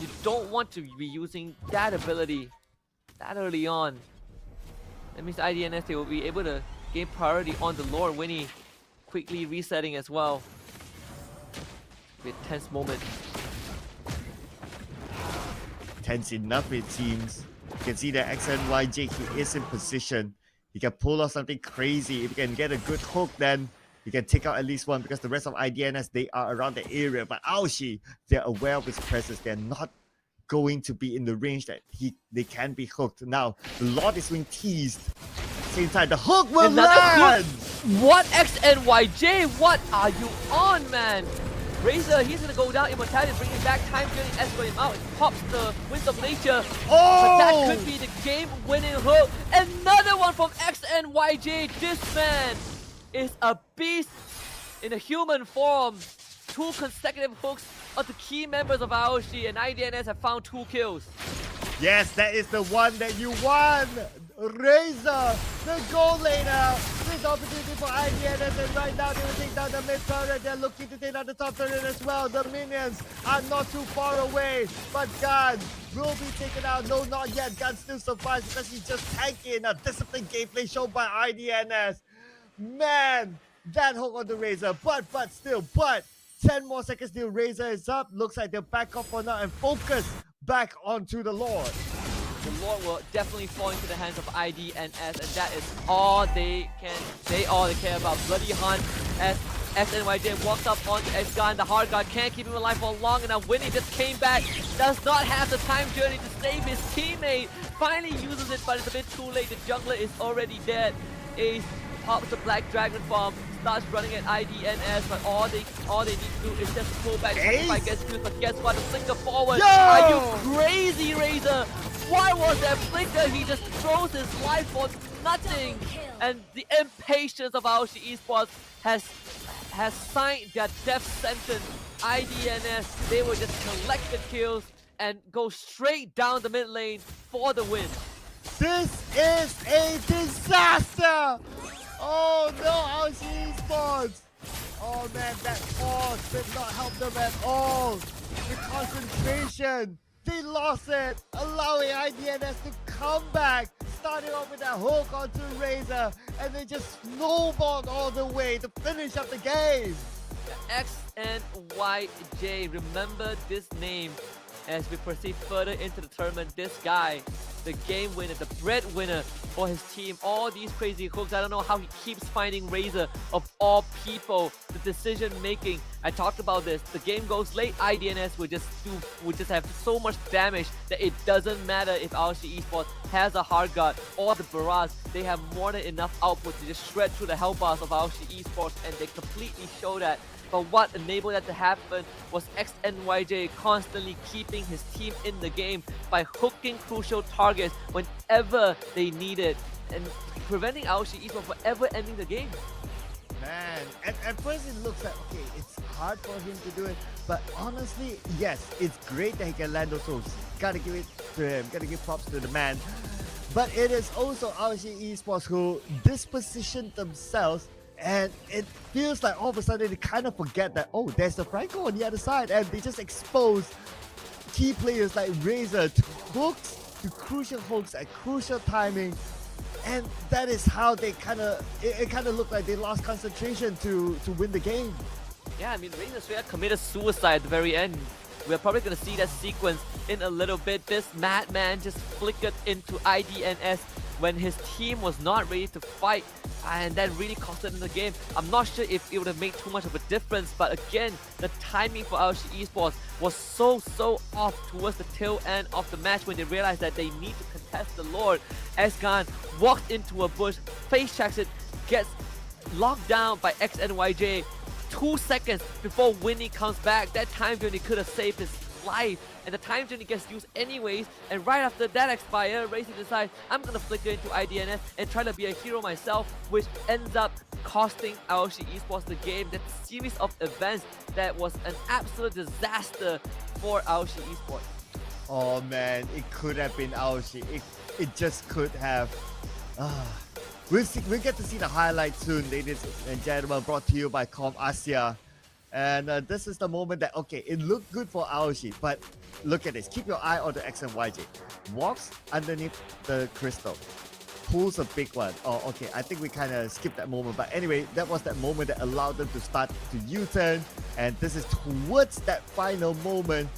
you don't want to be using that ability that early on. That means IDNS, they will be able to gain priority on the Lord. Winnie quickly resetting as well. Be a tense moment. Tense enough, it seems. You can see that XNYJ, he is in position. He can pull off something crazy. If he can get a good hook, then he can take out at least one, because the rest of IDNS, they are around the area. But AOSHI, they're aware of his presence. They're not going to be in the range that they can be hooked. Now, the Lord is being teased. Same time, the hook will land! What XNYJ? What are you on, man? Razor, he's gonna go down. Immortality bringing back time journey, escort him out. It pops the Winds of Nature. But that could be the game-winning hook. Another one from XNYJ. This man is a beast in a human form. 2 consecutive hooks onto key members of AOSHI, and IDNS have found 2 kills. Yes, that is the one that you won! Razor, the goal laner. This opportunity for IDNS, and right now they will take down the mid turret. They're looking to take down the top turret as well. The minions are not too far away, but Gun will be taken out. No, not yet. Gun still survives because he's just tanking. A disciplined gameplay shown by IDNS. Man, that hook on the Razor, but 10 more seconds till Razor is up. Looks like they'll back off for now and focus back onto the Lord. The Lord will definitely fall into the hands of IDNS, and that is all they care about. Bloody Hunt as XNYJ walks up onto X-Gun. The hard guard can't keep him alive for long enough. Winnie just came back, does not have the time journey to save his teammate. Finally uses it, but it's a bit too late. The jungler is already dead. Ace pops the Black Dragon farm, starts running at IDNS, but all they need to do is just pull back. If gets used, but guess what? The flicker forward. Yo! Are you crazy, Razor? Why was that flicker? He just throws his life for nothing. And the impatience of AOSHI Esports has signed their death sentence. IDNS, they will just collect the kills and go straight down the mid lane for the win. This is a disaster! Oh no, AOSHI Esports! Oh man, that pause did not help them at all. The concentration, they lost it, allowing IDNS to come back, starting off with that hook onto Razor, and they just snowballed all the way to finish up the game. XNYJ, remember this name as we proceed further into the tournament. This guy the game winner, the breadwinner for his team. All these crazy hooks. I don't know how he keeps finding Razor of all people. The decision making. I talked about this. The game goes late. IDNS would just have so much damage that it doesn't matter if AOSHI Esports has a hard guard or the barrage. They have more than enough output to just shred through the health bars of AOSHI Esports, and they completely show that. But what enabled that to happen was XNYJ constantly keeping his team in the game by hooking crucial targets whenever they needed and preventing AOSHI Esports from ever ending the game. Man, at first it looks like, okay, it's hard for him to do it, but honestly, yes, it's great that he can land those hooks. Gotta give it to him, gotta give props to the man. But it is also AOSHI Esports who dispositioned themselves, and it feels like all of a sudden they kind of forget that, oh, there's the Franco on the other side, and they just expose key players like Razor to hooks, to crucial hooks at crucial timing. And that is how they it kind of looked like they lost concentration to win the game. Yeah, I mean, Razor straight up committed suicide at the very end. We're probably going to see that sequence in a little bit. This madman just flickered into IDNS when his team was not ready to fight, and that really cost them the game. I'm not sure if it would have made too much of a difference, but again, the timing for AOSHI Esports was so off towards the tail end of the match when they realized that they need to contest the Lord. Esgan walked into a bush, face checks it, gets locked down by XNYJ 2 seconds before Winnie comes back. That time journey could have saved his life, and the time journey gets used anyways, and right after that expire, Razor decides, I'm gonna flicker into IDNS and try to be a hero myself, which ends up costing AOSHI Esports the game. That series of events that was an absolute disaster for AOSHI Esports. Oh man, it could have been AOSHI. It just could have. We'll get to see the highlights soon, ladies and gentlemen, brought to you by Com Asia. And this is the moment that, okay, it looked good for AOSHI, but look at this. Keep your eye on the XNYJ. Walks underneath the crystal. Pulls a big one. Oh, okay, I think we kind of skipped that moment. But anyway, that was that moment that allowed them to start to U-turn. And this is towards that final moment.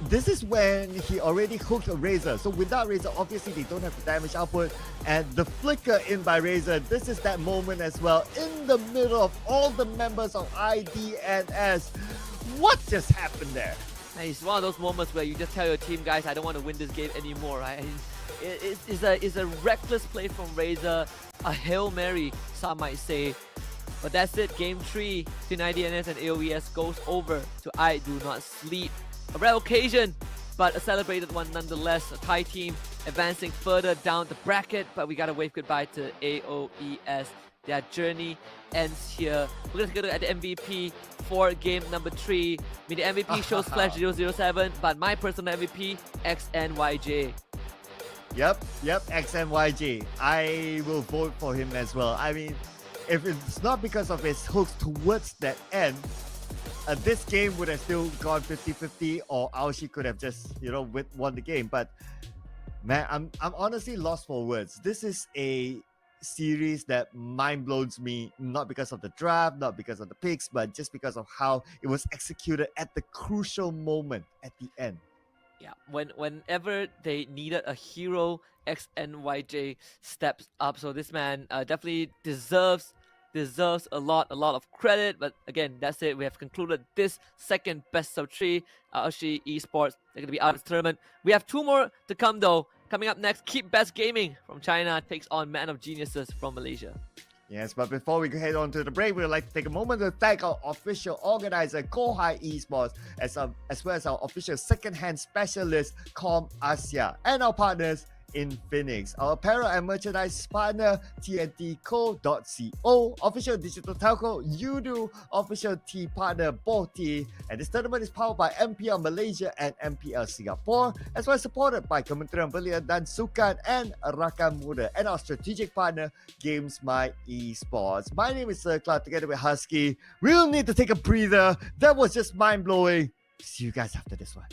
This is when he already hooked a Razor. So without Razor, obviously they don't have the damage output. And the flicker in by Razor, this is that moment as well. In the middle of all the members of IDNS. What just happened there? It's one of those moments where you just tell your team, guys, I don't want to win this game anymore, right? It's a reckless play from Razor. A Hail Mary, some might say. But that's it. Game 3 between IDNS and AOES goes over to I Do Not Sleep. A rare occasion, but a celebrated one nonetheless. A Thai team advancing further down the bracket, but we gotta wave goodbye to AOES. Their journey ends here. We're gonna take a look at the MVP for game number 3. I mean, the MVP shows Flash 007, but my personal MVP, XNYJ. Yep, XNYJ. I will vote for him as well. I mean, if it's not because of his hooks towards that end, this game would have still gone 50-50, or AOSHI could have just, won the game. But man, I'm honestly lost for words. This is a series that mind blows me, not because of the draft, not because of the picks, but just because of how it was executed at the crucial moment at the end. Yeah, whenever they needed a hero, XNYJ steps up. So this man definitely deserves a lot of credit. But again, that's it. We have concluded this second best of 3. AOSHI Esports, they're going to be out of the tournament. We have 2 more to come though. Coming up next, Keep Best Gaming from China takes on Man of Geniuses from Malaysia. Yes, but before we head on to the break, we would like to take a moment to thank our official organizer, Kohai Esports, as well as our official second-hand specialist, Com Asia, and our partners in Phoenix. Our apparel and merchandise partner, tntco.co, official digital telco, Udo, official tea partner, Boti, and this tournament is powered by MPL Malaysia and MPL Singapore, as well as supported by Kementerian Belia dan Sukan and Rakan Muda, and our strategic partner, Games My Esports. My name is Sir Clark, together with Husky. We'll need to take a breather. That was just mind-blowing. See you guys after this one.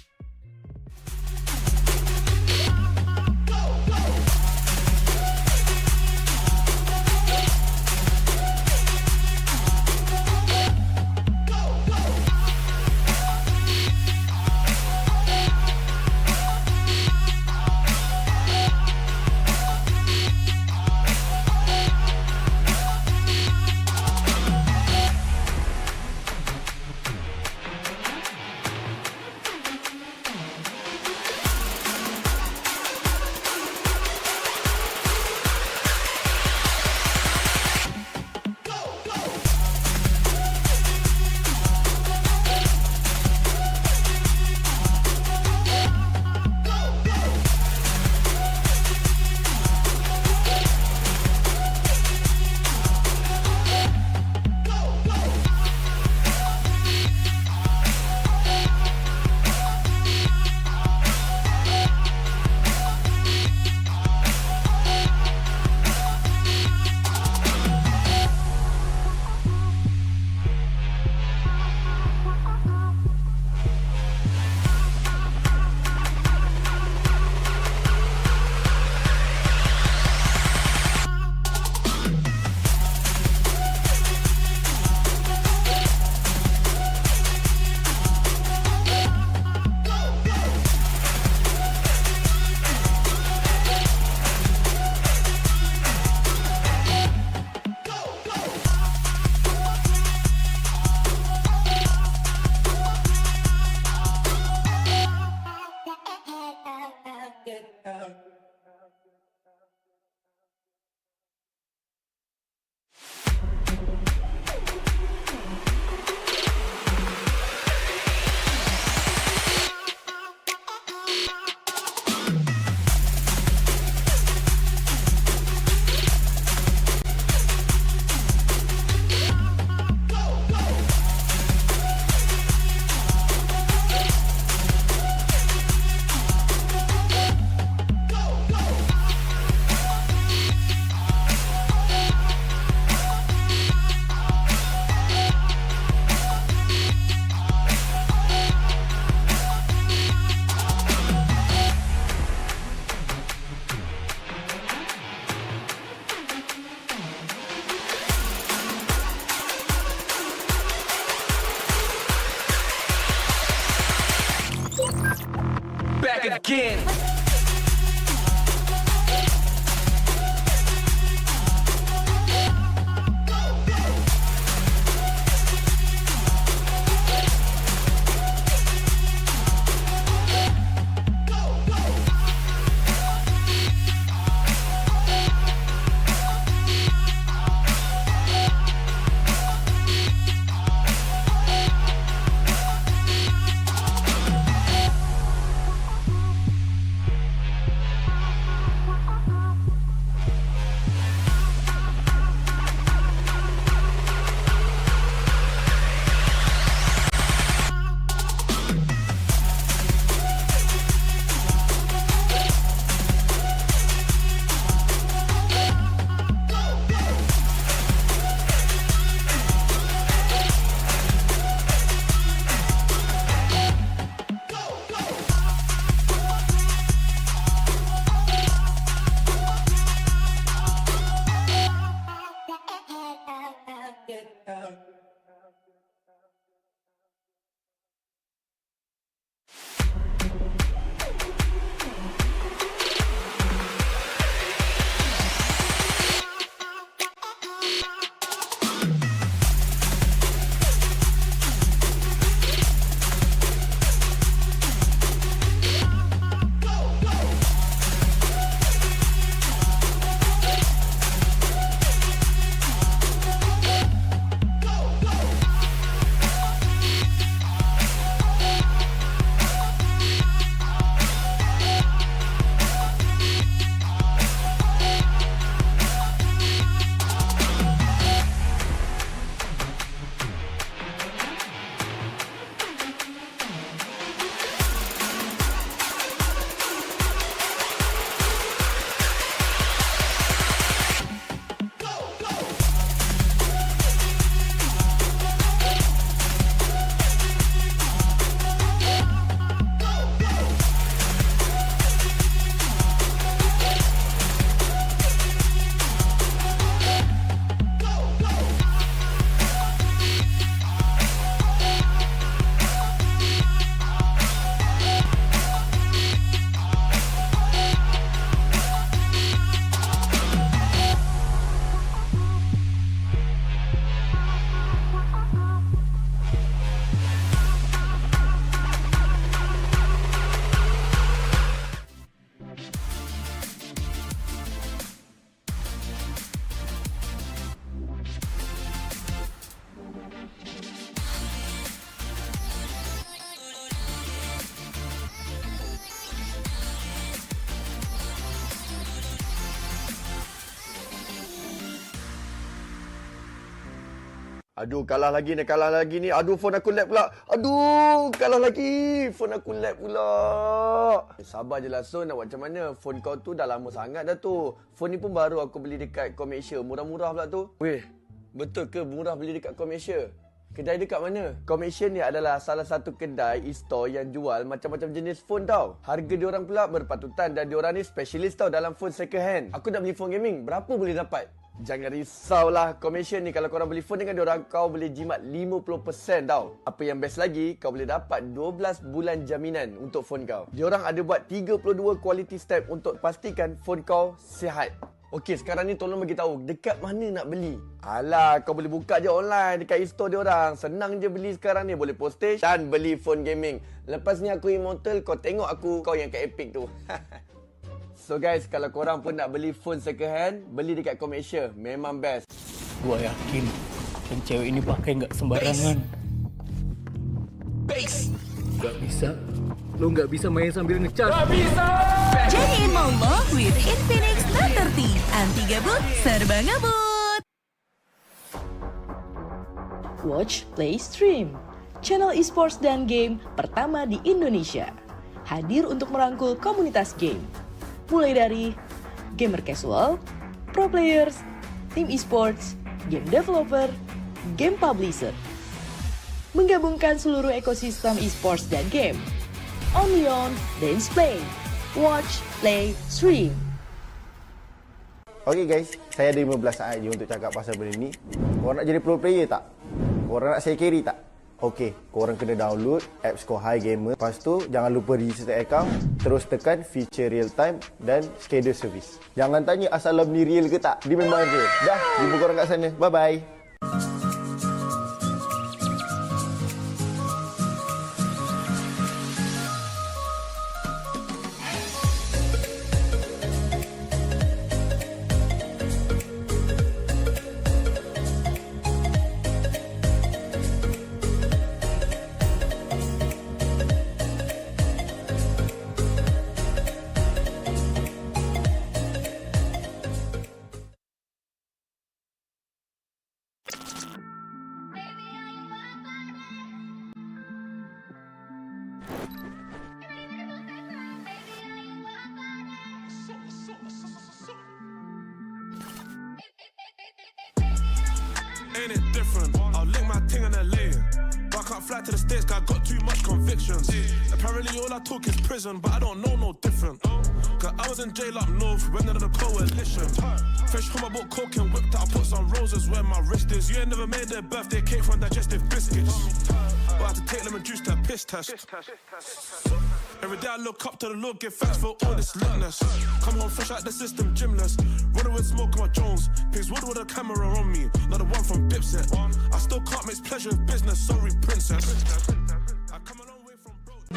Aduh, kalah lagi ni. Aduh, phone aku lag pula. Aduh, kalah lagi. Phone aku lag pula. Sabar je lah, Son. Nak buat macam mana? Phone kau tu dah lama sangat dah tu. Phone ni pun baru aku beli dekat Komersia. Murah-murah pula tu. Weh, betul ke murah beli dekat Komersia? Kedai dekat mana? Komersia ni adalah salah satu kedai e-store yang jual macam-macam jenis phone tau. Harga diorang pula berpatutan dan diorang ni specialist tau dalam phone second hand. Aku nak beli phone gaming, berapa boleh dapat? Jangan risaulah, Komersia ni kalau korang beli phone dengan diorang, kau boleh jimat 50% tau. Apa yang best lagi, kau boleh dapat 12 bulan jaminan untuk phone kau. Diorang ada buat 32 quality step untuk pastikan phone kau sihat. Okey, sekarang ni tolong bagi tahu dekat mana nak beli. Alah, kau boleh buka je online dekat e-store diorang. Senang je beli sekarang ni, boleh postage dan beli phone gaming. Lepas ni aku immortal, kau tengok aku, kau yang kat Epic tu. So guys, kalau korang pun nak beli phone second hand, beli dekat Komersia. Memang best. Gua yakin yang cewek ini pakai nggak sembarangan. Nggak bisa. Lo nggak bisa main sambil ngecas. Nggak bisa! Jadi Mama with Infinix Note 30. Anti gabut, serba ngebut. Watch, Play, Stream. Channel esports dan game pertama di Indonesia. Hadir untuk merangkul komunitas game. Mulai dari gamer casual, pro players, tim esports, game developer, game publisher. Menggabungkan seluruh ekosistem esports dan game. Only on Dance Play. Watch, Play, Stream. Okay guys, saya ada 15 saat je untuk cakap pasal benda ni. Korang nak jadi pro player tak? Korang nak saya carry tak? Okey, korang kena download apps Kohai Gamer. Lepas tu, jangan lupa register account. Terus tekan feature real time dan schedule service. Jangan tanya asal ni real ke tak. Dia memang real. Dah, jumpa korang kat sana. Bye-bye. Ain't it different? I'll lick my ting in LA. But I can't fly to the States, cause I got too much convictions. Apparently all I talk is prison, but I don't know no different. Cause I was in jail up north, went under the coalition. Fresh from my book, coke and whipped out, I put some roses where my wrist is. You ain't never made a birthday cake from digestive biscuits. But I had to take lemon juice to a piss test. Every day I look up to the Lord, give thanks for all this litness. Come home fresh out the system, gymless. Running with smoke on my Jones. Pigs wood with a camera on me, not the one from Dipset. I still can't mix pleasure with business, sorry princess. I come a long way from broke.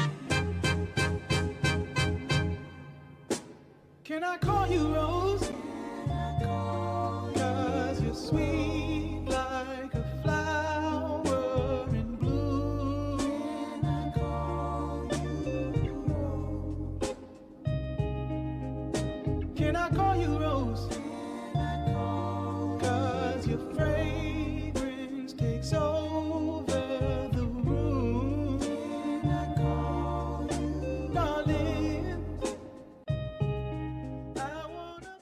Can I call you Rose? Cause you're sweet like a flower in bloom. Can I call you Rose? Cause your fragrance takes over the room. Darling, I wanna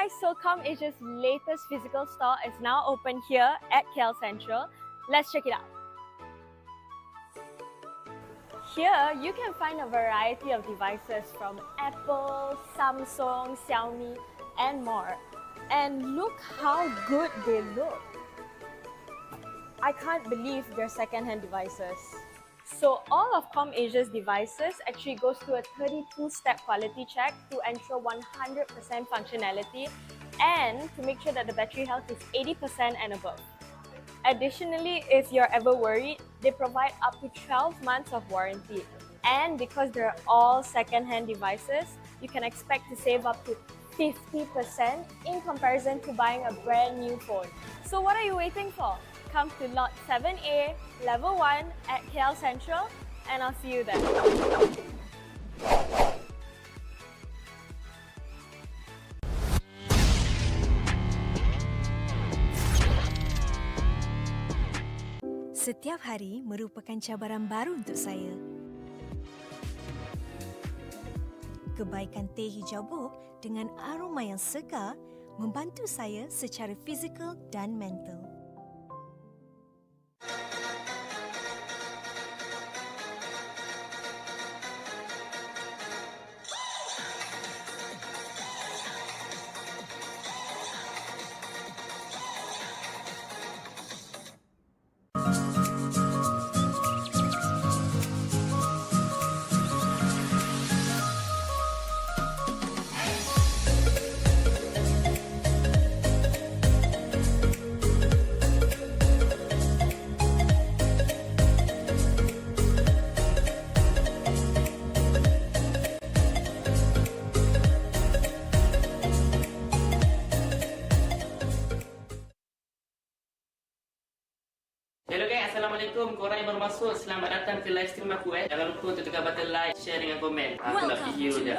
guys, so ComAsia's latest physical store is now open here at KL Central. Let's check it out. Here, you can find a variety of devices from Apple, Samsung, Xiaomi, and more. And look how good they look. I can't believe they're second-hand devices. So all of ComAsia's devices actually goes through a 32-step quality check to ensure 100% functionality and to make sure that the battery health is 80% and above. Additionally, if you're ever worried, they provide up to 12 months of warranty. And because they're all second-hand devices, you can expect to save up to 50% in comparison to buying a brand new phone. So what are you waiting for? Come to Lot 7A, Level 1 at KL Central, and I'll see you there. Setiap hari merupakan cabaran baru untuk saya. Kebaikan teh hijau buk dengan aroma yang segar membantu saya secara fizikal dan mental. Hello guys, Assalamualaikum. Korang yang baru masuk, selamat datang ke live stream aku. Jangan lupa untuk tekan button like, share dengan komen. Aku nak pergi hero je.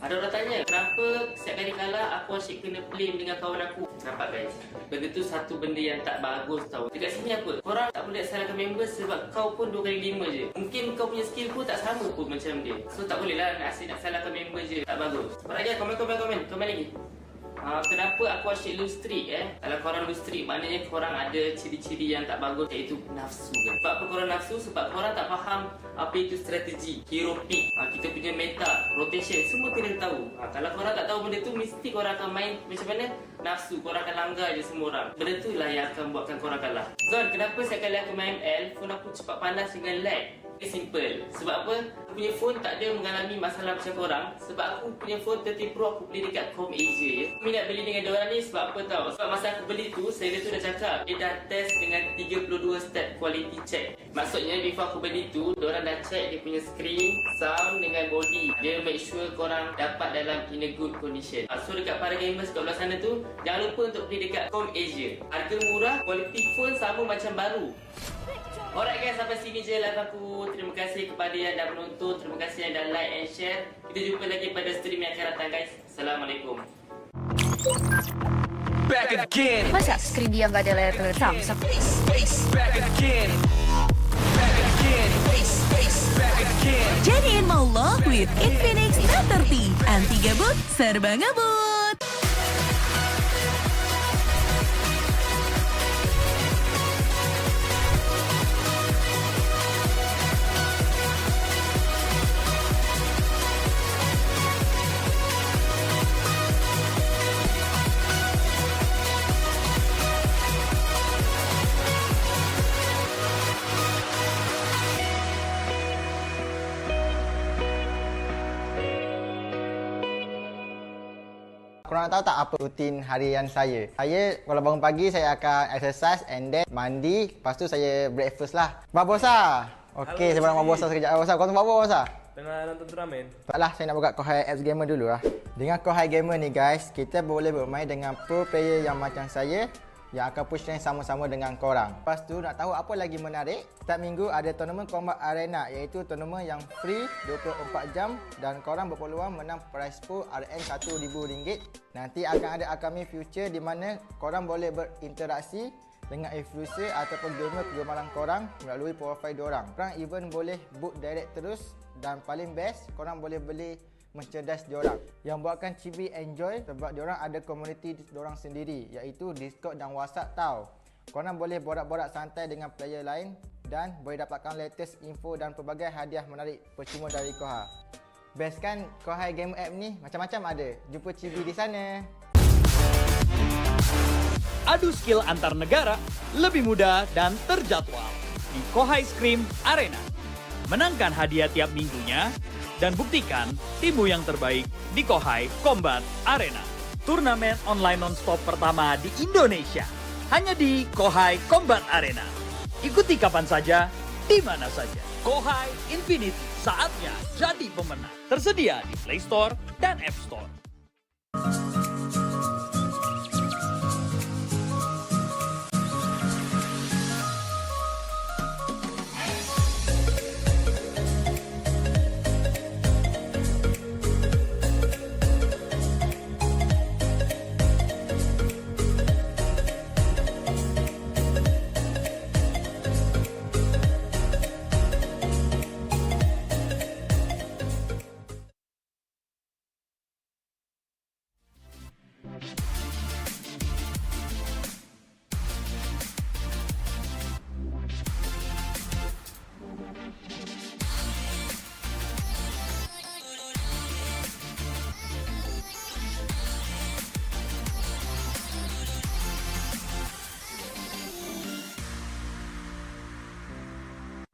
Ada orang tanya, kenapa setiap kali kalah aku asyik kena blame dengan kawan aku? Nampak guys? Benda tu satu benda yang tak bagus tau. Dekat sini apa? Korang tak boleh salahkan member sebab kau pun 2 kali 5 je. Mungkin kau punya skill pun tak sama pun macam dia. So tak boleh lah asyik nak salahkan member je. Tak bagus. Korang lagi komen lagi. Kenapa aku asyik lose streak Kalau korang lose streak, maknanya korang ada ciri-ciri yang tak bagus, iaitu nafsu kan? Sebab apa korang nafsu? Sebab korang tak faham apa itu strategi, hero pick, kita punya meta, rotation, semua kena tahu. Kalau korang tak tahu benda tu, mesti korang akan main macam mana? Nafsu, korang akan langgar je semua orang. Benda tu lah yang akan buatkan korang kalah. Zon, kenapa setiap kali aku main ML, phone aku cepat panas dengan lag? Simple. Sebab apa? Aku punya phone tak ada mengalami masalah macam korang. Sebab aku punya phone 30 Pro aku beli dekat ComAsia je. Aku minat beli dengan diorang ni sebab apa tau? Sebab masa aku beli tu, seller tu dah cakap dia dah test dengan 32 step quality check. Maksudnya before aku beli tu, diorang dah check dia punya screen, sound dengan body. Dia make sure korang dapat dalam in a good condition. So dekat para gamers kat belah sana tu, jangan lupa untuk beli dekat ComAsia. Harga murah, quality phone sama macam baru. Alright guys, sampai sini je live aku. Terima kasih kepada yang dah menonton. Terima kasih yang dah like and share. Kita jumpa lagi pada stream yang akan datang guys. Assalamualaikum. Back again. Masa skrin dia nggak ada layar Samsung? Back again. Back again. Back again. Jadiin maulah with Infinix Note 30. Anti gabut, serba ngebut. Korang nak tahu tak apa rutin harian saya? Saya kalau bangun pagi saya akan exercise and then mandi. Lepas tu saya breakfast lah. Babosa. Okey, saya barang Babosa sekejap. Babosa, kau tengok Babosa? Tengah nonton turnamen. Taklah, saya nak buka Kohai apps gamer dulu lah. Dengan Kohai gamer ni guys, kita boleh bermain dengan pro player yang macam saya yang akan push rank sama-sama dengan korang. Lepas tu nak tahu apa lagi menarik? Setiap minggu ada tournament combat arena, iaitu tournament yang free 24 jam dan korang berpeluang menang prize pool RM RM1,000. Nanti akan ada upcoming future di mana korang boleh berinteraksi dengan influencer ataupun gamer kegemaran korang melalui profil diorang. Korang even boleh book direct terus dan paling best korang boleh beli merchandise diorang. Yang buatkan Chibi enjoy sebab diorang ada komuniti diorang sendiri, iaitu Discord dan WhatsApp tau. Korang boleh borak-borak santai dengan player lain dan boleh dapatkan latest info dan pelbagai hadiah menarik percuma dari Kohai. Best kan Kohai game app ni? Macam-macam ada. Jumpa Chibi di sana. Adu skill antar negara lebih mudah dan terjadwal di Kohai Scream Arena. Menangkan hadiah tiap minggunya dan buktikan timmu yang terbaik di Kohai Combat Arena. Turnamen online non-stop pertama di Indonesia. Hanya di Kohai Combat Arena. Ikuti kapan saja, di mana saja. Kohai Infinity, saatnya jadi pemenang. Tersedia di Play Store dan App Store.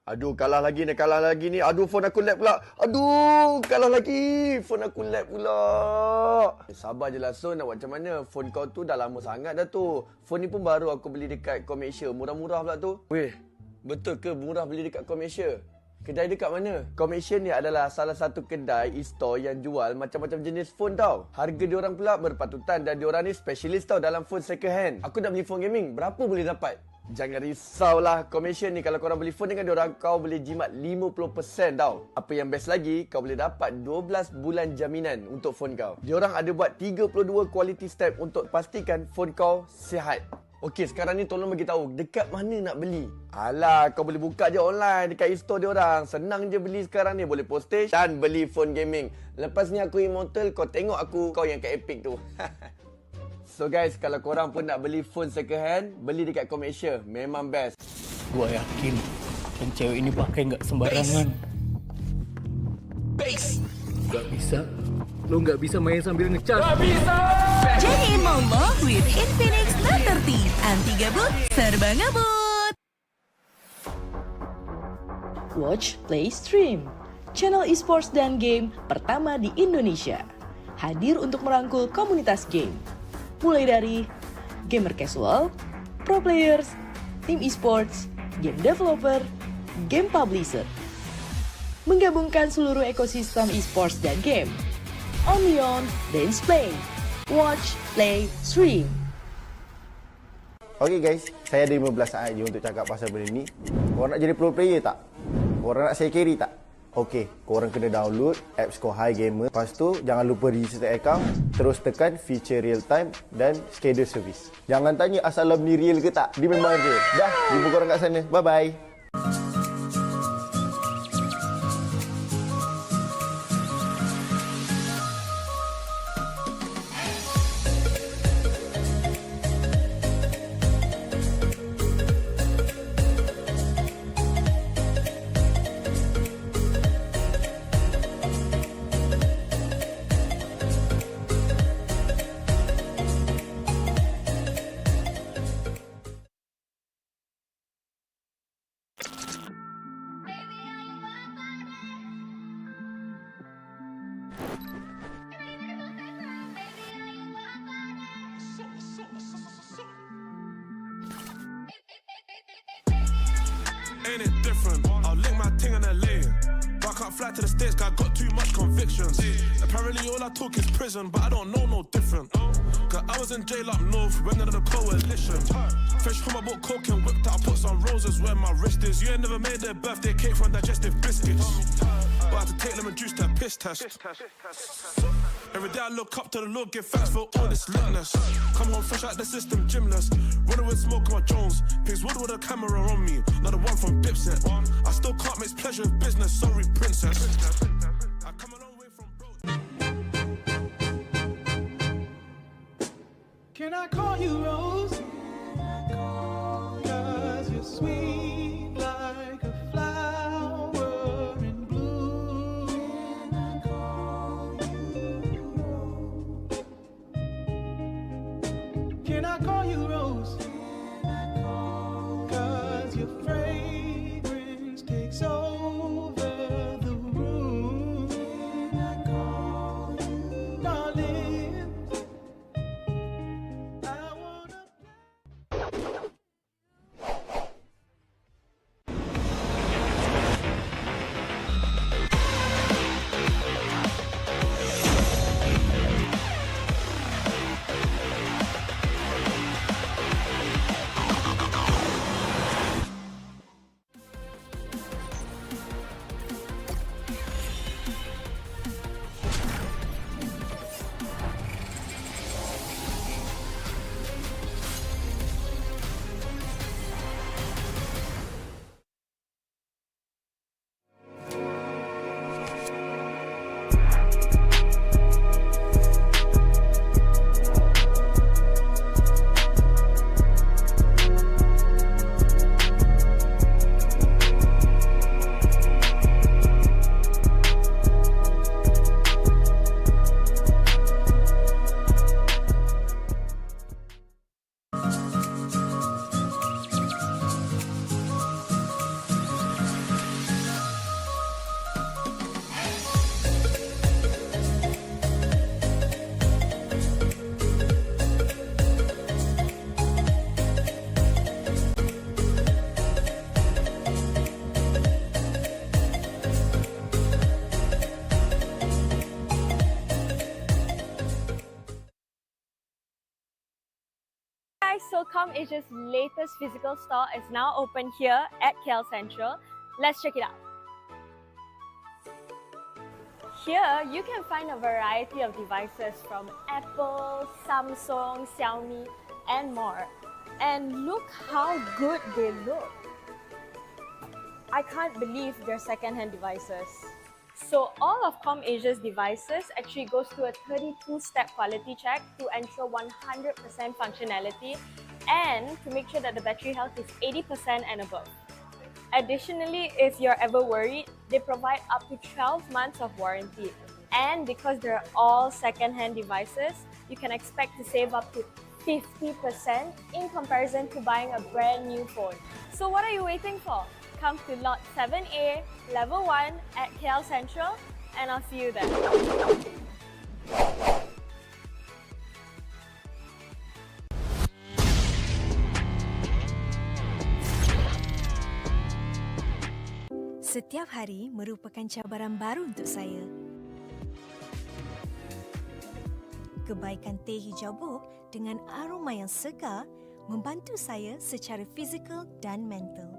Aduh, kalah lagi ni. Aduh, phone aku lag pula. Aduh, kalah lagi. Phone aku lag pula. Sabar je lah, Son. Nak buat macam mana? Phone kau tu dah lama sangat dah tu. Phone ni pun baru aku beli dekat Komersia. Murah-murah pula tu. Weh, betul ke murah beli dekat Komersia? Kedai dekat mana? Komersia ni adalah salah satu kedai e-store yang jual macam-macam jenis phone tau. Harga diorang pula berpatutan dan diorang ni specialist tau dalam phone second hand. Aku nak beli phone gaming. Berapa boleh dapat? Jangan risaulah, Komersia ni kalau korang beli phone dengan diorang, kau boleh jimat 50% tau. Apa yang best lagi, kau boleh dapat 12 bulan jaminan untuk phone kau. Diorang ada buat 32 quality step untuk pastikan phone kau sihat. Okey, sekarang ni tolong bagi tahu dekat mana nak beli. Alah, kau boleh buka je online dekat e-store diorang. Senang je beli sekarang ni, boleh postage dan beli phone gaming. Lepas ni aku immortal, kau tengok aku, kau yang kat Epic tu. So guys, kalau korang pun nak beli phone second hand, beli dekat Komersia. Memang best. Gua yakin yang cewek ini pakai nggak sembarangan. Gak bisa. Lo nggak bisa main sambil ngecas. Gak bisa! Jadi Momo with Infinix Note 30. Anti gabut, serba ngabut. Watch, Play, Stream. Channel esports dan game pertama di Indonesia. Hadir untuk merangkul komunitas game. Mulai dari gamer casual, pro players, tim esports, game developer, game publisher. Menggabungkan seluruh ekosistem esports dan game. Only on Dance Play. Watch, Play, Stream. Okay guys, saya ada 15 saat je untuk cakap pasal benda ni. Korang nak jadi pro player tak? Korang nak saya carry tak? Okey, korang kena download apps Kohai Gamer. Lepas tu, jangan lupa register account. Terus tekan feature real time dan schedule service. Jangan tanya asal ni real ke tak. Dia memang real. Dah, jumpa korang kat sana. Bye-bye. Ain't it different? I'll lick my ting in LA. But I can't fly to the States, cause I got too much convictions. Apparently all I talk is prison, but I don't know no different. Cause I was in jail up north, when under the coalition. Fresh from my boat, coke and whipped out, I put some roses where my wrist is. You ain't never made a birthday cake from digestive biscuits. But I had to take lemon juice to a piss test. Every day I look up to the Lord, give thanks for all this litness. Come home fresh out the system, gymless. Running with smoke on my Jones. Pigs wood with a camera on me. Not the one from Dipset. I still can't mix pleasure with business, sorry princess. I come a long way from bro. Can I call you Rose? Cause you're sweet like a flower in bloom. Can I call you Rose? Cause your fragrance takes over the room. Darling, I wanna Guys, so ComAsia's latest physical store is now open here at KL Central. Let's check it out. Here, you can find a variety of devices from Apple, Samsung, Xiaomi, and more. And look how good they look. I can't believe they're second-hand devices. So all of ComAsia's devices actually goes through a 32-step quality check to ensure 100% functionality and to make sure that the battery health is 80% and above. Additionally, if you're ever worried, they provide up to 12 months of warranty. And because they're all second-hand devices, you can expect to save up to 50% in comparison to buying a brand new phone. So what are you waiting for? Come to Lot 7A, Level 1 at KL Central, and I'll see you there. Setiap hari merupakan cabaran baru untuk saya. Kebaikan teh hijau buk dengan aroma yang segar membantu saya secara fizikal dan mental.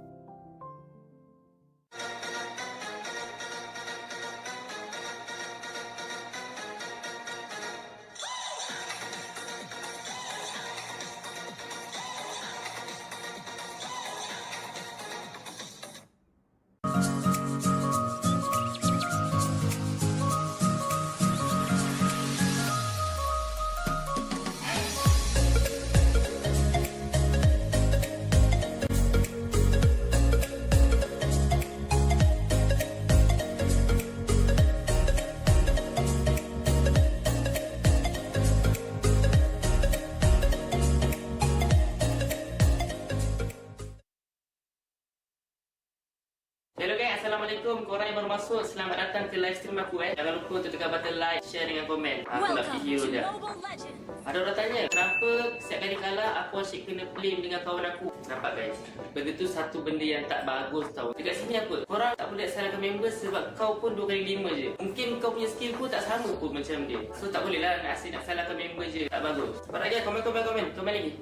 Hello guys, Assalamualaikum. Korang yang baru masuk, selamat datang ke live stream aku. Jangan lupa untuk tekan button like, share dengan komen. Aku nak video je. Ada orang tanya, kenapa setiap kali kalah aku asyik kena blame dengan kawan aku? Nampak guys? Benda tu satu benda yang tak bagus tau. Dekat sini apa? Korang tak boleh salahkan member sebab kau pun 2x5 je. Mungkin kau punya skill pun tak sama pun macam dia. So tak boleh lah asyik nak salahkan member je. Tak bagus. Cepat lagi, komen lagi.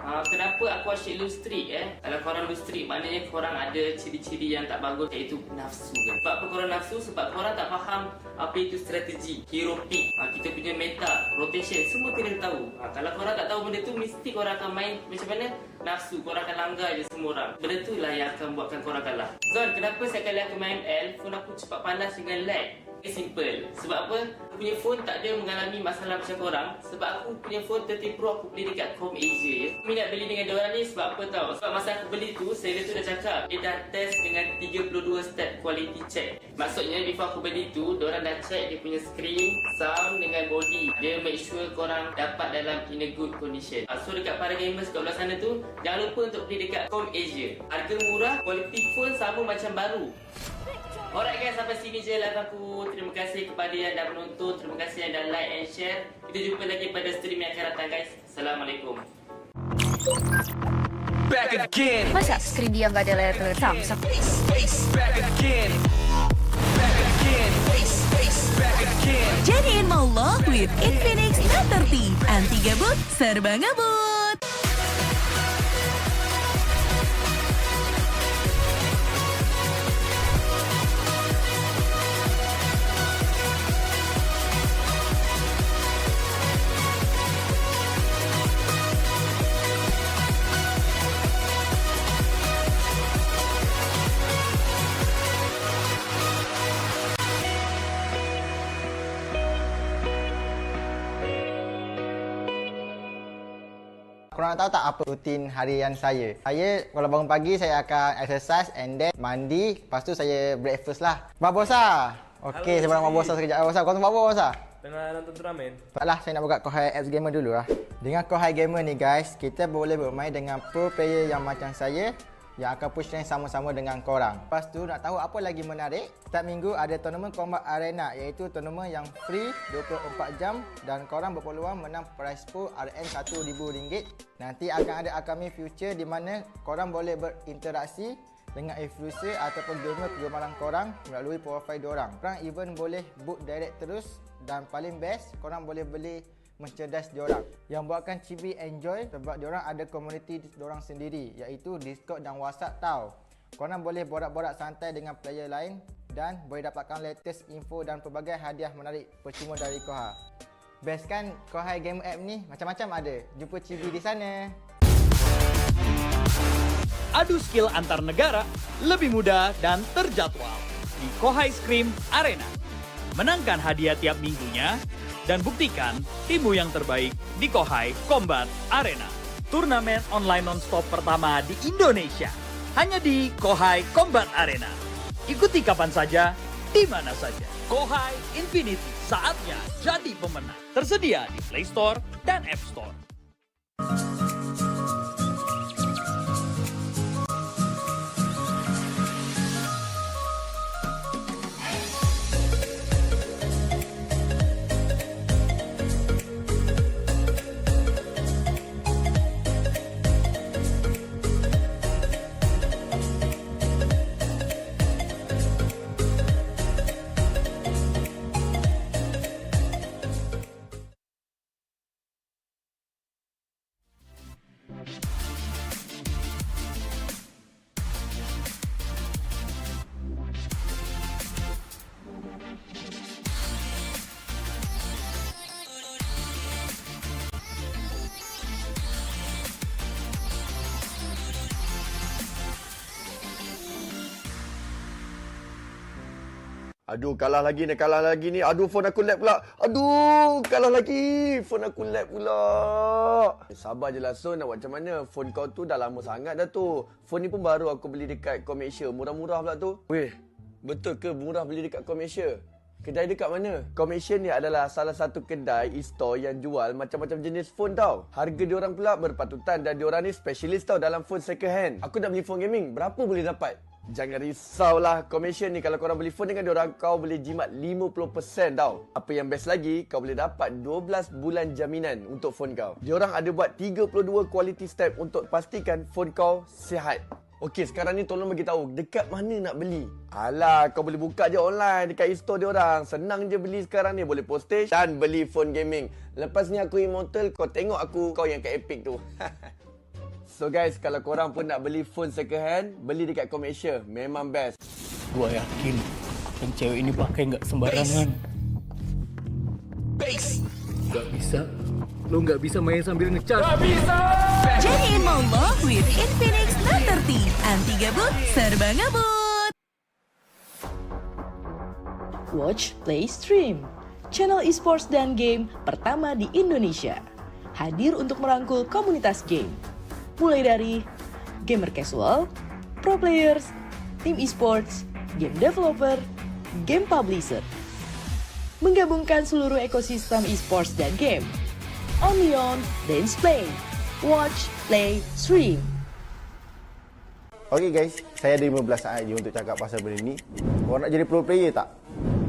Kenapa aku asyik lose streak Kalau korang lose streak, maknanya korang ada ciri-ciri yang tak bagus, iaitu nafsu kan? Sebab apa korang nafsu? Sebab korang tak faham apa itu strategi, hero pick, kita punya meta, rotation, semua kena tahu. Kalau korang tak tahu benda tu, mesti korang akan main macam mana? Nafsu, korang akan langgar je semua orang. Benda tu lah yang akan buatkan korang kalah. Zon, kenapa setiap kali aku main L, phone aku cepat panas dengan lag? Simple. Sebab apa? Aku punya phone tak ada mengalami masalah macam korang. Sebab aku punya phone 13 Pro aku beli dekat Com Asia ya. Aku minat beli dengan diorang ni sebab apa tau? Sebab masa aku beli tu, seller tu dah cakap dia dah test dengan 32 step quality check. Maksudnya before aku beli tu, diorang dah check dia punya screen, sound dengan body. Dia make sure korang dapat dalam in a good condition. So dekat para gamers kat luar sana tu, jangan lupa untuk beli dekat Com Asia. Harga murah, quality phone sama macam baru. Alright guys, sampai sini je live aku. Terima kasih kepada yang dah menonton. Terima kasih yang dah like and share. Kita jumpa lagi pada stream yang akan datang guys. Assalamualaikum. Back again. Masa skrin dia nggak ada layar Samsung? Back again. Back again. Back again. Jadiin maulah with Infinix Note 30. Anti gabut, serba ngebut. Korang nak tahu tak apa rutin harian saya? Saya kalau bangun pagi saya akan exercise and then mandi. Lepas tu saya breakfast lah. Buat bosa. Okey, saya nak buat bosa sekejap. Bosa, kau tengok apa bosa? Tengah nonton turnamen. Taklah, saya nak buka Kohai Apps Gamer dulu lah. Dengan Kohai Gamer ni guys, kita boleh bermain dengan pro player yang macam saya yang akan push rank sama-sama dengan korang. Lepas tu nak tahu apa lagi menarik? Setiap minggu ada tournament Combat Arena, iaitu tournament yang free 24 jam dan korang berpeluang menang prize pool RM RM1,000. Nanti akan ada upcoming future di mana korang boleh berinteraksi dengan influencer ataupun gamer kegemaran korang melalui profil diorang. Korang even boleh book direct terus dan paling best korang boleh beli mencerdas diorang. Yang buatkan Chibi enjoy sebab diorang ada komuniti diorang sendiri iaitu Discord dan WhatsApp tau. Korang boleh borak-borak santai dengan player lain dan boleh dapatkan latest info dan pelbagai hadiah menarik percuma dari Kohai. Best kan Kohai Game App ni? Macam-macam ada. Jumpa Chibi di sana. Adu skill antar negara lebih mudah dan terjadwal di Kohai Scream Arena. Menangkan hadiah tiap minggunya dan buktikan timmu yang terbaik di Kohai Combat Arena. Turnamen online non-stop pertama di Indonesia. Hanya di Kohai Combat Arena. Ikuti kapan saja, di mana saja. Kohai Infinity, saatnya jadi pemenang. Tersedia di Play Store dan App Store. Aduh, kalah lagi ni. Aduh, phone aku lag pula. Aduh, kalah lagi. Phone aku lag pula. Sabar je lah, Son. Nak buat macam mana? Phone kau tu dah lama sangat dah tu. Phone ni pun baru aku beli dekat Komersial. Murah-murah pula tu. Weh, betul ke murah beli dekat Komersial? Kedai dekat mana? Komersial ni adalah salah satu kedai e-store yang jual macam-macam jenis phone tau. Harga diorang pula berpatutan dan diorang ni specialist tau dalam phone second hand. Aku nak beli phone gaming. Berapa boleh dapat? Jangan risaulah, Komersial ni kalau korang beli phone dengan diorang, kau boleh jimat 50% tau. Apa yang best lagi, kau boleh dapat 12 bulan jaminan untuk phone kau. Diorang ada buat 32 quality step untuk pastikan phone kau sihat. Okey, sekarang ni tolong bagi tahu dekat mana nak beli. Alah, kau boleh buka je online dekat e-store diorang. Senang je beli sekarang ni, boleh postage dan beli phone gaming. Lepas ni aku immortal, kau tengok aku, kau yang kat Epic tu. So guys, kalau korang pun nak beli phone second hand, beli dekat Komersial. Memang best. Gua yakin yang cewek ini pakai nggak sembarangan. Nggak bisa. Lo nggak bisa main sambil ngecas. Nggak bisa! Jadiin maulah with Infinix Note 30. Anti gabut, serba ngebut. Watch, Play, Stream. Channel esports dan game pertama di Indonesia. Hadir untuk merangkul komunitas game. Mulai dari gamer casual, pro players, tim esports, game developer, game publisher. Menggabungkan seluruh ekosistem esports dan game. Only on Dance Play. Watch, Play, Stream. Okay guys, saya ada 15 saat je untuk cakap pasal benda ni. Korang nak jadi pro player tak?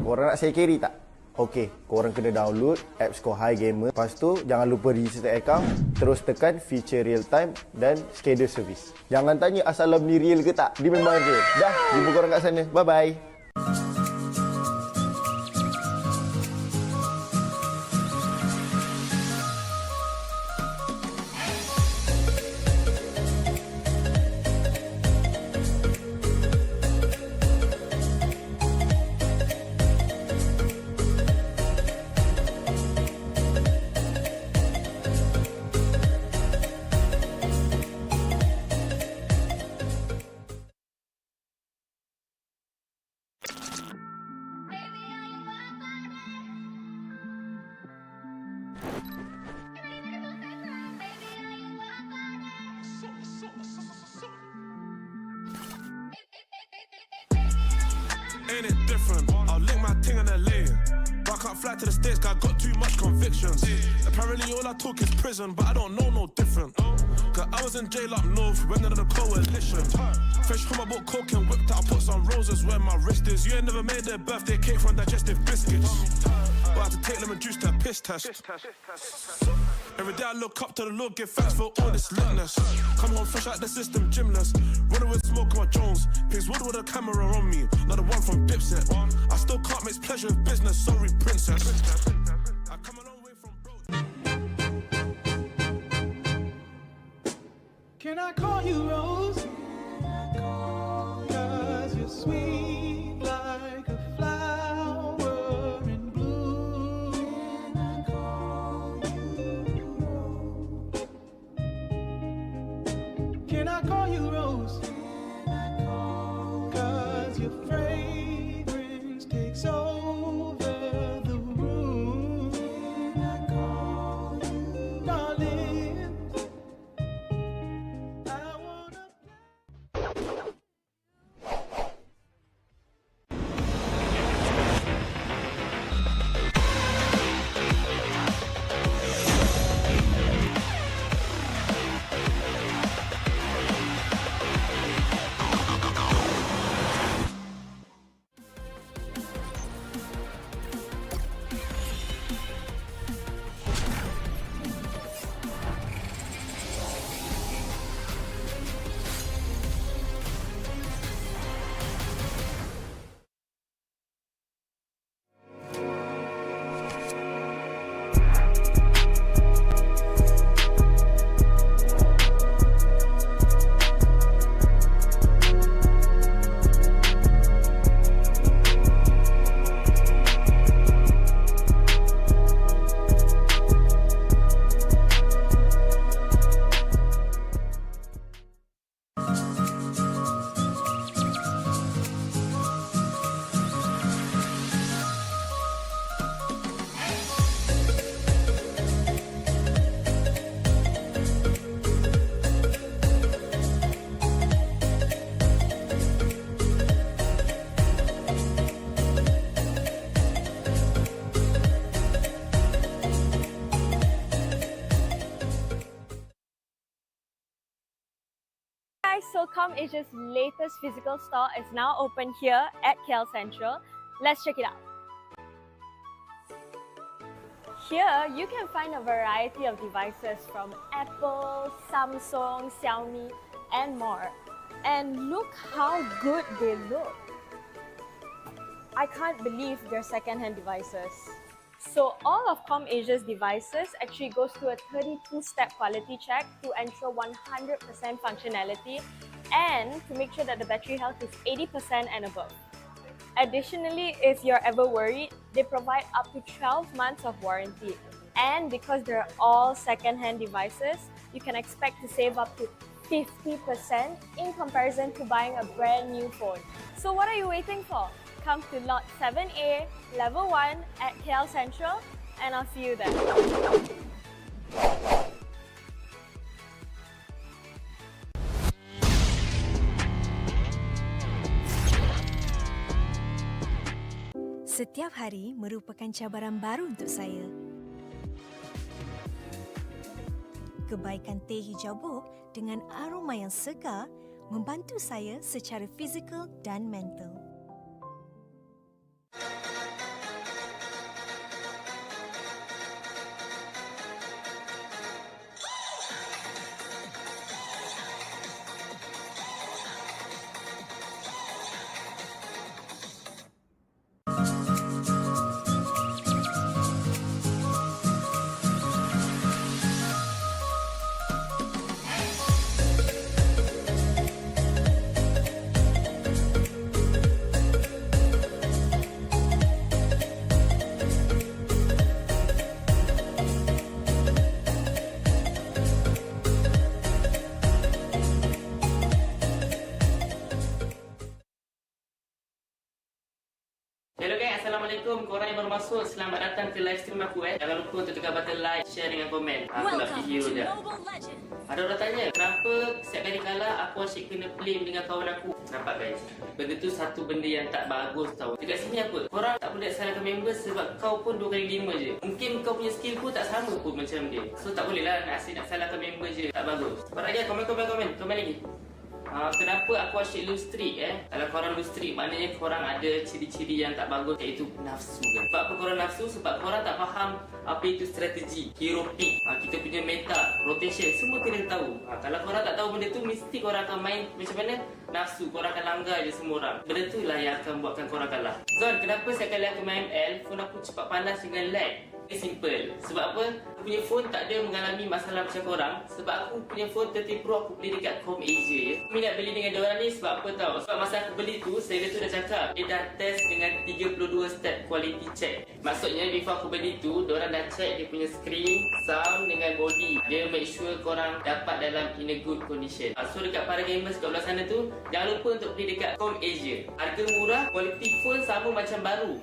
Korang nak saya carry tak? Okey, korang kena download apps Kohai Gamer. Lepas tu, jangan lupa register account. Terus tekan feature real time dan schedule service. Jangan tanya asalam ni real ke tak? Dia memang real. Dah, jumpa korang kat sana. Bye-bye. Ain't it different? I'll link my ting in LA. But I can't fly to the States, cause I got too much convictions. Apparently all I talk is prison, but I don't know no different. Cause I was in jail up north, when under the coalition. Fresh from my book, coke and whipped out, I put some roses where my wrist is. You ain't never made their birthday cake from digestive biscuits. But I had to take lemon juice to a piss test. Every day I look up to the Lord, give thanks for all this litness. Come home fresh out the system, gymless. Running with smoke on my Jones. Pigs wood with a camera on me, not the one from Dipset. I still can't mix pleasure with business, sorry princess. I come a long way from broke. Can I call you Rose? Cause you're sweet like a flower in bloom. Can I call you Rose? Can I call you Rose? Cause your fragrance takes over the room. Can I call you darling? I wanna Guys, so ComAsia's latest physical store is now open here at KL Central. Let's check it out. Here, you can find a variety of devices from Apple, Samsung, Xiaomi, and more. And look how good they look. I can't believe they're second-hand devices. So all of ComAsia's devices actually goes through a 32-step quality check to ensure 100% functionality and to make sure that the battery health is 80% and above. Additionally, if you're ever worried, they provide up to 12 months of warranty. And because they're all second-hand devices, you can expect to save up to 50% in comparison to buying a brand new phone. So what are you waiting for? come to Lot 7A, Level 1 at KL Central, and I'll see you there. Setiap hari merupakan cabaran baru untuk saya. Kebaikan teh hijau buk dengan aroma yang segar membantu saya secara fizikal dan mental. Hello guys, Assalamualaikum. Korang yang baru masuk, selamat datang ke live stream aku Jangan lupa untuk tekan button like, share dengan komen. Aku nak video je. Ada orang tanya, kenapa setiap kali kalah aku asyik kena blame dengan kawan aku? Nampak guys? Benda tu satu benda yang tak bagus tau. Dekat sini apa? Korang tak boleh salahkan member sebab kau pun 2 kali 5 je. Mungkin kau punya skill pun tak sama pun macam dia. So tak boleh lah nak asyik nak salahkan member je. Tak bagus. Korang lagi komen lagi. Kenapa aku asyik lose streak Kalau korang lose streak maknanya korang ada ciri-ciri yang tak bagus, iaitu nafsu kan. Sebab apa korang nafsu? Sebab korang tak faham apa itu strategi, hero pick, kita punya meta, rotation, semua kena tahu. Kalau korang tak tahu benda tu, mesti korang akan main macam mana? Nafsu, korang akan langgar je semua orang. Benda tu lah yang akan buatkan korang kalah. Zon, kenapa setiap kali aku main ML, phone aku cepat panas dengan lag? Ini simple. Sebab apa? Aku punya phone tak ada mengalami masalah macam korang. Sebab aku punya phone 30 Pro aku beli dekat HOMEBOIS je. Aku nak beli dengan diorang ni sebab apa tau? Sebab masa aku beli tu, saya tu dah cakap dia dah test dengan 32 step quality check. Maksudnya before aku beli tu, diorang dah check dia punya screen, sound dengan body. Dia make sure korang dapat dalam in a good condition. So dekat para gamers kat belah sana tu, jangan lupa untuk beli dekat HOMEBOIS. Harga murah, quality phone sama macam baru.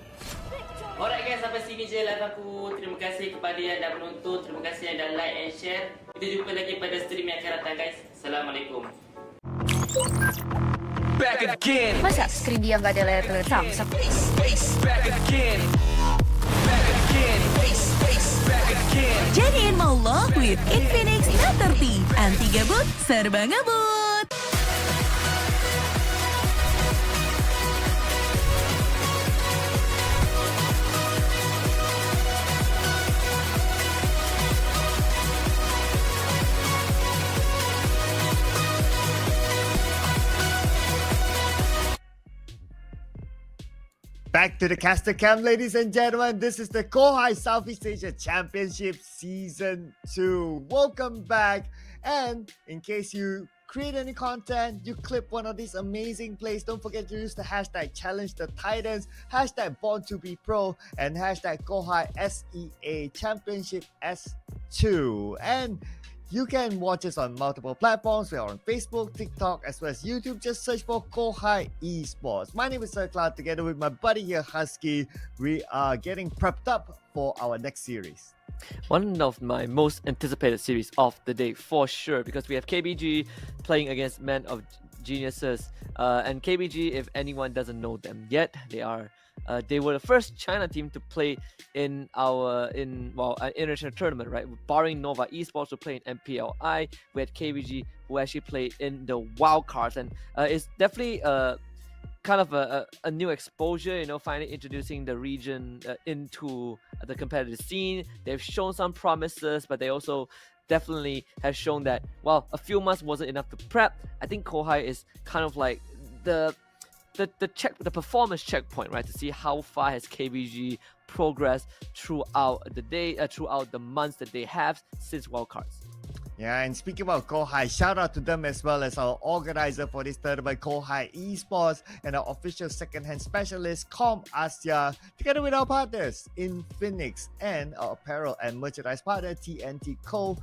Alright guys, sampai sini je live aku. Terima kasih kepada yang dah menonton. Terima kasih yang dah like and share. Kita jumpa lagi pada stream yang akan datang guys. Assalamualaikum. Back again. Masa skrin dia nggak ada layar teletam? Back again. Back again. Back again. Jadiin maulah with Infinix Note 30. Anti gabut, serba ngebut. Back to the caster camp, ladies and gentlemen. This is the Kohai Southeast Asia Championship Season 2. Welcome back. And in case you create any content, you clip one of these amazing plays, don't forget to use the hashtag Challenge the Titans, hashtag Born to be Pro, and hashtag Kohai SEA Championship S2. And you can watch us on multiple platforms. We are on Facebook, TikTok, as well as YouTube. Just search for Kohai Esports. My name is Sir Cloud. Together with my buddy here, Husky, we are getting prepped up for our next series. One of my most anticipated series of the day, for sure, because we have KBG playing against Men of Geniuses. And KBG, if anyone doesn't know them yet, they were the first China team to play in an international tournament, right? Barring Nova Esports to play in MPLI, we had KBG who actually played in the wildcards, and it's definitely kind of a new exposure, finally introducing the region into the competitive scene. They've shown some promises, but they also definitely have shown that, well, a few months wasn't enough to prep. I think Kohai is kind of like the performance checkpoint, right, to see how far has KBG progressed throughout the day, throughout the months that they have since wildcards. Yeah, and speaking about Kohai, shout out to them as well as our organizer for this tournament, Kohai Esports, and our official second-hand specialist, ComAsia, together with our partners, Infinix, and our apparel and merchandise partner, TNTco.co,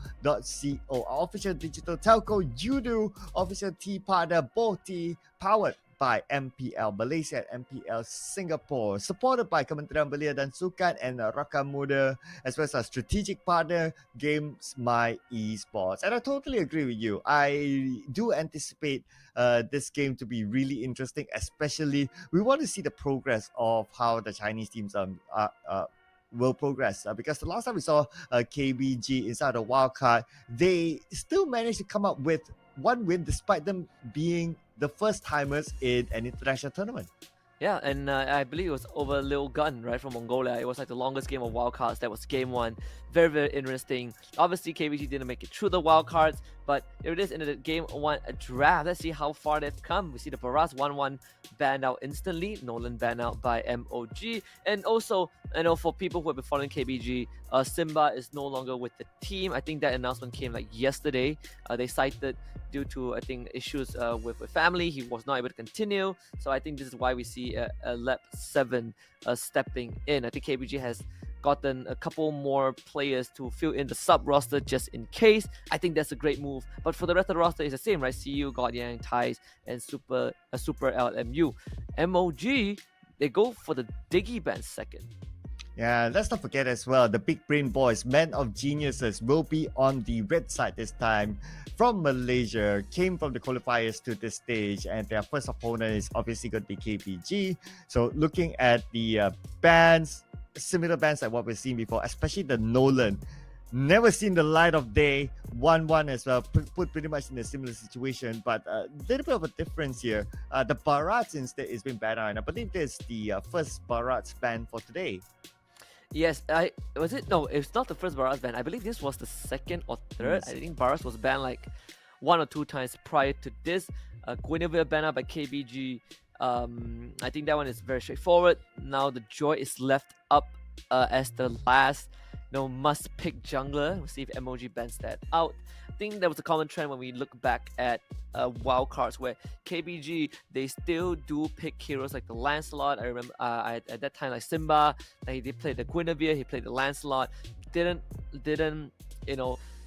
our official digital telco, Judo, official tea partner, Boti, powered by MPL Malaysia and MPL Singapore, supported by Kementerian Belia dan Sukan and Rakan Muda, as well as our strategic partner, Games My Esports. And I totally agree with you. I do anticipate this game to be really interesting, especially we want to see the progress of how the Chinese teams will progress, because the last time we saw KBG inside the wildcard, they still managed to come up with one win despite them being the first timers in an international tournament. Yeah, and I believe it was over Lil Gun, right, from Mongolia. It was like the longest game of wildcards. That was game one. Very, very interesting. Obviously, KBG didn't make it through the wildcards, but here it is in the game one draft. Let's see how far they've come. We see the Baras 1-1 banned out instantly. Nolan banned out by MOG. And also, I know for people who have been following KBG, Simba is no longer with the team. I think that announcement came like yesterday. They cited due to, I think, issues with family. He was not able to continue. So I think this is why we see a Lep 7 stepping in. I think KBG has gotten a couple more players to fill in the sub roster just in case. I think that's a great move. But for the rest of the roster, it's the same, right? CU, Godyang, Thais, and Super LMU. MOG, they go for the Diggy Band second. Yeah, let's not forget as well, the big brain boys, men of geniuses, will be on the red side this time. From Malaysia, came from the qualifiers to this stage, and their first opponent is obviously going to be KBG. So looking at the bands, similar bands like what we've seen before, especially the Nolan, never seen the light of day, 1-1 as well, put pretty much in a similar situation, but a little bit of a difference here. The Barats instead is being banned out, and I believe this is the first Barats ban for today. Yes, was it? No, it's not the first Barras ban. I believe this was the second or third. I think Barras was banned like 1 or 2 times prior to this. Guinevere banned out by KBG. I think that one is very straightforward. Now the Joy is left up as the last must pick jungler. We'll see if MOG bans that out. I think that was a common trend when we look back at wildcards, where KBG, they still do pick heroes like the Lancelot. I remember at that time, like Simba, he did play the Guinevere, he played the Lancelot. Didn't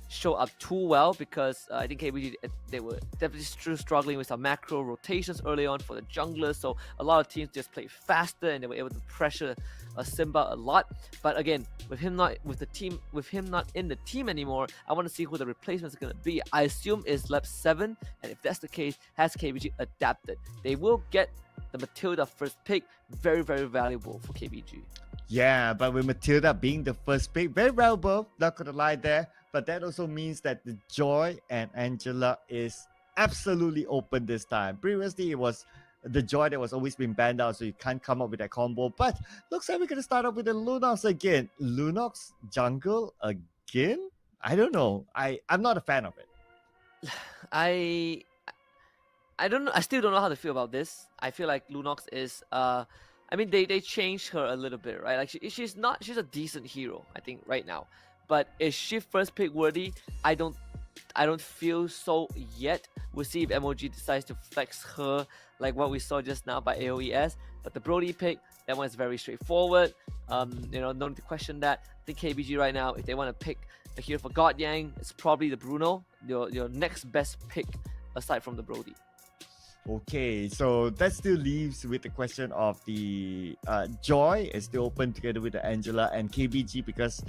show up too well because I think KBG, they were definitely still struggling with some macro rotations early on for the junglers. So a lot of teams just played faster and they were able to pressure Simba a lot. But again, with him not in the team anymore, I want to see who the replacement is going to be. I assume it's Lep 7, and if that's the case, has KBG adapted? They will get the Matilda first pick. Very, very valuable for KBG. Yeah, but with Matilda being the first pick, very valuable, not gonna lie there. But that also means that the Joy and Angela is absolutely open this time. Previously, it was the Joy that was always been banned out, so you can't come up with that combo. But looks like we're going to start off with the Lunox again. Lunox jungle again? I don't know. I'm not a fan of it. I don't know. I still don't know how to feel about this. I feel like Lunox is... they changed her a little bit, right? Like she's a decent hero, I think, right now. But is she first pick worthy? I don't feel so yet. We'll see if MOG decides to flex her like what we saw just now by AOES. But the Brody pick, that one is very straightforward. No need to question that. I think KBG right now, if they want to pick a hero for Godyang, it's probably the Bruno, your next best pick aside from the Brody. Okay, so that still leaves with the question of the Joy is still open together with the Angela and KBG because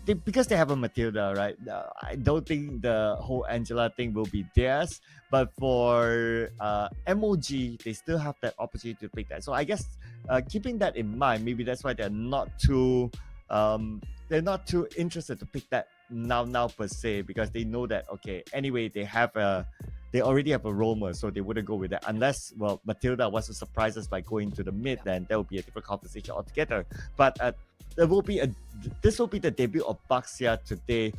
because they have a Matilda, right? I don't think the whole Angela thing will be theirs, but for MOG, they still have that opportunity to pick that. So I guess keeping that in mind, maybe that's why they're not too interested to pick that now per se, because they know that anyway they already have a roamer, so they wouldn't go with that unless Matilda was to surprise us by going to the mid. Then that would be a different conversation altogether. But this will be the debut of Baxia today,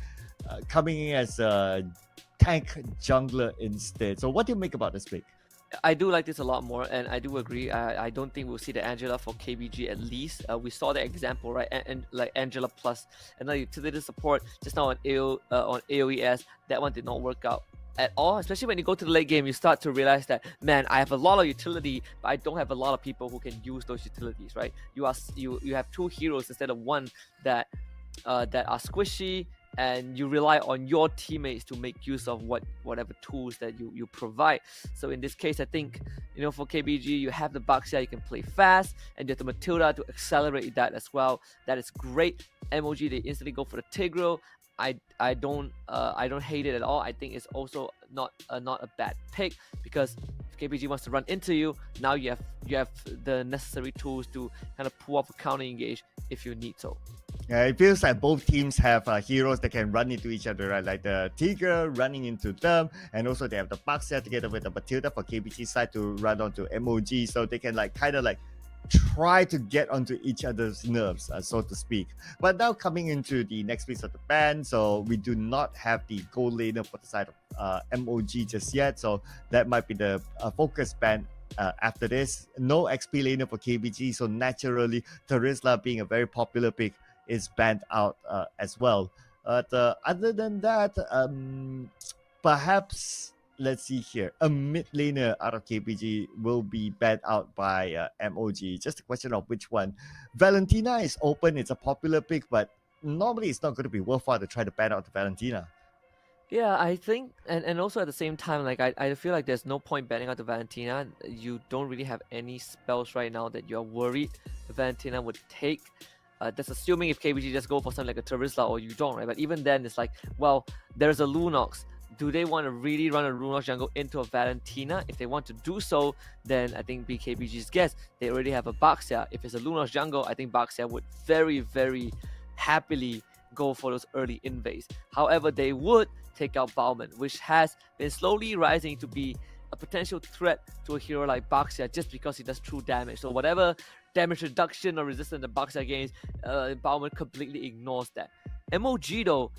coming in as a tank jungler instead. So what do you make about this pick? I do like this a lot more, and I do agree. I don't think we'll see the Angela for KBG at least. We saw the example, right? And like Angela plus another utility support just now on AOES. That one did not work out at all, especially when you go to the late game. You start to realize that, man, I have a lot of utility, but I don't have a lot of people who can use those utilities, right? You have two heroes instead of one that are squishy and you rely on your teammates to make use of whatever tools that you provide. So in this case, I think, for KBG, you have the Baxia, you can play fast, and you have the Matilda to accelerate that as well. That is great. MOG, they instantly go for the Tigreal. I don't hate it at all. I think it's also not a bad pick, because if KBG wants to run into you, now you have the necessary tools to kind of pull off a counter engage if you need to. Yeah, it feels like both teams have heroes that can run into each other, right? Like the Tiger running into them, and also they have the Baxia together with the Matilda for KBG side to run onto MOG, so they can kind of try to get onto each other's nerves, so to speak. But now coming into the next piece of the ban, so we do not have the gold laner for the side of MOG just yet, so that might be the focus ban after this. No XP laner for KBG, so naturally Terizla, being a very popular pick, is banned out as well. Other than that, perhaps, let's see here, a mid laner out of KBG will be banned out by MOG. Just a question of which one. Valentina is open, it's a popular pick, but normally it's not going to be worthwhile to try to ban out the Valentina. Yeah, I think, and also at the same time, I feel like there's no point banning out the Valentina. You don't really have any spells right now that you're worried the Valentina would take. That's assuming if KBG just go for something like a Terizla or you don't, right? But even then, it's like, well, there's a Lunox. Do they want to really run a Lunox jungle into a Valentina? If they want to do so, then I think BKBG's guess. They already have a Baxia. If it's a Lunox jungle, I think Baxia would very, very happily go for those early invades. However, they would take out Bauman, which has been slowly rising to be a potential threat to a hero like Baxia just because he does true damage. So whatever damage reduction or resistance the Baxia gains, Bauman completely ignores that. MOG though,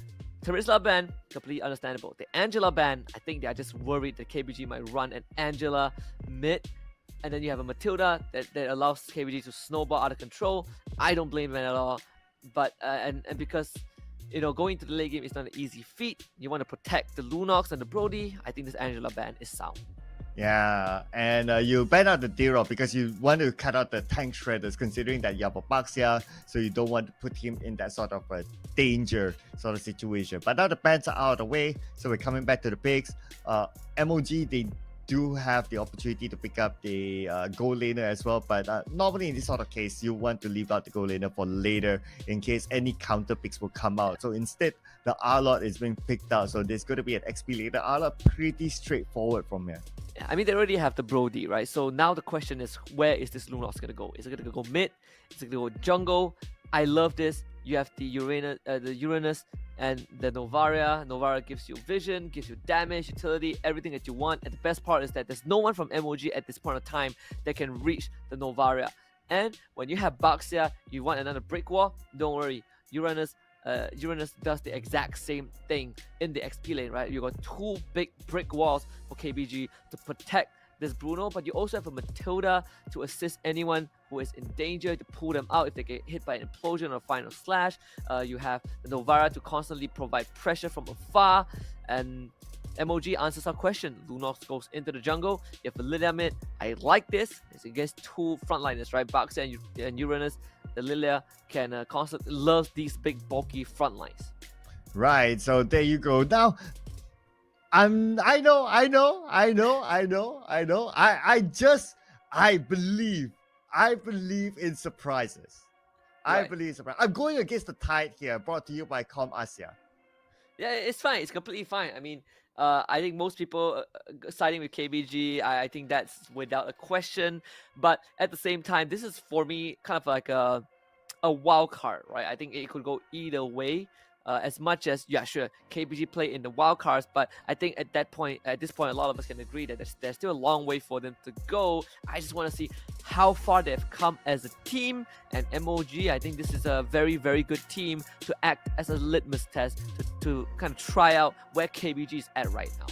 Terizla ban, completely understandable. The Angela ban, I think they are just worried that KBG might run an Angela mid, and then you have a Matilda that allows KBG to snowball out of control. I don't blame them at all, but and because going to the late game is not an easy feat. You want to protect the Lunox and the Brody. I think this Angela ban is sound. Yeah, and you ban out the Dero because you want to cut out the tank shredders, considering that you have a Baxia, so you don't want to put him in that sort of a danger sort of situation. But now the bans are out of the way, so we're coming back to the picks. MOG, they do have the opportunity to pick up the gold laner as well, but normally in this sort of case, you want to leave out the gold laner for later in case any counter picks will come out. So instead, the R-Lot is being picked out, so there's going to be an XP laner. R-Lot pretty straightforward from here. I mean, they already have the Brody, right? So now the question is, where is this Lunox going to go? Is it going to go mid? Is it going to go jungle? I love this. You have the Uranus and the Novaria. Novaria gives you vision, gives you damage, utility, everything that you want. And the best part is that there's no one from MOG at this point of time that can reach the Novaria. And when you have Baxia, you want another brick wall, don't worry. Uranus does the exact same thing in the XP lane, right? You got two big brick walls for KBG to protect this Bruno, but you also have a Matilda to assist anyone who is in danger, to pull them out if they get hit by an implosion or final slash. You have the Novara to constantly provide pressure from afar, and MOG answers our question. Lunox goes into the jungle. You have a Lilia mid. I like this. It's against two frontliners, right? Baxia and Uranus. The Lilia can constantly love these big bulky frontlines. Right, so there you go. Now, I believe in surprises. Right. I believe in surprises. I'm going against the tide here, brought to you by Com Asia. Yeah, it's fine. It's completely fine. I mean, I think most people siding with KBG, I think that's without a question. But at the same time, this is for me kind of like a wild card, right? I think it could go either way. As much as, yeah, sure, KBG play in the wild cards, but I think at this point, a lot of us can agree that there's still a long way for them to go. I just want to see how far they've come as a team, and MOG, I think this is a very, very good team to act as a litmus test to kind of try out where KBG is at right now.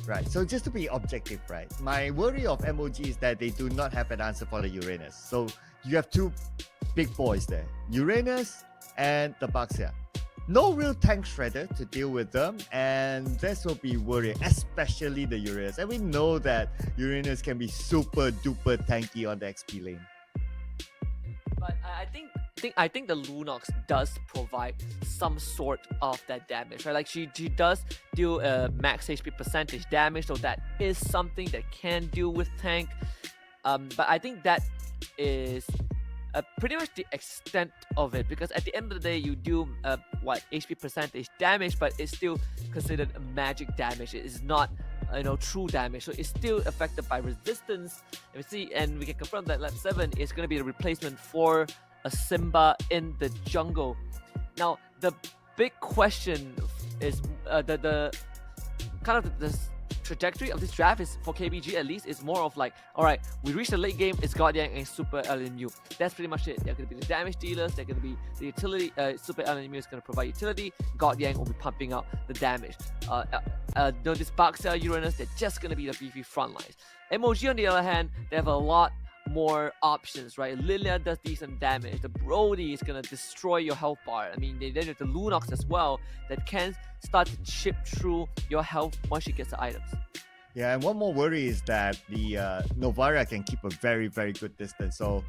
Right, so just to be objective, right, my worry of MOG is that they do not have an answer for the Uranus. So you have two big boys there, Uranus and the Baxia. No real tank shredder to deal with them, and this will be worrying, especially the Uranus. And we know that Uranus can be super duper tanky on the XP lane. But I think think the Lunox does provide some sort of that damage, right? Like she does do a max HP percentage damage, so that is something that can deal with tank. But I think that is pretty much the extent of it, because at the end of the day you do HP percentage damage, but it's still considered magic damage. It is not true damage, so it's still affected by resistance. And we see, and we can confirm that Lab 7 is going to be a replacement for a Simba in the jungle. Now the big question is the trajectory of this draft is, for KBG at least, is more of like, all right, we reached the late game, it's GodYang and Super LMU. That's pretty much it. They're going to be the damage dealers, they're going to be the utility. Super LMU is going to provide utility, GodYang will be pumping out the damage. This Baxia Uranus, they're just going to be the beefy front lines. MOG on the other hand, they have a lot more options, right? Lilia does decent damage. The Brody is gonna destroy your health bar. I mean, then have the Lunox as well that can start to chip through your health once she gets the items. Yeah, and one more worry is that the Novaria can keep a very, very good distance. So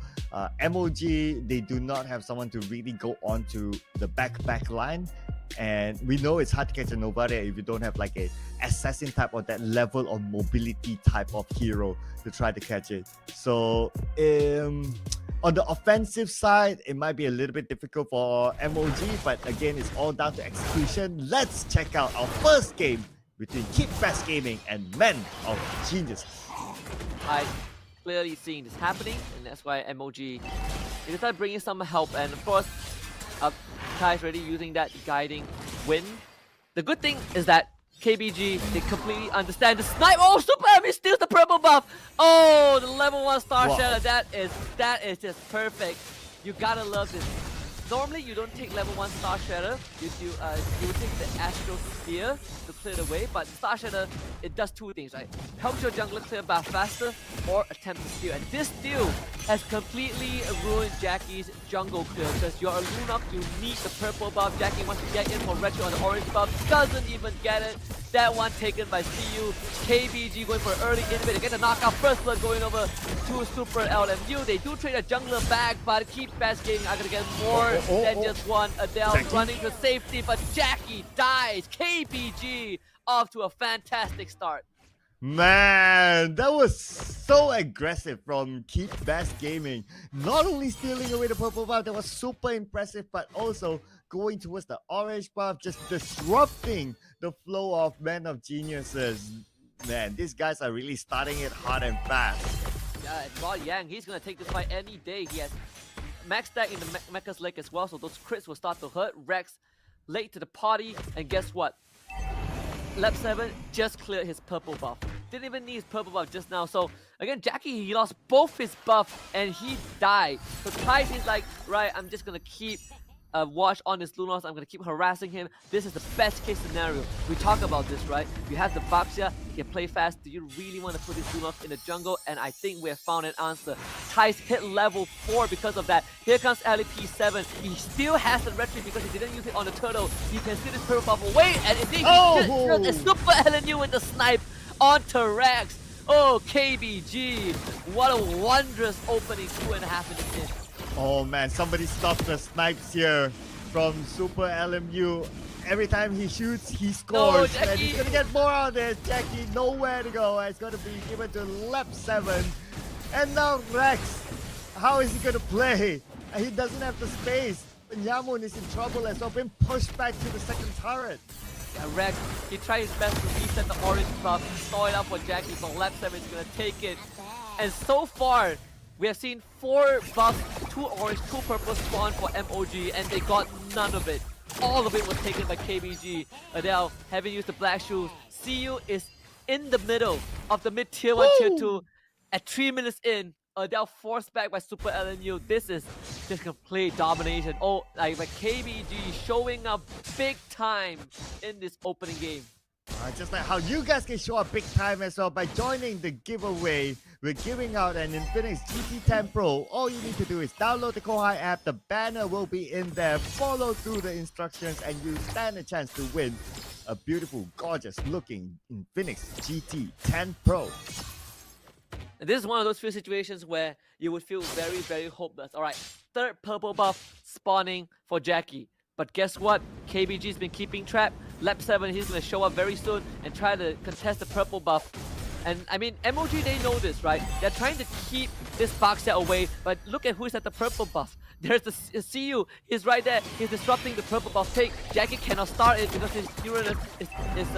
MOG, they do not have someone to really go on to the back line. And we know it's hard to catch a Novaria if you don't have like a assassin type or that level of mobility type of hero to try to catch it. So on the offensive side, it might be a little bit difficult for MOG, but again, it's all down to execution. Let's check out our first game between Keep Fast Gaming and Men of Genius. I clearly seeing this happening, and that's why MOG decided bringing some help. And of course, Kai's already using that guiding wind. The good thing is that KBG, they completely understand the snipe. Oh, Super Heavy steals the purple buff. Oh, the level 1 Star Shatter. That is just perfect. You gotta love this. Normally, you don't take level 1 Star Shatter. You would take the Astral Sphere to clear the way, but Star Shatter, it does two things, right? Helps your jungler clear buff faster or attempt to steal. And this steal has completely ruined Jackie's jungle clear, because you're a Lunox, you need the purple buff. Jackie wants to get in for retro on the orange buff, doesn't even get it. That one taken by CU. KBG going for early inhibitor. Get the knockout. First blood going over to Super LMU. They do trade a jungler back, but Keep Fast Gaming are going to get more than just one. Adele running to safety, but Jackie dies. KBG off to a fantastic start. Man, that was so aggressive from Keep Fast Gaming. Not only stealing away the purple buff, that was super impressive, but also going towards the orange buff, just disrupting the flow of Men of Geniuses. Man, these guys are really starting it hard and fast. Yeah, and GodYang, he's going to take this fight any day. He has max stack in the Mecha's leg as well, so those crits will start to hurt. Rex late to the party, and guess what? Lab 7 just cleared his purple buff. Didn't even need his purple buff just now. So again, Jackie, he lost both his buff and he died. So Tyce is like, right, I'm just gonna keep watch on this Lunos. I'm gonna keep harassing him. This is the best case scenario. We talk about this, right? You have the Baxia, you can play fast. Do you really want to put this Lunos in the jungle? And I think we have found an answer. Tyce hit level 4 because of that. Here comes LEP7. He still has the retreat because he didn't use it on the turtle. He can steal this purple buff away, and indeed he just Super LNU with the snipe onto Rex. Oh, KBG. What a wondrous opening 2.5 minutes in. Oh man, somebody stop the snipes here from Super LMU. Every time he shoots, he scores. No, and he's gonna get more out of this. Jackie, nowhere to go. It's gonna be given to Lab 7. And now Rex, how is he gonna play? He doesn't have the space. Yamun is in trouble as well, being pushed back to the second turret. Yeah, Rex, he tried his best to reset the orange buff, store it up for Jackie, but Lab 7 is gonna take it. And so far, we have seen 4 buffs, 2 orange, 2 purple spawn for MOG, and they got none of it. All of it was taken by KBG. Adele, having used the black shoes, CU is in the middle of the mid tier 1, tier 2. At 3 minutes in, Adele forced back by Super LNU. This is just complete domination. Oh, like by KBG showing up big time in this opening game. Just like how you guys can show up big time as well by joining the giveaway. We're giving out an Infinix GT10 Pro. All you need to do is download the Kohai app. The banner will be in there. Follow through the instructions and you stand a chance to win a beautiful, gorgeous looking Infinix GT10 Pro. And this is one of those few situations where you would feel very, very hopeless. Alright, 3rd purple buff spawning for Jackie. But guess what? KBG's been keeping track. Lap 7, he's going to show up very soon and try to contest the purple buff. And I mean, MOG, they know this, right? They're trying to keep this box set away, but look at who's at the purple buff. There's the CU, he's right there. He's disrupting the purple buff take. Jackie cannot start it because his Uranus is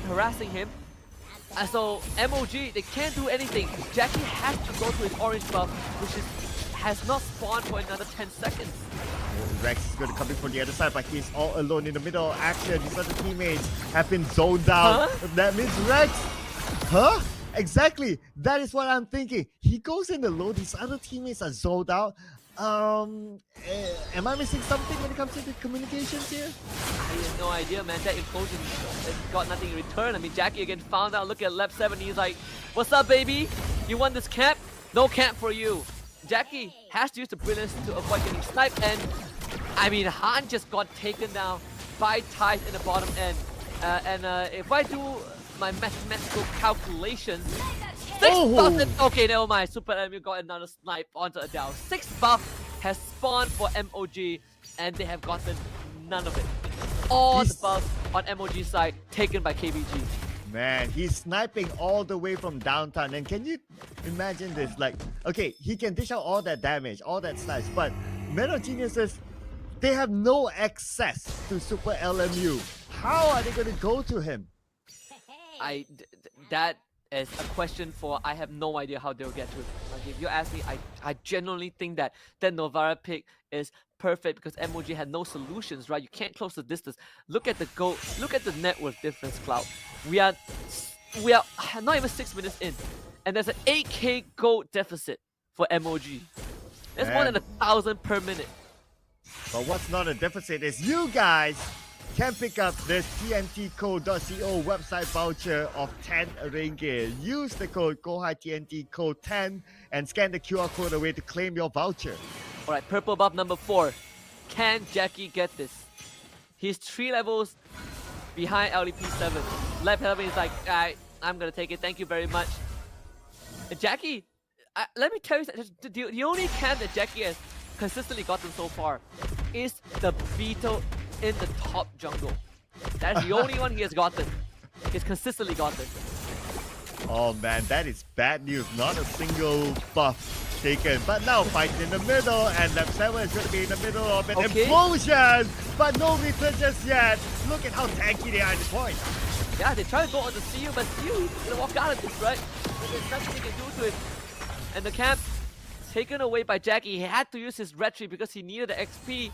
harassing him. And so MOG, they can't do anything. Jackie has to go to his orange buff, which has not spawned for another 10 seconds. Rex is going to come in from the other side, but he's all alone in the middle of action. His other teammates have been zoned out. Huh? That means Rex... Huh? Exactly. That is what I'm thinking. He goes in alone. His other teammates are zoned out. Am I missing something when it comes to the communications here? I have no idea, man. That implosion has got nothing in return. I mean, Jackie again found out. Look at lap 7. He's like, what's up, baby? You want this camp? No camp for you. Jackie has to use the brilliance to avoid getting sniped. And, I mean, Han just got taken down by Ties in the bottom end. If I do my mathematical calculations, 6,000. Okay, never mind. Super MU got another snipe onto Adele. 6 buff has spawned for MOG, and they have gotten none of it. All the buffs on MOG side taken by KBG. Man, he's sniping all the way from downtown. And can you imagine this? Like, okay, he can dish out all that damage, all that snipes, but Metal Geniuses, they have no access to Super LMU. How are they going to go to him? That is a question for I have no idea how they'll get to it. Like, if you ask me, I genuinely think that Novara pick is perfect because MOG had no solutions, right? You can't close the distance. Look at the goal. Look at the net worth difference, Cloud. We are not even 6 minutes in, and there's an 8k gold deficit for MOG. That's more than 1,000 per minute. But what's not a deficit is you guys can pick up this tntco.co website voucher of 10 ringgit. Use the code Kohai TNT code 10 and scan the QR code away to claim your voucher. Alright, purple buff number 4. Can Jackie get this? He's 3 levels behind LDP 7. Lap 7 is like, I'm gonna take it, thank you very much. And Jackie, let me tell you, the only camp that Jackie has consistently gotten so far is the Beetle in the top jungle. That's the only one he has gotten. He's consistently gotten. Oh man, that is bad news. Not a single buff taken. But now fighting in the middle, and lap 7 is going to be in the middle of an implosion. But no return just yet. Look at how tanky they are at this point. Yeah, they try to go on the CU, but CU is going to walk out of this, right? There's nothing they can do to it. And the camp taken away by Jackie. He had to use his retry because he needed the XP.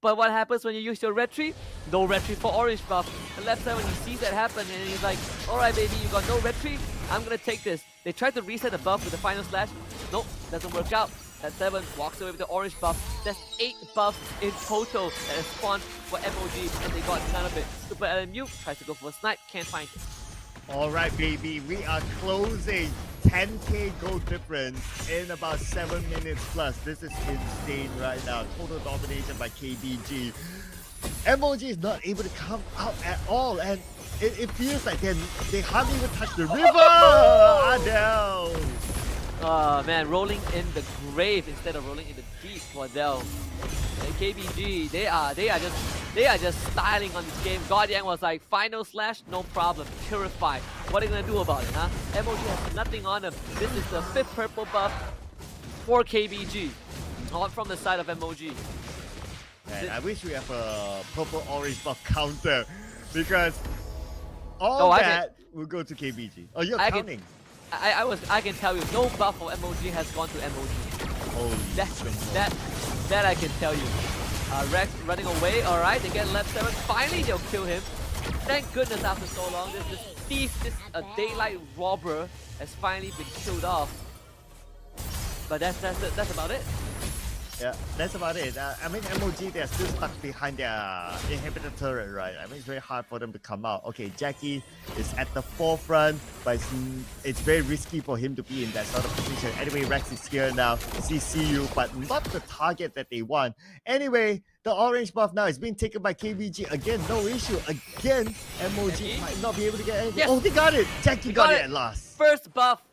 But what happens when you use your retry? No retry for orange buff. And lap 7, he sees that happen and he's like, alright baby, you got no retry? I'm gonna take this. They tried to reset the buff with the final slash. Nope, doesn't work out. Lap 7 walks away with the orange buff. That's 8 buffs in total that is spawned for MOG and they got none of it. Super LMU tries to go for a snipe, can't find it. Alright baby, we are closing 10k gold difference in about 7 minutes plus. This is insane right now. Total domination by KBG. MOG is not able to come out at all, and it feels like they hardly even touch the river. Adele. Oh man, rolling in the grave instead of rolling in the deep for Adele. And KBG, they are just styling on this game. Guardian was like, final slash, no problem. Purify. What are you gonna do about it, huh? MOG has nothing on him. This is the 5th purple buff for KBG. On from the side of MOG. Man, I wish we have a purple orange buff counter because all that will go to KBG. Oh, you're counting. I can tell you, no buff for MOG has gone to MOG. Holy that I can tell you. Rex running away, alright, they get lap 7. Finally, they'll kill him. Thank goodness after so long, this thief, this daylight robber has finally been killed off. But that's about it. Yeah, that's about it. I mean, MOG, they're still stuck behind their inhibitor turret, right? I mean, it's very hard for them to come out. Okay, Jackie is at the forefront, but it's very risky for him to be in that sort of position. Anyway, Rex is here now, CCU, but not the target that they want. Anyway, the orange buff now is being taken by KBG. Again, no issue. Again, MOG might not be able to get anything. Yes. Oh, they got it! Jackie got it at last. First buff,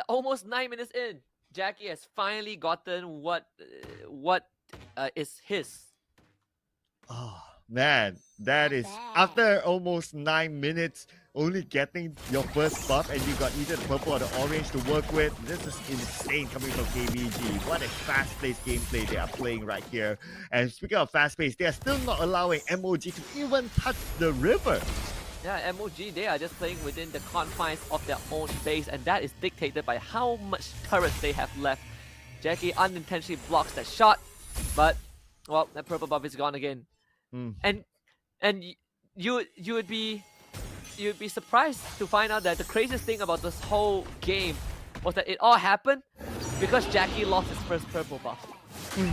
almost 9 minutes in. Jackie has finally gotten what is his. Oh man, that is after almost 9 minutes, only getting your first buff, and you got either the purple or the orange to work with. This is insane coming from KBG. What a fast-paced gameplay they are playing right here. And speaking of fast-paced, they are still not allowing MOG to even touch the river. Yeah, MOG, they are just playing within the confines of their own base, and that is dictated by how much turrets they have left. Jackie unintentionally blocks that shot, but, well, that purple buff is gone again. And you would be surprised to find out that the craziest thing about this whole game was that it all happened because Jackie lost his first purple buff.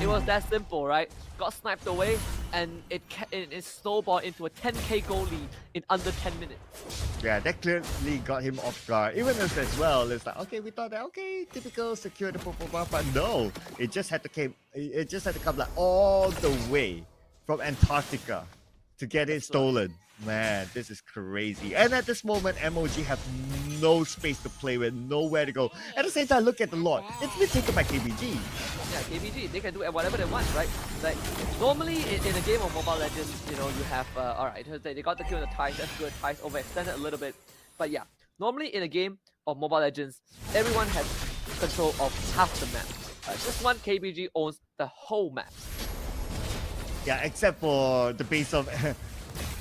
It was that simple, right? Got sniped away, and it snowballed into a 10k goal lead in under 10 minutes. Yeah, that clearly got him off guard. Even us as well, it's like, okay, we thought that, okay, typical secure the purple buff, but no, it just had to come like all the way from Antarctica to get it stolen. Man, this is crazy. And at this moment, MOG have no space to play with, nowhere to go. At the same time, look at the Lord. It's been taken by KBG. Yeah, KBG, they can do whatever they want, right? Like, normally in a game of Mobile Legends, you know, you have, alright, they got the kill on the Ties, that's good. Ties overextended a little bit. But yeah, normally in a game of Mobile Legends, everyone has control of half the map. This one, KBG owns the whole map. Yeah, except for the base of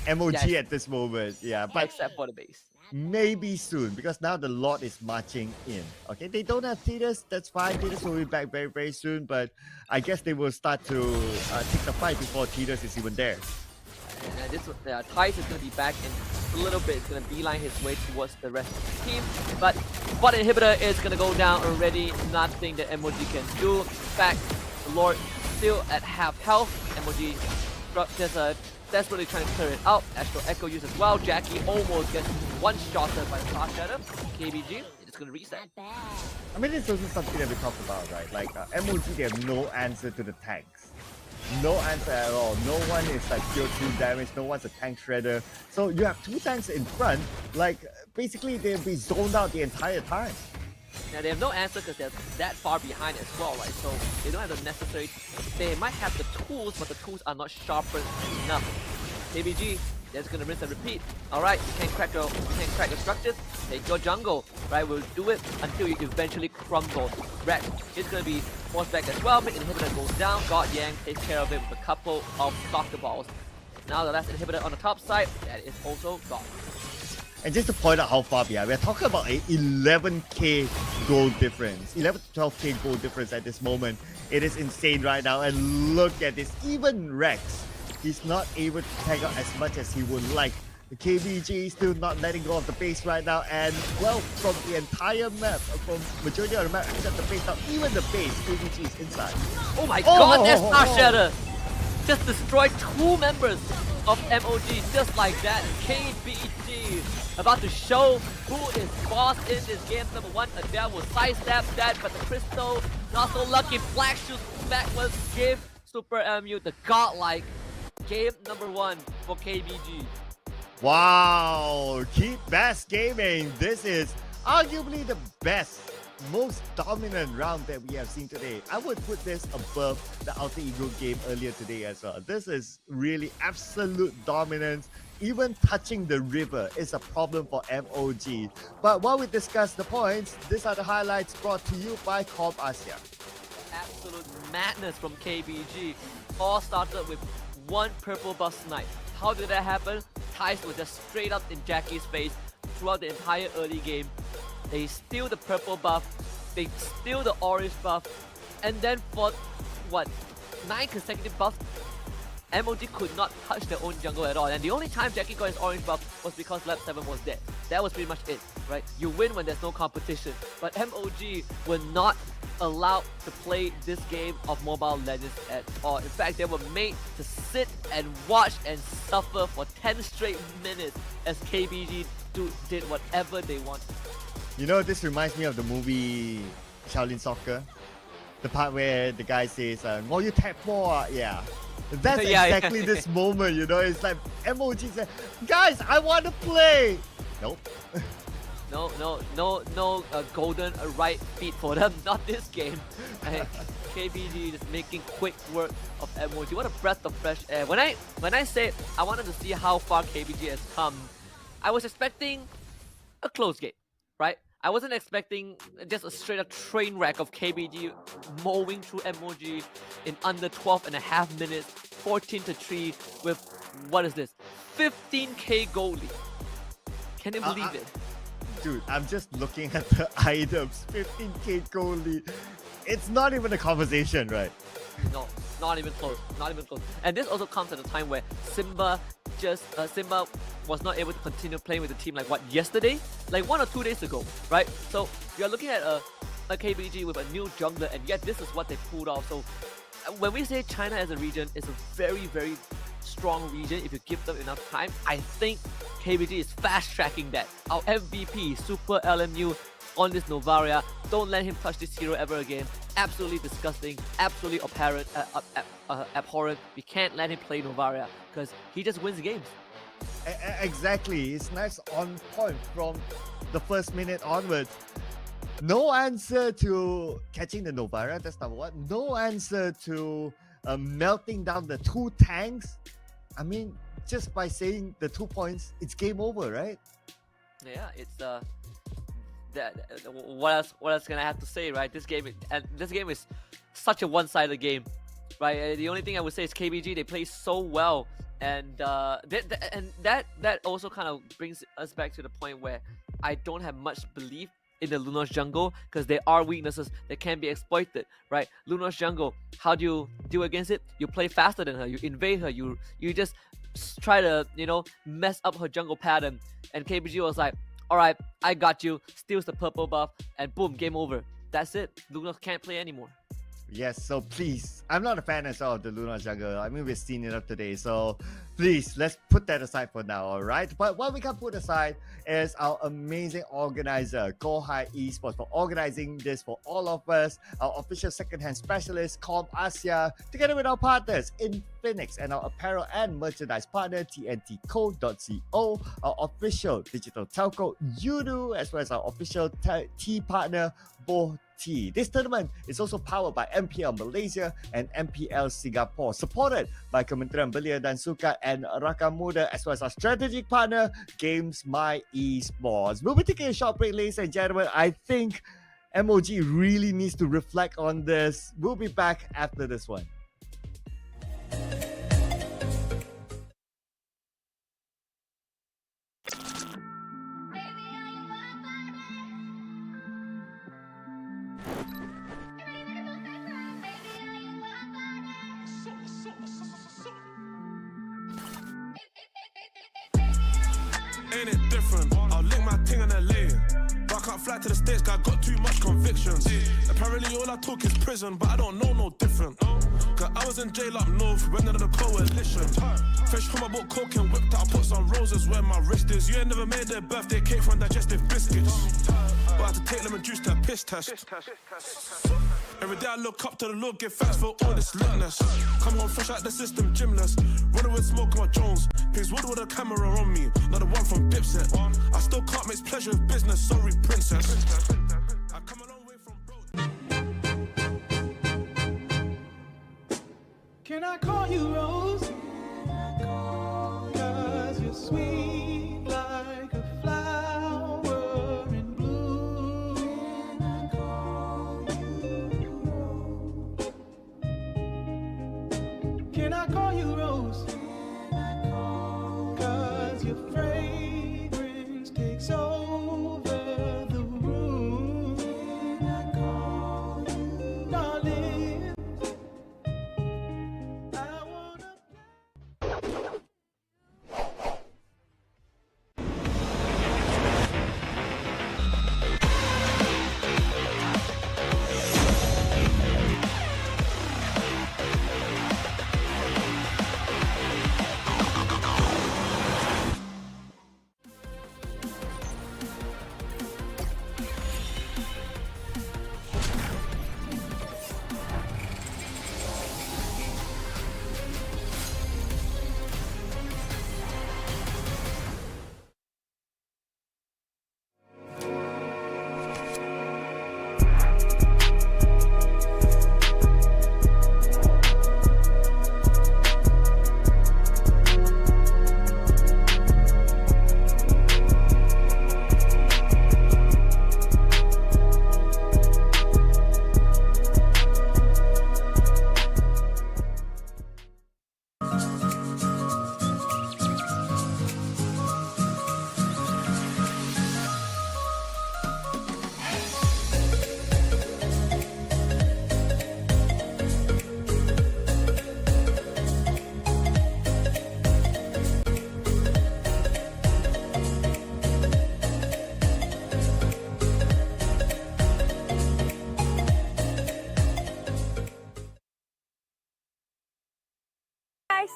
MOG at this moment. Yeah, but except for the base. Maybe soon, because now the Lord is marching in. Okay, they don't have Tidus, that's fine. Tidus will be back very, very soon, but I guess they will start to take the fight before Tidus is even there. And this Tice is going to be back in a little bit. It's going to beeline his way towards the rest of the team. But Spot Inhibitor is going to go down already. Nothing that MOG can do. In fact, the Lord still at half health. MOG just desperately trying to clear it out. Astral Echo used as well. Jackie almost gets one-shotted by the Star Shadow. KBG is going to reset. I mean, it's also something that we talked about, right? Like, MOG, they have no answer to the tanks. No answer at all. No one is like pure 2 damage. No one's a tank shredder. So you have 2 tanks in front. Like, basically, they'll be zoned out the entire time. Now, they have no answer because they're that far behind as well, right? So they don't have the necessary... They might have the tools, but the tools are not sharpened enough. KBG, they're just going to rinse and repeat. Alright, you can't crack the structures. Take your jungle, right? We'll do it until you eventually crumble. Red is going to be forced back as well. Mid inhibitor goes down. God Yang takes care of it with a couple of soccer balls. Now the last inhibitor on the top side, that is also gone. And just to point out how far behind, we're talking about a 11k goal difference. 11 to 12k goal difference at this moment. It is insane right now. And look at this. Even Rex, he's not able to tag out as much as he would like. The KBG still not letting go of the base right now. And, well, from the entire map, from majority of the map except the base, now even the base, KBG is inside. Oh my god, that Star Shatter just destroyed 2 members of MOG just like that. KBG about to show who is boss in this game. Number 1, Adele will sidestep that, but the Crystal not so lucky. Black shoots backwards, give Super MU the godlike game number 1 for KBG. Wow, keep best gaming. This is arguably the best, most dominant round that we have seen today. I would put this above the Alter Ego game earlier today as well. This is really absolute dominance. Even touching the river is a problem for MOG. But while we discuss the points, these are the highlights brought to you by Corp Asia. Absolute madness from KBG. All started with 1 purple buff snipe. How did that happen? Ties were just straight up in Jackie's face throughout the entire early game. They steal the purple buff, they steal the orange buff, and then for, what, 9 consecutive buffs, MOG could not touch their own jungle at all. And the only time Jackie got his orange buff was because Lab 7 was dead. That was pretty much it, right? You win when there's no competition. But MOG were not allowed to play this game of Mobile Legends at all. In fact, they were made to sit and watch and suffer for 10 straight minutes as KBG did whatever they wanted. You know, this reminds me of the movie Shaolin Soccer. The part where the guy says, "Oh, you tap more." Yeah. That's exactly this moment, you know. It's like MOG said, "Guys, I want to play." Nope. No golden right feet for them. Not this game. KBG just making quick work of MOG. What a breath of fresh air. When I said I wanted to see how far KBG has come, I was expecting a close game, right? I wasn't expecting just a straight up train wreck of KBG mowing through MOG in under 12 and a half minutes, 14-3 with, what is this, 15k goal lead. Can you believe it? Dude, I'm just looking at the items. 15k goal lead. It's not even a conversation, right? No, not even close. Not even close. And this also comes at a time where Simba was not able to continue playing with the team like yesterday? Like 1 or 2 days ago, right? So you're looking at a KBG with a new jungler, and yet this is what they pulled off. So when we say China as a region is a very, very strong region if you give them enough time, I think KBG is fast-tracking that. Our MVP, Super LMU on this Novaria, don't let him touch this hero ever again. Absolutely disgusting, absolutely abhorrent. We can't let him play Novaria because he just wins games. Exactly, it's nice on point from the first minute onwards. No answer to catching the Novaria, that's number one. No answer to melting down the 2 tanks. I mean, just by saying the 2 points, it's game over, right? Yeah, it's what else can I have to say, right? This game is such a one-sided game, right? The only thing I would say is KBG, they play so well, and that also kind of brings us back to the point where I don't have much belief in the Lunos jungle because there are weaknesses that can be exploited, right? Lunos jungle, how do you deal against it? You play faster than her, you invade her, you just try to, mess up her jungle pattern, and KBG was like, alright, I got you, steals the purple buff, and boom, game over. That's it. Lunos can't play anymore. Yes, so please, I'm not a fan as well of the Lunar jungle. I mean, we've seen it up today, so please, let's put that aside for now, alright? But what we can put aside is our amazing organizer, Kohai Esports, for organizing this for all of us, our official second-hand specialist, Com Asia, together with our partners, Infinix, and our apparel and merchandise partner, tntco.co, our official digital telco, Udu, as well as our official tea partner, Bo Tea. This tournament is also powered by MPL Malaysia and MPL Singapore, supported by Kementerian Belia dan Sukan and Rakan Muda, as well as our strategic partner, Games My Esports. We'll be taking a short break, ladies and gentlemen. I think MOG really needs to reflect on this. We'll be back after this one. Ain't it different? I'll lick my ting in LA. But I can't fly to the States, cause I got too much convictions. Apparently all I talk is prison, but I don't know no different. Cause I was in jail up north, went under the coalition. Fresh home, I bought coke and whipped out, I put some roses where my wrist is. You ain't never made a birthday cake from digestive biscuits. But I had to take lemon juice to a piss test. Every day I look up to the Lord, give thanks for all this litness. Come home fresh out the system, gymless. Running with smoke on my Jones. Pigs wood with a camera on me, not the one from Dipset. I still can't mix pleasure with business, sorry princess. I come a long way from broke. Can I call you Rose? Cause you're sweet like a flower in bloom. Can I call you Rose? Cause your fragrance takes over the room. Darling, I wanna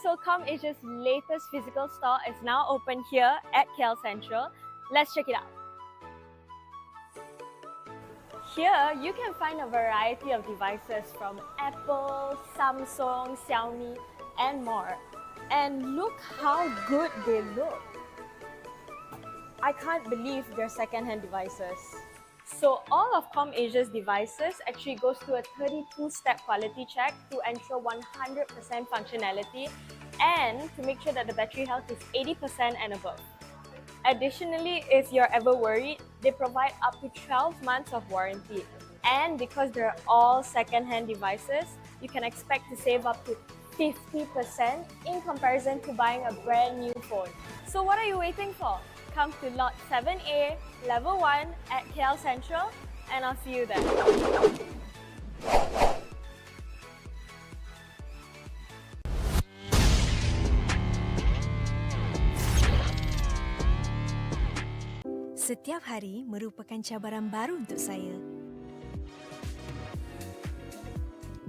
So ComAsia's latest physical store is now open here at KL Central. Let's check it out. Here, you can find a variety of devices from Apple, Samsung, Xiaomi, and more. And look how good they look. I can't believe they're second-hand devices. So all of ComAsia's devices actually goes through a 32-step quality check to ensure 100% functionality and to make sure that the battery health is 80% and above. Additionally, if you're ever worried, they provide up to 12 months of warranty. And because they're all second-hand devices, you can expect to save up to 50% in comparison to buying a brand new phone. So what are you waiting for? Come to Lot 7A, Level 1 at KL Central, and I'll see you there. Setiap hari merupakan cabaran baru untuk saya.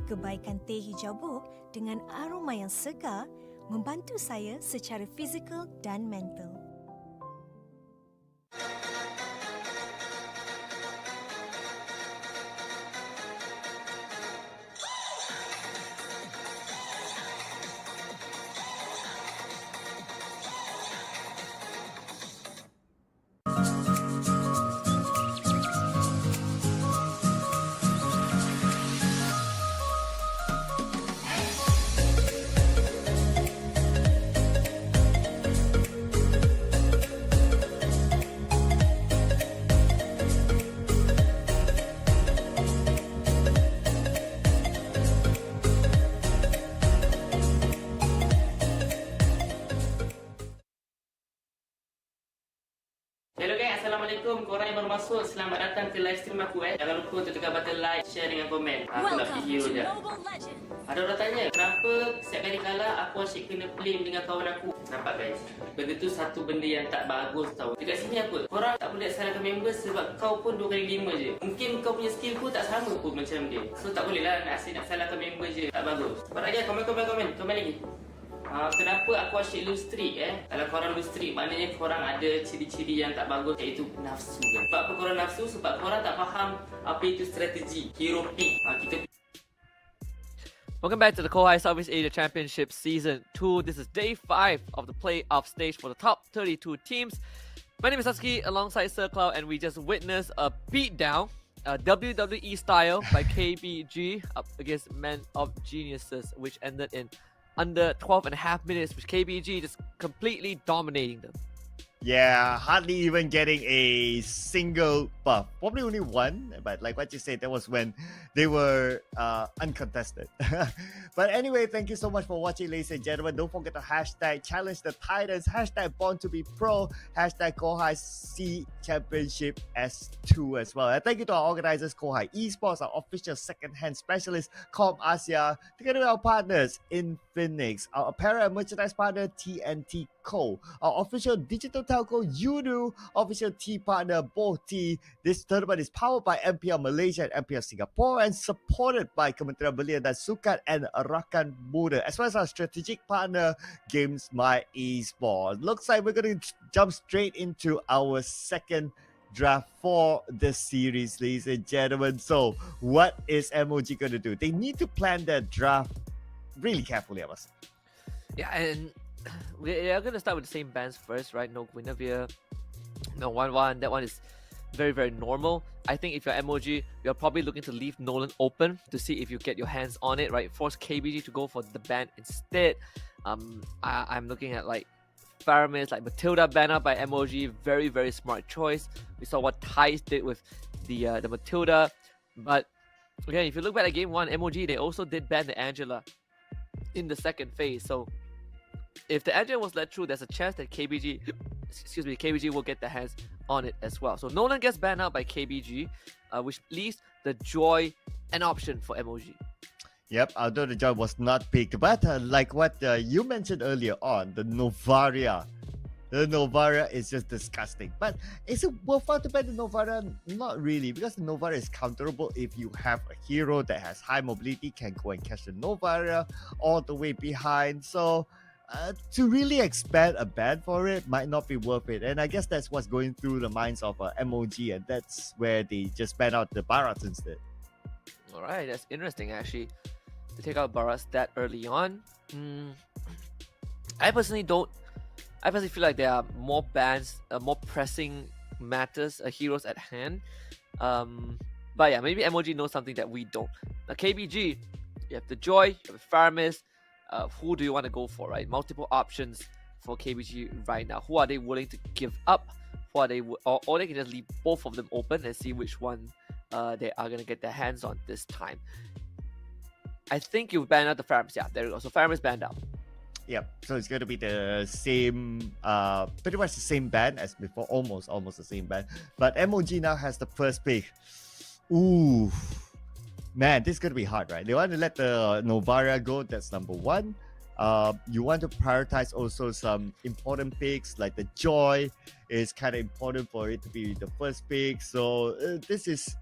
Kebaikan teh hijau buk dengan aroma yang segar membantu saya secara fizikal dan mental. Hello guys, Assalamualaikum. Korang yang baru masuk, selamat datang ke live stream aku Jangan lupa untuk tekan button like, share dengan komen. Aku nak pergi hero je. Ada orang tanya, kenapa setiap kali kalah aku asyik kena flame dengan kawan aku? Nampak guys? Benda tu satu benda yang tak bagus tau. Dekat sini apa? Korang tak boleh salahkan member sebab kau pun 2x5 je. Mungkin kau punya skill pun tak sama pun macam dia. So tak boleh lah nak asyik nak salahkan member je. Tak bagus. Cepat lagi, komen lagi. Kenapa aku asyik lose streak Kalau korang lose streak, maknanya korang ada ciri-ciri yang tak bagus, iaitu nafsu kan? Sebab apa korang nafsu? Sebab korang tak faham apa itu strategi hero pick. Welcome back to the Kohai Southeast Asia Championship Season 2. This is day 5 of the playoff stage for the top 32 teams. My name is Husky alongside Sir Cloud, and we just witnessed a beatdown, WWE style by KBG up against Men of Geniuses, which ended in under 12.5 minutes, with KBG just completely dominating them. Yeah, hardly even getting a single buff. Probably only one, but like what you said, that was when they were uncontested. But anyway, thank you so much for watching, ladies and gentlemen. Don't forget to hashtag challenge the Titans, hashtag born to be pro, hashtag Kohai C Championship S2 as well. And thank you to our organizers, Kohai Esports, our official second-hand specialist, ComAsia, together with our partners, Infinix, our apparel and merchandise partner, TNT Co, our official digital telco, Udu, official tea partner, Boti. This tournament is powered by MPL Malaysia and MPL Singapore and supported by Kementerian Belia dan Sukan and Rakan Muda, as well as our strategic partner, Games My Esports. Looks like we're going to jump straight into our second draft for the series, ladies and gentlemen. So, what is MOG going to do? They need to plan their draft really carefully, I must say. Yeah, and we are going to start with the same bands first, right? No Guinevere, no 1-1. That one is very, very normal. I think if you're MOG, you're probably looking to leave Nolan open to see if you get your hands on it, right? Force KBG to go for the ban instead. I'm looking at like Faramis, like Matilda banner by MOG. Very, very smart choice. We saw what Thais did with the Matilda. But again, if you look back at game 1, MOG, they also did ban the Angela in the second phase. So if the Angela was let through, there's a chance that KBG will get their hands on it as well. So Nolan gets banned out by KBG, which leaves the Joy an option for MOG. Yep, although the Joy was not picked, but like what you mentioned earlier on, the Novaria. The Novaria is just disgusting. But is it worthwhile to ban the Novaria? Not really, because the Novaria is counterable if you have a hero that has high mobility, can go and catch the Novaria all the way behind. So to really expand a ban for it might not be worth it. And I guess that's what's going through the minds of MOG, and that's where they just ban out the Barats instead. All right, that's interesting actually, to take out Barats that early on. I personally feel like there are more bans, more pressing matters, heroes at hand. But yeah, maybe MOG knows something that we don't. Now KBG, you have the Joy, you have the Faramis. Who do you want to go for, right? Multiple options for KBG right now. Who are they willing to give up? Who are they, or they can just leave both of them open and see which one they are gonna get their hands on this time. I think you ban out the Faramis. Yeah, there we go. So Faramis banned out. Yep. So it's going to be the same, pretty much the same ban as before, almost the same ban. But MOG now has the first pick. Ooh, man, this is going to be hard, right? They want to let the Novara go. That's number one. You want to prioritize also some important picks like the Joy is kind of important for it to be the first pick. So this is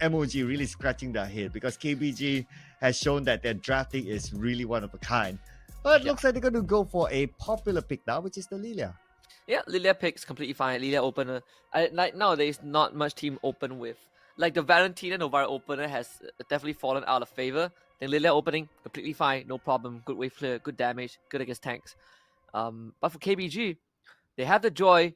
MOG really scratching their head because KBG has shown that their drafting is really one of a kind. But it looks like they're going to go for a popular pick now, which is the Lilia. Yeah, Lilia pick's completely fine. Lilia opener. Like nowadays, not much team open with. Like the Valentina Novara opener has definitely fallen out of favor. Then Lilia opening, completely fine, no problem. Good wave clear, good damage, good against tanks. But for KBG, they have the Joy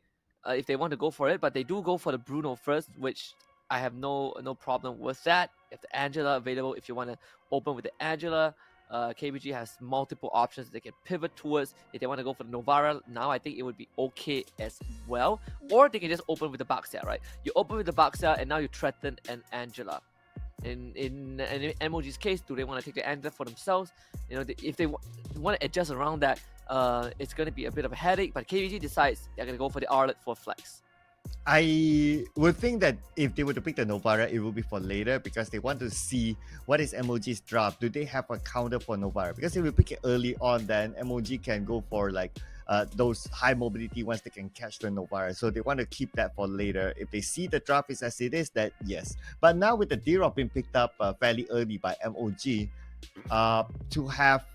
if they want to go for it, but they do go for the Bruno first, which I have no problem with that. You have the Angela available if you want to open with the Angela. KBG has multiple options they can pivot towards. If they want to go for the Novara now, I think it would be okay as well. Or they can just open with the Baxia, right? You open with the Baxia and now you threaten an Angela. In MOG's case, do they want to take the Angela for themselves? You know, if they want to adjust around that, it's going to be a bit of a headache. But KBG decides they're going to go for the Arlet for flex. I would think that if they were to pick the Novara, it will be for later because they want to see what is MOG's draft. Do they have a counter for Novara? Because if we pick it early on, then MOG can go for like those high mobility ones that can catch the Novara. So they want to keep that for later. If they see the draft is as it is, that yes. But now with the D-Rock being picked up fairly early by MOG, to have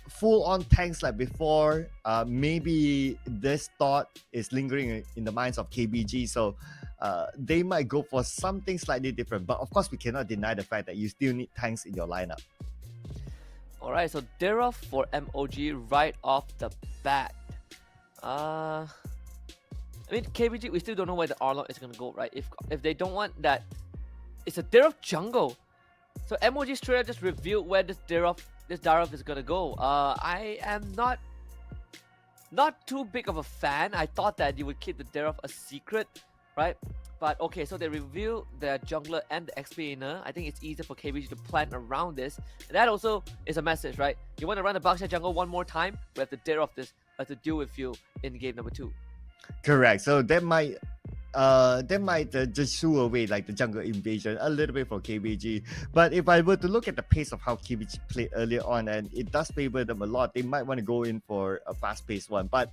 full-on tanks like before, maybe this thought is lingering in the minds of KBG, so they might go for something slightly different. But of course, we cannot deny the fact that you still need tanks in your lineup. Alright, so Derov for MOG right off the bat. I mean, KBG, we still don't know where the Arlong is going to go, right? If they don't want that, it's a Derov jungle. So MOG straight up just revealed where this Darov is gonna go. I am not too big of a fan. I thought that you would keep the Darov a secret, right? But okay, so they reveal the jungler and the XP inner. I think it's easier for KBG to plan around this. And that also is a message, right? You want to run the Baxia jungle one more time? We have the Darov this to deal with you in game number 2. Correct. So that might just shoo away like the jungle invasion a little bit for KBG. But if I were to look at the pace of how KBG played earlier on, and it does favor them a lot, they might want to go in for a fast-paced one. But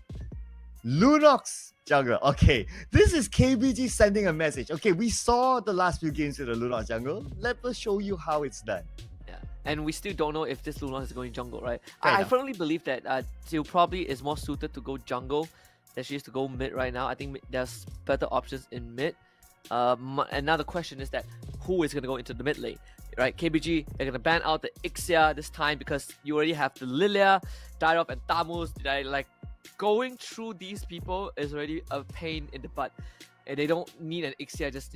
Lunox jungle. Okay, this is KBG sending a message. Okay, we saw the last few games with the Lunox jungle. Let us show you how it's done. Yeah, and we still don't know if this Lunox is going jungle, right? I firmly believe that Jill probably is more suited to go jungle than she is to go mid right now. I think there's better options in mid. And now the question is that who is going to go into the mid lane, right? KBG, they're going to ban out the Ixia this time because you already have the Lilia, Dyrov, and Tamus. Like, going through these people is already a pain in the butt. And they don't need an Ixia just,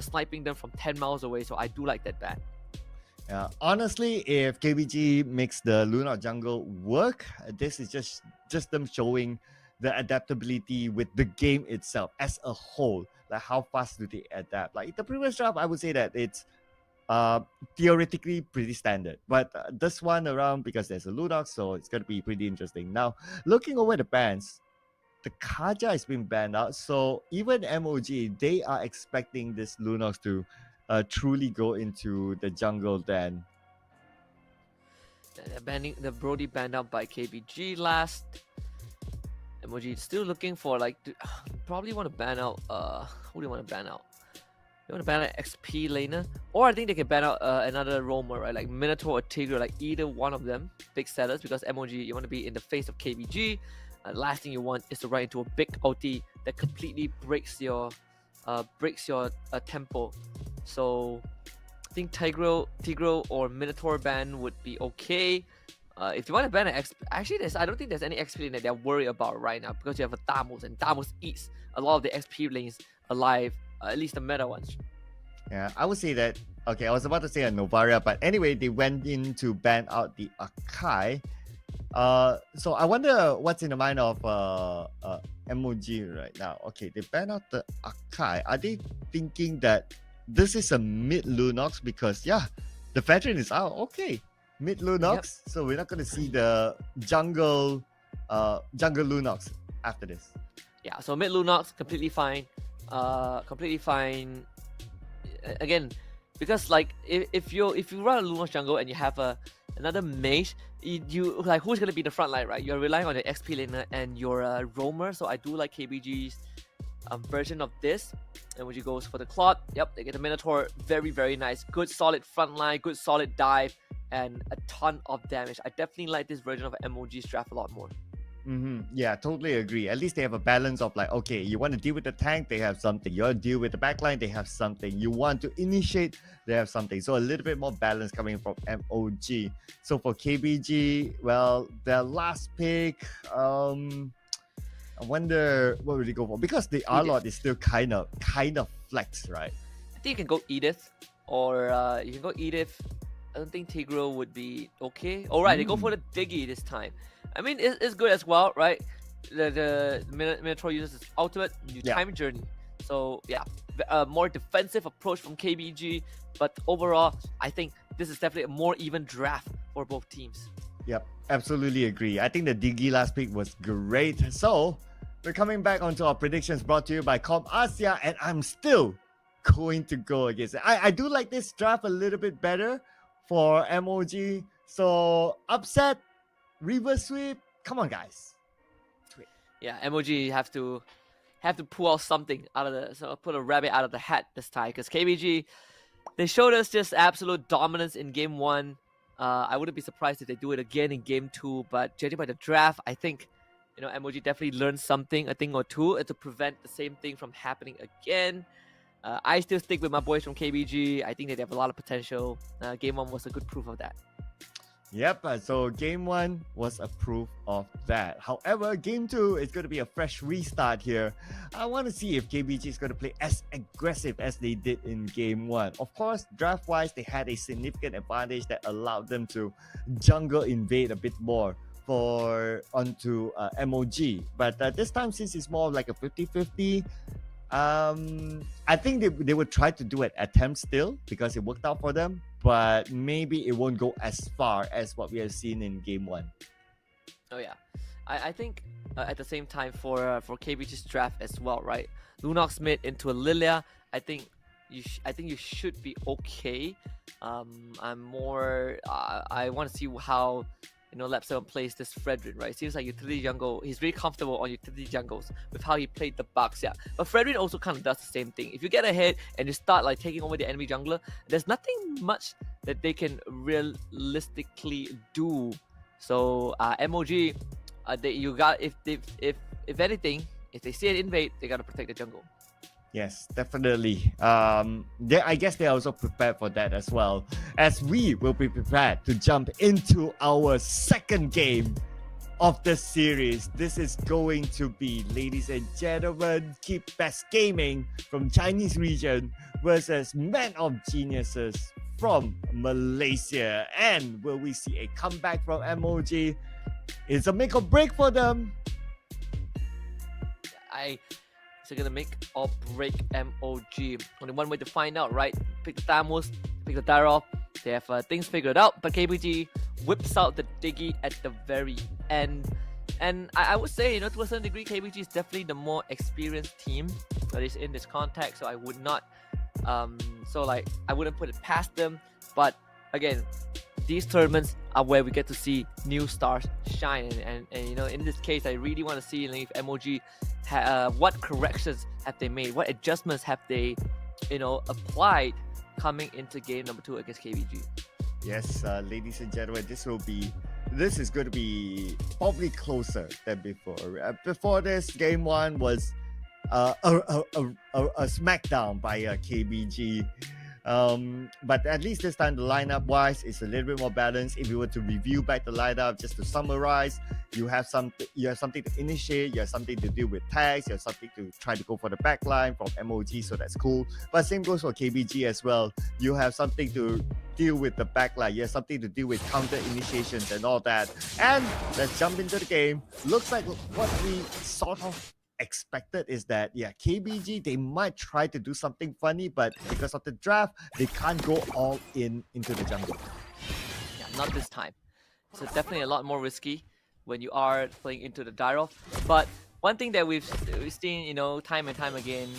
sniping them from 10 miles away. So I do like that ban. Yeah, honestly, if KBG makes the Luna jungle work, this is just them showing the adaptability with the game itself as a whole. Like, how fast do they adapt? Like the previous draft, I would say that it's theoretically pretty standard. But this one around, because there's a Lunox, so it's going to be pretty interesting. Now, looking over the bans, the Kaja is being banned out. So even MOG, they are expecting this Lunox to truly go into the jungle then. They're banning the Brody banned out by KBG last. MOG still looking for probably want to ban out who do you want to ban out? They want to ban an XP laner, or I think they can ban out another roamer, right? Like Minotaur or Tigre, like either one of them, big sellers. Because MOG, you want to be in the face of KBG. Last thing you want is to run into a big ulti that completely breaks your tempo. So I think Tigre or Minotaur ban would be okay. If you want to ban an XP, actually, I don't think there's any XP lane that they're worried about right now, because you have a Thamos, and Thamos eats a lot of the XP lanes alive, at least the meta ones. Yeah, I would say that. Okay, I was about to say a Novaria, but anyway, they went in to ban out the Akai. So I wonder what's in the mind of MOG right now. Okay, they ban out the Akai. Are they thinking that this is a mid Lunox? Because yeah, the veteran is out. Okay, mid Lunox. Yep. So we're not going to see the jungle Lunox after this. Yeah, so mid Lunox completely fine. Again, because like if you run a Lunox jungle and you have another mage, you like, who's gonna be the front line, right? You're relying on your XP laner and your roamer. So I do like KBG's version of this. And when she goes for the Claude, yep, they get the Minotaur, very, very nice, good solid front line, good solid dive, and a ton of damage. I definitely like this version of MOG's draft a lot more. Yeah, totally agree. At least they have a balance of like, okay, you want to deal with the tank, they have something. You want to deal with the backline, they have something. You want to initiate, they have something. So a little bit more balance coming from MOG. So for KBG, well, their last pick, I wonder what would they go for, because the R-Lord is still kind of flex, right? I think you can go Edith, or you can go Edith. I don't think Tigre would be okay. All right, they go for the Diggy this time. I mean, it's good as well, right? The Minotaur uses his ultimate, you time journey. So yeah, a more defensive approach from KBG. But overall, I think this is definitely a more even draft for both teams. Yep, absolutely agree. I think the Diggy last pick was great. So we're coming back onto our predictions brought to you by Com Asia, and I'm still going to go against it. I do like this draft a little bit better for MOG. So upset, reverse sweep. Come on, guys. Yeah, MOG have to pull out something out of put a rabbit out of the hat this time, because KBG, they showed us just absolute dominance in game 1. I wouldn't be surprised if they do it again in game 2. But judging by the draft, I think MOG definitely learned something, a thing or two, to prevent the same thing from happening again. I still stick with my boys from KBG. I think they have a lot of potential. Game 1 was a good proof of that. Yep, so game 1 was a proof of that. However, game 2 is going to be a fresh restart here. I want to see if KBG is going to play as aggressive as they did in game 1. Of course, draft-wise, they had a significant advantage that allowed them to jungle invade a bit more onto MOG. But this time, since it's more like a 50-50, I think they would try to do an attempt still, because it worked out for them, but maybe it won't go as far as what we have seen in game 1. Oh yeah, I think at the same time for KBG's draft as well, right? Lunox mid into a Lilia. I think you should be okay. I'm more. I want to see how Lap 7 plays this Fredrin, right? Seems like utility jungle, he's really comfortable on utility jungles with how he played the Bucks, yeah. But Fredrin also kind of does the same thing. If you get ahead and you start like taking over the enemy jungler, there's nothing much that they can realistically do. So MOG, if anything, if they see an invade, they gotta protect the jungle. Yes, definitely. I guess they're also prepared for that as well, as we will be prepared to jump into our second game of the series. This is going to be, ladies and gentlemen, Keep Best Gaming from Chinese region versus Man of Geniuses from Malaysia. And will we see a comeback from MOG? It's a make or break for them. They're gonna make or break MOG. Only one way to find out, right? Pick the Thamos, pick the Darrow. They have things figured out, but KBG whips out the Diggy at the very end. And I would say, to a certain degree, KBG is definitely the more experienced team that is in this context. So I would not, I wouldn't put it past them. But again, these tournaments are where we get to see new stars shine. And in this case, I really want to see if MOG, what corrections have they made? What adjustments have they applied coming into game number 2 against KBG. Yes, ladies and gentlemen, this is going to be probably closer than before. Before this, game 1 was a smackdown by KBG. But at least this time the lineup wise is a little bit more balanced. If you were to review back the lineup, just to summarize, you have something to initiate, you have something to deal with tags, you have something to try to go for the back line from MOG, so that's cool. But same goes for KBG as well. You have something to deal with the back line, you have something to deal with counter initiations and all that. And let's jump into the game. Looks like what we sort of expected is that KBG, they might try to do something funny, but because of the draft, they can't go all into the jungle. Yeah, not this time. So definitely a lot more risky when you are playing into the Dyrov. But one thing that we've seen, time and time again,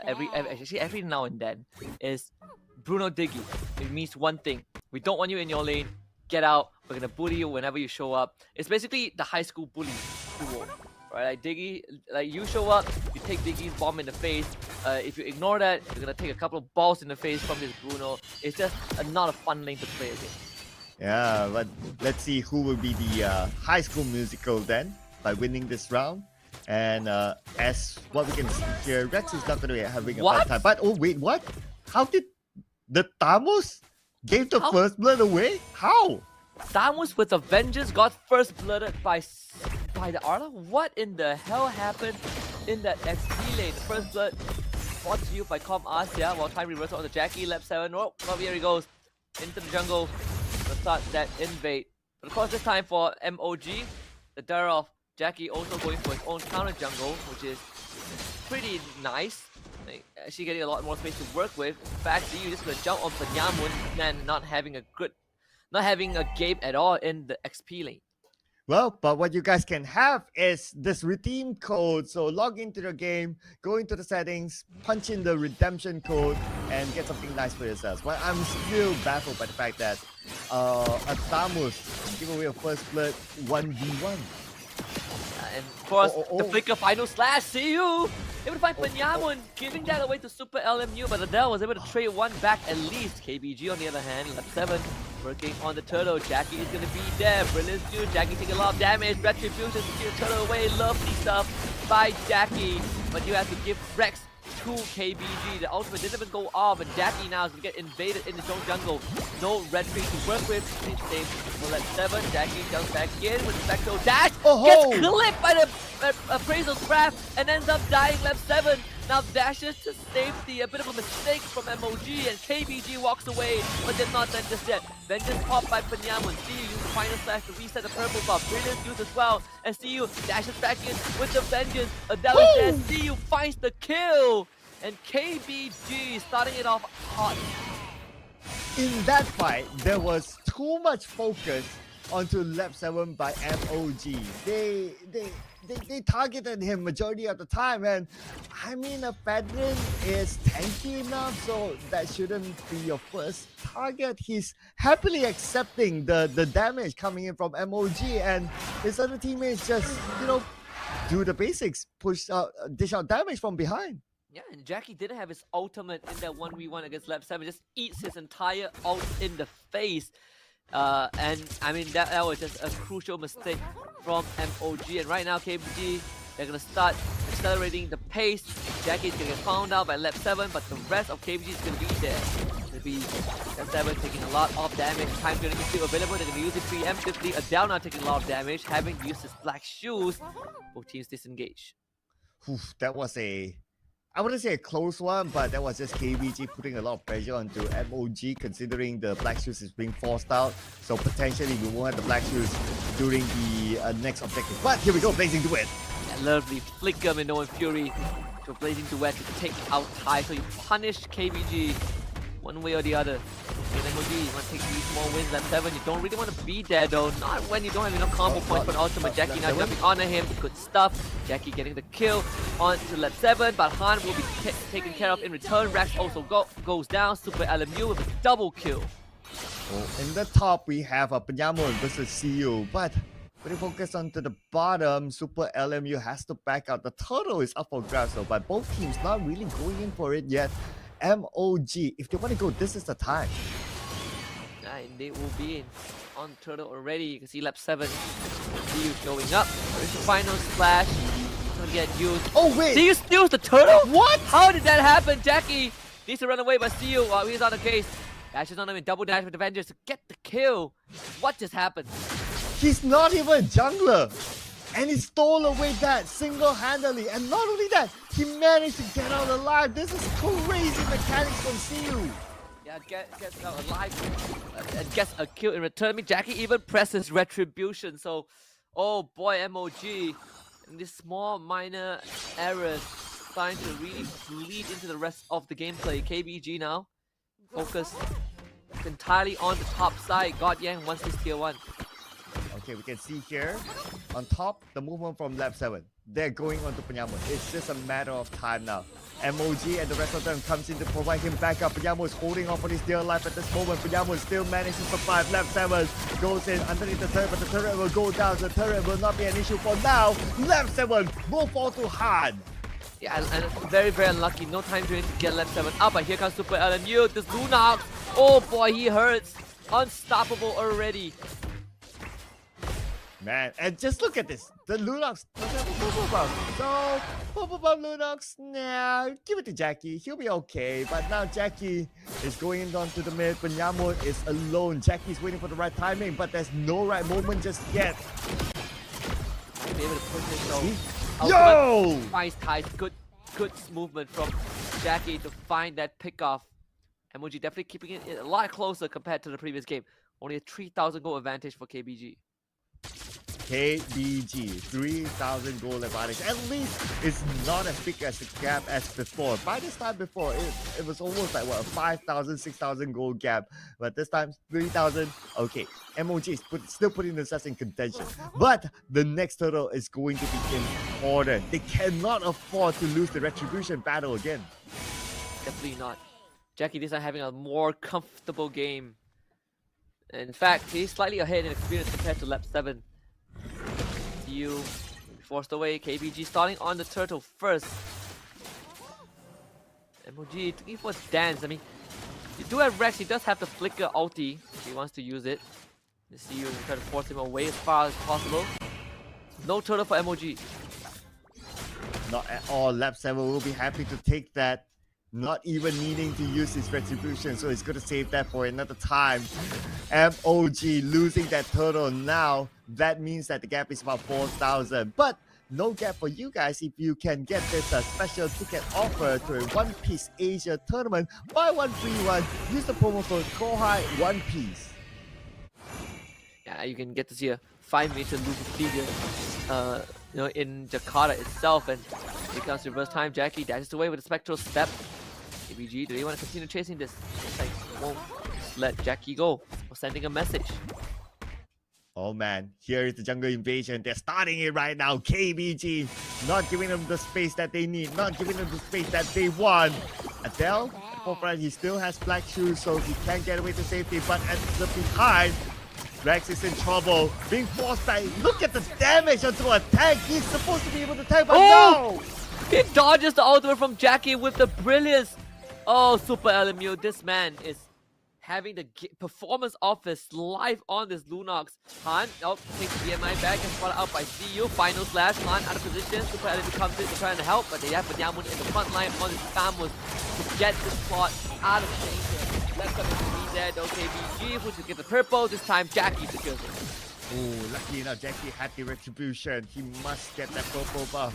every now and then, is Bruno Diggy. It means one thing: we don't want you in your lane. Get out. We're gonna bully you whenever you show up. It's basically the high school bully duo. Right, like Diggy, like you show up, you take Diggy's bomb in the face. If you ignore that, you're gonna take a couple of balls in the face from this Bruno. It's just not a fun lane to play against. Yeah, but let's see who will be the High School Musical then by winning this round. And as what we can see here, Rex is not going to be having a bad time. But oh wait, what? How did the Tamos gave the first blood away? How? Tamos with a vengeance got first blooded by the Arla? What in the hell happened in that XP lane? The first blood brought to you by Com Asia while time reversal on the Jackie, lap 7. Oh, here he goes. Into the jungle to start that invade. But of course this time for MOG, the Darov, Jackie also going for his own counter jungle, which is pretty nice. Actually getting a lot more space to work with. In fact, you just gonna jump on Penyamun and not having a game at all in the XP lane. Well, but what you guys can have is this redeem code. So log into the game, go into the settings, punch in the redemption code, and get something nice for yourselves. But I'm still baffled by the fact that Atamus give away a first blood 1v1. And of course, the Flicker final slash, see you! Able to find Penyamun, giving that away to Super LMU, but Adele was able to trade one back at least. KBG on the other hand, lap 7, working on the turtle. Jackie is going to be there. Brilliant dude. Jackie taking a lot of damage. Retribution to steal the turtle away. Lovely stuff by Jackie. But you have to give Rex to KBG. The ultimate didn't even go off, and Jackie now is going to get invaded in his own jungle. No red tree to work with. Same for lap 7. Jackie jumps back in with the Spectral dash. Gets clipped by the Appraisal's Craft and ends up dying lap 7. Now dashes to safety, a bit of a mistake from MOG, and KBG walks away, but did not then just yet. Vengeance popped by Penyamun. See you use the final slash to reset the purple buff. Brilliant use as well, and see you dashes back in with the Vengeance. Adele is there. See you finds the kill, and KBG starting it off hot. In that fight, there was too much focus onto lap 7 by MOG. They targeted him majority of the time, and I mean a Fedrin is tanky enough, so that shouldn't be your first target. He's happily accepting the damage coming in from MOG, and his other teammates just, do the basics, dish out damage from behind. Yeah, and Jackie didn't have his ultimate in that 1v1 against lap 7, just eats his entire ult in the face. And I mean, that was just a crucial mistake from MOG. And right now, KBG, they're going to start accelerating the pace. Jackie's going to get found out by lap 7, but the rest of KBG is going to be there. It's going to be lap 7 taking a lot of damage. Time turning is still available. They're going to use it preemptively. Adele now taking a lot of damage, having used his black shoes. Both teams disengage. That was I wouldn't say a close one, but that was just KBG putting a lot of pressure onto MOG, considering the black shoes is being forced out. So potentially we won't have the black shoes during the next objective. But here we go, Blazing Duet. Yeah, lovely flicker Minnow and Fury to Blazing Duet to take out Tai. So you punish KBG one way or the other. And MOG, you want to take these small wins lap 7. You don't really want to be there though, not when you don't have enough combo points for an ultimate. Jackie now jumping onto him, good stuff. Jackie getting the kill onto lap 7, but Han will be taken care of in return. Rex also goes down, Super LMU with a double kill. In the top, we have Penyamun versus CU, but when you focus onto the bottom, Super LMU has to back out. The turtle is up for grabs, so by both teams not really going in for it yet. MOG, if they want to go, this is the time. Yeah, and they will be in on turtle already. You can see lap 7. See you showing up. There's the final splash. Gonna get used. Oh wait! See you steals the turtle? What? How did that happen? Jackie needs to run away, but see you while he's on the case. Dashes on him in double dash with Avengers to get the kill. What just happened? He's not even a jungler. And he stole away that single-handedly. And not only that, he managed to get out alive. This is crazy mechanics from CU. Yeah, gets out alive and gets a kill in return. I mean, Jackie even presses Retribution. So, oh boy, MOG. And these small minor errors starting to really bleed into the rest of the gameplay. KBG now focus entirely on the top side. God Yang wants this tier 1. Okay, we can see here on top the movement from lap 7. They're going on to Penyamun. It's just a matter of time now. MOG and the rest of them comes in to provide him backup. Penyamun is holding on for his dear life at this moment. Penyamun still managed to survive. Lap 7 goes in underneath the turret, but the turret will go down. The turret will not be an issue for now. Lap 7 will fall to Han. Yeah, and very, very unlucky. No time to get lap 7 up. But here comes Super LMU. This Lunox. Oh boy, he hurts. Unstoppable already. Man, and just look at this. The Lunox doesn't have a Purple Buff. So, Purple Buff Lunox, nah, give it to Jackie. He'll be okay. But now Jackie is going on to the mid. Penyamun is alone. Jackie's waiting for the right timing, but there's no right moment just yet. Might be able to push it though. Yo! Nice ties. Good movement from Jackie to find that pickoff. MOG definitely keeping it a lot closer compared to the previous game. Only a 3,000 goal advantage for KBG. KBG, 3,000 goal advantage. At least it's not as big as the gap as before. By this time before, it was almost like what, a 5,000, 6,000 goal gap. But this time, 3,000. Okay, MOG is still putting themselves in contention. But the next turtle is going to be important. They cannot afford to lose the Retribution battle again. Definitely not. Jackie this time having a more comfortable game. In fact, he's slightly ahead in experience compared to lap 7. You forced away. KBG starting on the turtle first. MOG looking for dance. I mean, you do have Rex. He does have the flicker ulti if he wants to use it. You see you try to force him away as far as possible. No turtle for MOG. Not at all. Lap 7 will be happy to take that. Not even needing to use his Retribution, so he's going to save that for another time. MOG losing that turtle now. That means that the gap is about 4,000. But no gap for you guys if you can get this special ticket offer to a One Piece Asia tournament. Buy one, free one. Use the promo code Kohai One Piece. Yeah, you can get to see a 5-meter loop figure in Jakarta itself. And here comes reverse time. Jackie dashes away with a spectral step. KBG, do they want to continue chasing this? Looks like they won't just let Jackie go. Or sending a message. Oh man, here is the jungle invasion. They're starting it right now. KBG not giving them the space that they need, not giving them the space that they want. Adele, at forefront, he still has black shoes, so he can't get away to safety. But at the behind, Rex is in trouble, being forced back. Look at the damage onto a tank. He's supposed to be able to tank, but no! He dodges the ultimate from Jackie with the brilliance. Oh, Super LMU, this man is having the performance of his life on this Lunox. Han, takes the BMI back and followed out by CU. Final slash, Han out of position. Super LMU comes in to try and help, but they have Penyamun in the front line on his Camus to get this plot out of danger. Left up is there, though KBG, who should get the purple. This time, Jackie secures it. Oh, lucky enough, Jackie had the Retribution. He must get that purple buff.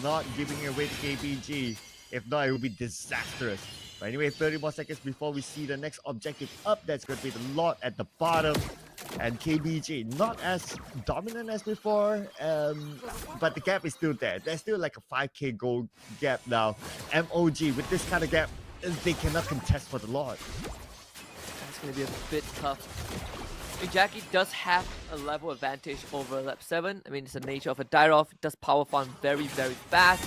Not giving it away to KBG. If not, it will be disastrous. But anyway, 30 more seconds before we see the next objective up. That's going to be the lot at the bottom. And KBG, not as dominant as before, but the gap is still there. There's still like a 5k gold gap now. MOG, with this kind of gap, they cannot contest for the lot. That's going to be a bit tough. I mean, Jackie does have a level advantage over lap 7. I mean, it's the nature of a Dyrov. It does power farm very, very fast.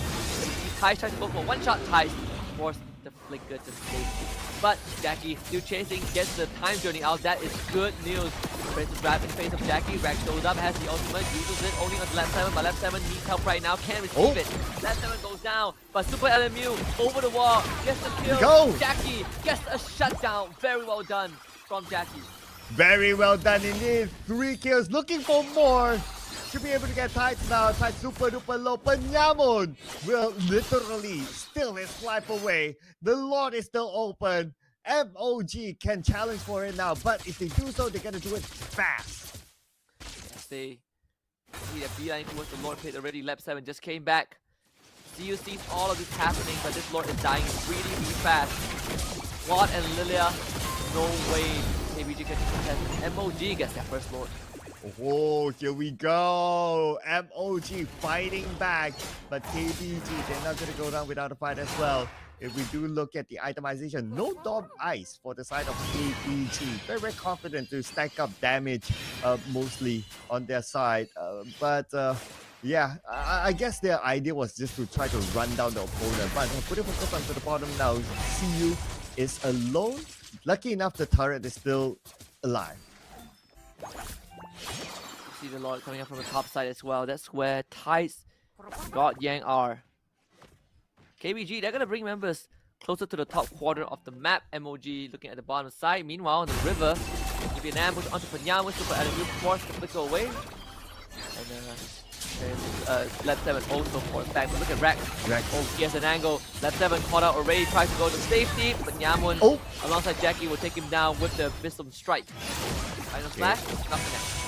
Ties tries to go for one-shot ties. Of course, the flicker to safety. But Jackie still chasing, gets the time journey out. That is good news. Tries to grab in the face of Jackie. Rack shows up, has the ultimate, uses it only on the left 7, but left 7 needs help right now, can't receive it. Left 7 goes down, but Super LMU over the wall, gets the kill. Jackie gets a shutdown. Very well done from Jackie. Very well done indeed. 3 kills, looking for more. Should be able to get Tides now. Tides super duper low. Penyamun will literally steal his life away. The Lord is still open. MOG can challenge for it now, but if they do so, they're gonna do it fast. Yes, they see that beeline towards the Lord pit already. Lap 7 just came back. CU sees all of this happening, but this Lord is dying really, really fast. Watt and Lilia, no way KBG can contest. MOG gets their first Lord. Oh, here we go. MOG fighting back, but KBG, they're not going to go down without a fight as well. If we do look at the itemization, no Dom Ice for the side of KBG. Very, very confident to stack up damage mostly on their side. Yeah, I guess their idea was just to try to run down the opponent. But putting focus onto the bottom now, CU is alone. Lucky enough, the turret is still alive. See the Lord coming up from the top side as well. That's where Tides, God Yang are. KBG, they're going to bring members closer to the top quarter of the map. MOG looking at the bottom side. Meanwhile, on the river, there'll be an ambush onto Penyamun. Super LMU forced to flicker away. And Lap 7 also forced back. But look at Rack. Oh, he has an angle. Lap 7 caught out already. Tries to go to safety. Penyamun alongside Jackie will take him down with the Visum Strike. Final slash, not connected.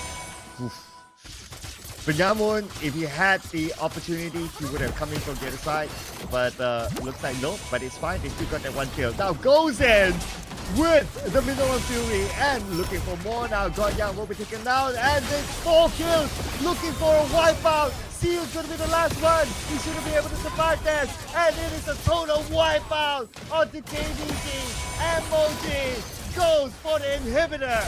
Penyamun, if he had the opportunity, he would have come in from the other side. But looks like no, but it's fine. They still got that 1 kill. Now goes in with the Minimum Fury and looking for more now. Godyang will be taken down and it's 4 kills. Looking for a wipeout. CU is going to be the last one. He shouldn't be able to survive this. And it is a total wipeout onto KBG. MOG goes for the inhibitor.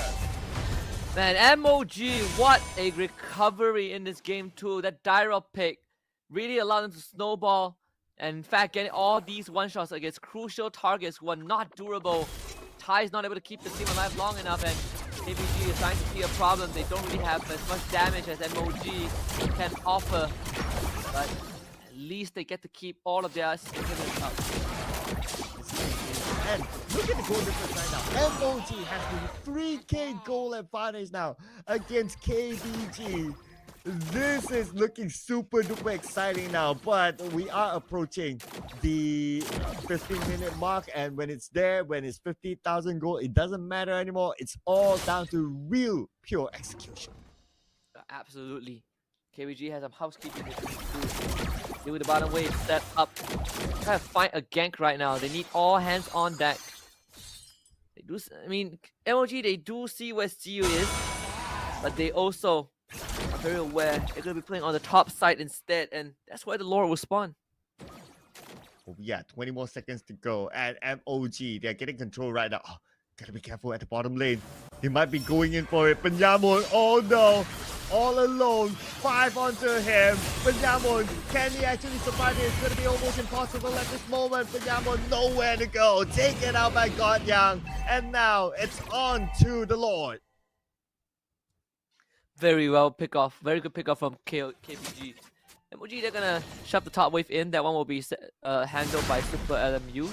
Man, MOG, what a recovery in this game too. That Dyro pick really allowed them to snowball. And in fact, getting all these one-shots against crucial targets who are not durable. Tai is not able to keep the team alive long enough, and KBG is starting to see a problem. They don't really have as much damage as MOG can offer. But at least they get to keep all of their inhibitors up. And look at the goal difference right now. MOG has the 3k goal advantage now against KBG. This is looking super duper exciting now, but we are approaching the 15-minute mark, and when it's there, when it's 50,000 gold, it doesn't matter anymore. It's all down to real pure execution. Absolutely. KBG has some housekeeping to do with the bottom wave set up. Trying to find a gank right now. They need all hands on deck. They do. I mean, MOG, they do see where CU is, but they also are very aware they're going to be playing on the top side instead, and that's where the Lord will spawn. Oh, yeah, 20 more seconds to go. And MOG, they're getting control right now. Oh, gotta be careful at the bottom lane. He might be going in for it. Penyamun, oh no! All alone, 5 onto him. Penyamun, can he actually survive it? It's going to be almost impossible at this moment. Penyamun, nowhere to go. Taken out by Godyang. And now it's on to the Lord. Very well pick off. Very good pick off from KBG. MOG, they're going to shove the top wave in. That one will be handled by Super LMU.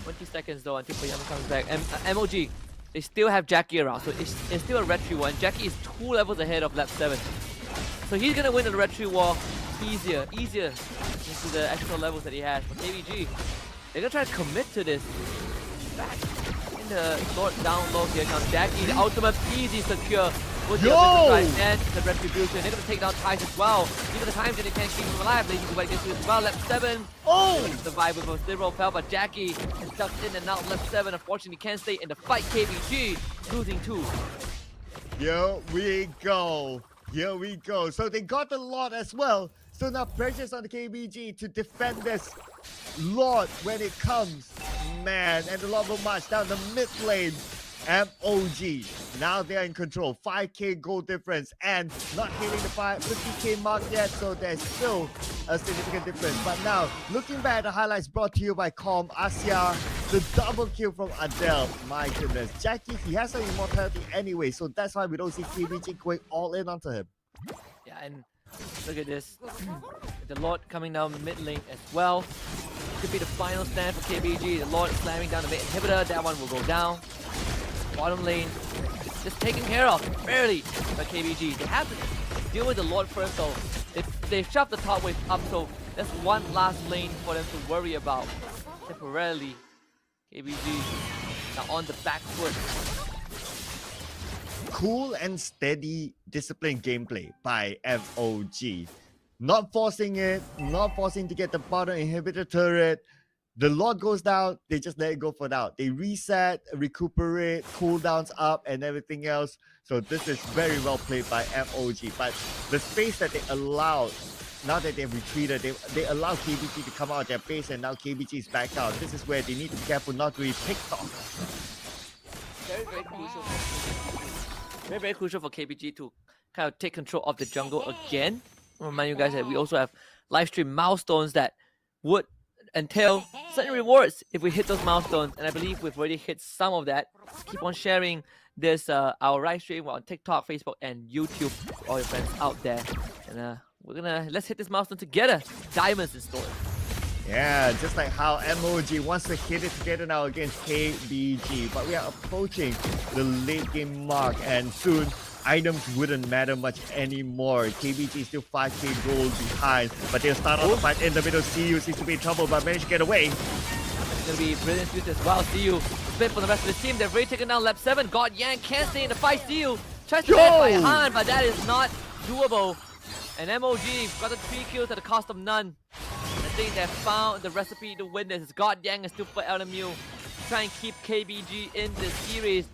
20 seconds though until Penyamun comes back. And MOG, they still have Jackie around, so it's still a red tree war. And Jackie is 2 levels ahead of lap 7. So he's gonna win the red tree war easier into the extra levels that he has. For KBG, they're gonna try to commit to this. Back in the Lord down low, here comes Jackie. The ultimate easy secure with the side and the retribution. They're gonna take down Tides as well. Even the times that they can't keep him alive, they can go against you as well. Lap 7. Survive with a 0 fell, but Jackie is stuck in and out. Lap 7, unfortunately, can't stay in the fight. KBG losing 2. Here we go. Here we go. So they got the Lord as well. So now pressure's on the KBG to defend this Lord when it comes. Man, and the Lord will march down the mid lane. MOG, now they're in control. 5k goal difference and not hitting the 50k mark yet, so there's still a significant difference. But now, looking back at the highlights brought to you by Com Asia, the double kill from Adele. My goodness, Jackie, he has some immortality anyway, so that's why we don't see KBG going all in onto him. Yeah, and look at this. The Lord coming down mid lane as well. Could be the final stand for KBG. The Lord slamming down the mid inhibitor. That one will go down. Bottom lane just taken care of barely by KBG. They have to deal with the Lord first though. They've shoved the top wave up, so that's one last lane for them to worry about. Temporarily, KBG now on the back foot. Cool and steady, disciplined gameplay by MOG. Not forcing it, not forcing to get the bottom inhibitor turret. The Lord goes down, they just let it go for now. They reset, recuperate, cooldowns up, and everything else. So this is very well played by MOG. But the space that they allowed, now that they've retreated, they allow KBG to come out of their base, and now KBG is back out. This is where they need to be careful not to be picked off. Very, very crucial. Very, very crucial for KBG to kind of take control of the jungle again. I'll remind you guys that we also have live stream milestones that would entail certain rewards if we hit those milestones, and I believe we've already hit some of that. Keep on sharing this our live stream on TikTok, Facebook, and YouTube for all your friends out there. And let's hit this milestone together. Diamonds in store. Yeah, just like how MOG wants to hit it together now against KBG, but we are approaching the late game mark, and soon items wouldn't matter much anymore. KBG is still 5k gold behind, but they'll start off the fight in the middle. CU seems to be in trouble, but managed to get away. It's going to be brilliant use as well. CU split for the rest of the team. They've already taken down Lab 7. God Yang can't stay in the fight. CU tries to get by Han, but that is not doable. And MOG got the 3 kills at the cost of none. I think they found the recipe to win this. God Yang is still for LMU. Try and keep KBG in this series.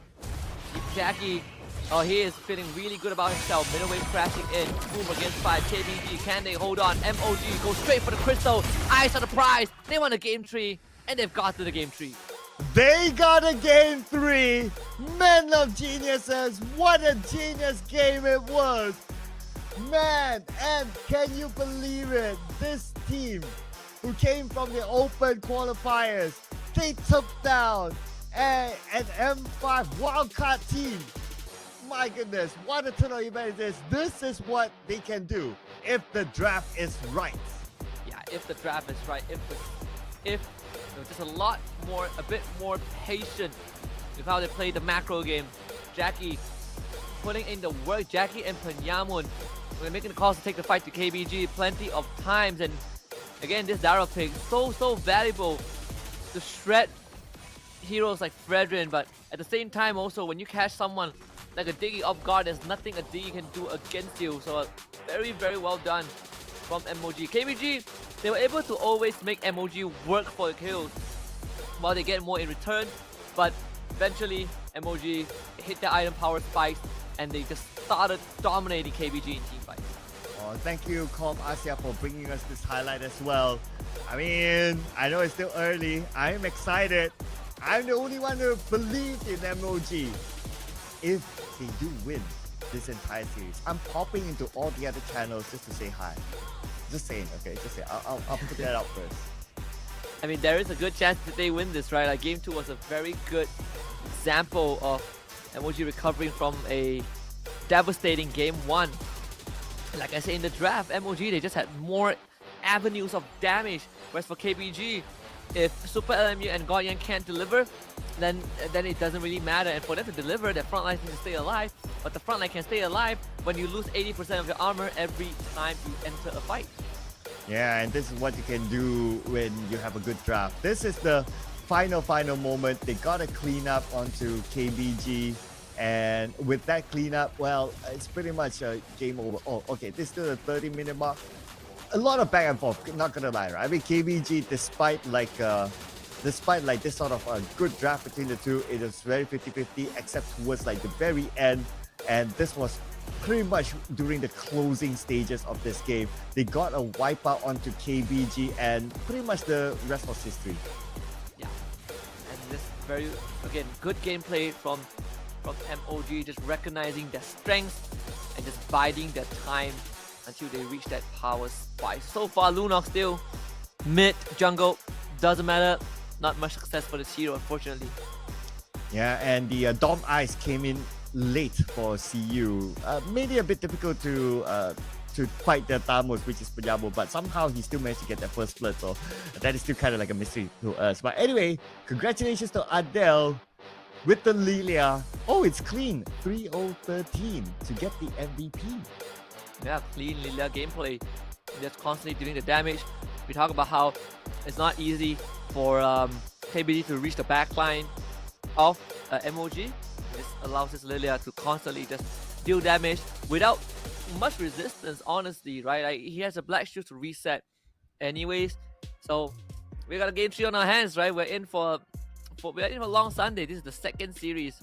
Jackie, oh, he is feeling really good about himself. Middleweight crashing in. Boom against 5. KBG, can they hold on? MOG goes straight for the crystal. Eyes on the prize. They won a game 3, and they've got to the game 3. They got a game 3. Men of geniuses. What a genius game it was. Man, and can you believe it? This team who came from the open qualifiers, they took down an M5 wildcard team. My goodness, what a ton of event is this. This is what they can do if the draft is right. Yeah, if the draft is right, if just a bit more patient with how they play the macro game. Jackie putting in the work. Jackie and Penyamun, we're making the calls to take the fight to KBG plenty of times, and again, this Darrow pick so valuable to shred heroes like Fredrin, but at the same time also when you catch someone like a Diggy off guard, there's nothing a Diggy can do against you. So very well done from MOG. KBG, they were able to always make MOG work for the kills while they get more in return, but eventually MOG hit the item power spikes and they just started dominating KBG in team fights. Oh, thank you, Com Asia, for bringing us this highlight as well. I mean, I know it's still early. I'm excited. I'm the only one who believed in MOG. If they do win this entire series, I'm popping into all the other channels just to say hi. Just saying, okay? Just say, I'll put that out first. I mean, there is a good chance that they win this, right? Like, Game 2 was a very good example of MOG recovering from a devastating Game 1. Like I say, in the draft, MOG, they just had more avenues of damage. Whereas for KBG, if Super LMU and God Yang can't deliver, then it doesn't really matter. And for them to deliver, their front line needs to stay alive. But the front line can stay alive when you lose 80% of your armor every time you enter a fight. Yeah, and this is what you can do when you have a good draft. This is the final moment. They got to clean up onto KBG. And with that cleanup, well, it's pretty much a game over. Oh, okay, this is still the 30-minute mark. A lot of back and forth, not gonna lie, right? I mean, KBG, despite this sort of a good draft between the two, it was very 50-50, except towards like the very end. And this was pretty much during the closing stages of this game. They got a wipeout onto KBG, and pretty much the rest was history. Yeah, and this very, again, good gameplay from from MOG, just recognizing their strengths and just biding their time until they reach that power spike. So far, Lunox still mid, jungle, doesn't matter. Not much success for the hero, unfortunately. Yeah, and the Dom Ice came in late for CU. Made it a bit difficult to fight the Tamos, which is Pajabo, but somehow he still managed to get that first split, so that is still kind of like a mystery to us. But anyway, congratulations to Adele with the Lilia. Oh, it's clean, 3-0-13 to get the MVP. Yeah, clean Lilia gameplay. Just constantly doing the damage. We talk about how it's not easy for KBD to reach the backline of MOG. This allows this Lilia to constantly just deal damage without much resistance, honestly, right? Like, he has a black shield to reset anyways. So we got a game 3 on our hands, right? We're in for a long Sunday. This is the second series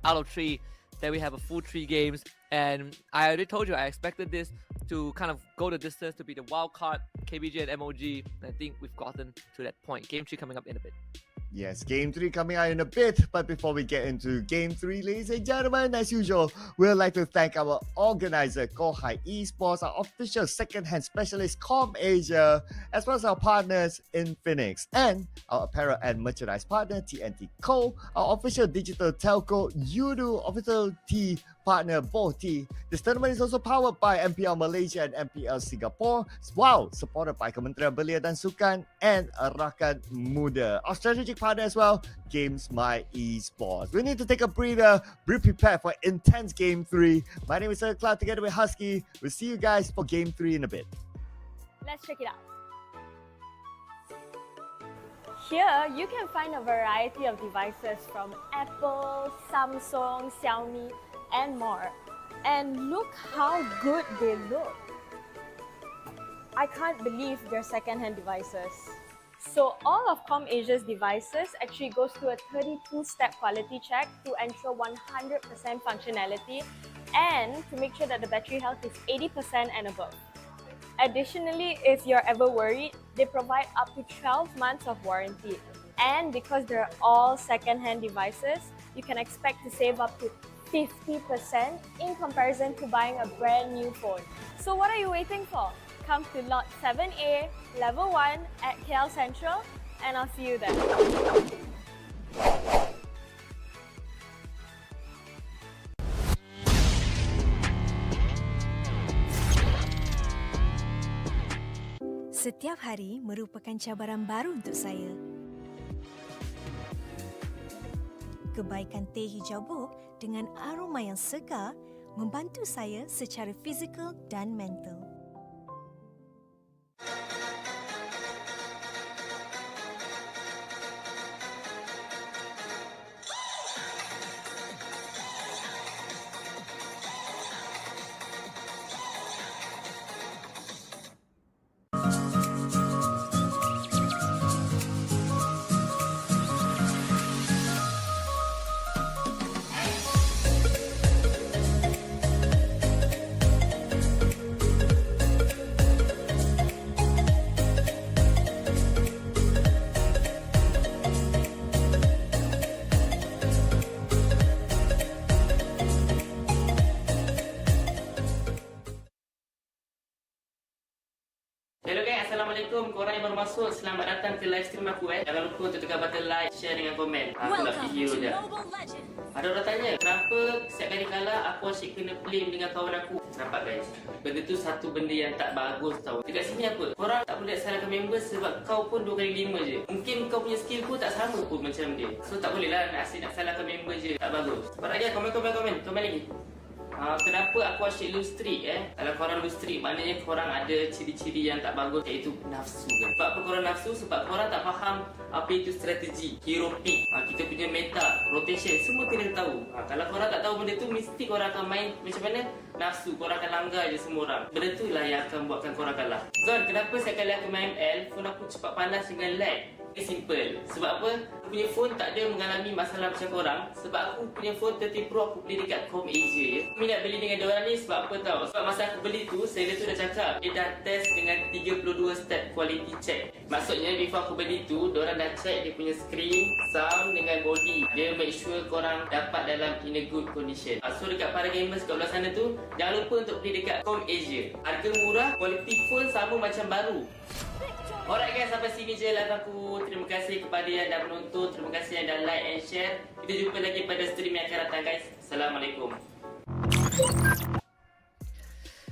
out of 3 that we have a full 3 games. And I already told you I expected this to kind of go the distance to be the wild card, KBG and MOG. I think we've gotten to that point. Game 3 coming up in a bit. Yes, Game 3 coming out in a bit. But before we get into Game 3, ladies and gentlemen, as usual, we'd like to thank our organizer, Kohai Esports, our official second-hand specialist, ComAsia, as well as our partners, Infinix, and our apparel and merchandise partner, TNT Co., our official digital telco, Yudu, official tea partner, Boti. This tournament is also powered by MPL Malaysia and MPL Singapore, while supported by Kementerian Belia dan Sukan and Rakan Muda. Our strategic partner as well, Games My Esports. We need to take a breather, be prepared for intense Game 3. My name is Sir Cloud together with Husky. We'll see you guys for Game 3 in a bit. Let's check it out. Here, you can find a variety of devices from Apple, Samsung, Xiaomi, and more. And look how good they look. I can't believe they're second-hand devices. So all of ComAsia's devices actually goes through a 32-step quality check to ensure 100% functionality and to make sure that the battery health is 80% and above. Additionally, if you're ever worried, they provide up to 12 months of warranty. And because they're all second-hand devices, you can expect to save up to 50% in comparison to buying a brand new phone. So what are you waiting for? Come to Lot 7A, Level 1 at KL Central, and I'll see you there. Setiap hari merupakan cabaran baru untuk saya. Kebaikan teh hijau buk dengan aroma yang segar membantu saya secara fizikal dan mental. Assalamualaikum korang yang baru masuk. Selamat datang ke live stream aku Jangan lupa untuk tekan button like, share dengan komen. Aku nak video je. Ada orang tanya, kenapa setiap kali kalah aku asyik kena blame dengan kawan aku? Nampak guys? Benda tu satu benda yang tak bagus tau. Dekat sini apa? Korang tak boleh salahkan member sebab kau pun 2 kali 5 je. Mungkin kau punya skill pun tak sama pun macam dia. So tak boleh lah nak asyik nak salahkan member je. Tak bagus. Cepat lagi komen lagi. Kenapa aku asyik lose streak Kalau korang lose streak, maknanya korang ada ciri-ciri yang tak bagus, iaitu nafsu kan? Sebab apa korang nafsu? Sebab korang tak faham apa itu strategi, hero pick, kita punya meta, rotation, semua kena tahu. Kalau korang tak tahu benda tu, mesti korang akan main macam mana? Nafsu, korang akan langgar je semua orang. Benda tu lah yang akan buatkan korang kalah. Zon, kenapa setiap kali aku main L, phone aku cepat panas dengan lag? Simple. Sebab apa? Aku punya phone tak ada mengalami masalah macam korang. Sebab aku punya phone 13 Pro aku beli dekat Home Asia je. Aku minat beli dengan diorang ni sebab apa tau? Sebab masa aku beli tu, seller tu dah cakap dia dah test dengan 32 step quality check. Maksudnya before aku beli tu, diorang dah check dia punya screen, sound dengan body. Dia make sure korang dapat dalam in a good condition. So dekat para gamers kat belah sana tu, jangan lupa untuk beli dekat Home Asia. Harga murah, quality phone sama macam baru. Alright guys, sampai sini je live aku. Terima kasih kepada yang dah menonton. Terima kasih yang dah like and share. Kita jumpa lagi pada stream yang akan datang guys. Assalamualaikum.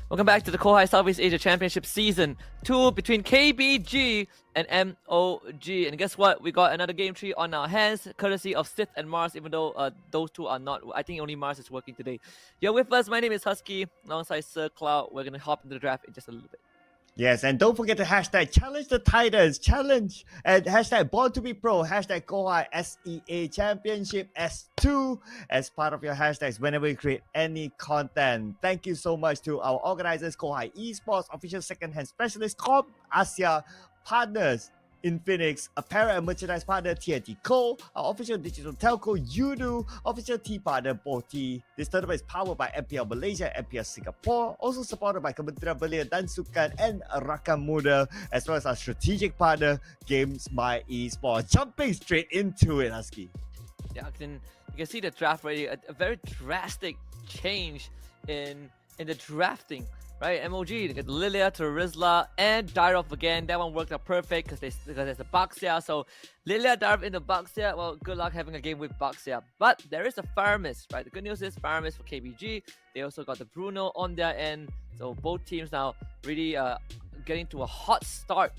Welcome back to the Kohai Southeast Asia Championship Season 2 between KBG and MOG. And guess what? We got another game tree on our hands, courtesy of Sith and Mars, even though those two are not. I think only Mars is working today. You're with us. My name is Husky, alongside Sir Cloud. We're going to hop into the draft in just a little bit. Yes, and don't forget to hashtag challenge the Titans, challenge, and hashtag born to be pro, hashtag Kohai SEA Championship S2 as part of your hashtags whenever you create any content. Thank you so much to our organizers, Kohai Esports, official second-hand specialist, Comp Asia partners, Infinix, apparel and merchandise partner TNT Co, our official digital telco Udu, official tea partner Boti. This tournament is powered by MPL Malaysia, MPL Singapore, also supported by Kementerian Belia dan Sukan and Rakan Muda, as well as our strategic partner Games by Esports. Jumping straight into it, Husky. Yeah, you can see the draft already, a very drastic change in the drafting. Right, MOG, they get Lilia, Terizla, and Dyrov again. That one worked out perfect because there's a Baxia. So Lilia, Dyrov in the Baxia. Well, good luck having a game with Baxia. But there is a Faramis, right? The good news is Faramis for KBG. They also got the Bruno on their end. So both teams now really getting to a hot start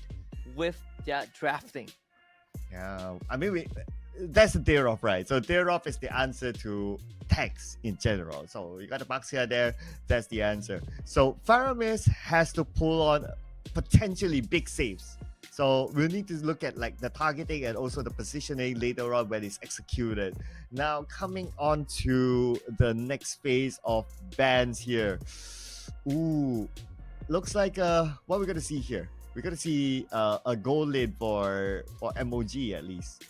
with their drafting. Yeah, I mean, that's the Dyrov, right? So Dyrov is the answer to tags in general. So you got the Baxia there, that's the answer. So Faramis has to pull on potentially big saves. So we'll need to look at like the targeting and also the positioning later on when it's executed. Now coming on to the next phase of bans here. Ooh, looks like what we're gonna see here. We're gonna see a goal lane for MOG at least.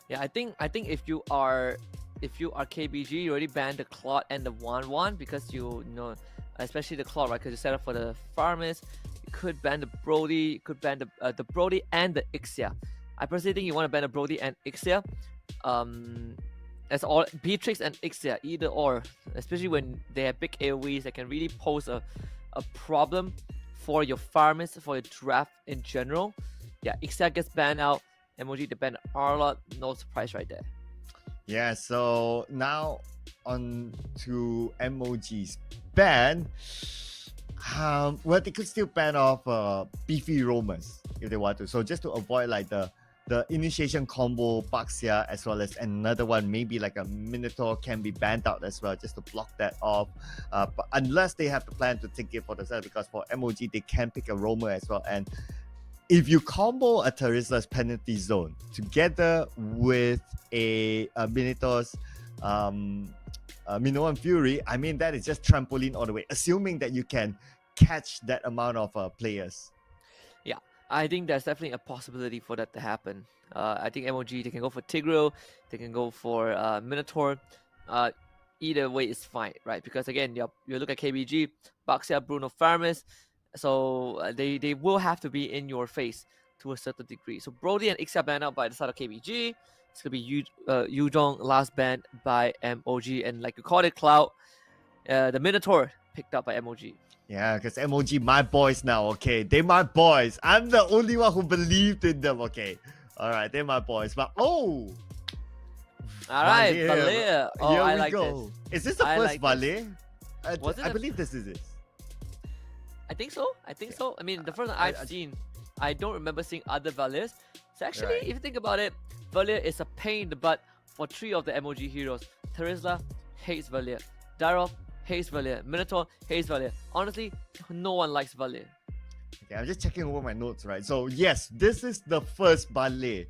Yeah, I think if you are KBG, you already banned the Claude and the 1-1 because you know, especially the Claude, right? Because you set up for the Farmers. You could ban the Brody, you could ban the Brody and the Ixia. I personally think you want to ban the Brody and Ixia. As all Beatrix and Ixia, either or, especially when they have big AoEs that can really pose a problem for your Farmers, for your draft in general. Yeah, Ixia gets banned out. MOG to ban Arlot, no surprise right there. Yeah, so now on to MOG's ban. Well, they could still ban off beefy roamers if they want to. So just to avoid like the initiation combo Baxia as well as another one, maybe like a Minotaur can be banned out as well, just to block that off. But unless they have the plan to take it for themselves, because for MOG they can pick a roamer as well. And if you combo a Terizla's penalty zone together with a Minotaur's Minoan Fury, I mean, that is just trampoline all the way, assuming that you can catch that amount of players. Yeah, I think there's definitely a possibility for that to happen. I think MOG, they can go for Tigreal, they can go for Minotaur. Either way is fine, right? Because again, you look at KBG, Baxia, Bruno, Farmis, so they will have to be in your face to a certain degree. So Brody and Ixia banned out by the side of KBG. It's going to be Yudong last banned by MOG. And like you called it, Cloud, the Minotaur picked up by MOG. Yeah, because MOG, my boys now, okay? They my boys. I'm the only one who believed in them, okay? All right, they're my boys. But, all right, Valer. Oh, Here I we like go. this. Is this the first Valer? I it believe this is it. I think so. I mean, the first one I've seen, I don't remember seeing other Valers. So actually, if you think about it, Valer is a pain in the butt for 3 of the MOG heroes. Terizla hates Valer. Darov hates Valer. Minotaur hates Valer. Honestly, no one likes Valer. Okay, I'm just checking over my notes, right? So yes, this is the first Valer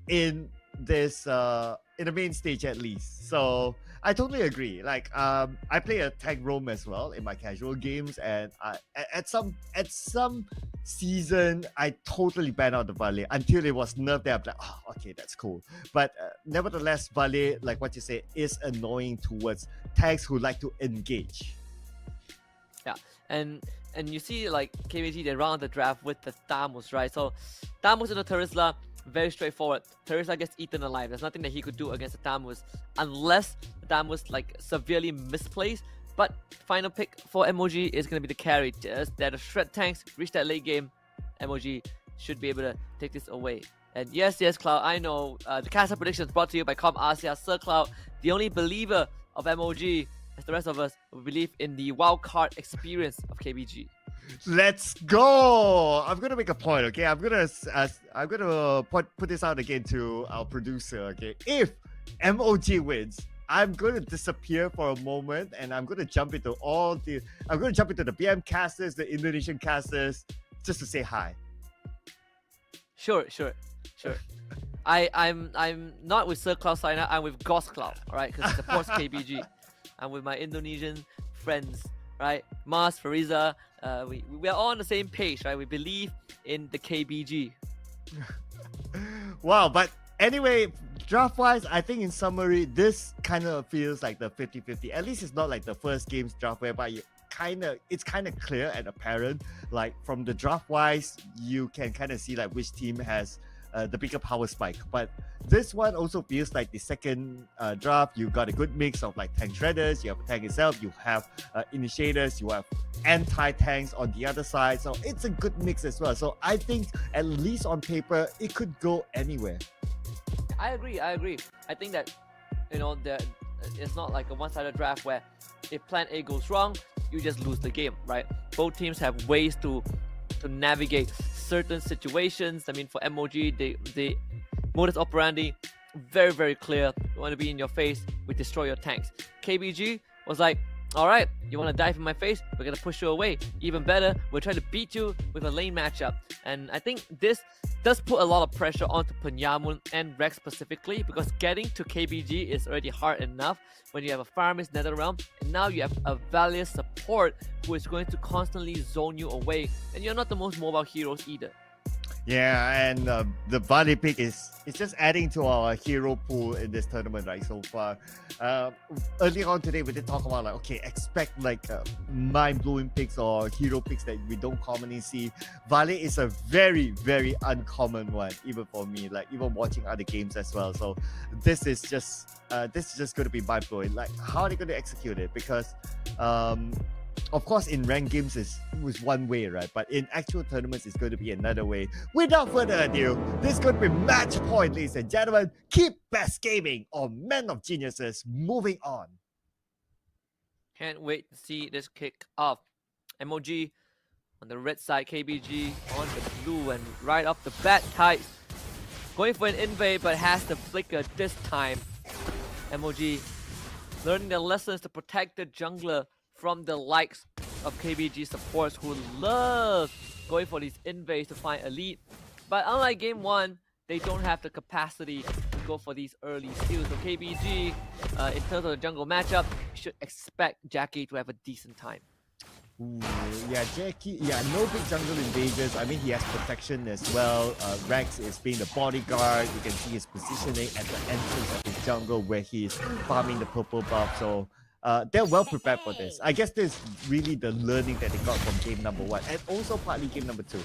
in this in the main stage at least. So I totally agree. Like, I play a tag roam as well in my casual games, and at some season, I totally banned out the Valet until it was nerfed. There, I'm like, oh, okay, that's cool. But nevertheless, Valet, like what you say, is annoying towards tags who like to engage. Yeah, and you see like KBG, they round the draft with the Thamus, right? So Thamus and the Terizla, very straightforward. Terizla gets eaten alive. There's nothing that he could do against the Thamus unless the Thamus like severely misplaced. But final pick for MOG is going to be the carry. Just that the shred tanks reach that late game, MOG should be able to take this away. And yes, Cloud, I know. The caster predictions brought to you by Com Asia. Sir Cloud, the only believer of MOG, as the rest of us, we believe in the wildcard experience of KBG. Let's go! I'm gonna make a point, okay? I'm gonna put this out again to our producer, okay? If MOG wins, I'm going to disappear for a moment, and I'm going to jump into the BM casters, the Indonesian casters, just to say hi. Sure. I'm not with Sir Cloud Signer, I'm with Ghost Cloud, alright? Because it supports KBG. I'm with my Indonesian friends, right? Mas, Fariza, we are all on the same page, right? We believe in the KBG. Wow, but anyway, draft-wise, I think in summary, this kind of feels like the 50-50. At least it's not like the first game's draft whereby it's kind of clear and apparent. Like from the draft-wise, you can kind of see like which team has the bigger power spike. But this one also feels like the second draft. You got a good mix of like tank shredders, you have a tank itself, you have initiators, you have anti-tanks on the other side. So it's a good mix as well. So I think at least on paper, it could go anywhere. I agree. I think that, it's not like a one-sided draft where if plan A goes wrong, you just lose the game, right? Both teams have ways to navigate certain situations. I mean, for MOG, the modus operandi, very, very clear. You want to be in your face, we destroy your tanks. KBG was like, all right, you want to dive in my face? We're going to push you away. Even better, we're trying to beat you with a lane matchup. And I think this does put a lot of pressure onto Penyamun and Rex specifically, because getting to KBG is already hard enough when you have a Farmist Netherrealm, and now you have a Valiant support who is going to constantly zone you away, and you're not the most mobile heroes either. Yeah, and the Valley pick is just adding to our hero pool in this tournament, right, so far. Earlier on today, we did talk about like, okay, expect like mind-blowing picks or hero picks that we don't commonly see. Valley is a very, very uncommon one, even for me, like even watching other games as well. So this is just going to be mind-blowing. Like, how are they going to execute it? Because of course, in ranked games it was one way, right? But in actual tournaments, it's going to be another way. Without further ado, this is going to be match point, ladies and gentlemen. Keep best gaming on Men of Geniuses. Moving on. Can't wait to see this kick off. MOG on the red side, KBG on the blue, and right off the bat, Tights going for an invade, but has the flicker this time. MOG learning their lessons to protect the jungler from the likes of KBG supports who love going for these invades to find a lead. But unlike game 1, they don't have the capacity to go for these early steals. So KBG, in terms of the jungle matchup, you should expect Jackie to have a decent time. Ooh, yeah, Jackie, no big jungle invaders. I mean, he has protection as well. Rex is being the bodyguard. You can see his positioning at the entrance of his jungle where he is farming the purple buff. So they're well prepared for this. I guess this is really the learning that they got from game number 1 and also partly game number 2.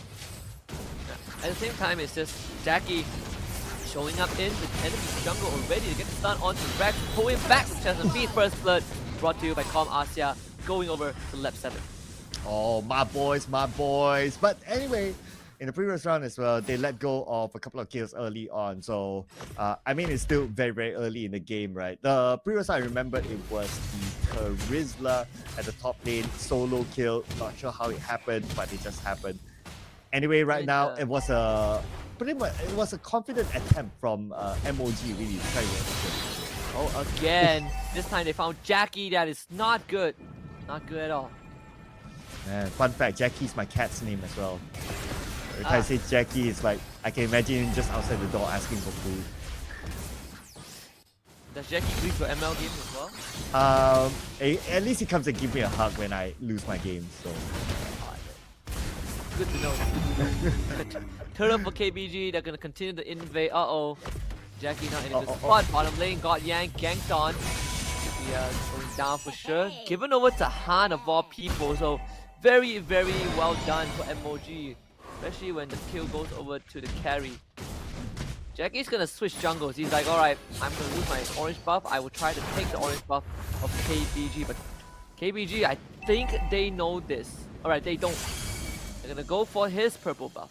At the same time, it's just Jackie showing up in the enemy jungle already to get the stun onto Rex, pulling back with Chance and Feed. First blood brought to you by Com Asia, going over to lap 7. Oh, my boys. But anyway, in the previous round as well, they let go of a couple of kills early on. So, I mean, it's still very, very early in the game, right? The previous I remember it was the Terizla at the top lane, solo kill. Not sure how it happened, but it just happened. Anyway, right now, it was a confident attempt from MOG, really, to try to execute. Oh, again, this time they found Jackie. That is not good. Not good at all. Man, fun fact, Jackie's my cat's name as well. Every time I say Jackie, it's like, I can imagine him just outside the door asking for food. Does Jackie agree to ML games as well? At least he comes and gives me a hug when I lose my game. So good to know. Turtle for KBG. They're gonna continue to invade. Jackie now in a good spot. Bottom lane got Yang ganked on. Going down for sure. Given over to Han of all people. So very, very well done for MOG. Especially when the kill goes over to the carry. Jackie's gonna switch jungles. He's like, alright, I'm gonna lose my orange buff. I will try to take the orange buff of KBG. But KBG, I think they know this. Alright, they don't. They're gonna go for his purple buff.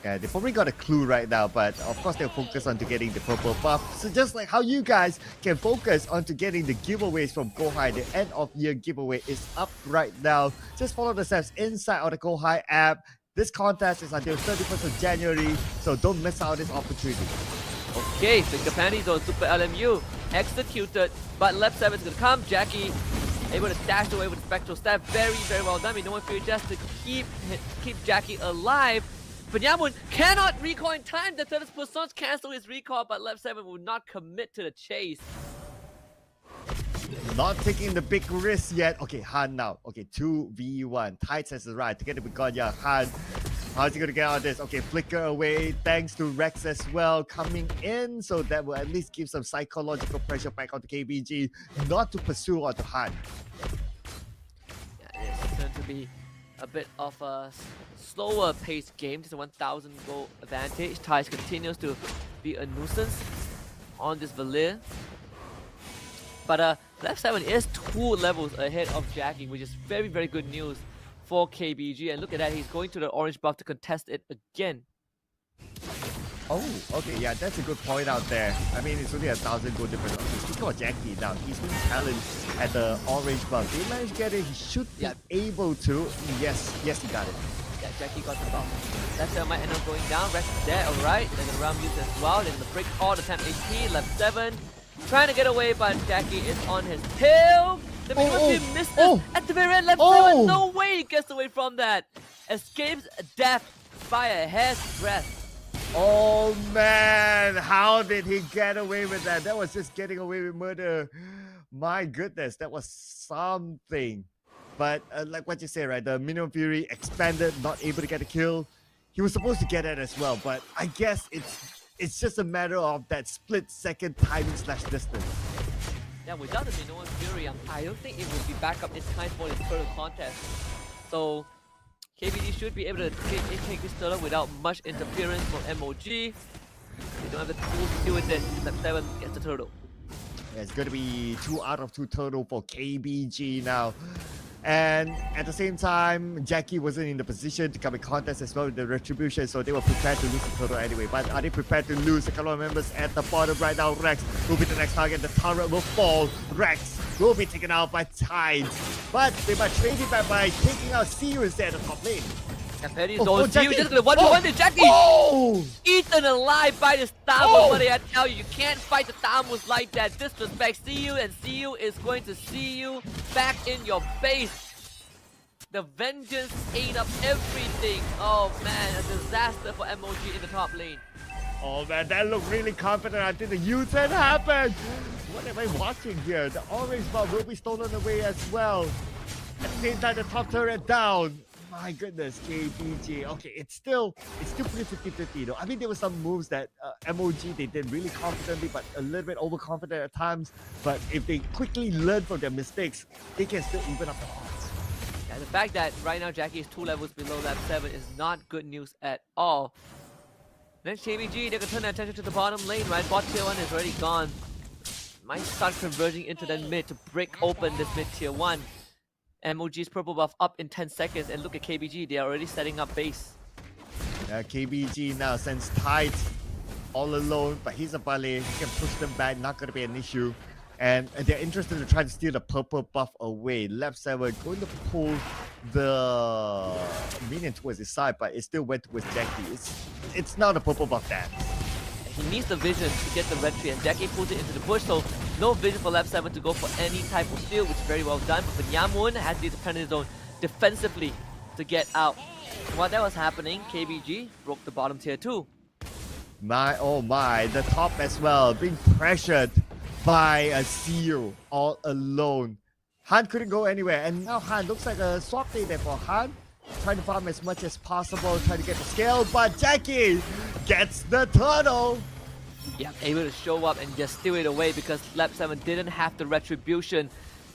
Yeah, they probably got a clue right now, but of course they'll focus on to getting the purple buff. So just like how you guys can focus on to getting the giveaways from Kohai, the end of year giveaway is up right now. Just follow the steps inside of the Kohai app. This contest is until 31st of January, so don't miss out this opportunity. Okay, Finger Panties on Super LMU executed, but left 7 is gonna come. Jackie able to dash away with the Spectral Stab. Very, very well done. No one Fury just to keep Jackie alive. But Yamun cannot recall in time. The third person cancel his recall, but left 7 will not commit to the chase. Not taking the big risk yet. Okay, Han now. Okay, 2v1. Tides has arrived together with Gonya. Han, how's he gonna get out of this? Okay, flicker away. Thanks to Rex as well coming in. So that will at least give some psychological pressure back onto KBG not to pursue onto Han. Yeah, it's going to be a bit of a slower paced game. Just a 1,000 goal advantage. Tides continues to be a nuisance on this Valir. But left 7 is 2 levels ahead of Jackie, which is very, very good news for KBG. And look at that, he's going to the orange buff to contest it again. Oh, okay, yeah, that's a good point out there. I mean, it's only 1,000 gold difference. Okay, speaking of Jackie now, he's been challenged at the orange buff. He managed to get it, he should be able to. Yes, he got it. Yeah, Jackie got the buff. Left 7 might end up going down, Rex is there, alright. They're gonna round use as well, they're gonna break all the temp HP. Left 7 trying to get away, but Jackie is on his tail. The Minotaur missed this at the very end. Left 7, no way he gets away from that. Escapes death by a hair's breadth. Oh man, how did he get away with that? That was just getting away with murder. My goodness, that was something. But like what you say, right? The Minion Fury expanded, not able to get a kill. He was supposed to get it as well, but I guess it's just a matter of that split-second timing / distance. Yeah, without the Minoan Fury, I don't think it will be back up in time for this further contest. So KBD should be able to take this turtle without much interference from MOG. They don't have the tools to deal with it. Left 7 gets the turtle. Yeah, it's going to be 2 out of 2 turtle for KBG now. And at the same time, Jackie wasn't in the position to come in contest as well with the Retribution, so they were prepared to lose the turtle anyway. But are they prepared to lose? A couple of members at the bottom right now. Rex will be the next target. The turret will fall. Rex will be taken out by Tides. But they might trade it back by taking out CU instead of top lane. And Penny's on CU just gonna 1v1 to Jackie! Eaten alive by this Thamus, but I tell you, you can't fight the Thamus like that. Disrespect CU, and CU is going to see you back in your base. The vengeance ate up everything. Oh man, a disaster for MOG in the top lane. Oh man, that looked really confident until the U-turn happened. What am I watching here? The orange ball will be stolen away as well. At the same time, the top turret down. My goodness, KBG. Okay, it's still pretty 50-50 though. I mean, there were some moves that MOG, they did really confidently, but a little bit overconfident at times. But if they quickly learn from their mistakes, they can still even up the odds. Yeah, the fact that right now Jackie is 2 levels below lap 7 is not good news at all. Next KBG, they're gonna turn their attention to the bottom lane, right? Bot tier 1 is already gone. Might start converging into that mid to break open this mid tier 1. MOG's purple buff up in 10 seconds, and look at KBG, they are already setting up base. Yeah, KBG now sends Tides all alone, but he's a ballet, he can push them back, not gonna be an issue. And they're interested to try to steal the purple buff away. Left 7 going to pull the minion towards his side, but it still went towards Jackie. It's now the purple buff dance. He needs the vision to get the red tree, and Jackie pulls it into the bush, so no vision for left 7 to go for any type of steal, which is very well done. But Yamun has to defend his zone defensively to get out. While that was happening, KBG broke the bottom tier 2. My, oh my, the top as well, being pressured by a CEO all alone. Han couldn't go anywhere, and now Han looks like a swap day there for Han. Trying to farm as much as possible, trying to get the scale, but Jackie gets the turtle. Yeah, able to show up and just steal it away because Lab 7 didn't have the retribution.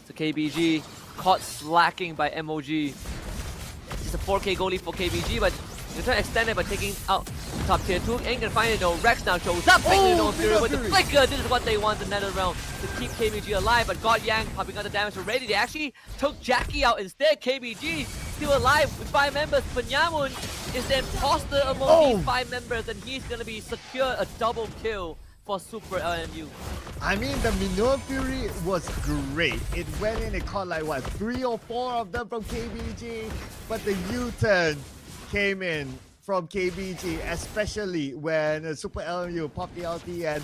So KBG caught slacking by MOG. It's a 4k goal lead for KBG, but they're trying to extend it by taking out top tier 2. Ain't gonna find it though. Rex now shows up. Fury with the flicker. This is what they want the nether realm to keep KBG alive. But God Yang popping out the damage already. They actually took Jackie out instead. KBG still alive with 5 members. Penyamun is the imposter among these 5 members, and he's gonna be secure a double kill for Super LMU. I mean, the Minoan Fury was great. It went in, it caught like what, 3 or 4 of them from KBG, but the U-turn came in from KBG, especially when Super LMU popped the LT and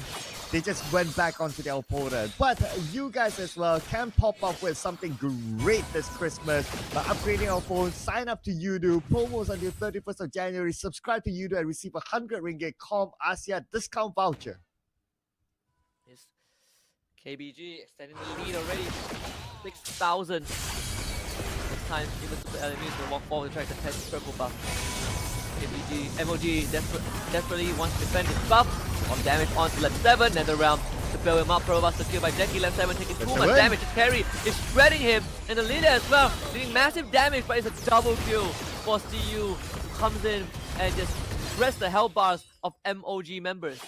they just went back onto their opponent. But you guys as well can pop up with something great this Christmas by upgrading our phone. Sign up to Udo. Promos until 31st of January. Subscribe to Udo and receive a 100 ringgit Com Asia discount voucher. Yes. KBG extending the lead already. 6,000. This time, even Super LMU will walk forward to try to test purple buff. KBG, MOG desperately wants to defend his buff. On damage onto Lab 7, Nether Realm to bail him up. Pro Buster killed by Jackie. Lab 7 taking too much damage. His carry is shredding him, and the leader as well, doing massive damage, but it's a double kill for CU, who comes in and just shreds the health bars of MOG members.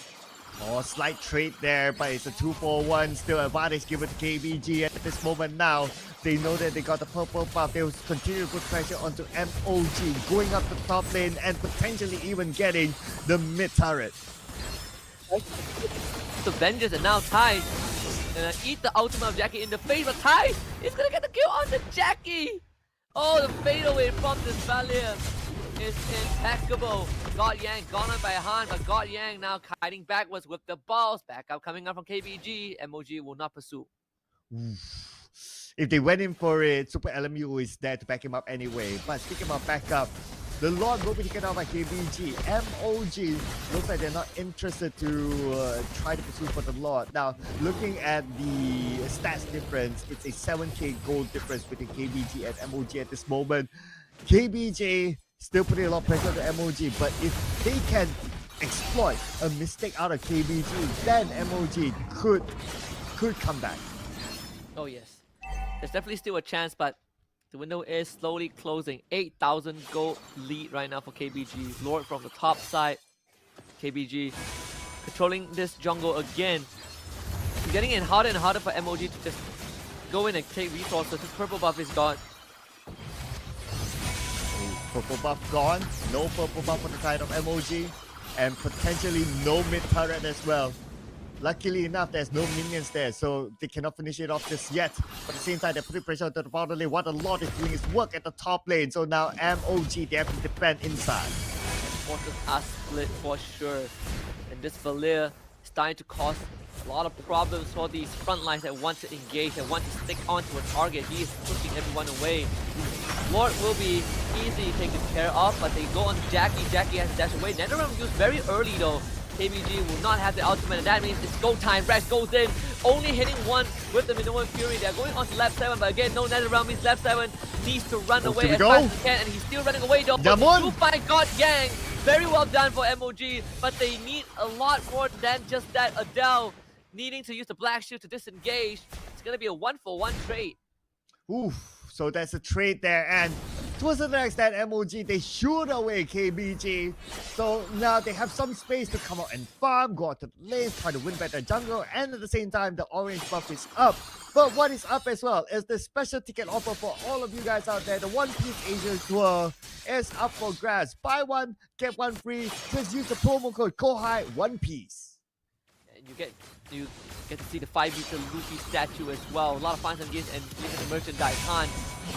Oh, slight trade there, but it's a 2-4-1. Still advantage given to KBG at this moment now. They know that they got the purple buff. They will continue to put pressure onto MOG, going up the top lane and potentially even getting the mid turret. The Avengers are now tied. And eat the ultimate of Jackie in the face, but Ty is gonna get the kill on the Jackie. Oh, the fadeaway from this Valiant is impeccable. God Yang gone on by Han, but God Yang now kiting backwards with the balls. Backup coming up from KBG. MOG will not pursue. If they went in for it, Super LMU is there to back him up anyway. But speaking about backup, the Lord will be taken out by KBG. MOG looks like they're not interested to try to pursue for the Lord. Now, looking at the stats difference, it's a 7k gold difference between KBG and MOG at this moment. KBG still putting a lot of pressure on the MOG, but if they can exploit a mistake out of KBG, then MOG could come back. Oh yes. There's definitely still a chance, but the window is slowly closing. 8,000 gold lead right now for KBG. Lord from the top side. KBG controlling this jungle again. It's getting in harder and harder for MOG to just go in and take resources. His purple buff is gone. Purple buff gone. No purple buff on the side of MOG. And potentially no mid turret as well. Luckily enough, there's no minions there, so they cannot finish it off just yet. But at the same time, they're putting pressure onto the bottom lane. What a lot is doing is work at the top lane. So now MOG, they have to defend inside. Forces are split for sure. And this Valir is starting to cause a lot of problems for these front lines that want to engage and want to stick onto a target. He is pushing everyone away. Lord will be easily taken care of, but they go on Jackie. Jackie has to dash away. NetherRealm used very early though. KBG will not have the ultimate, and that means it's go time. Rex goes in, only hitting one with the Minoan Fury. They're going on to Lab 7, but again, no NetherRealm means Lab 7 needs to run away as fast as he can, and he's still running away though. To find God Yang. Very well done for MOG, but they need a lot more than just that. Adele needing to use the Black Shield to disengage. It's going to be a 1-for-1 trade. Oof, so that's a trade there, and towards the next that MOG, they shoot away KBG. So now they have some space to come out and farm, go out to the lane, try to win back the jungle, and at the same time, the orange buff is up. But what is up as well is the special ticket offer for all of you guys out there. The One Piece Asia Tour is up for grabs. Buy one, get one free. Just use the promo code Kohai One Piece. And you get to see the 5-meter Luffy statue as well. A lot of fans and games and even the merchandise. Han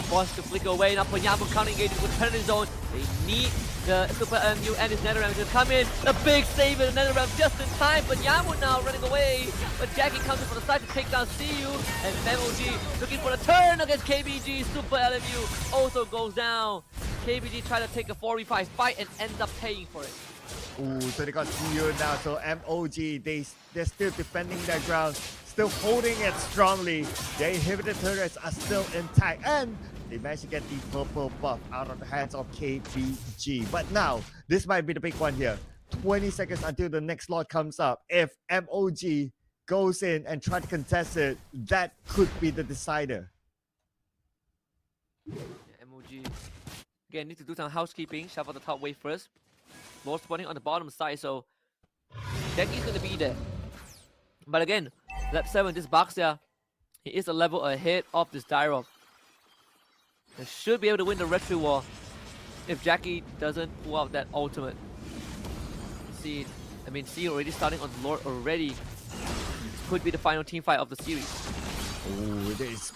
forced to flicker away. Now Penyamun counter engaging with Predator Zone. They need the Super MU and his NetherRealm to come in. The big save in the NetherRealm just in time. Penyamun now running away. But Jackie comes in from the side to take down CU. And MOG looking for the turn against KBG. Super LMU also goes down. KBG tried to take a 4v5 fight and ends up paying for it. Ooh, so they got CU now. So MOG, they're still defending their ground, still holding it strongly. Their inhibitor turrets are still intact, and they managed to get the purple buff out of the hands of KBG. But now, this might be the big one here. 20 seconds until the next slot comes up. If MOG goes in and try to contest it, that could be the decider. MOG again need to do some housekeeping. Shuffle the top wave first. Lord spawning on the bottom side, so Decky's gonna be there. But again, lap 7, this Baxia, he is a level ahead of this Dyrov. They should be able to win the retro war if Jackie doesn't pull out that ultimate. See already starting on the Lord already. This could be the final team fight of the series. Oh, there is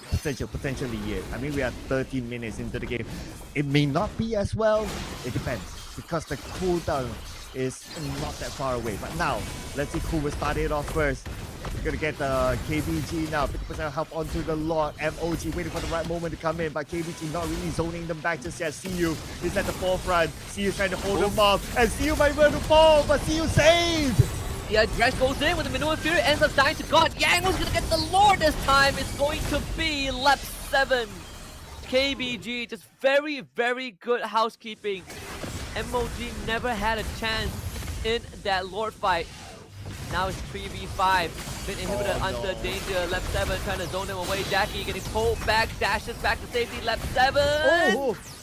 potentially yet. I mean, we are 13 minutes into the game. It may not be as well. It depends, because the cooldown is not that far away. But now, let's see who will start it off first. We're gonna get KBG now. 50% help onto the Lord. MOG waiting for the right moment to come in, but KBG not really zoning them back just yet. CU is at the forefront. CU trying to hold them off, and CU might run to fall, but CU saved! Yeah, Dresh goes in with the Minoan Fury, ends up dying to God. Yang was gonna get the Lord this time. It's going to be lap 7. KBG, just very, very good housekeeping. MOG never had a chance in that Lord fight. Now it's 3v5. Been inhibitor under danger. Lap 7 trying to zone them away. Jackie getting pulled back, dashes back to safety. Lap 7.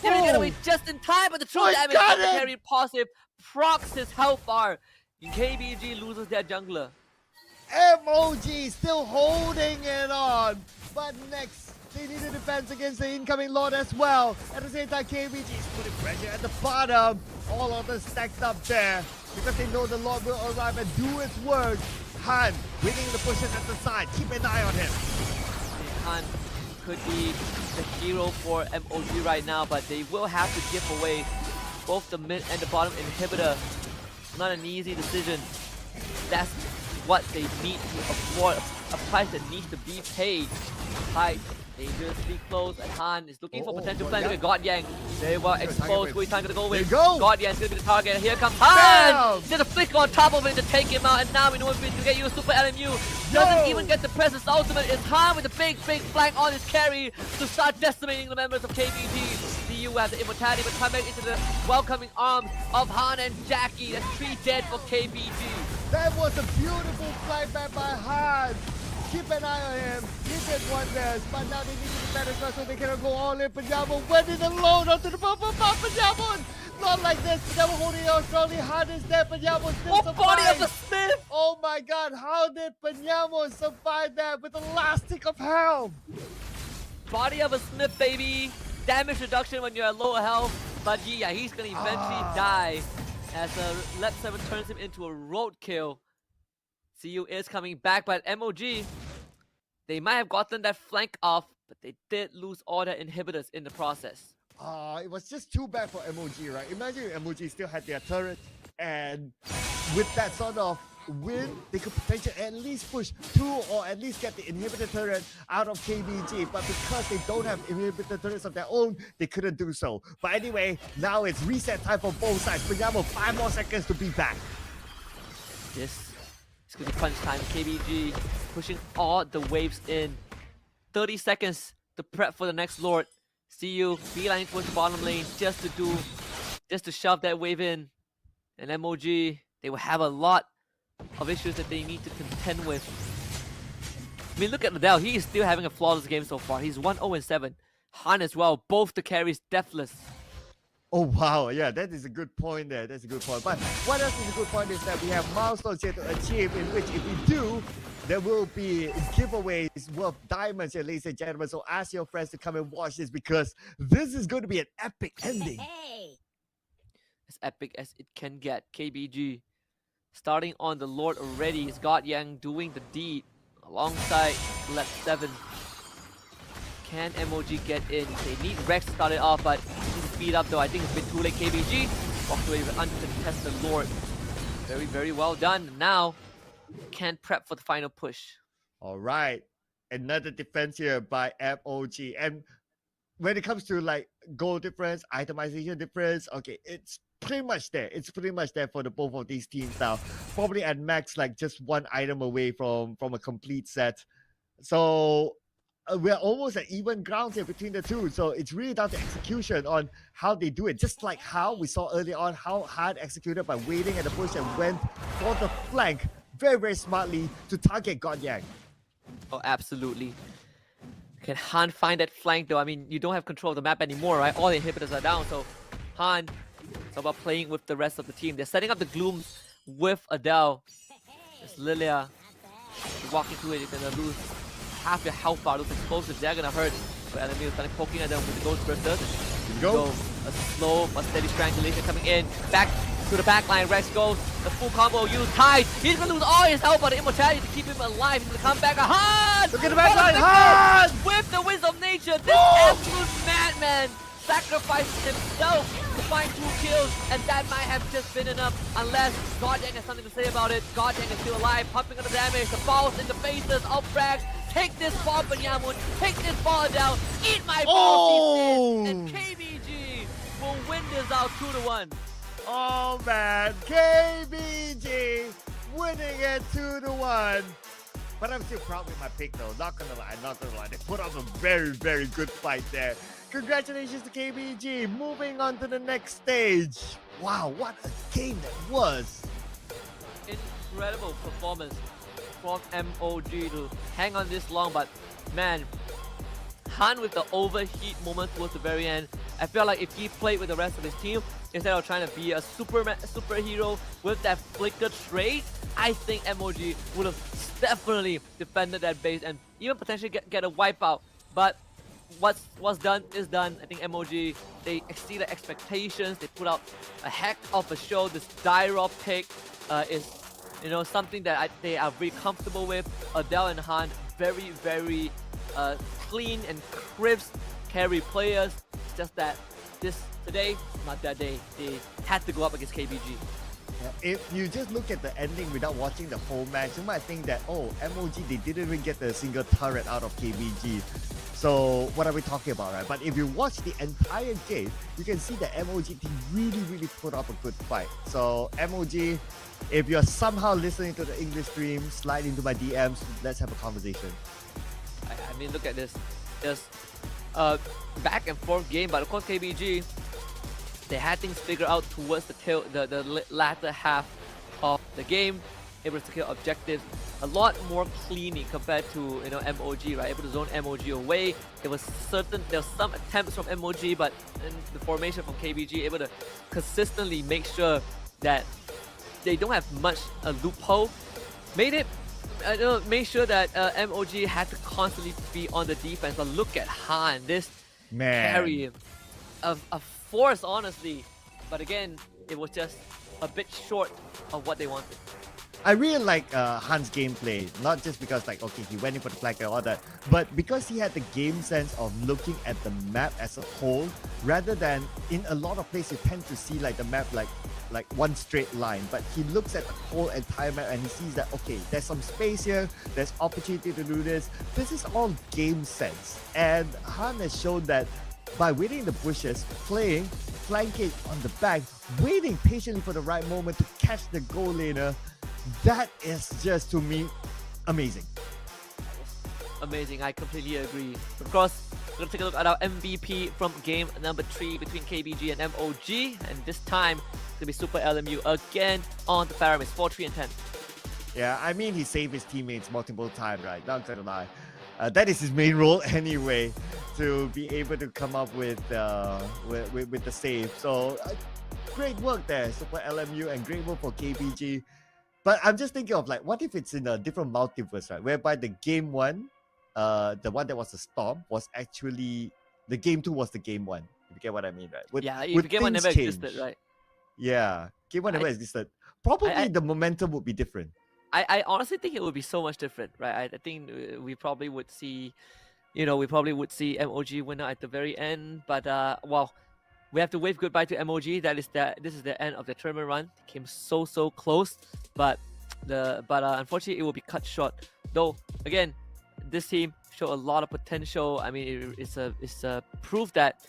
Gonna get away just in time, but the true damage of the carry positive procs his health bar. KBG loses their jungler. MOG still holding it on, but next they need a defense against the incoming Lord as well. At the same time, KBG is putting pressure at the bottom. All of them stacked up there because they know the Lord will arrive and do its work. Han winning the pushes at the side. Keep an eye on him. Han could be the hero for MOG right now, but they will have to give away both the mid and the bottom inhibitor. Not an easy decision. That's what they need to afford, a price that needs to be paid. High, dangerously close, and Han is looking for potential plans. Look at God Yang. Very well exposed. Who is Han gonna go with? God Yang is gonna be the target. Here comes Han! There's a flick on top of it to take him out, and now we know if we can get you a super LMU. Doesn't even get the presence ultimate. It's Han with a big flank on his carry to start decimating the members of KBG. CU has the immortality, but come back into the welcoming arms of Han and Jackie. That's 3 dead for KBG. That was a beautiful flight back by Han. Keep an eye on him. He did wonders, but now they need to be better so they cannot go all in. Pajamo went in alone onto the purple buff. Pajamo! Not like this. Pajamo holding on strongly. Han is there. Pajamo still survived. Body of the Smith! Oh my god, how did Pajamo survive that with the last tick of health? Body of a Smith, baby. Damage reduction when you're at low health. But yeah, he's gonna eventually die as lap 7 turns him into a roadkill. CU is coming back, but MOG, they might have gotten that flank off, but they did lose all their inhibitors in the process. It was just too bad for MOG, right? Imagine if MOG still had their turret, and with that sort of win, they could potentially at least push 2 or at least get the inhibitor turret out of KBG. But because they don't have inhibitor turrets of their own, they couldn't do so. But anyway, now it's reset time for both sides. Pajamo, 5 more seconds to be back. This is going to be crunch time. KBG pushing all the waves in. 30 seconds to prep for the next Lord. CU beelining towards the bottom lane just to shove that wave in. And MOG, they will have a lot of issues that they need to contend with. I mean, look at Liddell. He is still having a flawless game so far. He's 1-0-7. Han as well. Both the carries deathless. Oh wow, yeah, that is a good point there. That's a good point. But what else is a good point is that we have milestones here to achieve, in which if we do, there will be giveaways worth diamonds here, ladies and gentlemen. So ask your friends to come and watch this, because this is going to be an epic ending. As epic as it can get. KBG starting on the Lord already. Is God Yang doing the deed alongside lap 7. Can MOG get in? They need Rex to start it off, but need to speed up though. I think it's been too late. KBG walked away with uncontested Lord. Very, very well done. Now can prep for the final push. All right, another defense here by MOG. And when it comes to like goal difference, itemization difference, okay, it's pretty much there. It's pretty much there for the both of these teams now. Probably at max like just one item away from a complete set. So we're almost at even ground here between the two. So it's really down to execution on how they do it. Just like how we saw early on, how Han executed by waiting at the bush and went for the flank very, very smartly to target Godyang. Oh, absolutely. Can Han find that flank though? I mean, you don't have control of the map anymore, right? All the inhibitors are down, so Han, it's about playing with the rest of the team. They're setting up the glooms with Adele. There's Lilia. You're walking through it, you're gonna lose half your health bar. Those explosives, they're gonna hurt. So enemy is kind of poking at them with the Ghost Bursters. Go. A slow but steady strangulation coming in. Back to the back line. Rex goes. The full combo used. Tide. He's gonna lose all his health, but the immortality to keep him alive. He's gonna come back. Han! Look at the back line. Han! With the Winds of Nature. This absolute madman sacrifices himself to find 2 kills, and that might have just been enough unless Godyang has something to say about it. Godyang is still alive, pumping on the damage. The balls in the faces of Frags. Take this ball, Banyamun. Take this ball down. Eat my balls, and KBG will win this out 2-1. Oh man, KBG winning it 2-1. But I'm still proud with my pick though. Not gonna lie. They put up a very, very good fight there. Congratulations to KBG. Moving on to the next stage. Wow, what a game that was. Incredible performance from MOG to hang on this long, but man, Han with the overheat moment towards the very end. I feel like if he played with the rest of his team, instead of trying to be a superhero with that flicker trait, I think MOG would have definitely defended that base and even potentially get a wipeout. But what's done is done. I think MOG, they exceeded expectations. They put out a heck of a show. This Dyro pick is, you know, something that they are very comfortable with. Adele and Han, very, very clean and crisp carry players. It's just that today, not that day. They had to go up against KBG. If you just look at the ending without watching the whole match, you might think that, oh, MOG, they didn't even get a single turret out of KBG. So what are we talking about, right? But if you watch the entire game, you can see that MOG team really, really put up a good fight. So MOG, if you're somehow listening to the English stream, slide into my DMs, let's have a conversation. I mean, look at this. Just back and forth game, but of course KBG, they had things figured out towards the latter half of the game, able to secure objectives a lot more cleanly compared to, you know, MOG, right? Able to zone MOG away. There was some attempts from MOG, but in the formation from KBG, able to consistently make sure that they don't have much a loophole. Made sure that MOG had to constantly be on the defense. But look at Han, this carry of a force, honestly. But again, it was just a bit short of what they wanted. I really like Han's gameplay, not just because like, okay, he went in for the flag and all that, but because he had the game sense of looking at the map as a whole, rather than in a lot of places you tend to see like the map like one straight line, but he looks at the whole entire map and he sees that, okay, there's some space here, there's opportunity to do this. This is all game sense, and Han has shown that by waiting in the bushes, playing, flanking on the back, waiting patiently for the right moment to catch the goal laner. That is just, to me, amazing. Amazing, I completely agree. Of course, we're going to take a look at our MVP from game number 3 between KBG and MOG. And this time, it's going to be Super LMU again on the Pyramis, 4-3 and 10. Yeah, I mean, he saved his teammates multiple times, right? Not gonna lie. That is his main role anyway, to be able to come up with the save. So, great work there, Super LMU, and great work for KBG. But I'm just thinking of like, what if it's in a different multiverse, right? Whereby the game 1, the one that was the storm, was actually the game 2 was the game 1. If you get what I mean, right? If game 1 never existed, right? Yeah, game 1 never existed. Probably the momentum would be different. I honestly think it would be so much different, right? I think we probably would see, MOG winner at the very end. But well, we have to wave goodbye to MOG. This is the end of the tournament run. It came so close, but unfortunately it will be cut short. Though again, this team show a lot of potential. I mean, it's a proof that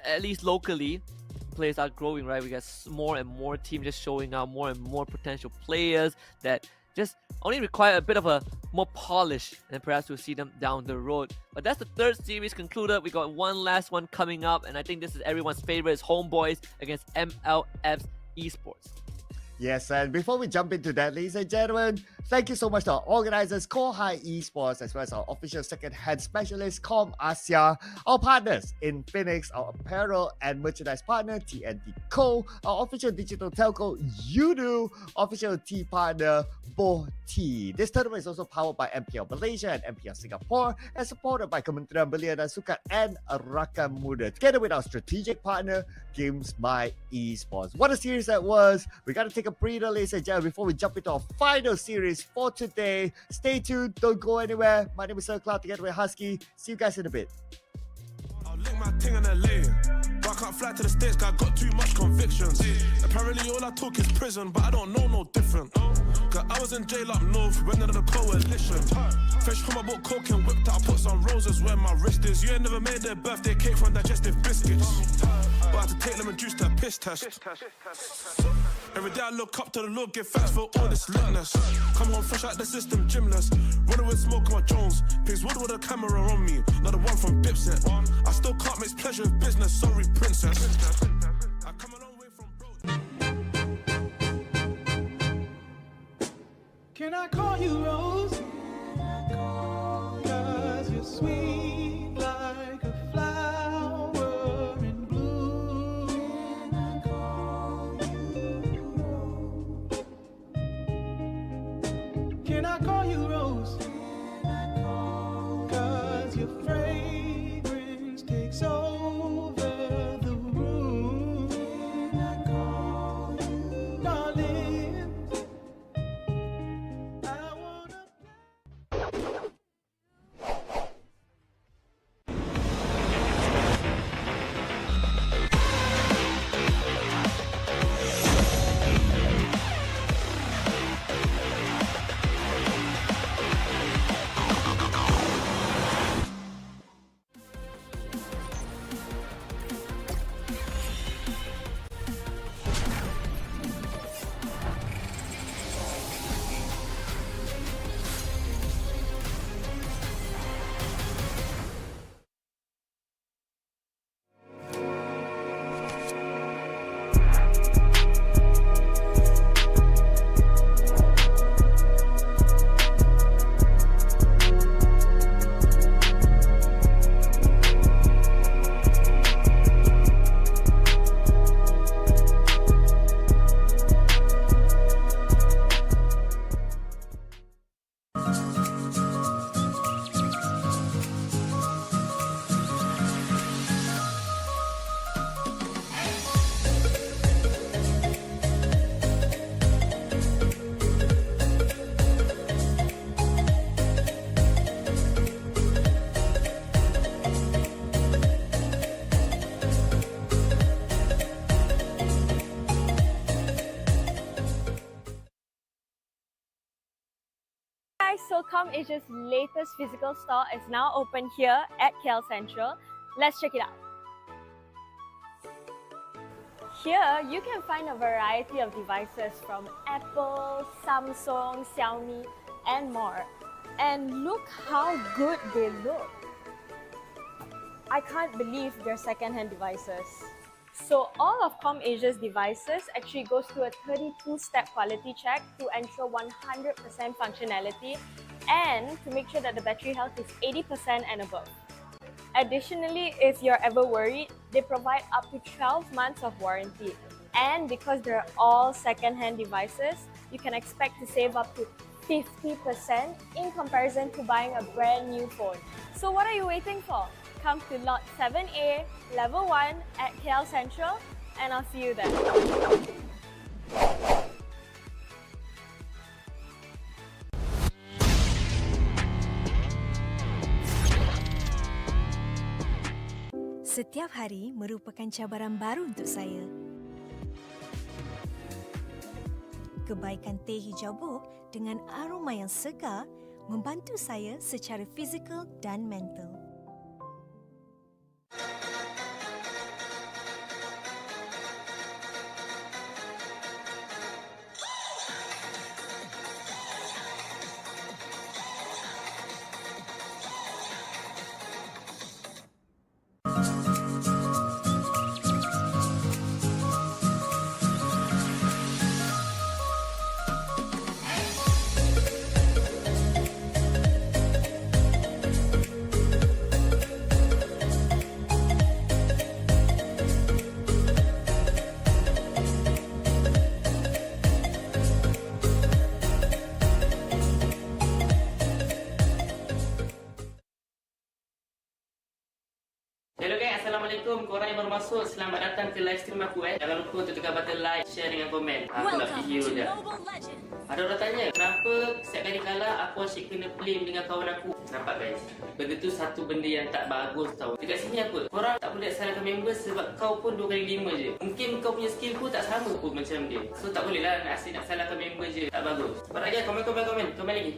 at least locally, players are growing, right? We got more and more teams just showing out, more and more potential players that just only require a bit of a more polish, and perhaps we'll see them down the road. But that's the third series concluded. We got one last one coming up, and I think this is everyone's favorite. It's HOMEBOIS against MLFS ESPORTS. Yes, and before we jump into that, ladies and gentlemen, thank you so much to our organizers, Kohai Esports, as well as our official second-hand specialist, Asia, our partners in Phoenix, our apparel and merchandise partner, TNT Co., our official digital telco, Udo, official tea partner, Bo Tea. This tournament is also powered by MPL Malaysia and MPL Singapore, and supported by Kementerian Belia dan Sukan and Rakan Muda, together with our strategic partner, Games My Esports. What a series that was. We got to take a breather, ladies and gentlemen, before we jump into our final series for today. Stay tuned, don't go anywhere. My name is Sir Cloud, together with Husky. See you guys in a bit. I'll lick my ting in LA. But I can't fly to the States, cause I got too much convictions. Apparently all I talk is prison, but I don't know no different. Cause I was in jail up north, went under the coalition. Fresh from my book, coke and whipped out, put some roses where my wrist is. You ain't never made their birthday cake from digestive biscuits. But I had to take lemon juice to a piss test. Every day I look up to the Lord, give thanks for all this litness. Come home fresh out the system, gymless. Running with smoke on my Jones. Pigs wood with a camera on me, not the one from Dipset. I still can't mix pleasure with business, sorry princess. I come a long way from bro. Can I call you Rose? 'Cause you're sweet like a flower in bloom. Can I call you Rose? 'Cause your fragrance takes over the room. Darling, I wanna So ComAsia's latest physical store is now open here at KL Central. Let's check it out. Here, you can find a variety of devices from Apple, Samsung, Xiaomi, and more. And look how good they look. I can't believe they're second-hand devices. So all of ComAsia's devices actually goes through a 32-step quality check to ensure 100% functionality and to make sure that the battery health is 80% and above. Additionally, if you're ever worried, they provide up to 12 months of warranty. And because they're all second-hand devices, you can expect to save up to 50% in comparison to buying a brand new phone. So what are you waiting for? Come to Lot 7A, Level 1 at KL Central, and I'll see you there. Setiap hari merupakan cabaran baru untuk saya. Kebaikan teh hijau buk dengan aroma yang segar membantu saya secara fizikal dan mental. Hello guys, Assalamualaikum. Korang yang baru masuk, selamat datang ke live stream aku Jangan lupa untuk tekan button like, share dengan komen. Aku nak pergi hero je. Ada orang tanya, kenapa setiap kali kalah aku asyik kena blame dengan kawan aku? Nampak guys, benda tu satu benda yang tak bagus tau. Dekat sini apa? Korang tak boleh salahkan member sebab kau pun 2 kali 5 je. Mungkin kau punya skill pun tak sama pun macam dia. So tak boleh lah nak asyik nak salahkan member je. Tak bagus. Cepat lagi, komen lagi.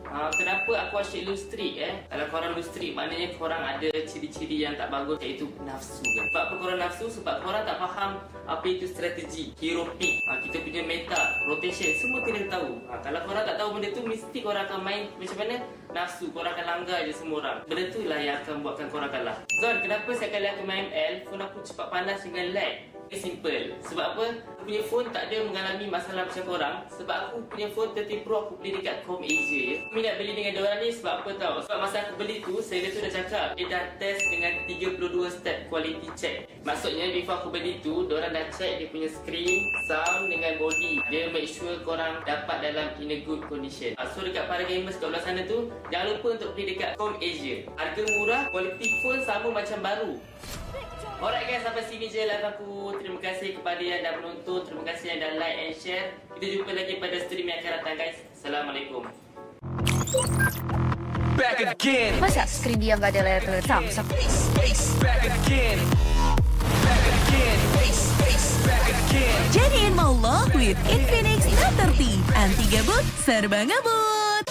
Kenapa aku asyik lose streak Kalau korang lose streak, maknanya korang ada ciri-ciri yang tak bagus, iaitu nafsu kan? Sebab apa korang nafsu? Sebab korang tak faham apa itu strategi, hero pick, kita punya meta, rotation, semua kena tahu. Kalau korang tak tahu benda tu, mesti korang akan main macam mana? Nafsu, korang akan langgar je semua orang. Benda tu lah yang akan buatkan korang kalah. Zon, kenapa setiap kali aku main ML, phone aku cepat panas dengan lag? Simple. Sebab apa? Aku punya phone tak ada mengalami masalah macam korang. Sebab aku punya phone 30 Pro aku beli dekat Com Asia je. Aku nak beli dengan diorang ni sebab apa tau? Sebab masa aku beli tu, seller tu dah cakap dia dah test dengan 32 step quality check. Maksudnya before aku beli tu, diorang dah check dia punya screen, sound dengan body. Dia make sure korang dapat dalam in a good condition. So dekat para gamers kat belah sana tu, jangan lupa untuk beli dekat Com Asia. Harga murah, quality phone sama macam baru. Alright guys, sampai sini je live aku. Terima kasih kepada yang dah menonton. Terima kasih yang dah like and share. Kita jumpa lagi pada stream yang akan datang guys. Assalamualaikum. Back again. Masa skrin dia nggak ada layar hitam? Back again. Back again. Back again. Jadiin maulah with Infinix Note 30. Anti gabut, serba ngabut.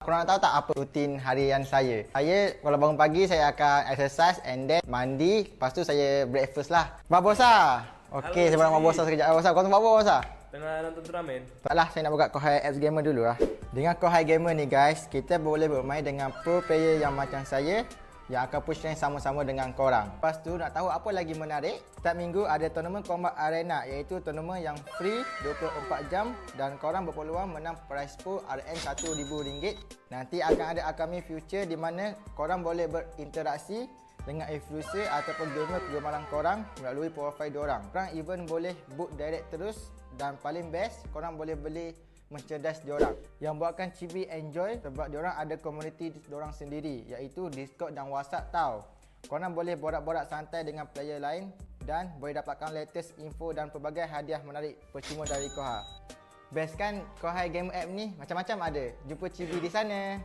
Korang nak tahu tak apa rutin harian saya? Saya kalau bangun pagi saya akan exercise and then mandi. Lepas tu saya breakfast lah. Buat bosa. Okey, saya buat bosa sekejap. Bosa, kau tengok apa bosa? Tengah nonton turnamen. Taklah, saya nak buka Kohai apps gamer dulu lah. Dengan Kohai gamer ni guys, kita boleh bermain dengan pro player yang macam saya yang akan push rank sama-sama dengan korang. Lepas tu nak tahu apa lagi menarik? Setiap minggu ada tournament combat arena, iaitu tournament yang free 24 jam dan korang berpeluang menang prize pool RN RM1,000. Nanti akan ada upcoming future di mana korang boleh berinteraksi dengan influencer ataupun gamer kegemaran korang melalui profil diorang. Korang even boleh book direct terus dan paling best korang boleh beli merchandise diorang yang buatkan Cibi enjoy sebab diorang ada komuniti diorang sendiri iaitu Discord dan WhatsApp tau. Korang boleh borak-borak santai dengan player lain dan boleh dapatkan latest info dan pelbagai hadiah menarik percuma dari Kohai. Best kan Kohai game app ni? Macam-macam ada. Jumpa Cibi di sana.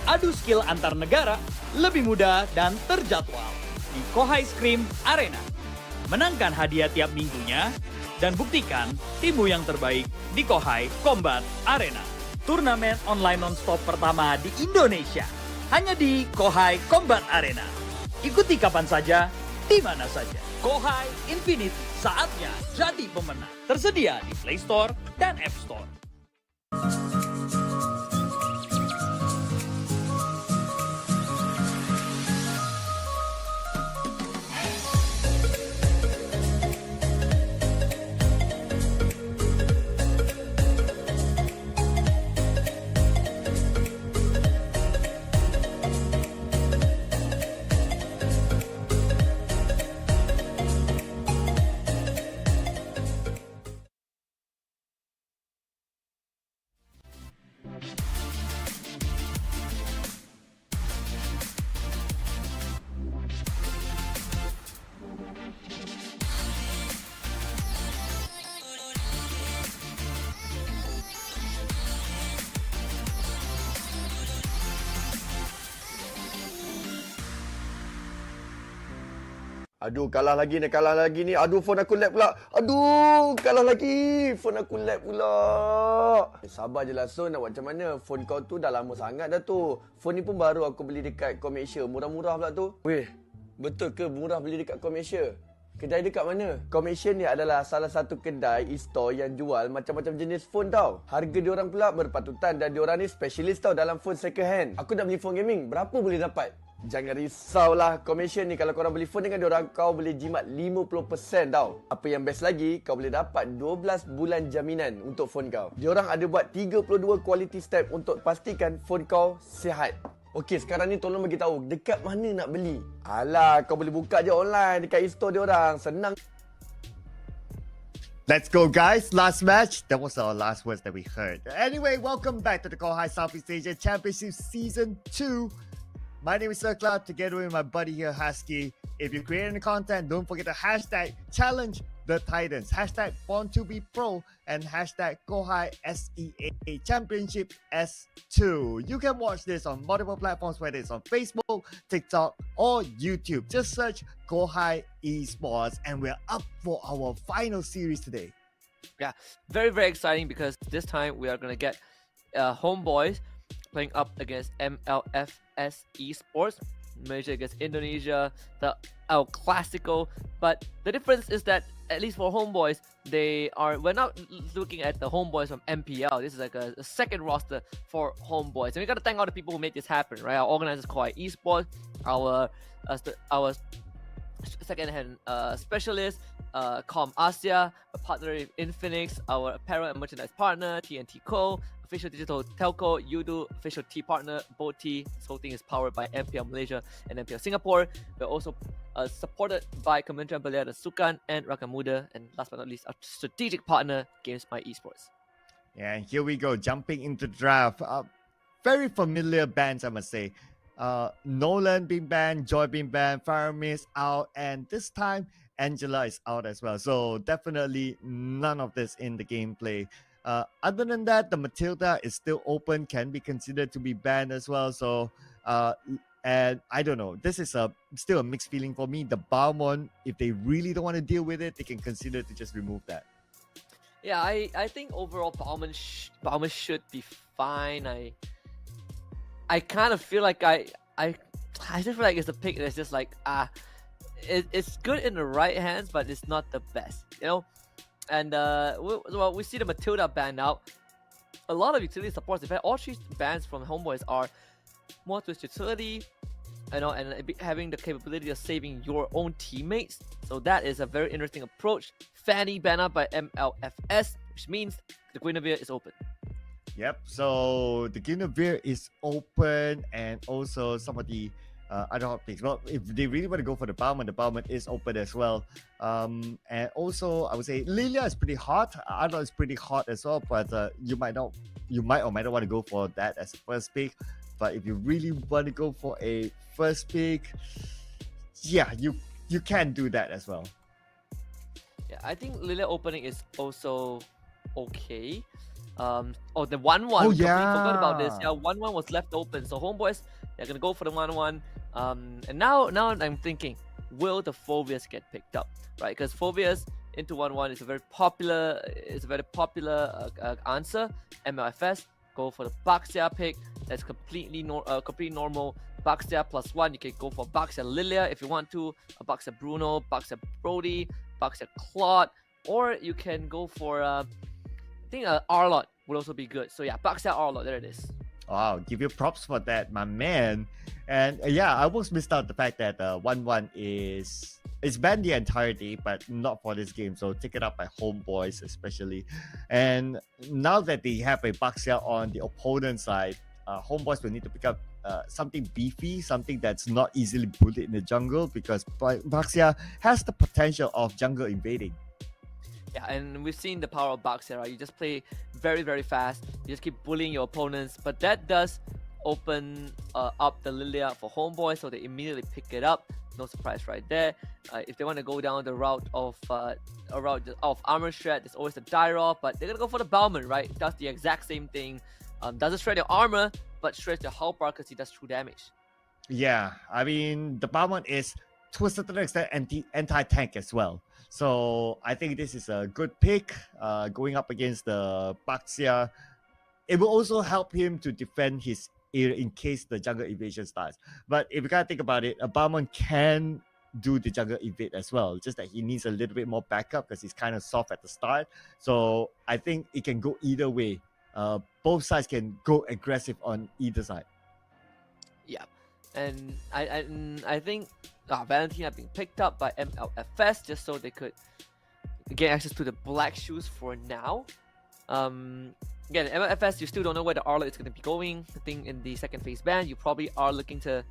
Adu skill antar negara lebih mudah dan terjadwal di Kohai Scream Arena. Menangkan hadiah tiap minggunya dan buktikan timmu yang terbaik di Kohai Combat Arena. Turnamen online non-stop pertama di Indonesia. Hanya di Kohai Combat Arena. Ikuti kapan saja, di mana saja. Kohai Infinity, saatnya jadi pemenang. Tersedia di Play Store dan App Store. Aduh, kalah lagi ni. Aduh, phone aku lag pula. Aduh, kalah lagi. Phone aku lag pula. Sabar je lah, Son. Nak buat macam mana? Phone kau tu dah lama sangat dah tu. Phone ni pun baru aku beli dekat Komersia. Murah-murah pula tu. Weh, betul ke murah beli dekat Komersia? Kedai dekat mana? Komersia ni adalah salah satu kedai e-store yang jual macam-macam jenis phone tau. Harga diorang pula berpatutan dan diorang ni specialist tau dalam phone second hand. Aku nak beli phone gaming. Berapa boleh dapat? Jangan risaulah, Komersia ni kalau korang beli phone dengan diorang, kau boleh jimat 50% tau. Apa yang best lagi, kau boleh dapat 12 bulan jaminan untuk phone kau. Diorang ada buat 32 quality step untuk pastikan phone kau sihat. Okey, sekarang ni tolong bagi tahu dekat mana nak beli. Alah, kau boleh buka je online dekat e-store diorang. Senang. Let's go, guys. Last match. That was our last words that we heard. Anyway, welcome back to the Kohai Southeast Asia Championship Season 2. My name is Circla, together with my buddy here, Husky. If you're creating content, don't forget to hashtag challenge the Titans, hashtag Born to be Pro, and hashtag Kohai SEA Championship S2. You can watch this on multiple platforms, whether it's on Facebook, TikTok, or YouTube. Just search Kohai Esports, and we're up for our final series today. Yeah, very, very exciting because this time we are going to get Homeboys playing up against MLFS Esports, Malaysia against Indonesia, the El Clasico. But the difference is that, at least for Homeboys, we're not looking at the Homeboys from MPL. This is like a second roster for Homeboys. And we got to thank all the people who made this happen, right? Our organizers, Kohai Esports, our second-hand specialist, Com Asia, a partner in Infinix, our apparel and merchandise partner, TNT Co., official digital telco, Udo, official tea partner, Boti. This whole thing is powered by MPL Malaysia and MPL Singapore. We're also supported by Kementerian Belia dan Sukan and Rakan Muda. And last but not least, our strategic partner, Games by Esports. Yeah, and here we go, jumping into the draft. Very familiar bands, I must say. Nolan being banned, Joy being banned, Faramis out, and this time Angela is out as well. So definitely none of this in the gameplay. Other than that, the Matilda is still open, can be considered to be banned as well. So, and I don't know. This is still a mixed feeling for me. The Balmond, if they really don't want to deal with it, they can consider to just remove that. Yeah, I think overall Balmond should be fine. I kind of feel like I just feel like it's a pick that's just like it's good in the right hands, but it's not the best, you know. And we see the Matilda ban out. A lot of utility supports. In fact, all three bans from Homeboys are more towards utility, you know, and having the capability of saving your own teammates. So that is a very interesting approach. Fanny ban out by MLFS, which means the Guinevere is open. Yep, so the Guinevere is open, and also some of the other hot picks. Well, if they really want to go for the Balmond is open as well. And also, I would say Lilia is pretty hot. Arnold is pretty hot as well, but you might or might not want to go for that as a first pick. But if you really want to go for a first pick, yeah, you can do that as well. Yeah, I think Lilia opening is also okay. The 1-1. Oh, yeah. Forgot about this. Yeah, 1-1 was left open. So Homeboys, they're gonna go for the 1-1. And now I'm thinking, will the Phobias get picked up? Right? Because Phobias into 1-1 is a very popular answer. MLFS go for the Baxia pick. That's completely normal. Baxia +1. You can go for Baxia Lilia if you want to. A Baxia Bruno, Baxia Brody, Baxia Claude, or you can go for I think Arlot would also be good. So yeah, Baxia Arlot, there it is. Wow, give you props for that, my man. And yeah, I almost missed out the fact that 1-1 is banned the entirety, but not for this game. So take it up by Homeboys especially. And now that they have a Baxia on the opponent side, Homeboys will need to pick up something beefy, something that's not easily bullied in the jungle, because Baxia has the potential of jungle invading. Yeah, and we've seen the power of Baxia, right? You just play very, very fast. You just keep bullying your opponents. But that does open up the Lilia for Homeboy, so they immediately pick it up. No surprise right there. If they want to go down the route of armor shred, there's always the Dyrov, but they're going to go for the Balmond, right? It does the exact same thing. Doesn't shred your armor, but shreds your hull bar because he does true damage. Yeah, I mean, the Balmond is to a certain extent anti-tank as well. So I think this is a good pick going up against the Baxia. It will also help him to defend his area in case the jungle evasion starts. But if you gotta think about it, Balmond can do the jungle evade as well. Just that he needs a little bit more backup because he's kind of soft at the start. So I think it can go either way. Both sides can go aggressive on either side. Yeah, and I think Valentine have been picked up by MLFS just so they could get access to the black shoes for now. Again, MLFS, you still don't know where the Arlot is going to be going. I think in the second phase ban, you probably are looking to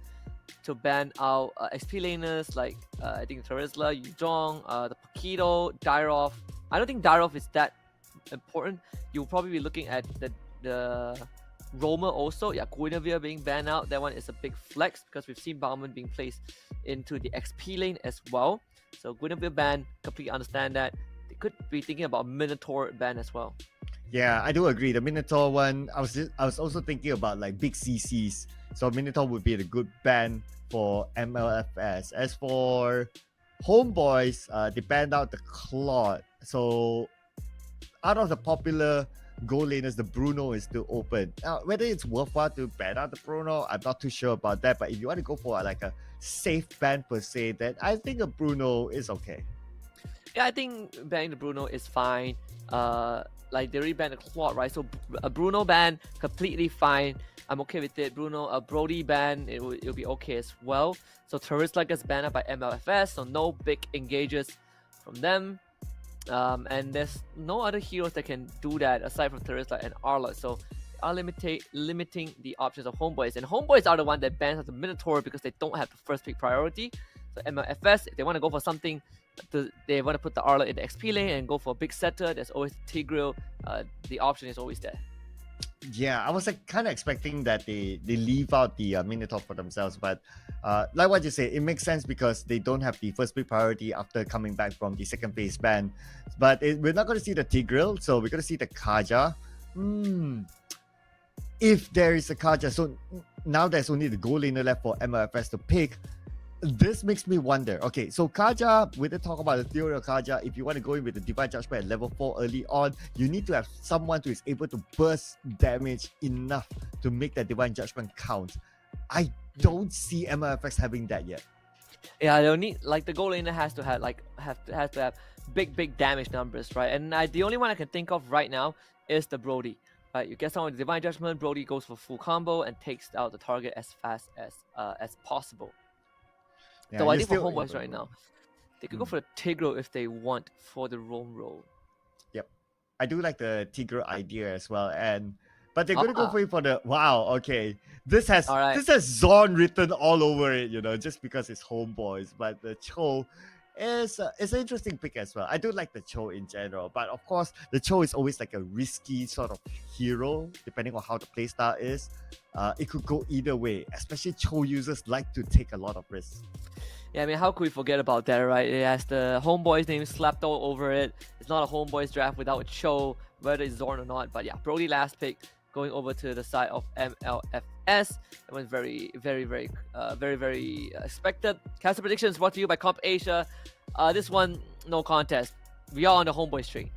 ban out XP laners like I think Terizla, Yuzhong, the Paquito, Dyrov. I don't think Dyrov is that important. You'll probably be looking at the Roamer also. Yeah, Guinevere being banned out. That one is a big flex because we've seen Balmond being placed into the XP lane as well. So Guinevere ban, completely understand that. They could be thinking about Minotaur ban as well. Yeah, I do agree. The Minotaur one, I was also thinking about like big CCs. So Minotaur would be a good ban for MLFS. As for Homeboys, they banned out the Claude. So out of the popular goal laners, the Bruno is still open. Now, whether it's worthwhile to ban out the Bruno, I'm not too sure about that. But if you want to go for like a safe ban per se, then I think a Bruno is okay. Yeah, I think banning the Bruno is fine. Like they already banned the Claude, right? So a Bruno ban, completely fine. I'm okay with it. Bruno, a Brody ban, it'll be okay as well. So Terizla gets banned by MLFS, so no big engages from them. And there's no other heroes that can do that aside from Terizla and Arlot. So are limiting the options of Homeboys. And Homeboys are the one that bans out the Minotaur because they don't have the first pick priority. So MLFS, if they want to go for something, they want to put the Arlot in the XP lane and go for a big setter, there's always Tigreal. The option is always there. Yeah, I was like kind of expecting that they leave out the Minotaur for themselves, but like what you say, it makes sense because they don't have the first big priority after coming back from the second phase ban. But we're not going to see the Tigreal, so we're going to see the Kaja. If there is a Kaja, so now there's only the goal laner left for MLFS to pick. This makes me wonder. Okay, so Kaja, we did talk about the theory of Kaja. If you want to go in with the Divine Judgment at level 4 early on, you need to have someone who is able to burst damage enough to make that Divine Judgment count. I don't see MLFX having that yet. Yeah, they'll need, like, the goal laner has to have big damage numbers, right? And the only one I can think of right now is the Brody. Right, you get someone with Divine Judgment, Brody goes for full combo and takes out the target as fast as possible. Yeah, so I think for Homeboys right now, they could go for the Tigreal if they want for the roam role. Yep, I do like the Tigreal idea as well, but they're gonna go for the okay. This has Zorn written all over it, you know, just because it's Homeboys. But the Cho is an interesting pick as well. I do like the Cho in general, but of course the Cho is always like a risky sort of hero depending on how the playstyle is. It could go either way, especially Cho users like to take a lot of risks. Yeah, I mean, how could we forget about that, right? It has the Homeboys name slapped all over it. It's not a Homeboys draft without Cho, whether it's Zorn or not. But yeah, Brody last pick going over to the side of MLFS. It was very expected. Caster predictions brought to you by Comp Asia. This one, no contest. We are on the Homeboys train.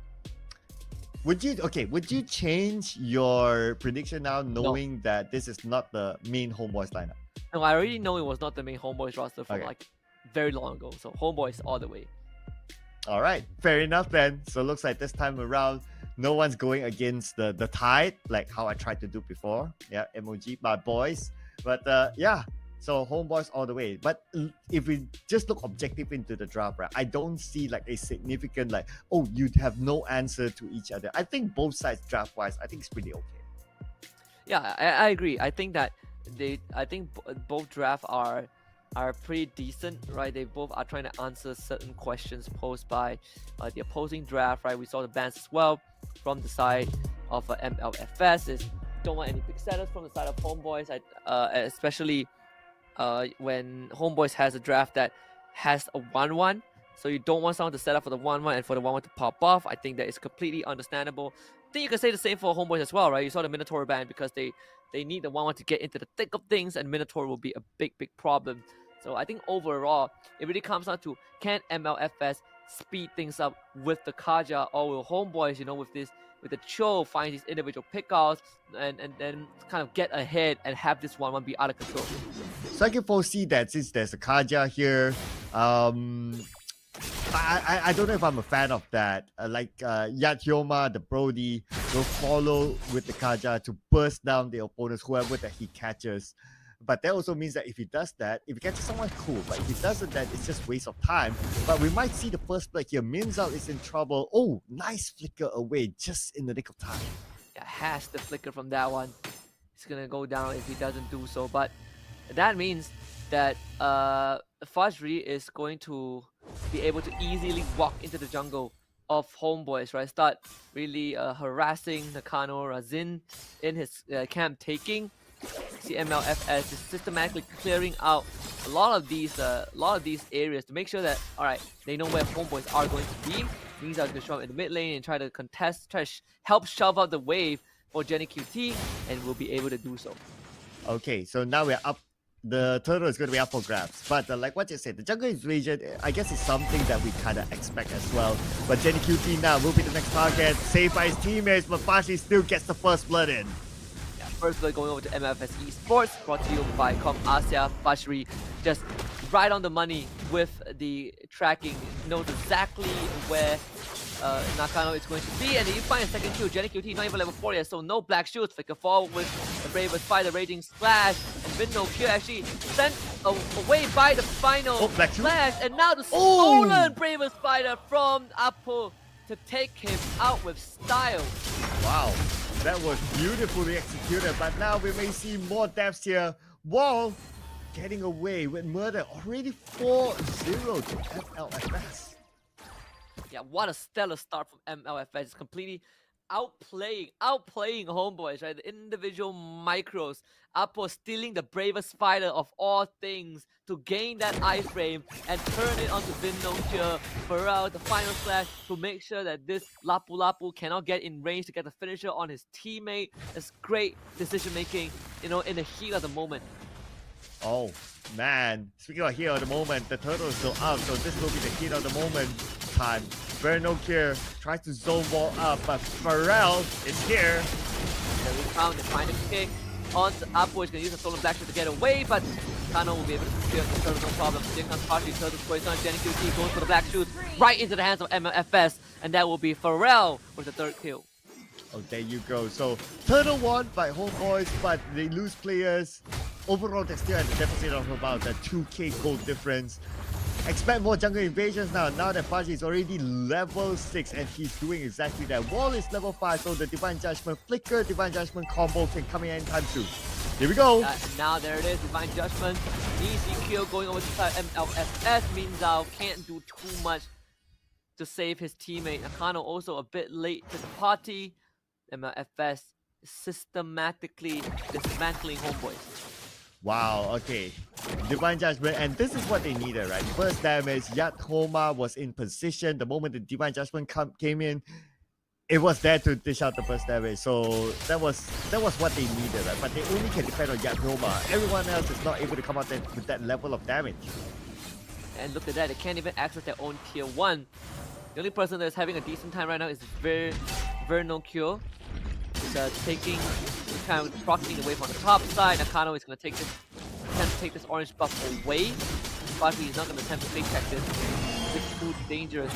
Would you change your prediction now, knowing that this is not the main Homeboys lineup? No, I already know it was not the main Homeboys roster from like very long ago. So Homeboys all the way. All right, fair enough then. So looks like this time around, no one's going against the tide, like how I tried to do before. Yeah, emoji, my boys. But yeah, so Homeboys all the way. But if we just look objective into the draft, right, I don't see like a significant you'd have no answer to each other. I think both sides draft-wise, I think it's pretty okay. Yeah, I agree. I think that both drafts are pretty decent, right? They both are trying to answer certain questions posed by the opposing draft, right? We saw the bans as well from the side of MLFS. Don't want any big setups from the side of Homeboys, especially when Homeboys has a draft that has a 1-1. So you don't want someone to set up for the 1-1 and for the 1-1 to pop off. I think that is completely understandable. I think you can say the same for Homeboys as well, right? You saw the Minotaur ban because they need the 1-1 to get into the thick of things, and Minotaur will be a big problem So I think overall, it really comes down to, can MLFS speed things up with the Kaja, or will Homeboys, with the Cho, find these individual pickouts and then kind of get ahead and have this 1-1 be out of control. So I can foresee that since there's a Kaja here, I don't know if I'm a fan of that. Yat Hyoma, the Brody, will follow with the Kaja to burst down the opponents, whoever that he catches. But that also means that if he does that, if he catches someone, cool. But if he doesn't, then it's just waste of time. But we might see the first play here. Minzal is in trouble. Oh, nice flicker away just in the nick of time. Yeah, has the flicker from that one. He's going to go down if he doesn't do so. But that means that Fajri is going to be able to easily walk into the jungle of Homeboys, right? Start really harassing Nakano Razin in his camp taking. See MLFS is systematically clearing out a lot of these areas to make sure that, alright, they know where Homeboys are going to be. These are going to show up in the mid lane and try to contest, help shove out the wave for Jenny QT, and will be able to do so. Okay, so now we're up. The turtle is going to be up for grabs. But like what you said, the jungle invasion, I guess, is something that we kind of expect as well. But Jenny QT now will be the next target, saved by his teammates, but Fashi still gets the first blood in. First blood going over to MLFS Esports, brought to you by Com Asia. Fashri just right on the money with the tracking, knows exactly where Nakano is going to be, and you find a second kill. Jenny QT not even level 4 yet, so no black shields. Flicker forward with the Bravest Spider, Raging Splash, and Vinno Kill actually sent away by the final Splash, and now the stolen Bravest Spider from Apo to take him out with style. Wow. That was beautifully executed, but now we may see more deaths here. Wall getting away with murder. Already 4-0 to MLFS. Yeah, what a stellar start from MLFS. It's completely outplaying Homeboys, right? The individual micros. Apo stealing the Bravest Spider of all things to gain that iframe and turn it onto Vinno here. Pharrell, the final slash, to make sure that this Lapu Lapu cannot get in range to get the finisher on his teammate. It's great decision making, in the heat of the moment. Oh man, speaking of heat of the moment, the turtle is still up, so this will be the heat of the moment time. Verno here tries to zone wall up, but Pharrell is here. There we found the final kick onto Apo. He's going to use a stolen black shield to get away, but Kano will be able to secure the turtle, no problem. Here comes Party, turtle squares on Jenny QT, goes for the black shield right into the hands of MLFS, and that will be Pharrell with the third kill. Oh, there you go. So turtle won by Homeboys, but they lose players. Overall, they're still at the deficit of about a 2k gold difference. Expect more jungle invasions now that Faji is already level 6 and he's doing exactly that. Wall is level 5, so the Divine Judgment Flicker, Divine Judgment combo can come in anytime soon. Here we go. Now there it is, Divine Judgment. Easy kill going over to MLFS. Minzao can't do too much to save his teammate. Nakano also a bit late to the party. MLFS systematically dismantling Homeboys. Wow, okay. Divine Judgment, and this is what they needed, right? First damage, Yat Homa was in position. The moment the Divine Judgment came in, it was there to dish out the first damage. So that was what they needed, right? But they only can depend on Yat Homa. Everyone else is not able to come out with that level of damage. And look at that, they can't even access their own tier 1. The only person that's having a decent time right now is Verno Kyo. Taking kind of proccing away from the top side. Nakano is going to attempt to take this orange buff away, but he's not going to attempt to fake check this. It's too dangerous.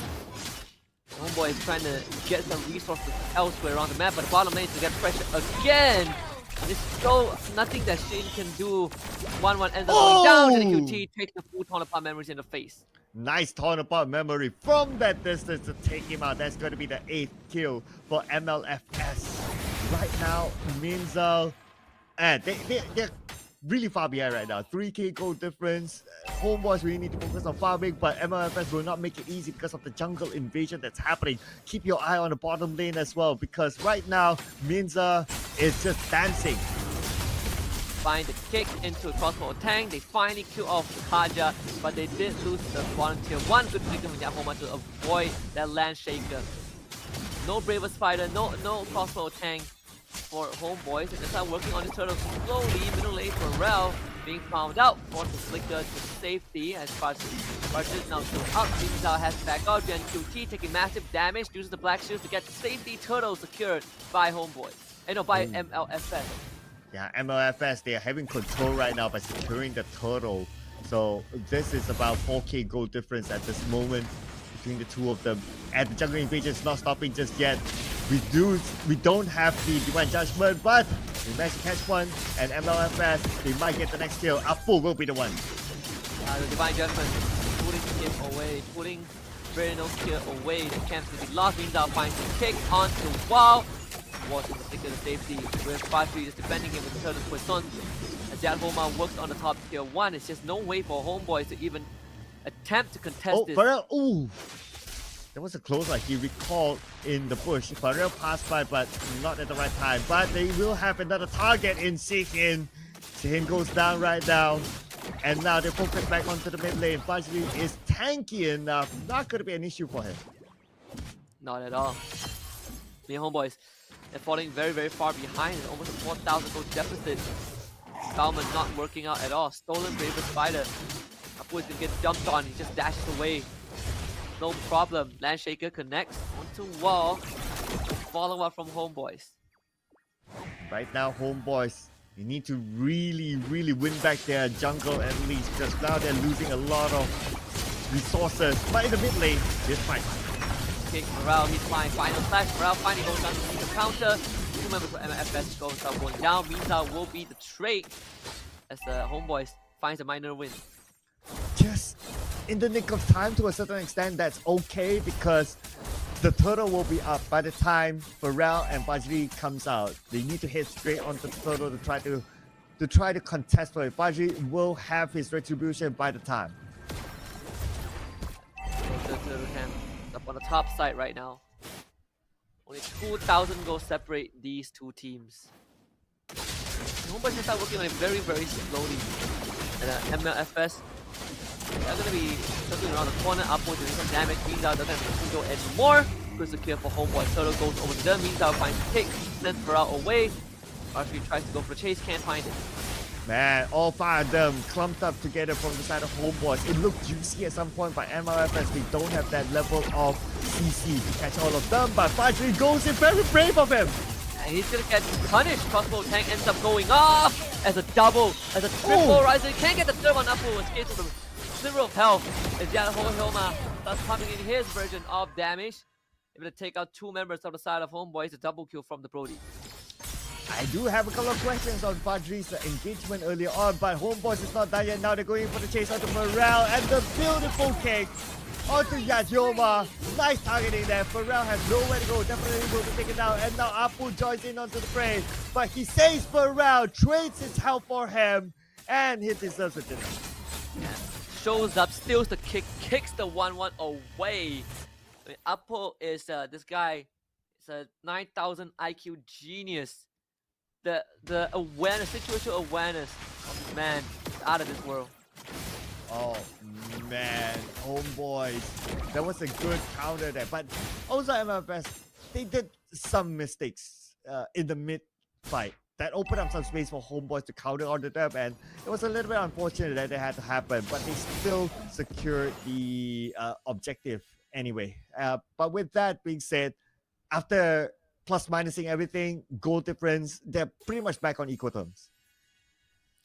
Homeboy is trying to get some resources elsewhere around the map, but the bottom lane is to get pressure again. There's so nothing that Shin can do. 1-1 ends up going down, and the QT takes the full torn apart memories in the face. Nice torn apart memory from that distance to take him out. That's going to be the 8th kill for MLFS. Right now, Minzal, and they're really far behind right now. 3k gold difference. Homeboys really need to focus on farming, but MLFS will not make it easy because of the jungle invasion that's happening. Keep your eye on the bottom lane as well, because right now, Minza is just dancing. Find the kick into a crossbow tank. They finally kill off the Kaja, but they did lose the bottom tier 1. Good flicker from Yahoma to avoid that land shaker. No Bravest Spider, no crossbow tank for Homeboys. They start working on this turtle slowly. Middle lane for Rel. being found out, forced to flicker to safety as Fudge is now still up. Mizal has to back out. Gen QT taking massive damage, uses the black shields to get safety. Turtle secured by HOMEBOIS. No, by MLFS. Yeah, MLFS, they are having control right now by securing the turtle. So this is about 4k gold difference at this moment between the two of them. And the jungle invasion is not stopping just yet. We don't have the divine judgment, but we managed to catch one. And MLFS, they might get the next kill. Apu will be the one. The divine judgment putting him away, putting Breno here away. The camp will be lost. Mizal finds the kick onto the wall. Was in particular safety with 5-3 just defending him with the turtle poison. As Jan Homa works on the top tier 1, it's just no way for HOMEBOIS to even attempt to contest this. Pharrell, ooh! That was a close one. He recalled in the bush. Pharrell passed by, but not at the right time. But they will have another target in Sihin. Sihin goes down right now. And now they focus back onto the mid lane. Fajri is tanky enough. Not going to be an issue for him. Not at all. The HOMEBOIS, they're falling very, very far behind. Almost a 4,000 gold deficit. Salmon not working out at all. Stolen Braver Spider. Apu is going to get jumped on. He just dashes away. No problem. Landshaker connects onto wall. Follow up from HOMEBOIS. Right now, HOMEBOIS, you need to really, really win back their jungle at least, because now they're losing a lot of resources. But in the mid lane, it's fine. Okay, Morale, he's flying. Final slash. Morale finally goes down to see the counter. Two members of MLFS goes out going down. Mizal will be the trade as the HOMEBOIS finds a minor win. Just in the nick of time, to a certain extent, that's okay, because the turtle will be up by the time Pharrell and Fajri comes out. They need to hit straight onto the turtle to try to contest for it. Fajri will have his retribution by the time. The turtle camp up on the top side right now. Only 2,000 goals separate these two teams. HOMEBOIS can start working on it very, very slowly. And MLFS, they're going to be circling around the corner, upward doing some damage. Mizal doesn't have to go anymore. Crystal clear for HOMEBOIS. Turtle goes over to them. Mizal finds the kick, sends Pharrell away. Archery tries to go for the chase, can't find it. Man, all 5 of them clumped up together from the side of HOMEBOIS. It looked juicy at some point, but MLFS, they don't have that level of CC to catch all of them. But Fajri goes in, very brave of him. And he's gonna get punished. Crossbow tank ends up going off as a double, as a triple riser. Can't get the third one up, who escapes from the sliver of health as Hilma starts pumping in his version of damage. Able to take out 2 members on the side of HOMEBOIS. A double kill from the Brody. I do have a couple of questions on Fajri's engagement earlier on, but HOMEBOIS is not done yet. Now they're going for the chase onto Pharrell, and the beautiful kick onto Yajoma. Nice targeting there. Pharrell has nowhere to go. Definitely able to take it down. And now Apu joins in onto the fray. But he saves Pharrell, trades his health for him, and he deserves it. Yeah. Shows up, steals the kick, kicks the 1-1 away. I mean, Apu is this guy. It's a 9,000 IQ genius. The awareness, situational awareness of this man is out of this world. Oh man, HOMEBOIS. That was a good counter there. But also MLFS, they did some mistakes in the mid fight. That opened up some space for HOMEBOIS to counter onto them, and it was a little bit unfortunate that it had to happen, but they still secured the objective anyway. But with that being said, after plus minusing everything, goal difference, they're pretty much back on equal terms.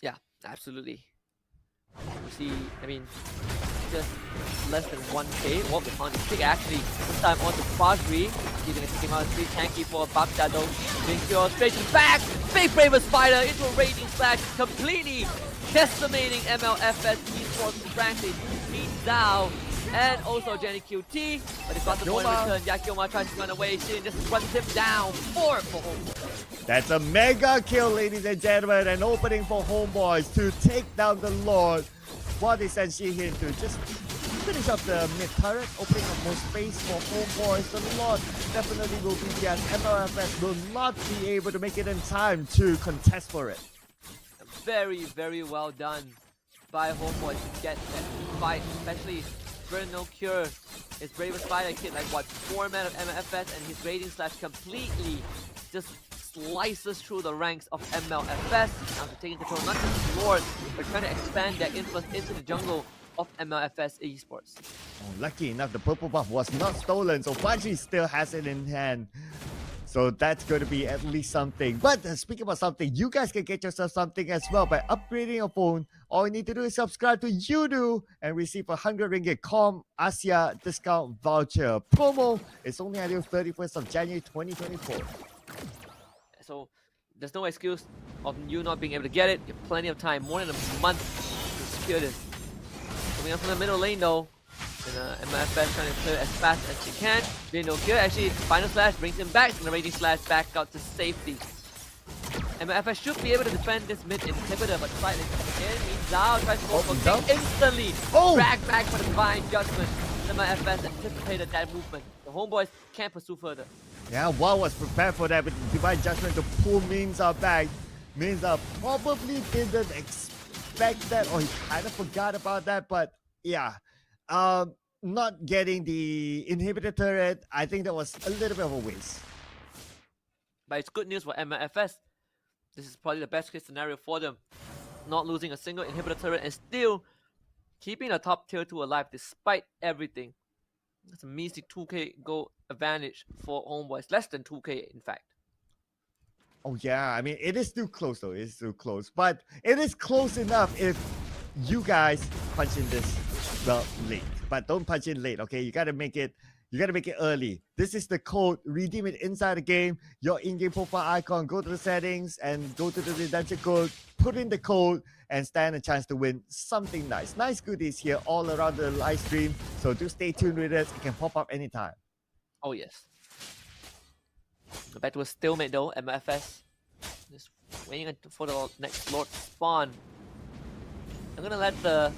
Yeah, absolutely. You see, I mean, just less than 1k. What the fun kick actually this time on to Fajri. He's gonna take him out. 3 tanky for a Buck Shadow. Vincure straight to the back. Big Braver Spider into a Raging Slash, completely decimating MLFS esports frankly. Mizal and also Jenny QT, but they've got the point of return. Yakioma tries to run away. Shin just runs him down. 4 for HOMEBOIS. That's a mega kill, ladies and gentlemen, an opening for HOMEBOIS to take down the Lord. While they send Shihin to just finish up the mid turret, opening up more space for HOMEBOIS. The Lord definitely will be there. MLFS will not be able to make it in time to contest for it. Very, very well done by HOMEBOIS to get that fight, especially No Cure. His Braver Spider kid like what 4 men of MLFS, and his Raging Slash completely just slices through the ranks of MLFS. Now they're taking control not just Lord, but trying to expand their influence into the jungle of MLFS esports. Oh, lucky enough, the purple buff was not stolen, so Bungie still has it in hand. So that's going to be at least something. But speaking about something, you guys can get yourself something as well by upgrading your phone. All you need to do is subscribe to Udo and receive a 100 ringgit Com Asia discount voucher. Promo is only until 31st of January 2024. So there's no excuse of you not being able to get it. You have plenty of time, more than a month to secure this. Coming up from the middle lane though, and MLFS trying to clear as fast as she can. Didn't know here, actually, final slash brings him back, and the raging slash back out to safety. MLFS should be able to defend this mid inhibitor, but slightly again, Zhao tries to go for instantly. Drag back for the divine judgment. MLFS anticipated that movement. The homeboys can't pursue further. Yeah, Wow was prepared for that with divine judgment to pull Minza back. Minza probably didn't expect that, or he kind of forgot about that, but yeah. Not getting the inhibitor turret, I think that was a little bit of a waste. But it's good news for MLFS. This is probably the best case scenario for them. Not losing a single inhibitor turret and still keeping a top tier 2 alive despite everything. That's a measly 2k gold advantage for Homeboys. Less than 2k in fact. Oh yeah, I mean, it is still close though. It's still close. But it is close enough if you guys punch in this, well, late. But don't punch in late, okay? You gotta make it early. This is the code. Redeem it inside the game. Your in-game profile icon. Go to the settings and go to the redemption code. Put in the code and stand a chance to win something nice. Nice goodies here all around the live stream. So do stay tuned with us. It can pop up anytime. Oh yes. Go back to a stalemate though. MLFS just waiting for the next Lord spawn. I'm gonna let the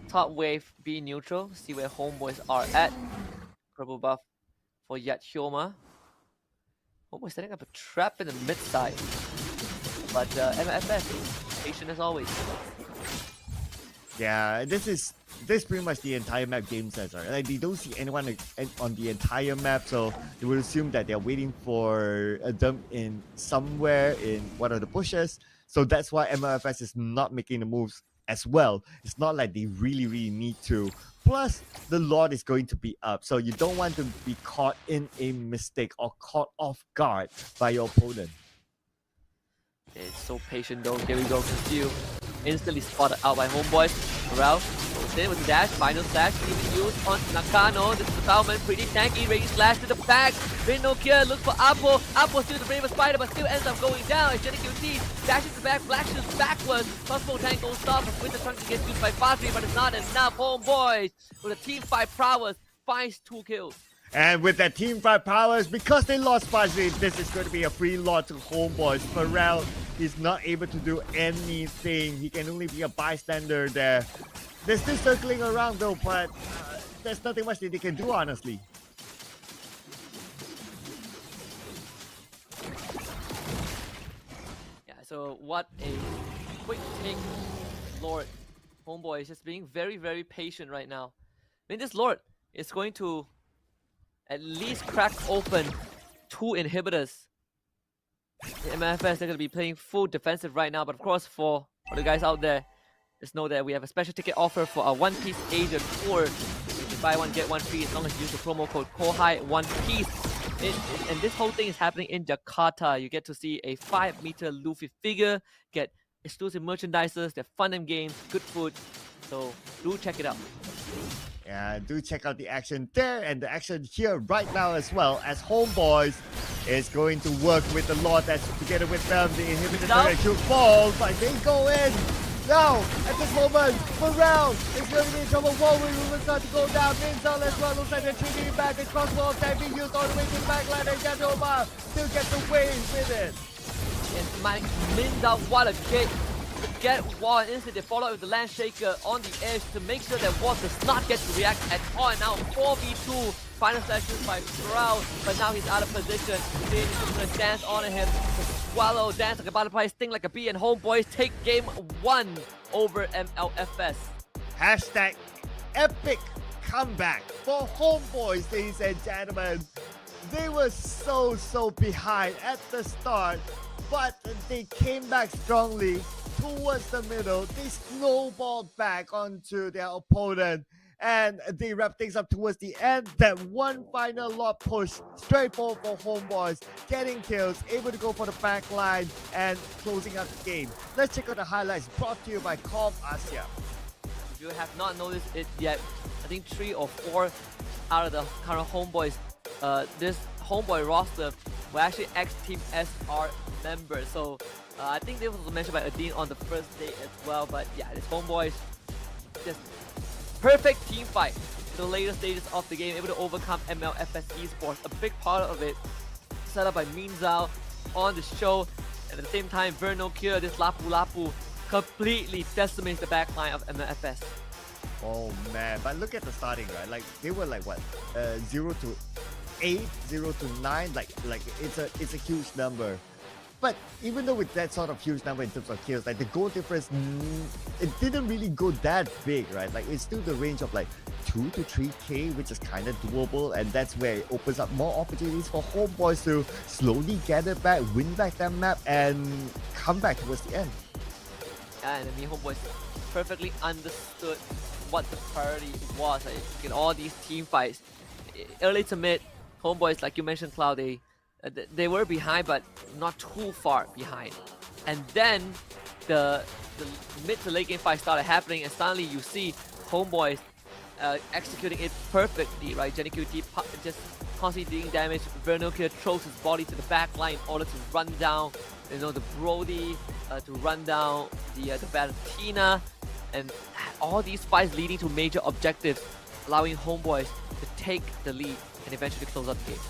top wave be neutral, see where Homeboys are at. Purple buff for Yachioma. Homeboys setting up a trap in the mid side. But MLFS is patient as always. Yeah, this pretty much the entire map game sensor. Like they don't see anyone on the entire map, so they will assume that they're waiting for a dump in somewhere in one of the bushes. So that's why MLFS is not making the moves as well. It's not like they really need to. Plus, the Lord is going to be up, so you don't want to be caught in a mistake or caught off guard by your opponent. It's so patient though. Here we go, Conceal. Instantly spotted out by Homeboys. Morale goes in with the dash. Final slash even used on Nakano. This is the Salmon. Pretty tanky. Raging slash to the back. Vinokia looks for Apo. Apo still the bravest fighter, but still ends up going down. It's QT. Dashes the back. Flashes backwards. Crossbow tank goes stop. With the trunk gets used by Fastly, but it's not enough. Homeboys with a team fight prowess finds 2 kills. And with that team fight powers, because they lost Fazli, this is going to be a free lot to Homeboys. Pharrell is not able to do anything. He can only be a bystander there. They're still circling around though, but there's nothing much that they can do, honestly. Yeah, so what a quick take. Lord. Homeboy is just being very patient right now. I mean, this Lord is going to at least crack open 2 inhibitors. The MLFS, they're going to be playing full defensive right now, but of course for the guys out there, just know that we have a special ticket offer for our One Piece Asia tour. You can buy one, get one free as long as you use the promo code Kohai One Piece. And this whole thing is happening in Jakarta. You get to see a 5-meter Luffy figure, get exclusive merchandises, they're fun and games, good food. So do check it out. Yeah, do check out the action there and the action here right now as well, as Homeboys is going to work with the Lord that's together with them. The inhibitor turret should fall, but they go in. Now, at this moment, Pharrell is going to be in trouble. Warwick will start to go down. Minzel as well looks like they're treating it back. The crossbow attack being used all the way to the backline, and Yatoma still gets away with it. And Mike Minzel, what a kick. Get Wall, and instantly they follow up with the Land Shaker on the edge to make sure that Wall does not get to react at all. And now 4v2, final sessions by Pharrell, but now he's out of position. He's going to dance on him. Swallow, dance like a butterfly, sting like a bee, and Homeboys take game 1 over MLFS. Hashtag epic comeback for Homeboys, ladies and gentlemen. They were so behind at the start. but they came back strongly towards the middle. They snowballed back onto their opponent, and they wrap things up towards the end. That one final lot push straight forward for Homeboys, getting kills, able to go for the back line and closing out the game. Let's check out the highlights brought to you by Com Asia. If you have not noticed it yet, I think 3 or 4 out of the current Homeboys, this Homeboy roster were actually ex-Team SR members. So I think this was mentioned by Adine on the first day as well. But yeah, this Homeboys, just perfect team fight in the later stages of the game, able to overcome MLFS Esports. A big part of it set up by Minzao on the show. And at the same time, Vernocure, this Lapu Lapu, completely decimates the backline of MLFS. Oh man, but look at the starting, right? Like they were like what, 0 to 8, 0 to 9. Like it's a huge number. But even though with that sort of huge number in terms of kills, like the goal difference, it didn't really go that big, right? Like it's still the range of like 2 to 3k, which is kind of doable, and that's where it opens up more opportunities for Homeboys to slowly gather back, win back that map, and come back towards the end. Yeah, and I mean, Homeboys perfectly understood what the priority was. Like, in all these team fights, early to mid, Homeboys, like you mentioned, Cloud, they were behind, but not too far behind. And then the mid to late game fight started happening, and suddenly you see Homeboys executing it perfectly, right? Jenny QT just constantly dealing damage. Vernocure throws his body to the back line in order to run down, the Brody, to run down the Valentina, and all these fights leading to major objectives, allowing Homeboys to take the lead and eventually close out the game.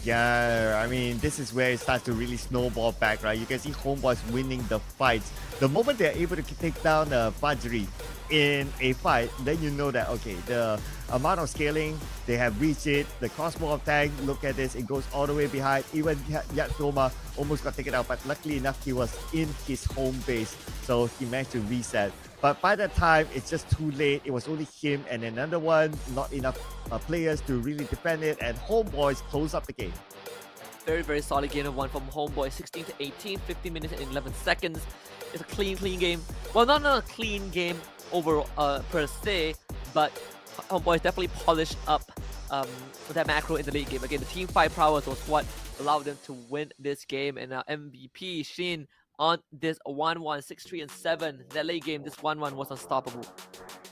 Yeah, I mean, this is where it starts to really snowball back, right? You can see Homeboys winning the fights. The moment they're able to take down Fajri in a fight, then you know that, okay, the amount of scaling, they have reached it. The crossbow of tank, look at this, it goes all the way behind. Even Yatroma almost got taken out, but luckily enough, he was in his home base, so he managed to reset. But by that time, it's just too late. It was only him and another one, not enough players to really defend it, and Homeboys close up the game. Very, very solid game of 1 from Homeboys, 16 to 18, 15 minutes and 11 seconds. It's a clean game. Well, not a clean game overall per se, but Homeboys definitely polished up that macro in the late game. Again, the team fight prowess was what allowed them to win this game, and MVP Shin on this 1-1, 6-3 and 7. That late game, this 1-1 was unstoppable.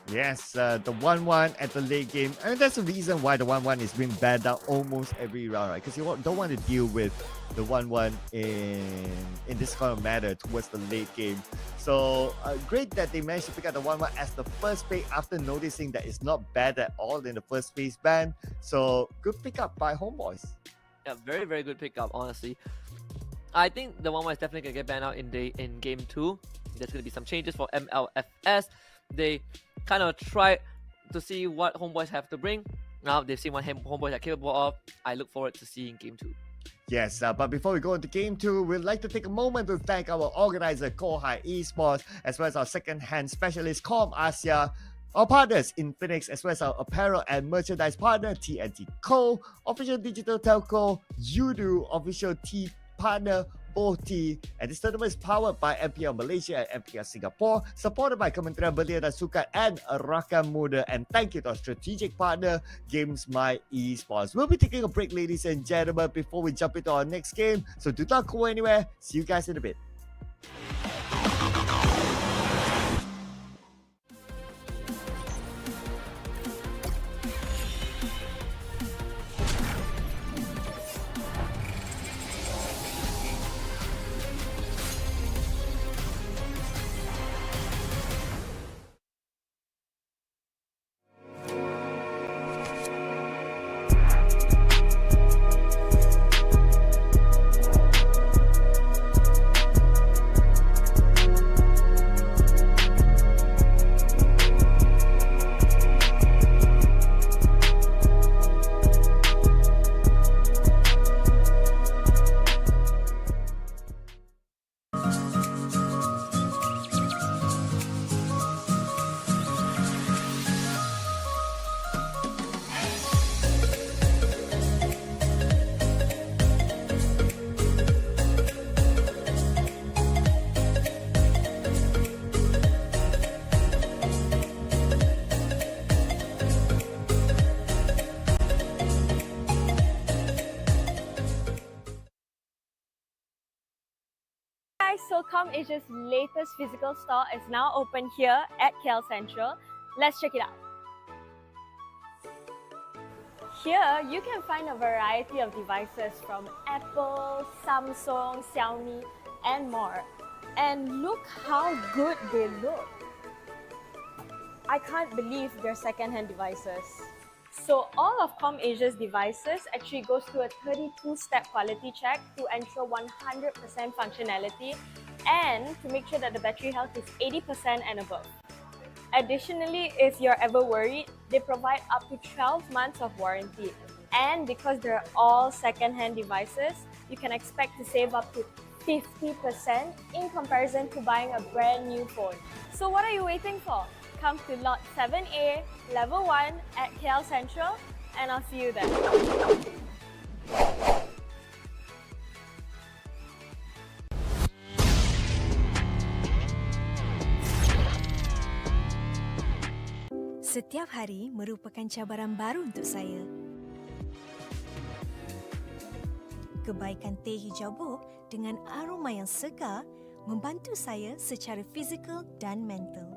Yes, the 1-1 at the late game. And that's the reason why the 1-1 is being banned out almost every round, right? Because you don't want to deal with the 1-1 in this kind of matter towards the late game. So great that they managed to pick up the 1-1 as the first pick after noticing that it's not bad at all in the first phase ban. So good pickup by Homeboys. Yeah, very, very good pickup, honestly. I think the 1-1 is definitely going to get banned out in game 2. There's going to be some changes for MLFS. They kind of try to see what Homeboys have to bring. Now they've seen what Homeboys are capable of. I look forward to seeing game 2. Yes, but before we go into game 2, we'd like to take a moment to thank our organizer, Kohai Esports, as well as our second-hand specialist, Com Asia, our partners in Phoenix, as well as our apparel and merchandise partner, TNT Co, official digital telco, Udu, official T partner, OT, and this tournament is powered by MPL Malaysia and MPL Singapore, supported by Kementerian Belia dan Sukan and Rakan Muda, and thank you to our strategic partner, Games My Esports. We'll be taking a break, ladies and gentlemen, before we jump into our next game, so do not go anywhere. See you guys in a bit. So ComAsia's latest physical store is now open here at KL Central. Let's check it out. Here, you can find a variety of devices from Apple, Samsung, Xiaomi, and more. And look how good they look. I can't believe they're second-hand devices. So all of ComAsia's devices actually goes through a 32-step quality check to ensure 100% functionality and to make sure that the battery health is 80% and above. Additionally, if you're ever worried, they provide up to 12 months of warranty. And because they're all second-hand devices, you can expect to save up to 50% in comparison to buying a brand new phone. So what are you waiting for? Come to Lot 7A, Level 1 at KL Central, and I'll see you there. Setiap hari merupakan cabaran baru untuk saya. Kebaikan teh hijau buk dengan aroma yang segar membantu saya secara fizikal dan mental.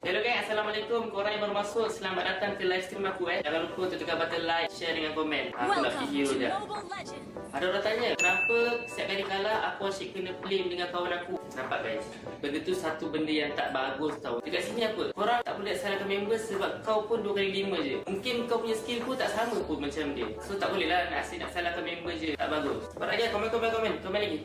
Hello guys, Assalamualaikum. Korang yang baru masuk, selamat datang ke live stream aku. Jangan lupa untuk tekan button like, share dengan komen. Aku nak pergi hero je. Ada orang tanya, kenapa setiap kali kalah aku asyik kena flame dengan kawan aku? Nampak guys, benda tu satu benda yang tak bagus tau. Dekat sini apa? Korang tak boleh salahkan member sebab kau pun 2 kali 5 je. Mungkin kau punya skill pun tak sama pun macam dia. So tak boleh lah nak asyik nak salahkan member je. Tak bagus. Cepat lagi, komen lagi.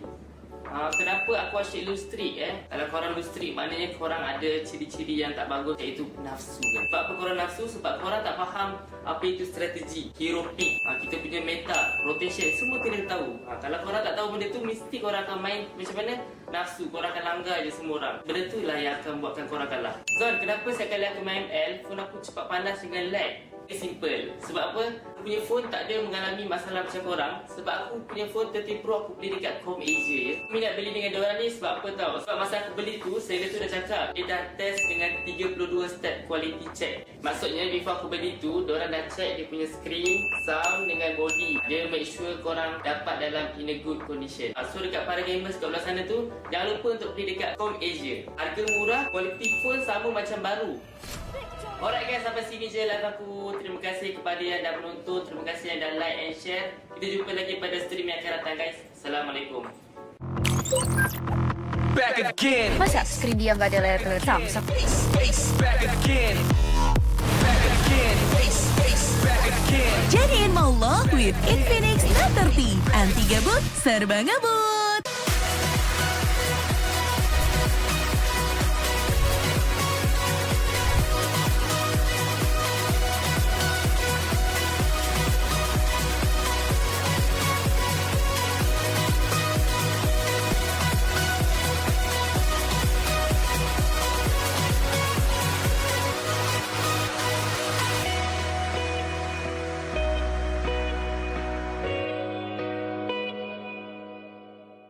Kenapa aku asyik lose streak Kalau korang lose streak, maknanya korang ada ciri-ciri yang tak bagus, iaitu nafsu kan? Sebab apa korang nafsu? Sebab korang tak faham apa itu strategi, hero pick, kita punya meta, rotation, semua kena tahu. Kalau korang tak tahu benda tu, mesti korang akan main macam mana? Nafsu, korang akan langgar je semua orang. Benda tu lah yang akan buatkan korang kalah. Zon, kenapa setiap kali aku main ML, phone aku cepat panas dengan lag? Simple. Sebab apa? Aku punya phone tak ada mengalami masalah macam korang. Sebab aku punya phone 30 Pro aku beli dekat ComAsia je. Aku minat beli dengan diorang ni sebab apa tau? Sebab masa aku beli tu, seller tu dah cakap dia dah test dengan 32 step quality check. Maksudnya before aku beli tu, diorang dah check dia punya screen, sound dengan body. Dia make sure korang dapat dalam in a good condition. So dekat para gamers kat belah sana tu, jangan lupa untuk beli dekat ComAsia. Harga murah, quality phone sama macam baru. Alright guys, sampai sini je live aku. Terima kasih kepada yang dah menonton. Terima kasih yang dah like and share. Kita jumpa lagi pada stream yang akan datang guys. Assalamualaikum. Back again. Masa skrin dia nggak ada layar hitam? Back again. Back again. Back again. Jadiin maulah with Infinix Note 30. Anti gabut, serba ngabut.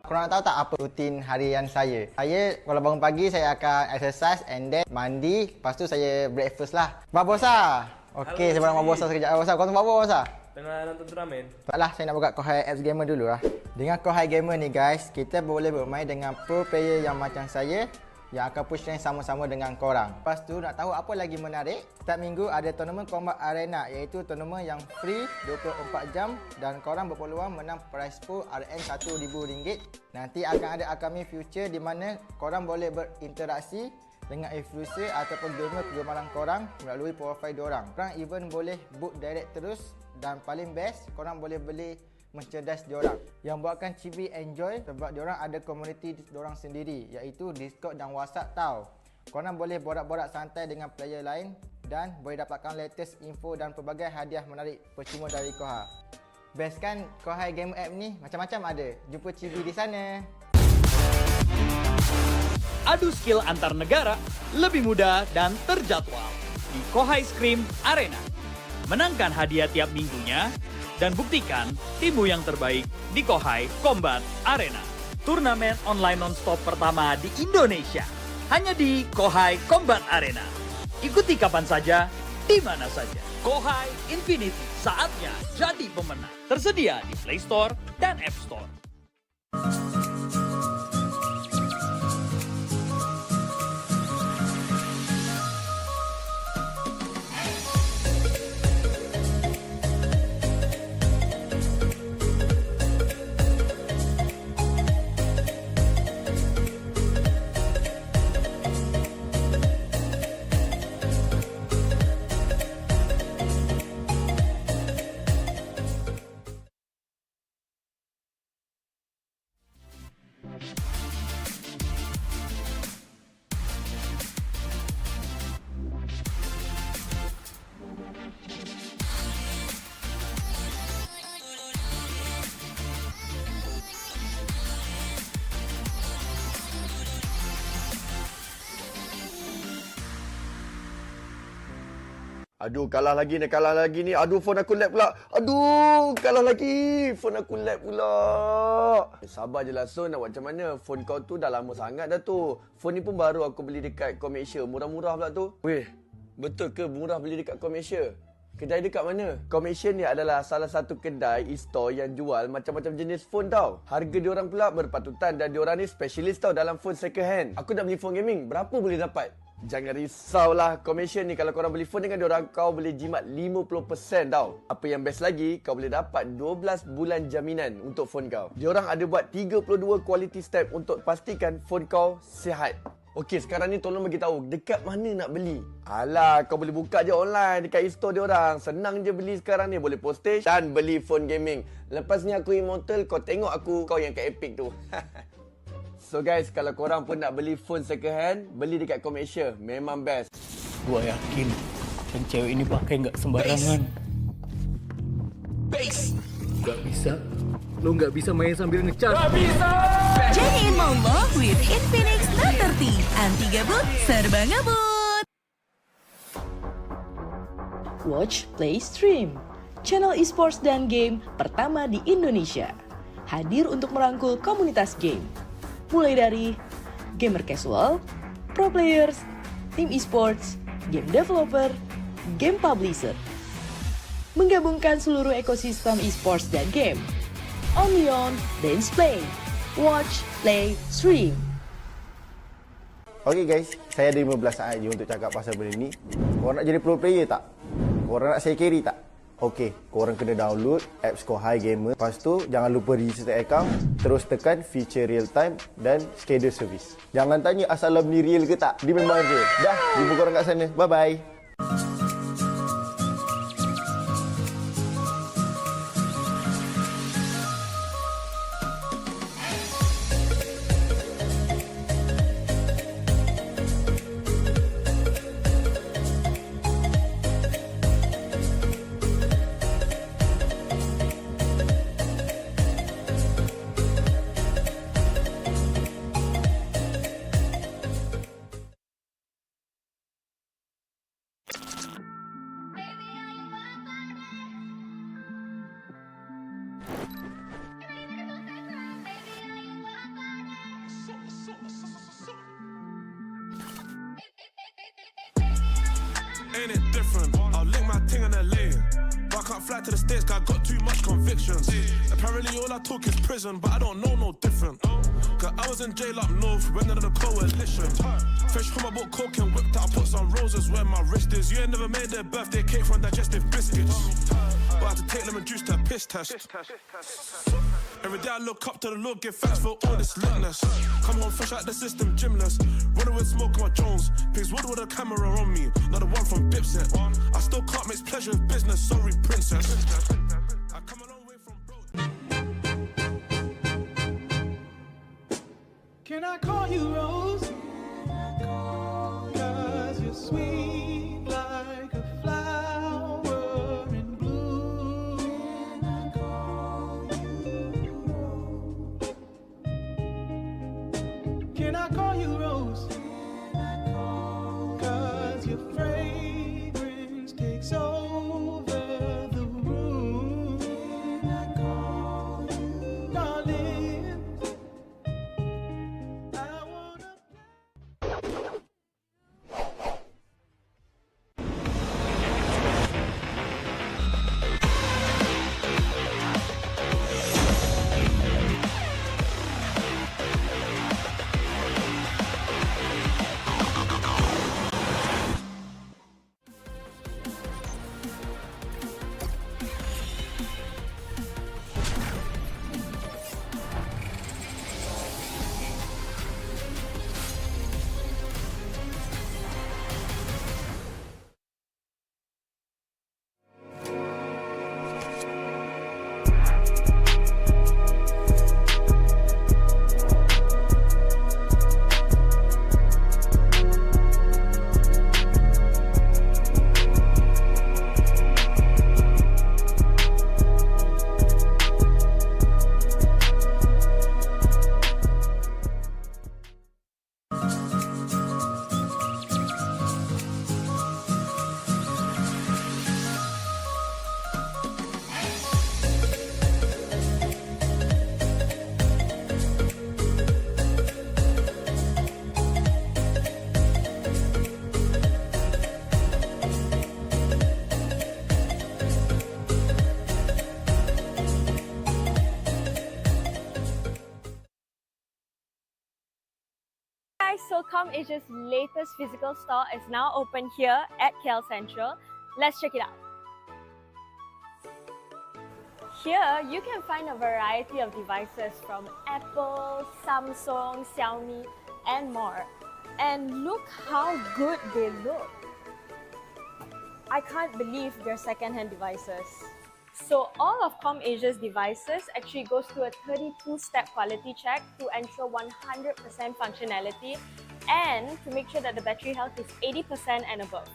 Korang tahu tak apa rutin harian saya? Saya kalau bangun pagi saya akan exercise and then mandi. Lepas tu saya breakfast lah. Babosa! Okey, saya nak babosa sekejap. Babosa, kau tengok apa Babosa? Tengah nonton turnamen. Taklah, saya nak buka Kohai Apps Gamer dulu lah. Dengan Kohai Gamer ni guys, kita boleh bermain dengan pro player yang macam saya yang akan push rank sama-sama dengan korang. Lepas tu nak tahu apa lagi menarik? Setiap minggu ada tournament combat arena, iaitu tournament yang free 24 jam dan korang berpeluang menang prize pool RN RM1,000. Nanti akan ada upcoming future di mana korang boleh berinteraksi dengan influencer ataupun gamer kegemaran korang melalui profil diorang. Korang even boleh book direct terus dan paling best korang boleh beli mencerdas diorang. Yang buatkan Chibi enjoy sebab diorang ada komuniti diorang sendiri, iaitu Discord dan WhatsApp tau. Korang boleh borak-borak santai dengan player lain dan boleh dapatkan latest info dan pelbagai hadiah menarik percuma dari Kohai. Best kan Kohai game app ni? Macam-macam ada. Jumpa Chibi di sana. Adu skill antar negara lebih mudah dan terjadwal di Kohai Scream Arena. Menangkan hadiah tiap minggunya dan buktikan timmu yang terbaik di Kohai Combat Arena. Turnamen online non-stop pertama di Indonesia. Hanya di Kohai Combat Arena. Ikuti kapan saja, di mana saja. Kohai Infinity, saatnya jadi pemenang. Tersedia di Play Store dan App Store. Aduh, kalah lagi ni. Aduh, phone aku lag pula. Aduh, kalah lagi. Phone aku lag pula. Sabar je lah, Son. Nak buat macam mana? Phone kau tu dah lama sangat dah tu. Phone ni pun baru aku beli dekat Komersia. Murah-murah pula tu. Weh, betul ke murah beli dekat Komersia? Kedai dekat mana? Komersia ni adalah salah satu kedai e-store yang jual macam-macam jenis phone tau. Harga diorang pula berpatutan dan diorang ni specialist tau dalam phone second hand. Aku dah beli phone gaming. Berapa boleh dapat? Jangan risaulah, Komersia ni kalau korang beli phone dengan diorang, kau boleh jimat 50% tau. Apa yang best lagi, kau boleh dapat 12 bulan jaminan untuk phone kau. Diorang ada buat 32 quality step untuk pastikan phone kau sihat. Okey, sekarang ni tolong bagi tahu dekat mana nak beli. Alah, kau boleh buka je online dekat e-store diorang. Senang je beli sekarang ni, boleh postage dan beli phone gaming. Lepas ni aku immortal, kau tengok aku, kau yang kat Epic tu. So guys, kalau korang pun nak beli phone second hand, beli dekat Komersia. Memang best. Gua yakin yang cewek ini pakai nggak sembarangan. Nggak bisa. Lo nggak bisa main sambil ngecas. Nggak bisa! Jadiin mau lo with Infinix Note 30. Anti gabut, serba ngebut. Watch, Play, Stream. Channel esports dan game pertama di Indonesia. Hadir untuk merangkul komunitas game. Mulai dari gamer casual, pro players, tim esports, game developer, game publisher. Menggabungkan seluruh ekosistem esports dan game. Only on Dance Play. Watch, Play, Stream. Okay guys, saya ada 15 saat je untuk cakap pasal benda ni. Korang nak jadi pro player tak? Korang nak saya carry tak? Okey, korang kena download apps Kohai Gamer. Lepas tu, jangan lupa register account. Terus tekan feature real time dan schedule service. Jangan tanya asalam ni real ke tak. Dia memang real. Dah, jumpa korang kat sana. Bye-bye. Ain't it different? I'll lick my ting in LA. But I can't fly to the States, cause I got too much convictions. Apparently all I talk is prison, but I don't know no different. Cause I was in jail up north, when under the coalition. Fresh from my book, coke and whipped out, I put some roses where my wrist is. You ain't never made their birthday cake from digestive biscuits. But I had to take lemon juice to a piss test. Every day I look up to the Lord, give thanks for all this litness. Come home fresh out the system, gymless. Running with smoke on my Jones. Pigs wood with a camera on me. Not the one from Dipset. I still can't mix pleasure with business, sorry princess. I come a long way from broke. I call you Rose? 'Cause you're sweet like a flower in bloom. Can I call you Rose? 'Cause your fragrance takes over the room. Darling, I wanna Guys, so ComAsia's latest physical store is now open here at KL Central. Let's check it out. Here, you can find a variety of devices from Apple, Samsung, Xiaomi, and more. And look how good they look. I can't believe they're second-hand devices. So all of ComAsia's devices actually goes through a 32-step quality check to ensure 100% functionality and to make sure that the battery health is 80% and above.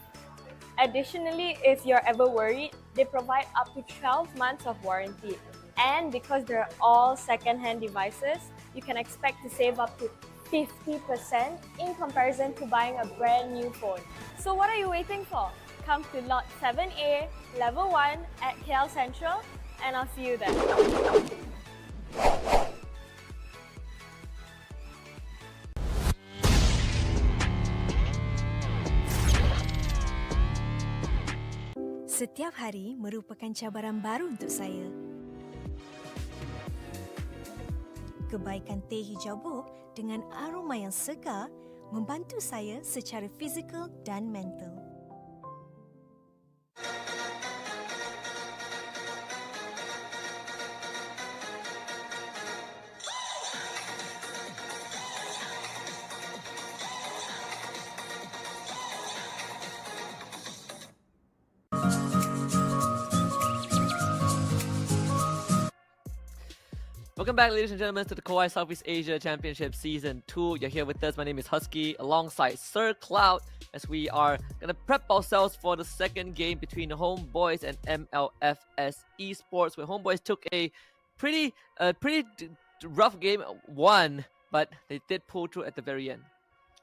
Additionally, if you're ever worried, they provide up to 12 months of warranty. And because they're all second-hand devices, you can expect to save up to 50% in comparison to buying a brand new phone. So what are you waiting for? Come to Lot 7A, Level 1 at KL Central, and I'll see you there. Setiap hari merupakan cabaran baru untuk saya. Kebaikan teh hijau buk dengan aroma yang segar membantu saya secara fizikal dan mental. Welcome back, ladies and gentlemen, to the Kohai Southeast Asia Championship Season 2. You're here with us. My name is Husky, alongside Sir Cloud, as we are going to prep ourselves for the second game between HOMEBOIS and MLFS ESPORTS, where HOMEBOIS took a pretty rough game, won, but they did pull through at the very end.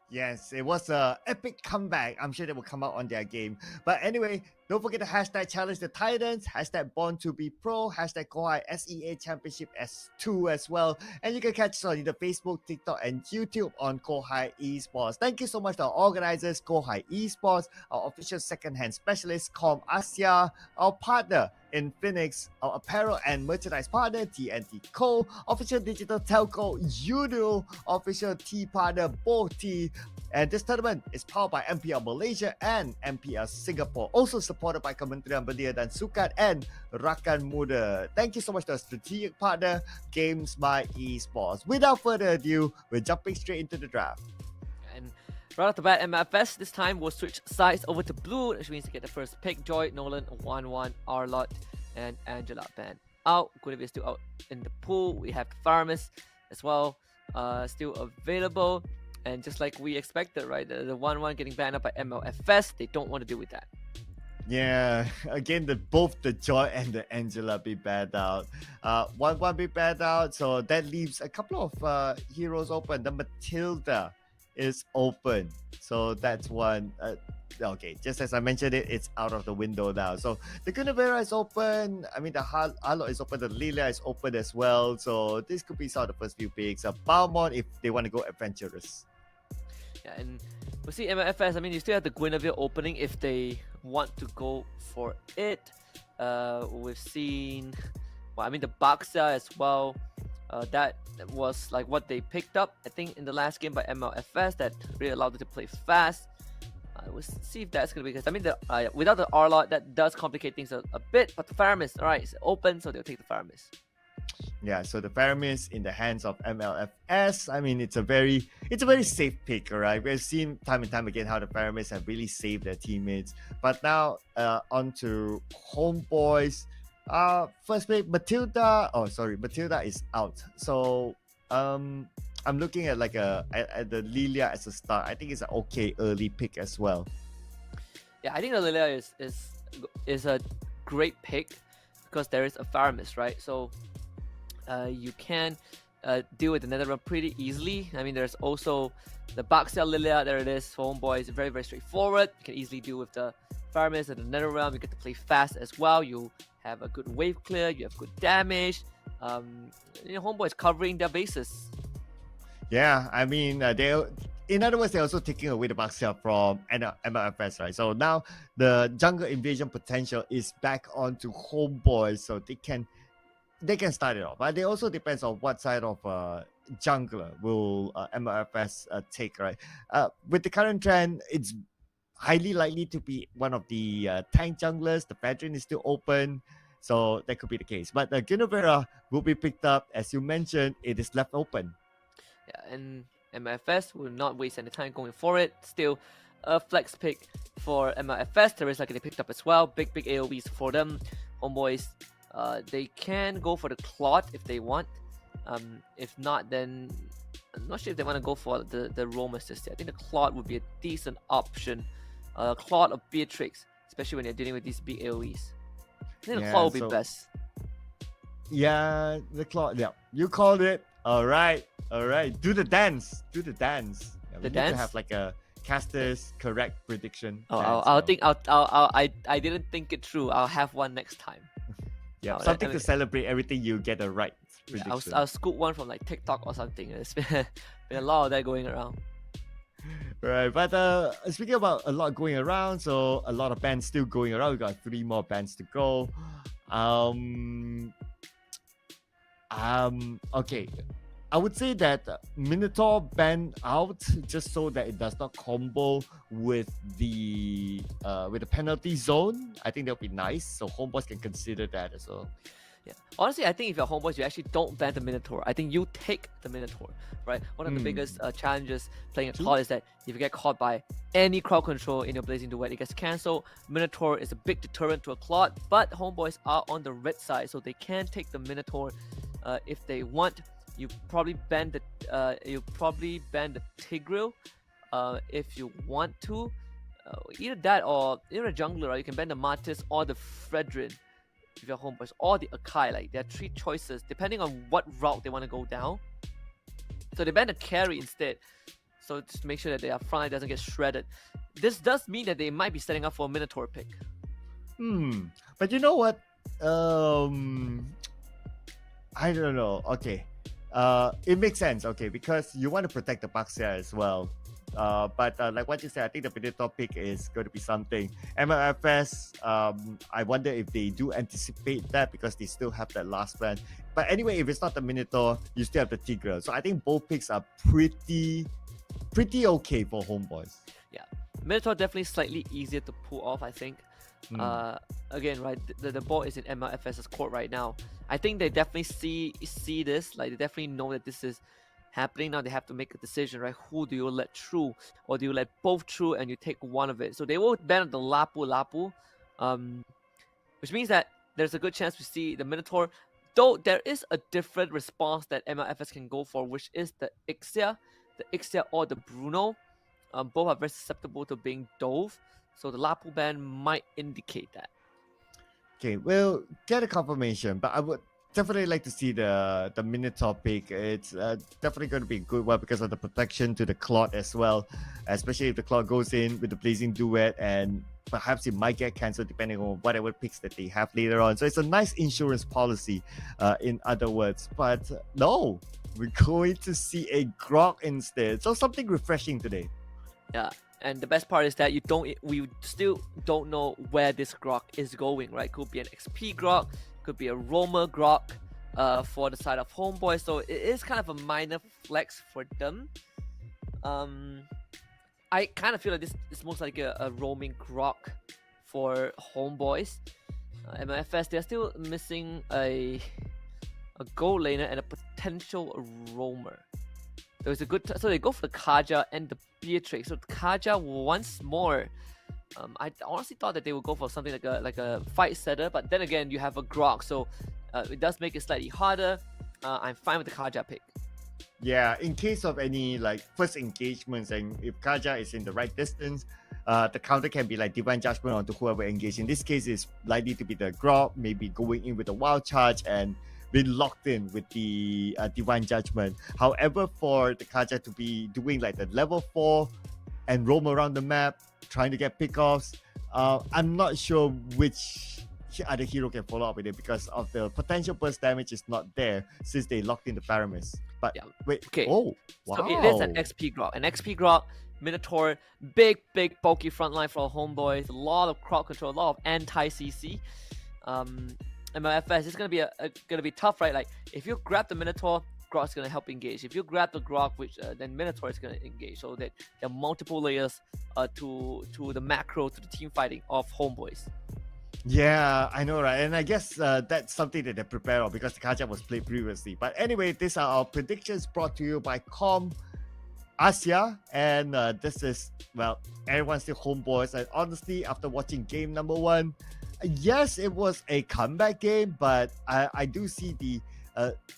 Yes, it was an epic comeback. I'm sure they will come out on their game. But anyway, don't forget to hashtag challenge the Titans, hashtag born to be pro, hashtag Kohai SEA Championship S2 as well. And you can catch us on either Facebook, TikTok, and YouTube on Kohai Esports. Thank you so much to our organizers, Kohai Esports, our official second-hand specialist, Com Asia, our partner in Phoenix, our apparel and merchandise partner, TNT Co, official digital telco, Udo, official tea partner, Bo Tea. And this tournament is powered by MPL Malaysia and MPL Singapore. Also supported by Kementerian Belia dan Sukan and Rakan Muda. Thank you so much to our strategic partner, Games by Esports. Without further ado, we're jumping straight into the draft. And right off the bat, MLFS this time will switch sides over to blue, which means to get the first pick. Joy, Nolan, 1-1, Arlott, and Angela Ban out. Guinevere is still out in the pool. We have Farmers as well. still available. And just like we expected, right? The 1-1 getting banned up by MLFS, they don't want to deal with that. Yeah, again, both the Joy and the Angela be banned out. 1-1 be banned out, so that leaves a couple of heroes open. The Matilda is open, so that's one. Okay, just as I mentioned it's out of the window now. So the Guinevere is open. I mean, the Halo is open. The Lilia is open as well. So this could be some of the first few picks. Balmont if they want to go adventurous. Yeah, and we'll see MLFS. I mean, you still have the Guinevere opening if they want to go for it. We've seen, well, I mean, the Baxia as well. That was like what they picked up, I think, in the last game by MLFS that really allowed them to play fast. We'll see if that's going to be, because I mean, without the R-Lot, that does complicate things a bit, but the Faramis, all right, it's open, so they'll take the Faramis. Yeah, so the Faramis in the hands of MLFS. I mean, it's a very safe pick, all right? We've seen time and time again how the Faramis have really saved their teammates. But now, on to Homeboys. First pick, Matilda. Oh, sorry, Matilda is out. So, I'm looking at at the Lilia as a start. I think it's an okay early pick as well. Yeah, I think the Lilia is a great pick because there is a Faramis, right? So you can deal with the Netherrealm pretty easily. I mean, there's also the Baxia Lilia. There it is. For Homeboys, very, very straightforward. You can easily deal with the Faramis and the Netherrealm. You get to play fast as well. You have a good wave clear. You have good damage. Homeboys covering their bases. Yeah, I mean, in other words, they're also taking away the Baxia from MLFS, right? So now the jungle invasion potential is back onto Homeboys, so they can start it off. But it also depends on what side of jungler will MLFS take, right? With the current trend, it's highly likely to be one of the tank junglers. The Veteran is still open, so that could be the case. But the Guinevere will be picked up. As you mentioned, it is left open. Yeah, and MLFS will not waste any time going for it. Still a flex pick for MLFS. There is like they picked up as well. Big AoEs for them. Homeboys, they can go for the Claude if they want. If not, then I'm not sure if they want to go for the Romus just yet. I think the Claude would be a decent option. Claude or Beatrix, especially when you're dealing with these big AoEs. I think the Claude will be best. Yeah, the Claude. Yeah, you called it. All right. Do the dance. Yeah, the dance? Need to have like a caster's correct prediction. I didn't think it through. I'll have one next time. Yeah, something to celebrate everything you get a right prediction. I'll scoop one from like TikTok or something. It's been a lot of that going around. Right, but speaking about a lot going around, so a lot of bans still going around. We got 3 more bans to go. Okay. I would say that Minotaur banned out just so that it does not combo with the penalty zone. I think that would be nice. So Homeboys can consider that as well. Yeah. Honestly, I think if you're Homeboys, you actually don't ban the Minotaur. I think you take the Minotaur, right? One of the biggest challenges playing a Claude is that if you get caught by any crowd control in your Blazing Duet, it gets cancelled. Minotaur is a big deterrent to a Claude, but Homeboys are on the red side, so they can take the Minotaur if they want. You probably ban the Tigreal if you want to. Either that or either a jungler, right? You can ban the Martis or the Fredrin if you're Homeboys, or the Akai. Like there are 3 choices depending on what route they want to go down. So they ban the carry instead. So just to make sure that their front line doesn't get shredded. This does mean that they might be setting up for a Minotaur pick. But you know what? I don't know. Okay. It makes sense, okay, because you want to protect the Baxia as well. But like what you said, I think the Minotaur pick is going to be something. MLFS, I wonder if they do anticipate that because they still have that last plan. But anyway, if it's not the Minotaur, you still have the Tigreal. So I think both picks are pretty okay for Homeboys. Yeah, Minotaur definitely slightly easier to pull off, I think. Again, right, the ball is in MLFS's court right now. I think they definitely see this, like they definitely know that this is happening. Now they have to make a decision, right? Who do you let through, or do you let both through and you take one of it? So they will ban the Lapu, which means that there's a good chance we see the Minotaur. Though there is a different response that MLFS can go for, which is the Ixia or the Bruno. Both are very susceptible to being dove, so the Lapu ban might indicate that. Okay, we'll get a confirmation, but I would definitely like to see the Minotaur pick. It's definitely going to be a good one because of the protection to the Clot as well, especially if the Clot goes in with the Blazing Duet, and perhaps it might get cancelled depending on whatever picks that they have later on. So it's a nice insurance policy, in other words. But no, we're going to see a Grok instead. So something refreshing today. Yeah, and the best part is that we still don't know where this Grok is going, right? Could be an XP Grok, could be a Roamer Grok for the side of Homeboy. So it is kind of a minor flex for them. I kind of feel like this is most like a roaming Grok for Homeboys. MLFS, they're still missing a gold laner and a potential roamer. There's a good so they go for the Kaja and the Beatrix. So Kaja once more. I honestly thought that they would go for something like a fight setter, but then again you have a Grok, so it does make it slightly harder. I'm fine with the Kaja pick. Yeah, in case of any like first engagements, and if Kaja is in the right distance, the counter can be like Divine Judgment onto whoever engaged. In this case, it's likely to be the Grok, maybe going in with a Wild Charge and been locked in with the Divine Judgment. However, for the Kaja to be doing like the level 4 and roam around the map, trying to get pickoffs, I'm not sure which other hero can follow up with it because of the potential burst damage is not there since they locked in the Paramis. But yeah, wait, okay. Oh, wow. So it is an XP Grok. An XP Grok, Minotaur, big bulky frontline for Homeboys, a lot of crowd control, a lot of anti-CC. MLFS is gonna be tough, right? Like if you grab the Minotaur, Grok's gonna help engage. If you grab the Grok, which then Minotaur is gonna engage. So that there are multiple layers to the macro, to the team fighting of Homeboys. Yeah, I know, right? And I guess that's something that they prepare on because the Kaja was played previously. But anyway, these are our predictions brought to you by Asia, and this is, well, everyone's still Homeboys. And honestly, after watching game number 1, yes, it was a comeback game, but I do see the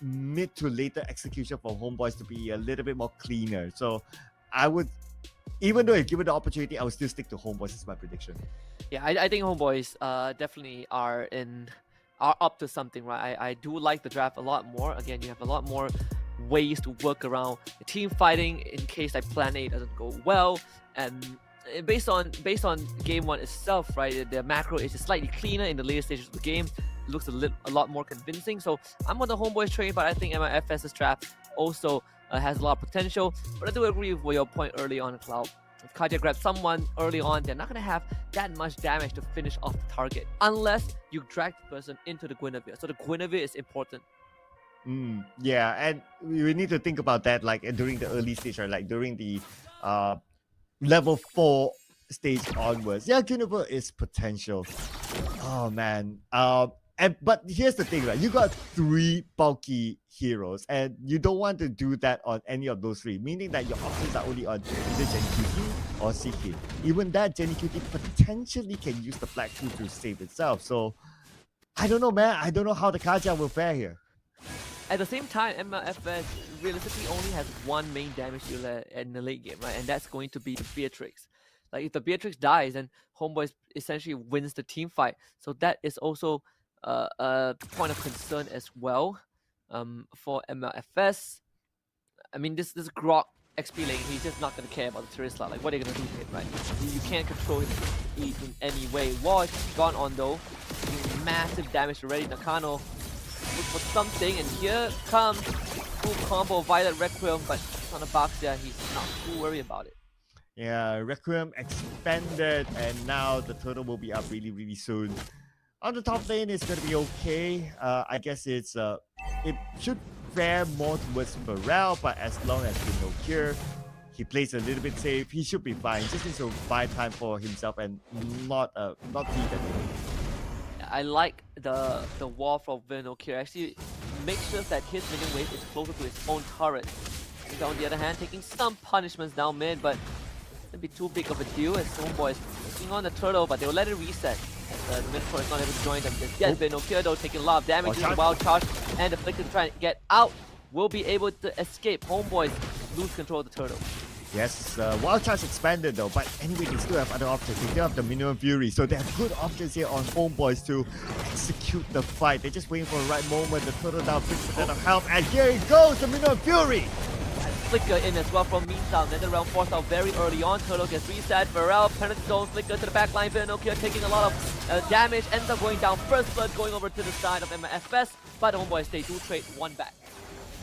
mid to later execution for Homeboys to be a little bit more cleaner. So I would, even though if given the opportunity, I would still stick to Homeboys as my prediction. Yeah, I think Homeboys definitely are up to something, right? I do like the draft a lot more. Again, you have a lot more ways to work around the team fighting in case like plan A doesn't go well, and based on game 1 itself, right? The macro is just slightly cleaner in the later stages of the game. It looks a lot more convincing. So I'm on the Homeboys train, but I think MLFS's draft also has a lot of potential. But I do agree with your point early on, Cloud. If Kaja grabs someone early on, they're not going to have that much damage to finish off the target unless you drag the person into the Guinevere. So the Guinevere is important. Yeah, and we need to think about that like during the early stage, or like during the level 4 stage onwards. Yeah, Guinevere is potential. Oh man. But here's the thing, right? You got 3 bulky heroes, and you don't want to do that on any of those 3, meaning that your options are only on either Jenny QT or CK. Even that, Jenny QT potentially can use the Black 2 to save itself. So, I don't know, man. I don't know how the Kaja will fare here. At the same time, MLFS realistically only has 1 main damage dealer in the late game, right? And that's going to be the Beatrix. Like, if the Beatrix dies, then Homeboys essentially wins the team fight. So that is also a point of concern as well for MLFS. I mean, this Grok XP lane, he's just not going to care about the Terisla. Like, what are you going to do with it, right? You can't control him in any way. Wall is gone on though, doing massive damage already. Nakano look for something, and here comes full combo Violet Requiem, but it's on a box there. He's not too worried about it. Yeah, Requiem expanded, and now the turtle will be up really soon. On the top lane, it's gonna be okay. I guess it should fare more towards Pharrell, but as long as there's no cure, he plays a little bit safe, he should be fine. Just needs to buy time for himself and not be that way. I like the wall from Vinokir. Actually, make sure that his minion wave is closer to his own turret. And on the other hand, taking some punishments down mid, but it'll be too big of a deal as Homeboys Focusing on the turtle, but they'll let it reset. The Minotaur is not able to join them just yet. Pinocchio though taking a lot of damage with the wild charge, and the Flicker trying to get out will be able to escape. Homeboys lose control of the turtle. Yes, Wild Charge expanded though, but anyway, they still have other options. They still have the Minimum Fury, so they have good options here on Homeboys to execute the fight. They're just waiting for the right moment. The turtle down 50% of health, and here it goes, the Minimum Fury! Flicker in as well from Meantown. Nether Realm forced out very early on. Turtle gets reset. Pharrell penetrates zone. Flicker to the back line. Pinocchio taking a lot of damage. Ends up going down. First blood going over to the side of MLFS. But Homeboys, they do trade one back.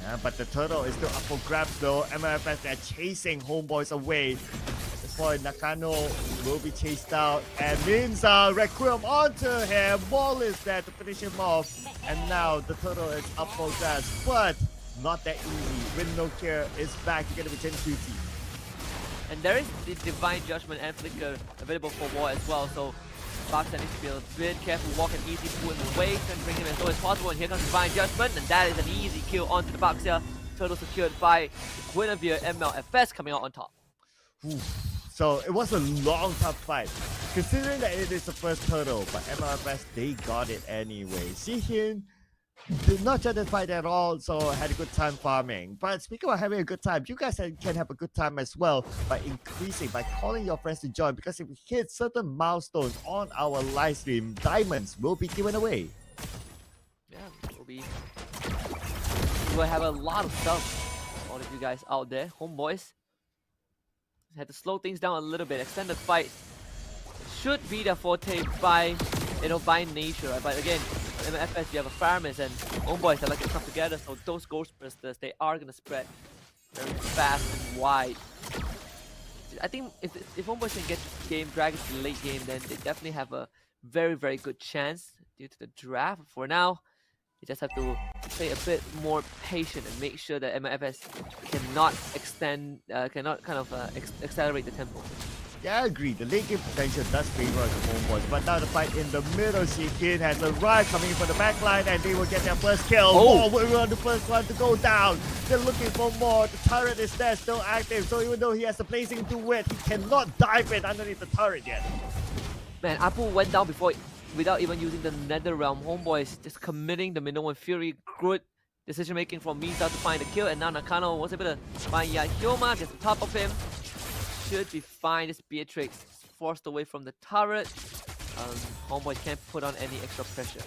Yeah, but the turtle is still up for grabs though. MLFS, they're chasing Homeboys away. At this point, Nakano will be chased out. And Minza, Requiem onto him. Wall is there to finish him off. And now the turtle is up for grabs. But not that easy. With no care is back together with Gen QT. And there is the Divine Judgment and Flicker available for war as well. So Boxer needs to be a bit careful, walk an easy pull in the way, and bring him as low as possible. And here comes Divine Judgment, and that is an easy kill onto the Boxer. Turtle secured by Guinevere. MLFS coming out on top. So it was a long, tough fight. Considering that it is the first turtle, but MLFS, they got it anyway. Sihin did not try to fight at all, so had a good time farming. But speaking of having a good time, you guys can have a good time as well by calling your friends to join, because if we hit certain milestones on our live stream, diamonds will be given away. Yeah, we'll have a lot of stuff for all of you guys out there. Homeboys had to slow things down a little bit. Extended fight should be their forte by nature, right? But again, MLFS, you have a Farmers and Homeboys that like to come together, so those Ghost Bursters, they are gonna spread very fast and wide. I think if Homeboys can get this game, drag it to the late game, then they definitely have a very, very good chance due to the draft. For now, you just have to play a bit more patient and make sure that MLFS cannot accelerate the tempo. Yeah, I agree. The late game potential does favor the Homeboys, but now the fight in the middle, Shikin has arrived coming in from the back line, and they will get their first kill. Oh, we're on the first one to go down. They're looking for more. The turret is there, still active, so even though he has the placing to it, he cannot dive it underneath the turret yet. Man, Apu went down before without even using the Nether Realm. Homeboys just committing the Minoan Fury. Good decision making from Misa to find the kill, and now Nakano was able to find Yahyoma, gets on top of him. Should be fine. This Beatrix forced away from the turret. Homeboys can't put on any extra pressure.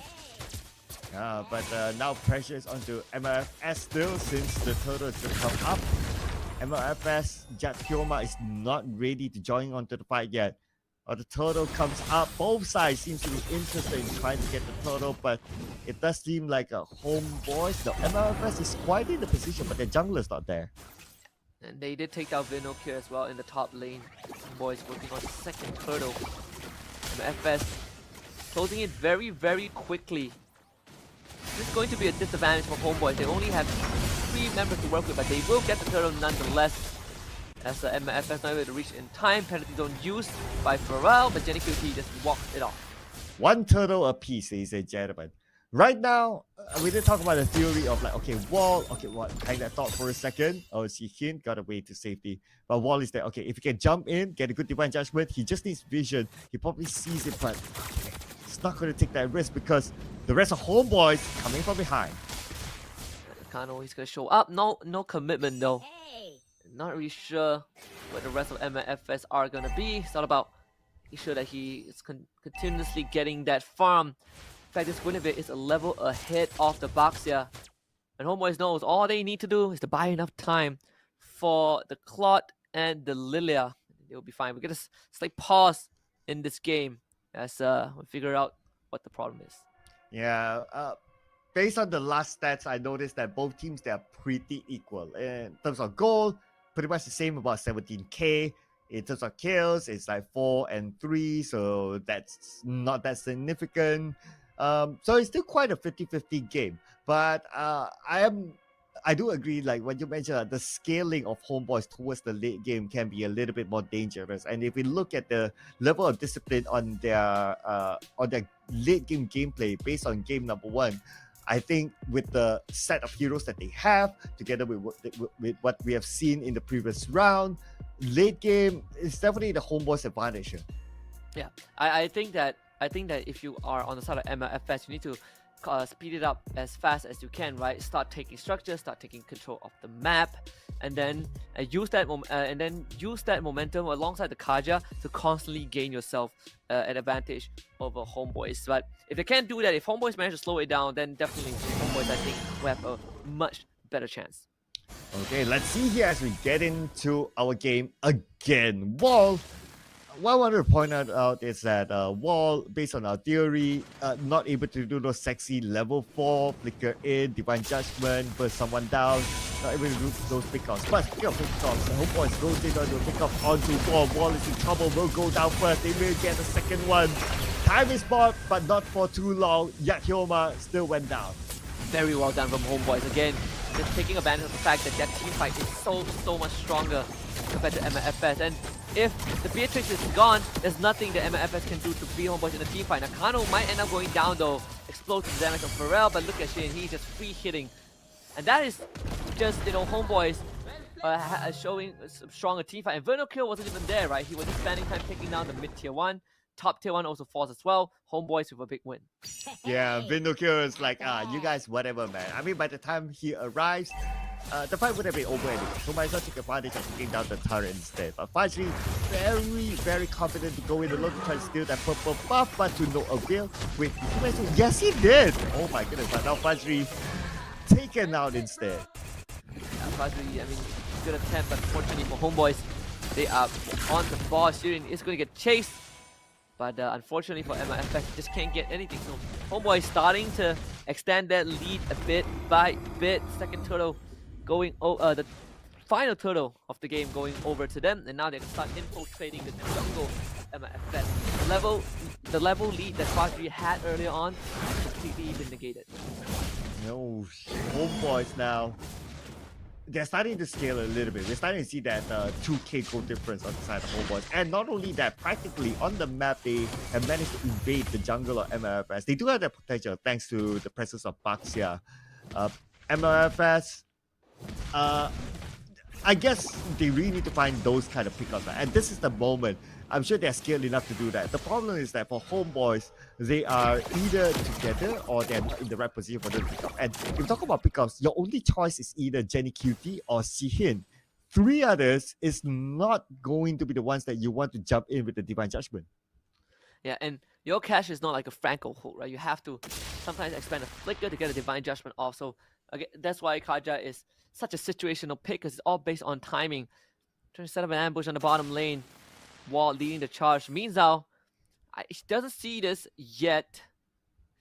But now pressure is onto MLFS still, since the turtle is going to come up. MLFS, Yahyoma is not ready to join onto the fight yet. The turtle comes up. Both sides seem to be interested in trying to get the turtle, but it does seem like a Homeboys. The MLFS is quite in the position, but their jungler's not there. And they did take down Vinokir as well in the top lane. Boys working on the second turtle. MFS closing it very, very quickly. This is going to be a disadvantage for Homeboys. They only have 3 members to work with, but they will get the turtle nonetheless. As the MFS not able to reach in time. Penalty zone used by Pharrell, but Jenny QT just walked it off. One turtle apiece, ladies and gentlemen. Right now, we did talk about the theory of like, okay, Wall, okay, what? Hang that thought for a second. Oh, Sihin got away to safety. But Wall is there. Okay, if he can jump in, get a good Divine Judgment, he just needs vision. He probably sees it, but he's not going to take that risk because the rest of Homeboys coming from behind. Kano, he's going to show up. No commitment though. Not really sure what the rest of MLFS are going to be. It's all about making sure that he is continuously getting that farm. In fact, this Guinevere is a level ahead of the Baxia. And Homeboys knows all they need to do is to buy enough time for the Claude and the Lilia. They'll be fine. We're going to slight pause in this game as we figure out what the problem is. Yeah, based on the last stats, I noticed that both teams, they are pretty equal. In terms of gold, pretty much the same, about 17k. In terms of kills, it's like 4 and 3, so that's not that significant. So it's still quite a 50-50 game. But I do agree, like what you mentioned, the scaling of Homeboys towards the late game can be a little bit more dangerous. And if we look at the level of discipline on their late game gameplay based on game number 1, I think with the set of heroes that they have, together with what we have seen in the previous round, late game is definitely the Homeboys' advantage here. Yeah, I think that if you are on the side of MLFS, you need to speed it up as fast as you can, right? Start taking structure, start taking control of the map, and then use that momentum alongside the Kaja to constantly gain yourself an advantage over Homeboys. But if they can't do that, if Homeboys manage to slow it down, then definitely Homeboys, I think, will have a much better chance. Okay, let's see here as we get into our game again. Wall. What I wanted to point out is that Wall, based on our theory, not able to do those sexy level 4, flicker in, divine judgment, burst someone down, not able to do those pickoffs. But speaking of pickoffs, Homeboys goes in on your pickoff onto Wall. Wall is in trouble, will go down first, they will get the second one. Time is bought, but not for too long. Yakyoma still went down. Very well done from Homeboys. Again, just taking advantage of the fact that their team fight is so much stronger compared to MLFS. And if the Beatrix is gone, there's nothing that MLFS can do to beat Homeboys in the team fight. Nakano might end up going down though, explosive damage on Pharrell, but look at Shin, he's just free hitting. And that is just, Homeboys showing some stronger team fight. And Vernokill wasn't even there, right? He was just spending time taking down the mid tier 1. Top tier 1 also falls as well. Homeboys with a big win. Yeah, Vindokyo is like, you guys, whatever, man. I mean, by the time he arrives, the fight would have been over anyway. So might as well take advantage of taking down the turret instead. But Fajri, very confident to go in alone to try to steal that purple buff, but to no avail. Wait, yes, he did! Oh my goodness, but now Fajri taken out instead. Fajri, I mean, good attempt, but unfortunately for Homeboys, they are on the ball. Shirin is going to get chased. But unfortunately for MLFS, just can't get anything. So Homeboy starting to extend that lead a bit by bit. Second turtle going, the final turtle of the game going over to them. And now they can start infiltrating the jungle MLFS. The level lead that Fajri had earlier on completely been negated. No, Homeboys now. They're starting to scale a little bit. We're starting to see that 2k goal difference on the side of Homeboys. And not only that, practically on the map, they have managed to invade the jungle of MLFS. They do have that potential thanks to the presence of Baxia. MLFS, I guess they really need to find those kind of pickups. And this is the moment. I'm sure they're skilled enough to do that. The problem is that for Homeboys, they are either together or they're not in the right position for them to pick up. And if you talk about pickups, your only choice is either Jenny Cutie or Sihin. 3 others is not going to be the ones that you want to jump in with the Divine Judgment. Yeah, and your cash is not like a Franco hold, right? You have to sometimes expend a flicker to get a Divine Judgment off. So again, that's why Kaja is such a situational pick, because it's all based on timing. Trying to set up an ambush on the bottom lane. Wall leading the charge. Minzhao, he doesn't see this yet.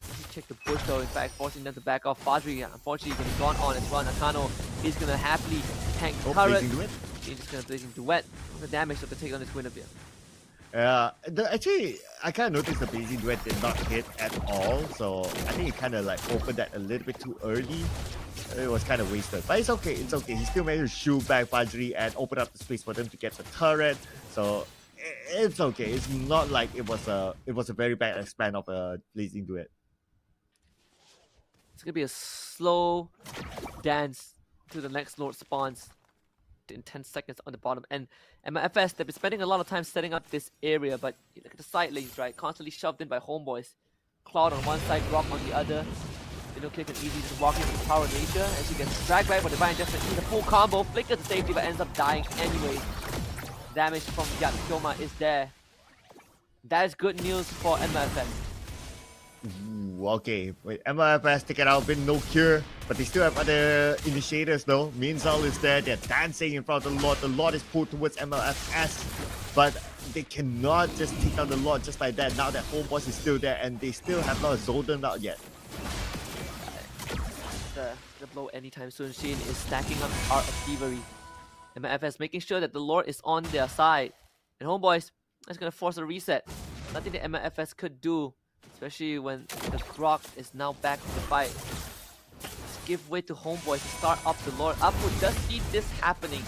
He checked the bush though, in fact, forcing them to back off. Fajri, unfortunately, going to gone on as well. Nakano is going to happily tank turret. He's just going to Blazing Duet. The damage to take on this Guinevere. Actually, I kind of noticed the Blazing Duet did not hit at all. So I think he kind of like opened that a little bit too early. It was kind of wasted. But it's okay, it's okay. He still managed to shoot back Fajri and open up the space for them to get the turret. So it's okay. It's not like it was a very bad expand of a Blazing Duet. It's gonna be a slow dance to the next Lord spawns in 10 seconds on the bottom. And MLFS, they've been spending a lot of time setting up this area, but you look at the side lanes, right? Constantly shoved in by Homeboys. Cloud on one side, Rock on the other. Kick can easily just walk into the Power of Nature as he gets dragged back for Divine Judgment. He's a full combo, flicker to safety, but ends up dying anyway. Damage from Yakyoma is there. That is good news for MLFS. Ooh, okay, wait, MLFS take it out, been no cure, but they still have other initiators though. Minzhao is there, they're dancing in front of the Lord. The Lord is pulled towards MLFS, but they cannot just take out the Lord just like that. Now that Homeboys is still there and they still have not Zolden out yet. The blow anytime soon. Shin is stacking up Art of Thievery. MLFS making sure that the Lord is on their side. And Homeboys is going to force a reset. Nothing that MLFS could do, especially when the Grok is now back in the fight. Just give way to Homeboys to start up the Lord. Upwood does see this happening,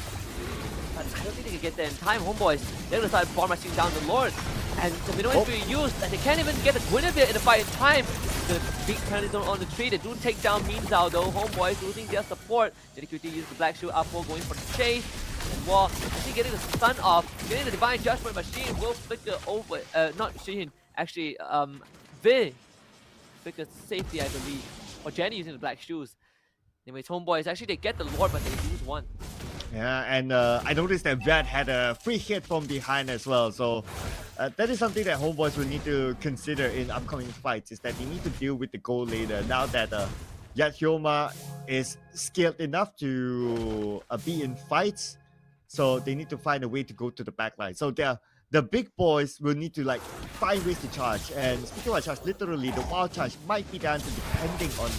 but I don't think they can get there in time. Homeboys, they're going to start bomb rushing down the Lord. And the middle is being used, and they can't even get the Guinevere in the fight in time. The big penalty zone on the tree. They do take down Minzhao though. Homeboys losing their support. JDQT uses the black shoe. Uphold going for the chase. wall. Shein getting the stun off, getting the Divine Judgment, but Shein will flicker over. Not Shein, actually, Vi flicker safety, I believe. Or Jenny using the black shoes. Anyways, Homeboys, actually they get the Lord, but they lose one. Yeah, and I noticed that Vat had a free hit from behind as well. So that is something that Homeboys will need to consider in upcoming fights, is that they need to deal with the goal later now that Hyoma is skilled enough to be in fights. So they need to find a way to go to the backline. So the big boys will need to like find ways to charge. And speaking of charge, literally the wild charge might be down to depending on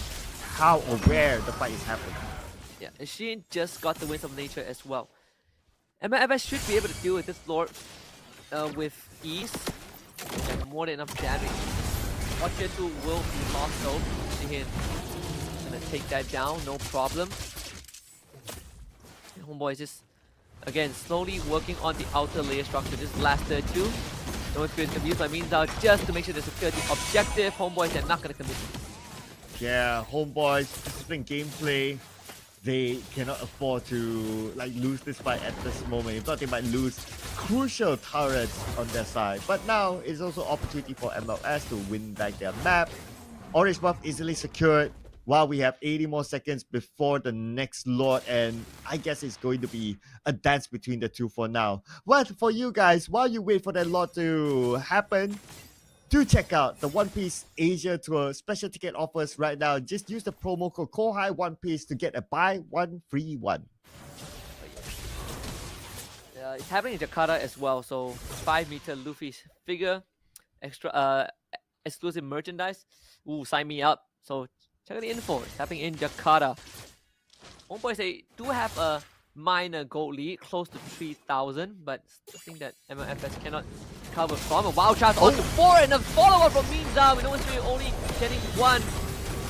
how or where the fight is happening. Yeah, and Shein just got the Winds of Nature as well. MLFS should be able to deal with this Lord with ease. And more than enough damage. Watcher 2 will be lost though. Shein gonna take that down, no problem. And Homeboy just, again, slowly working on the outer layer structure. This last third too. No experience can be used by means out just to make sure they secure the objective. Homeboys are not gonna commit. Yeah, Homeboys, disciplined gameplay. They cannot afford to like lose this fight at this moment. If not, they might lose crucial turrets on their side. But now it's also opportunity for MLS to win back their map. Orange buff easily secured while we have 80 more seconds before the next Lord, and I guess it's going to be a dance between the two for now. But for you guys, while you wait for that Lord to happen, do check out the One Piece Asia Tour special ticket offers right now. Just use the promo code Kohai One Piece to get a buy one free one. It's happening in Jakarta as well. So 5-meter Luffy's figure, extra exclusive merchandise. Ooh, sign me up. So check out the info. It's happening in Jakarta. Homeboys, they do have a minor gold lead, close to 3,000, but something that MLFS cannot cover from. A wild charge onto 4 and a follow-up from Minzao. We know it's only getting one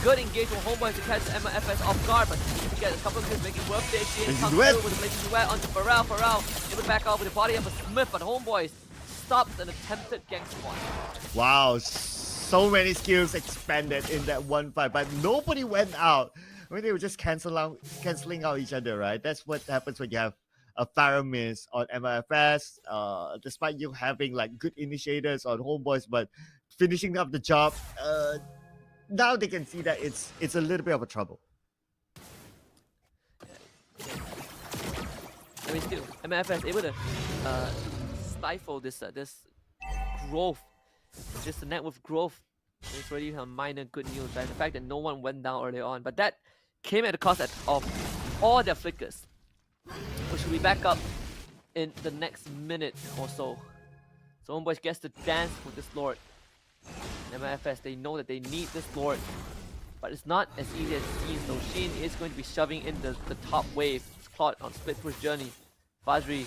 good engagement from Homeboys to catch MLFS off guard, but to get a couple of kills, making work there. She comes through with a blazing duet onto Pharrell. Pharrell able to back out with the body of a Smith, but Homeboys stops an attempted gang squad. Wow, so many skills expanded in that one fight, but nobody went out. I mean, they were just canceling out each other, right? That's what happens when you have a Faramis on MLFS, despite you having like good initiators on Homeboys, but finishing up the job, now they can see that it's a little bit of a trouble. I mean, still, MLFS able to stifle this growth, just the net worth growth. It's already a minor good news, right? The fact that no one went down early on, but that came at the cost of all their flickers, which will be back up in the next minute or so. So Homeboys gets to dance with this Lord. MLFS, they know that they need this Lord, but it's not as easy as it seems. So Shein is going to be shoving in the top wave. Plot on split push journey. Fazri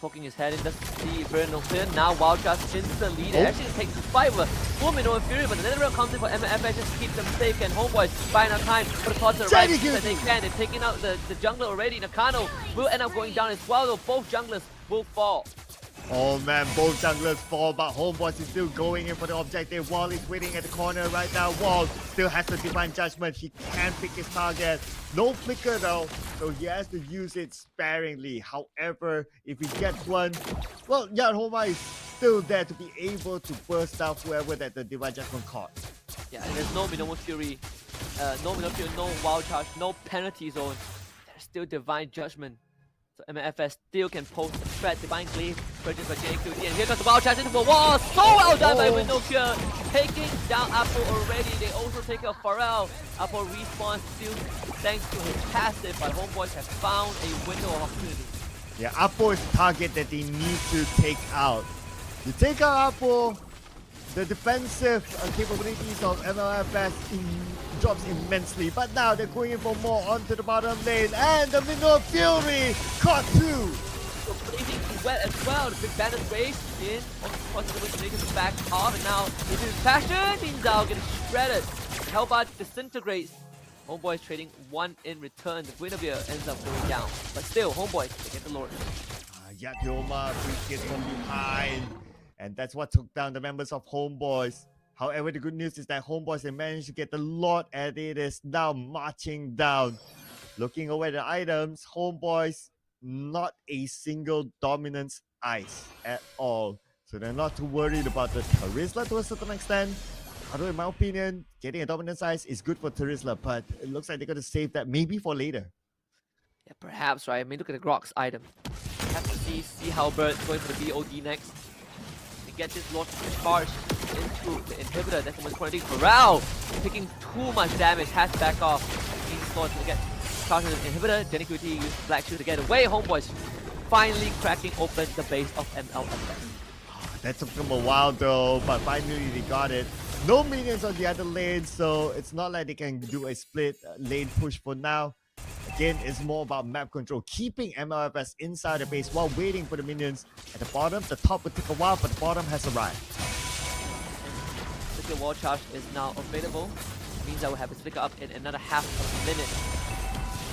poking his head in, doesn't see very no clear. Now Wildcats instant lead. It actually takes the fight with full Minoan Fury, but the Netherrealm comes in for MLFS just to keep them safe, and Homeboys buying out time for the plot to the right that they can. They're taking out the jungler already. Nakano will end up going down as well, though both junglers will fall. Oh man, both junglers fall, but Homeboys is still going in for the objective. Wall is waiting at the corner right now. Wall still has the Divine Judgment. He can pick his target. No flicker though, so he has to use it sparingly. However, if he gets one, well, Homa is still there to be able to burst out whoever that the Divine Judgment caught. Yeah, and there's no Minoan Fury, no Wild Charge, no penalty zone. There's still Divine Judgment. So MLFS still can post the threat. Divine Glaive purchased by JQD, and here comes the Wild Charge into the wall. So well done by Window Cure, taking down Apple already. They also take out Pharrell. Apple respawns still thanks to his passive, but Homeboys have found a window of opportunity. Yeah, Apple is the target that they need to take out. You take out Apple, the defensive capabilities of MLFS drops immensely, but now they're going in for more onto the bottom lane, and the Minoan Fury caught two. So blazing wet as well. The big banner race in, possibly to make it back off, and now this is fashion. Minzao getting shredded. Hellbart disintegrates. Homeboys trading one in return. The Guinevere ends up going down, but still Homeboys they get the Lord. Hyoma gets from behind, and that's what took down the members of Homeboys. However, the good news is that Homeboys they managed to get the Lord, and it is now marching down. Looking over the items, Homeboys not a single dominance ice at all. So they're not too worried about the Terizla to a certain extent. Although in my opinion, getting a dominance ice is good for Terizla, but it looks like they're going to save that maybe for later. Yeah, perhaps, right? I mean, look at the Grok's item. Have to see Halbert going for the BOD next. To get this launch charge into the inhibitor. That's the most important thing. Pharrell taking too much damage, has to back off. He's going to get charged with the inhibitor. Jenny QT uses Black Shoe to get away. HOMEBOIS finally cracking open the base of MLFS. That took them a while though, but finally they got it. No minions on the other lane, so it's not like they can do a split lane push for now. Again, it's more about map control, keeping MLFS inside the base while waiting for the minions at the bottom. The top will take a while, but the bottom has arrived. Flicker wall charge is now available. Means I will have his flicker up in another half a minute.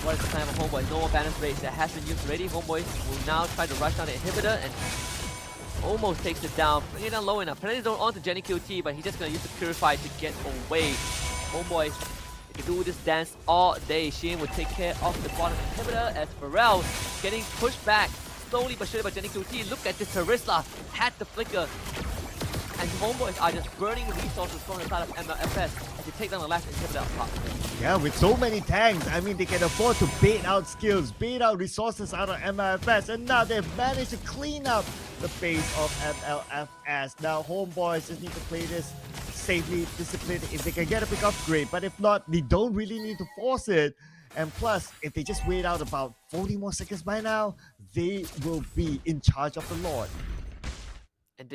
What is the plan of HOMEBOIS? No more balance race that has been used already. HOMEBOIS will now try to rush down the inhibitor and almost takes it down. Bring it down low enough. Penalty zone onto Jenny QT, but he's just going to use the Purify to get away. HOMEBOIS can do this dance all day. Shin will take care of the bottom inhibitor as Pharrell getting pushed back slowly but surely by Jenny QT. Look at this Terizla, had the flicker. And HOMEBOIS are just burning resources from the side of MLFS as they take down the last inhibitor up top. Yeah, with so many tanks, I mean, they can afford to bait out skills, bait out resources out of MLFS, and now they've managed to clean up the base of MLFS. Now, HOMEBOIS just need to play this safely, disciplined. If they can get a pick up, great, but if not, they don't really need to force it. And plus, if they just wait out about 40 more seconds by now, they will be in charge of the Lord. And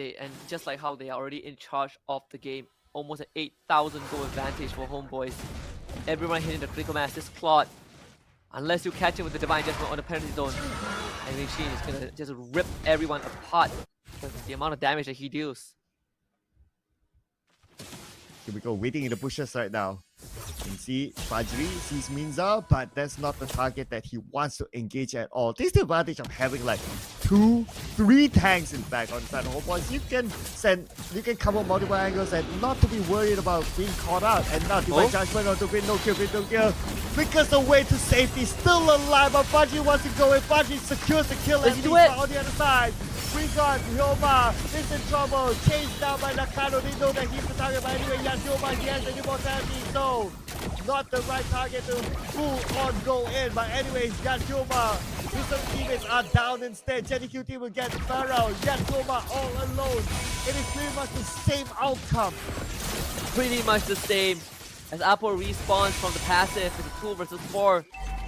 just like how they are already in charge of the game, almost an 8,000 goal advantage for HOMEBOIS. Everyone hitting the critical mass. This Claude, unless you catch him with the Divine Judgment on the penalty zone, I think Shin is gonna just rip everyone apart with the amount of damage that he deals. Here we go, waiting in the bushes right now. You can see Fajri sees Minza, but that's not the target that he wants to engage at all. This is the advantage of having like 2-3 tanks in fact on the side of HOMEBOIS. You can cover multiple angles and not to be worried about being caught out. And now Divine Judgment onto Win, no kill, flickers away to safety, still alive, but Fajri wants to go in. Fajri secures the kill and on the other side. We got Hyoma is in trouble, chased down by Nakano. They know that he's the target, but anyway, Hyoma, he has the immortality, so not the right target to full on go in. But anyways, Hyoma, his teammates are down instead. Jenny QT will get Pharaoh, Hyoma all alone. It is pretty much the same outcome. Pretty much the same. As Apple respawns from the passive, it's a 2 versus 4.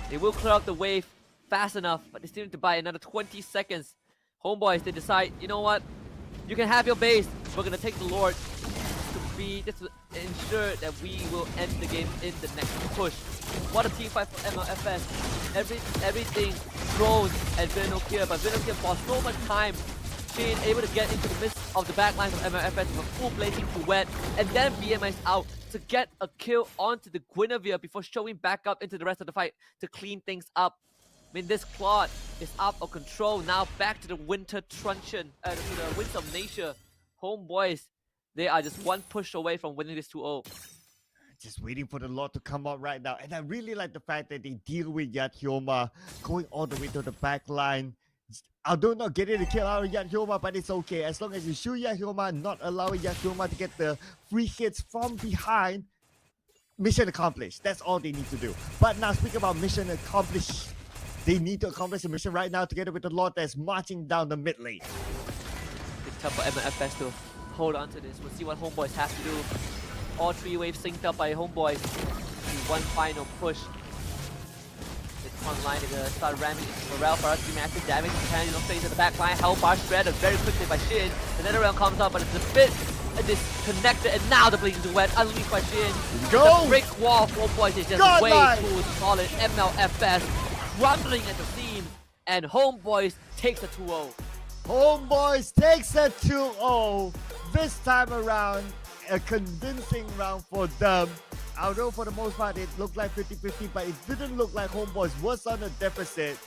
They will clear out the wave fast enough, but they still need to buy another 20 seconds. HOMEBOIS, they decide, you know what? You can have your base. We're gonna take the Lord just to ensure that we will end the game in the next push. What a team fight for MLFS. Everything thrown at Vinokia, but Vinokia for so much time. Shin able to get into the midst of the back lines of MLFS with a full blazing duet, and then BMI's out to get a kill onto the Guinevere before showing back up into the rest of the fight to clean things up. I mean, this Claude is out of control. Now back to the Winter Truncheon, to the Winds of Nature. HOMEBOIS, they are just one push away from winning this 2-0. Just waiting for the Lord to come out right now. And I really like the fact that they deal with Hyoma going all the way to the back line. Although not getting the kill out of Hyoma, but it's okay. As long as you shoot Hyoma, not allowing Hyoma to get the free hits from behind, mission accomplished. That's all they need to do. But now speaking about mission accomplished, they need to accomplish the mission right now together with the Lord that's marching down the mid lane. It's tough for MLFS to hold on to this. We'll see what HOMEBOIS have to do. All 3 waves synced up by HOMEBOIS. One final push. It's online. They're gonna start ramming into Morale for us to do massive damage. Japan don't face at the back line. Hellbar shredded very quickly by Shin. The nether realm comes up, but it's a bit disconnected. And now the blazing duet unleashed by Shin. Go! The brick wall for HOMEBOIS is just way too solid. MLFS crumbling at the seams, and HOMEBOIS takes a 2-0. HOMEBOIS takes a 2-0. This time around, a convincing round for them. Although for the most part it looked like 50-50, but it didn't look like HOMEBOIS was on a deficit.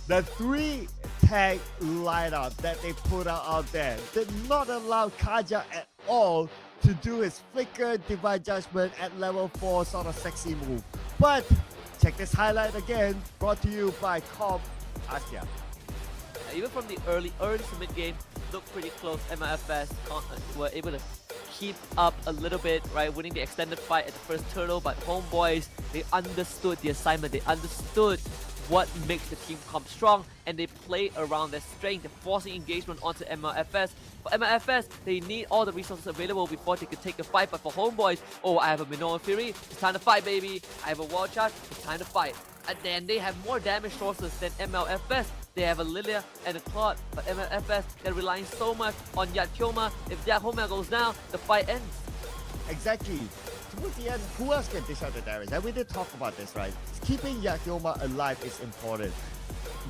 The 3-tag lineup that they put out there did not allow Kaja at all to do his flicker Divine Judgment at level 4 sort of sexy move. But check this highlight again, brought to you by Asia. Even from the early to mid game, looked pretty close. MLFS were able to keep up a little bit, right? Winning the extended fight at the first turtle, but HOMEBOIS, they understood the assignment. They understood what makes the team come strong, and they play around their strength. They're forcing engagement onto MLFS. For MLFS, they need all the resources available before they could take the fight. But for HOMEBOIS, oh, I have a Minoan Fury, it's time to fight, baby. I have a Wall Charge, it's time to fight. And then they have more damage sources than MLFS. They have a Lilia and a Claude, but MLFS, they're relying so much on Yakyoma. If Yakyoma goes down, the fight ends. Exactly. Towards the end, who else can dish out the damage? And we did talk about this, right? Keeping Yakyoma alive is important.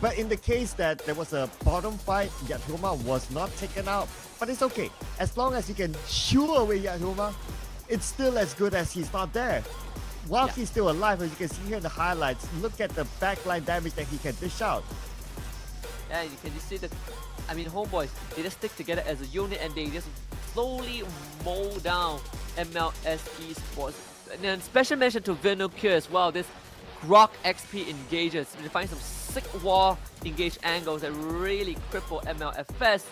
But in the case that there was a bottom fight, Yakyoma was not taken out. But it's okay. As long as you can shoo away Yakyoma, it's still as good as he's not there. While he's still alive, as you can see here in the highlights, look at the backline damage that he can dish out. Yeah, you can just see that. I mean, HOMEBOIS, they just stick together as a unit and they just slowly mow down MLS Esports. And then special mention to Vinocure as well. This Grok XP engages. They find some sick wall engage angles that really cripple MLFS.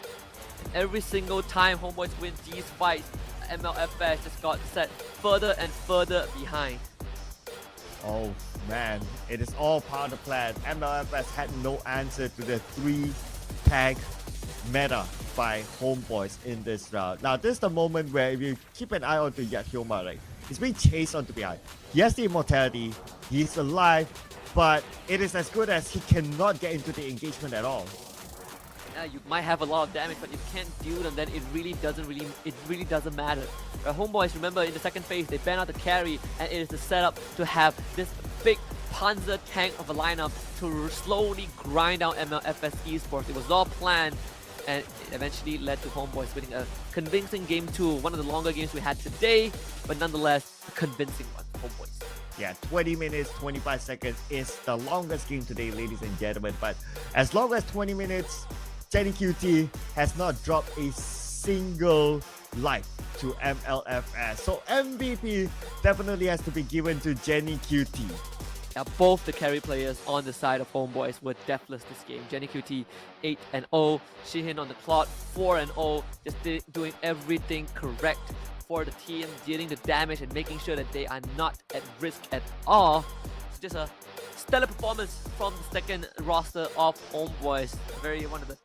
And every single time HOMEBOIS win these fights, MLFS just got set further and further behind. Oh man, it is all part of the plan. MLFS had no answer to the 3-tag meta by HOMEBOIS in this round. Now, this is the moment where if you keep an eye on to Yakyoma, right? He's being chased onto behind. He has the immortality, he's alive, but it is as good as he cannot get into the engagement at all. Yeah, you might have a lot of damage, but if you can't deal them, then it really doesn't matter. HOMEBOIS, remember, in the second phase, they ban out the carry, and it is the setup to have this big Panzer tank of a lineup to slowly grind down MLFS Esports. It was all planned, and it eventually led to HOMEBOIS winning a convincing Game 2, one of the longer games we had today, but nonetheless, a convincing one for HOMEBOIS. Yeah, 20 minutes, 25 seconds is the longest game today, ladies and gentlemen. But as long as 20 minutes, Jenny QT has not dropped a single life to MLFS. So MVP definitely has to be given to Jenny QT. Yeah, both the carry players on the side of HOMEBOIS were deathless this game. Jenny QT 8-0, Shihin on the clock 4-0, just doing everything correct for the team, dealing the damage and making sure that they are not at risk at all. It's just a stellar performance from the second roster of HOMEBOIS. One of the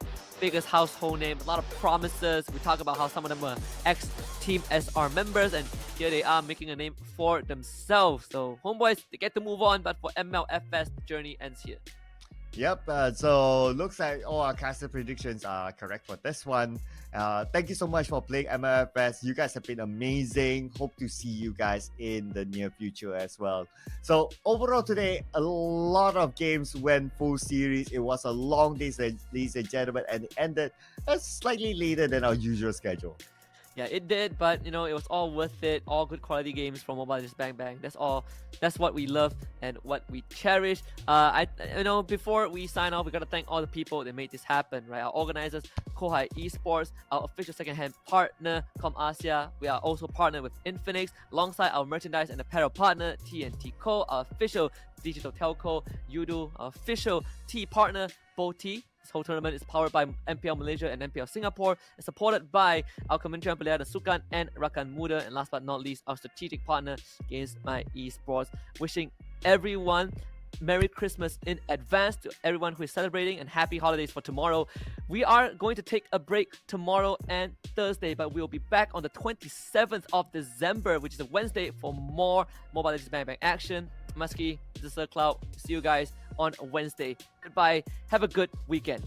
biggest household names, a lot of promises. We talk about how some of them were ex-Team SR members, and here they are making a name for themselves. So HOMEBOIS, they get to move on, but for MLFS, the journey ends here. Yep, so looks like all our caster predictions are correct for this one. Thank you so much for playing MLFS. You guys have been amazing. Hope to see you guys in the near future as well. So overall today, a lot of games went full series. It was a long day, ladies and gentlemen, and it ended slightly later than our usual schedule. Yeah, it did, but you know, it was all worth it. All good quality games from Mobile Legends Bang Bang. That's all. That's what we love and what we cherish. Before we sign off, we gotta thank all the people that made this happen, right? Our organizers, Kohai Esports, our official second-hand partner, ComAsia. We are also partnered with Infinix, alongside our merchandise and apparel partner, TNT Co, our official digital telco, Yudu, our official tea partner, Boti. This whole tournament is powered by MPL Malaysia and MPL Singapore, and supported by our Kementerian Pilihan Sukan and Rakan Muda, and last but not least, our strategic partner, Games My Esports. Wishing everyone Merry Christmas in advance to everyone who is celebrating, and happy holidays for tomorrow. We are going to take a break tomorrow and Thursday, but we'll be back on the 27th of December, which is a Wednesday, for more Mobile Legends Bang Bang action. Muskie, this is Cloud. See you guys on Wednesday. Goodbye. Have a good weekend.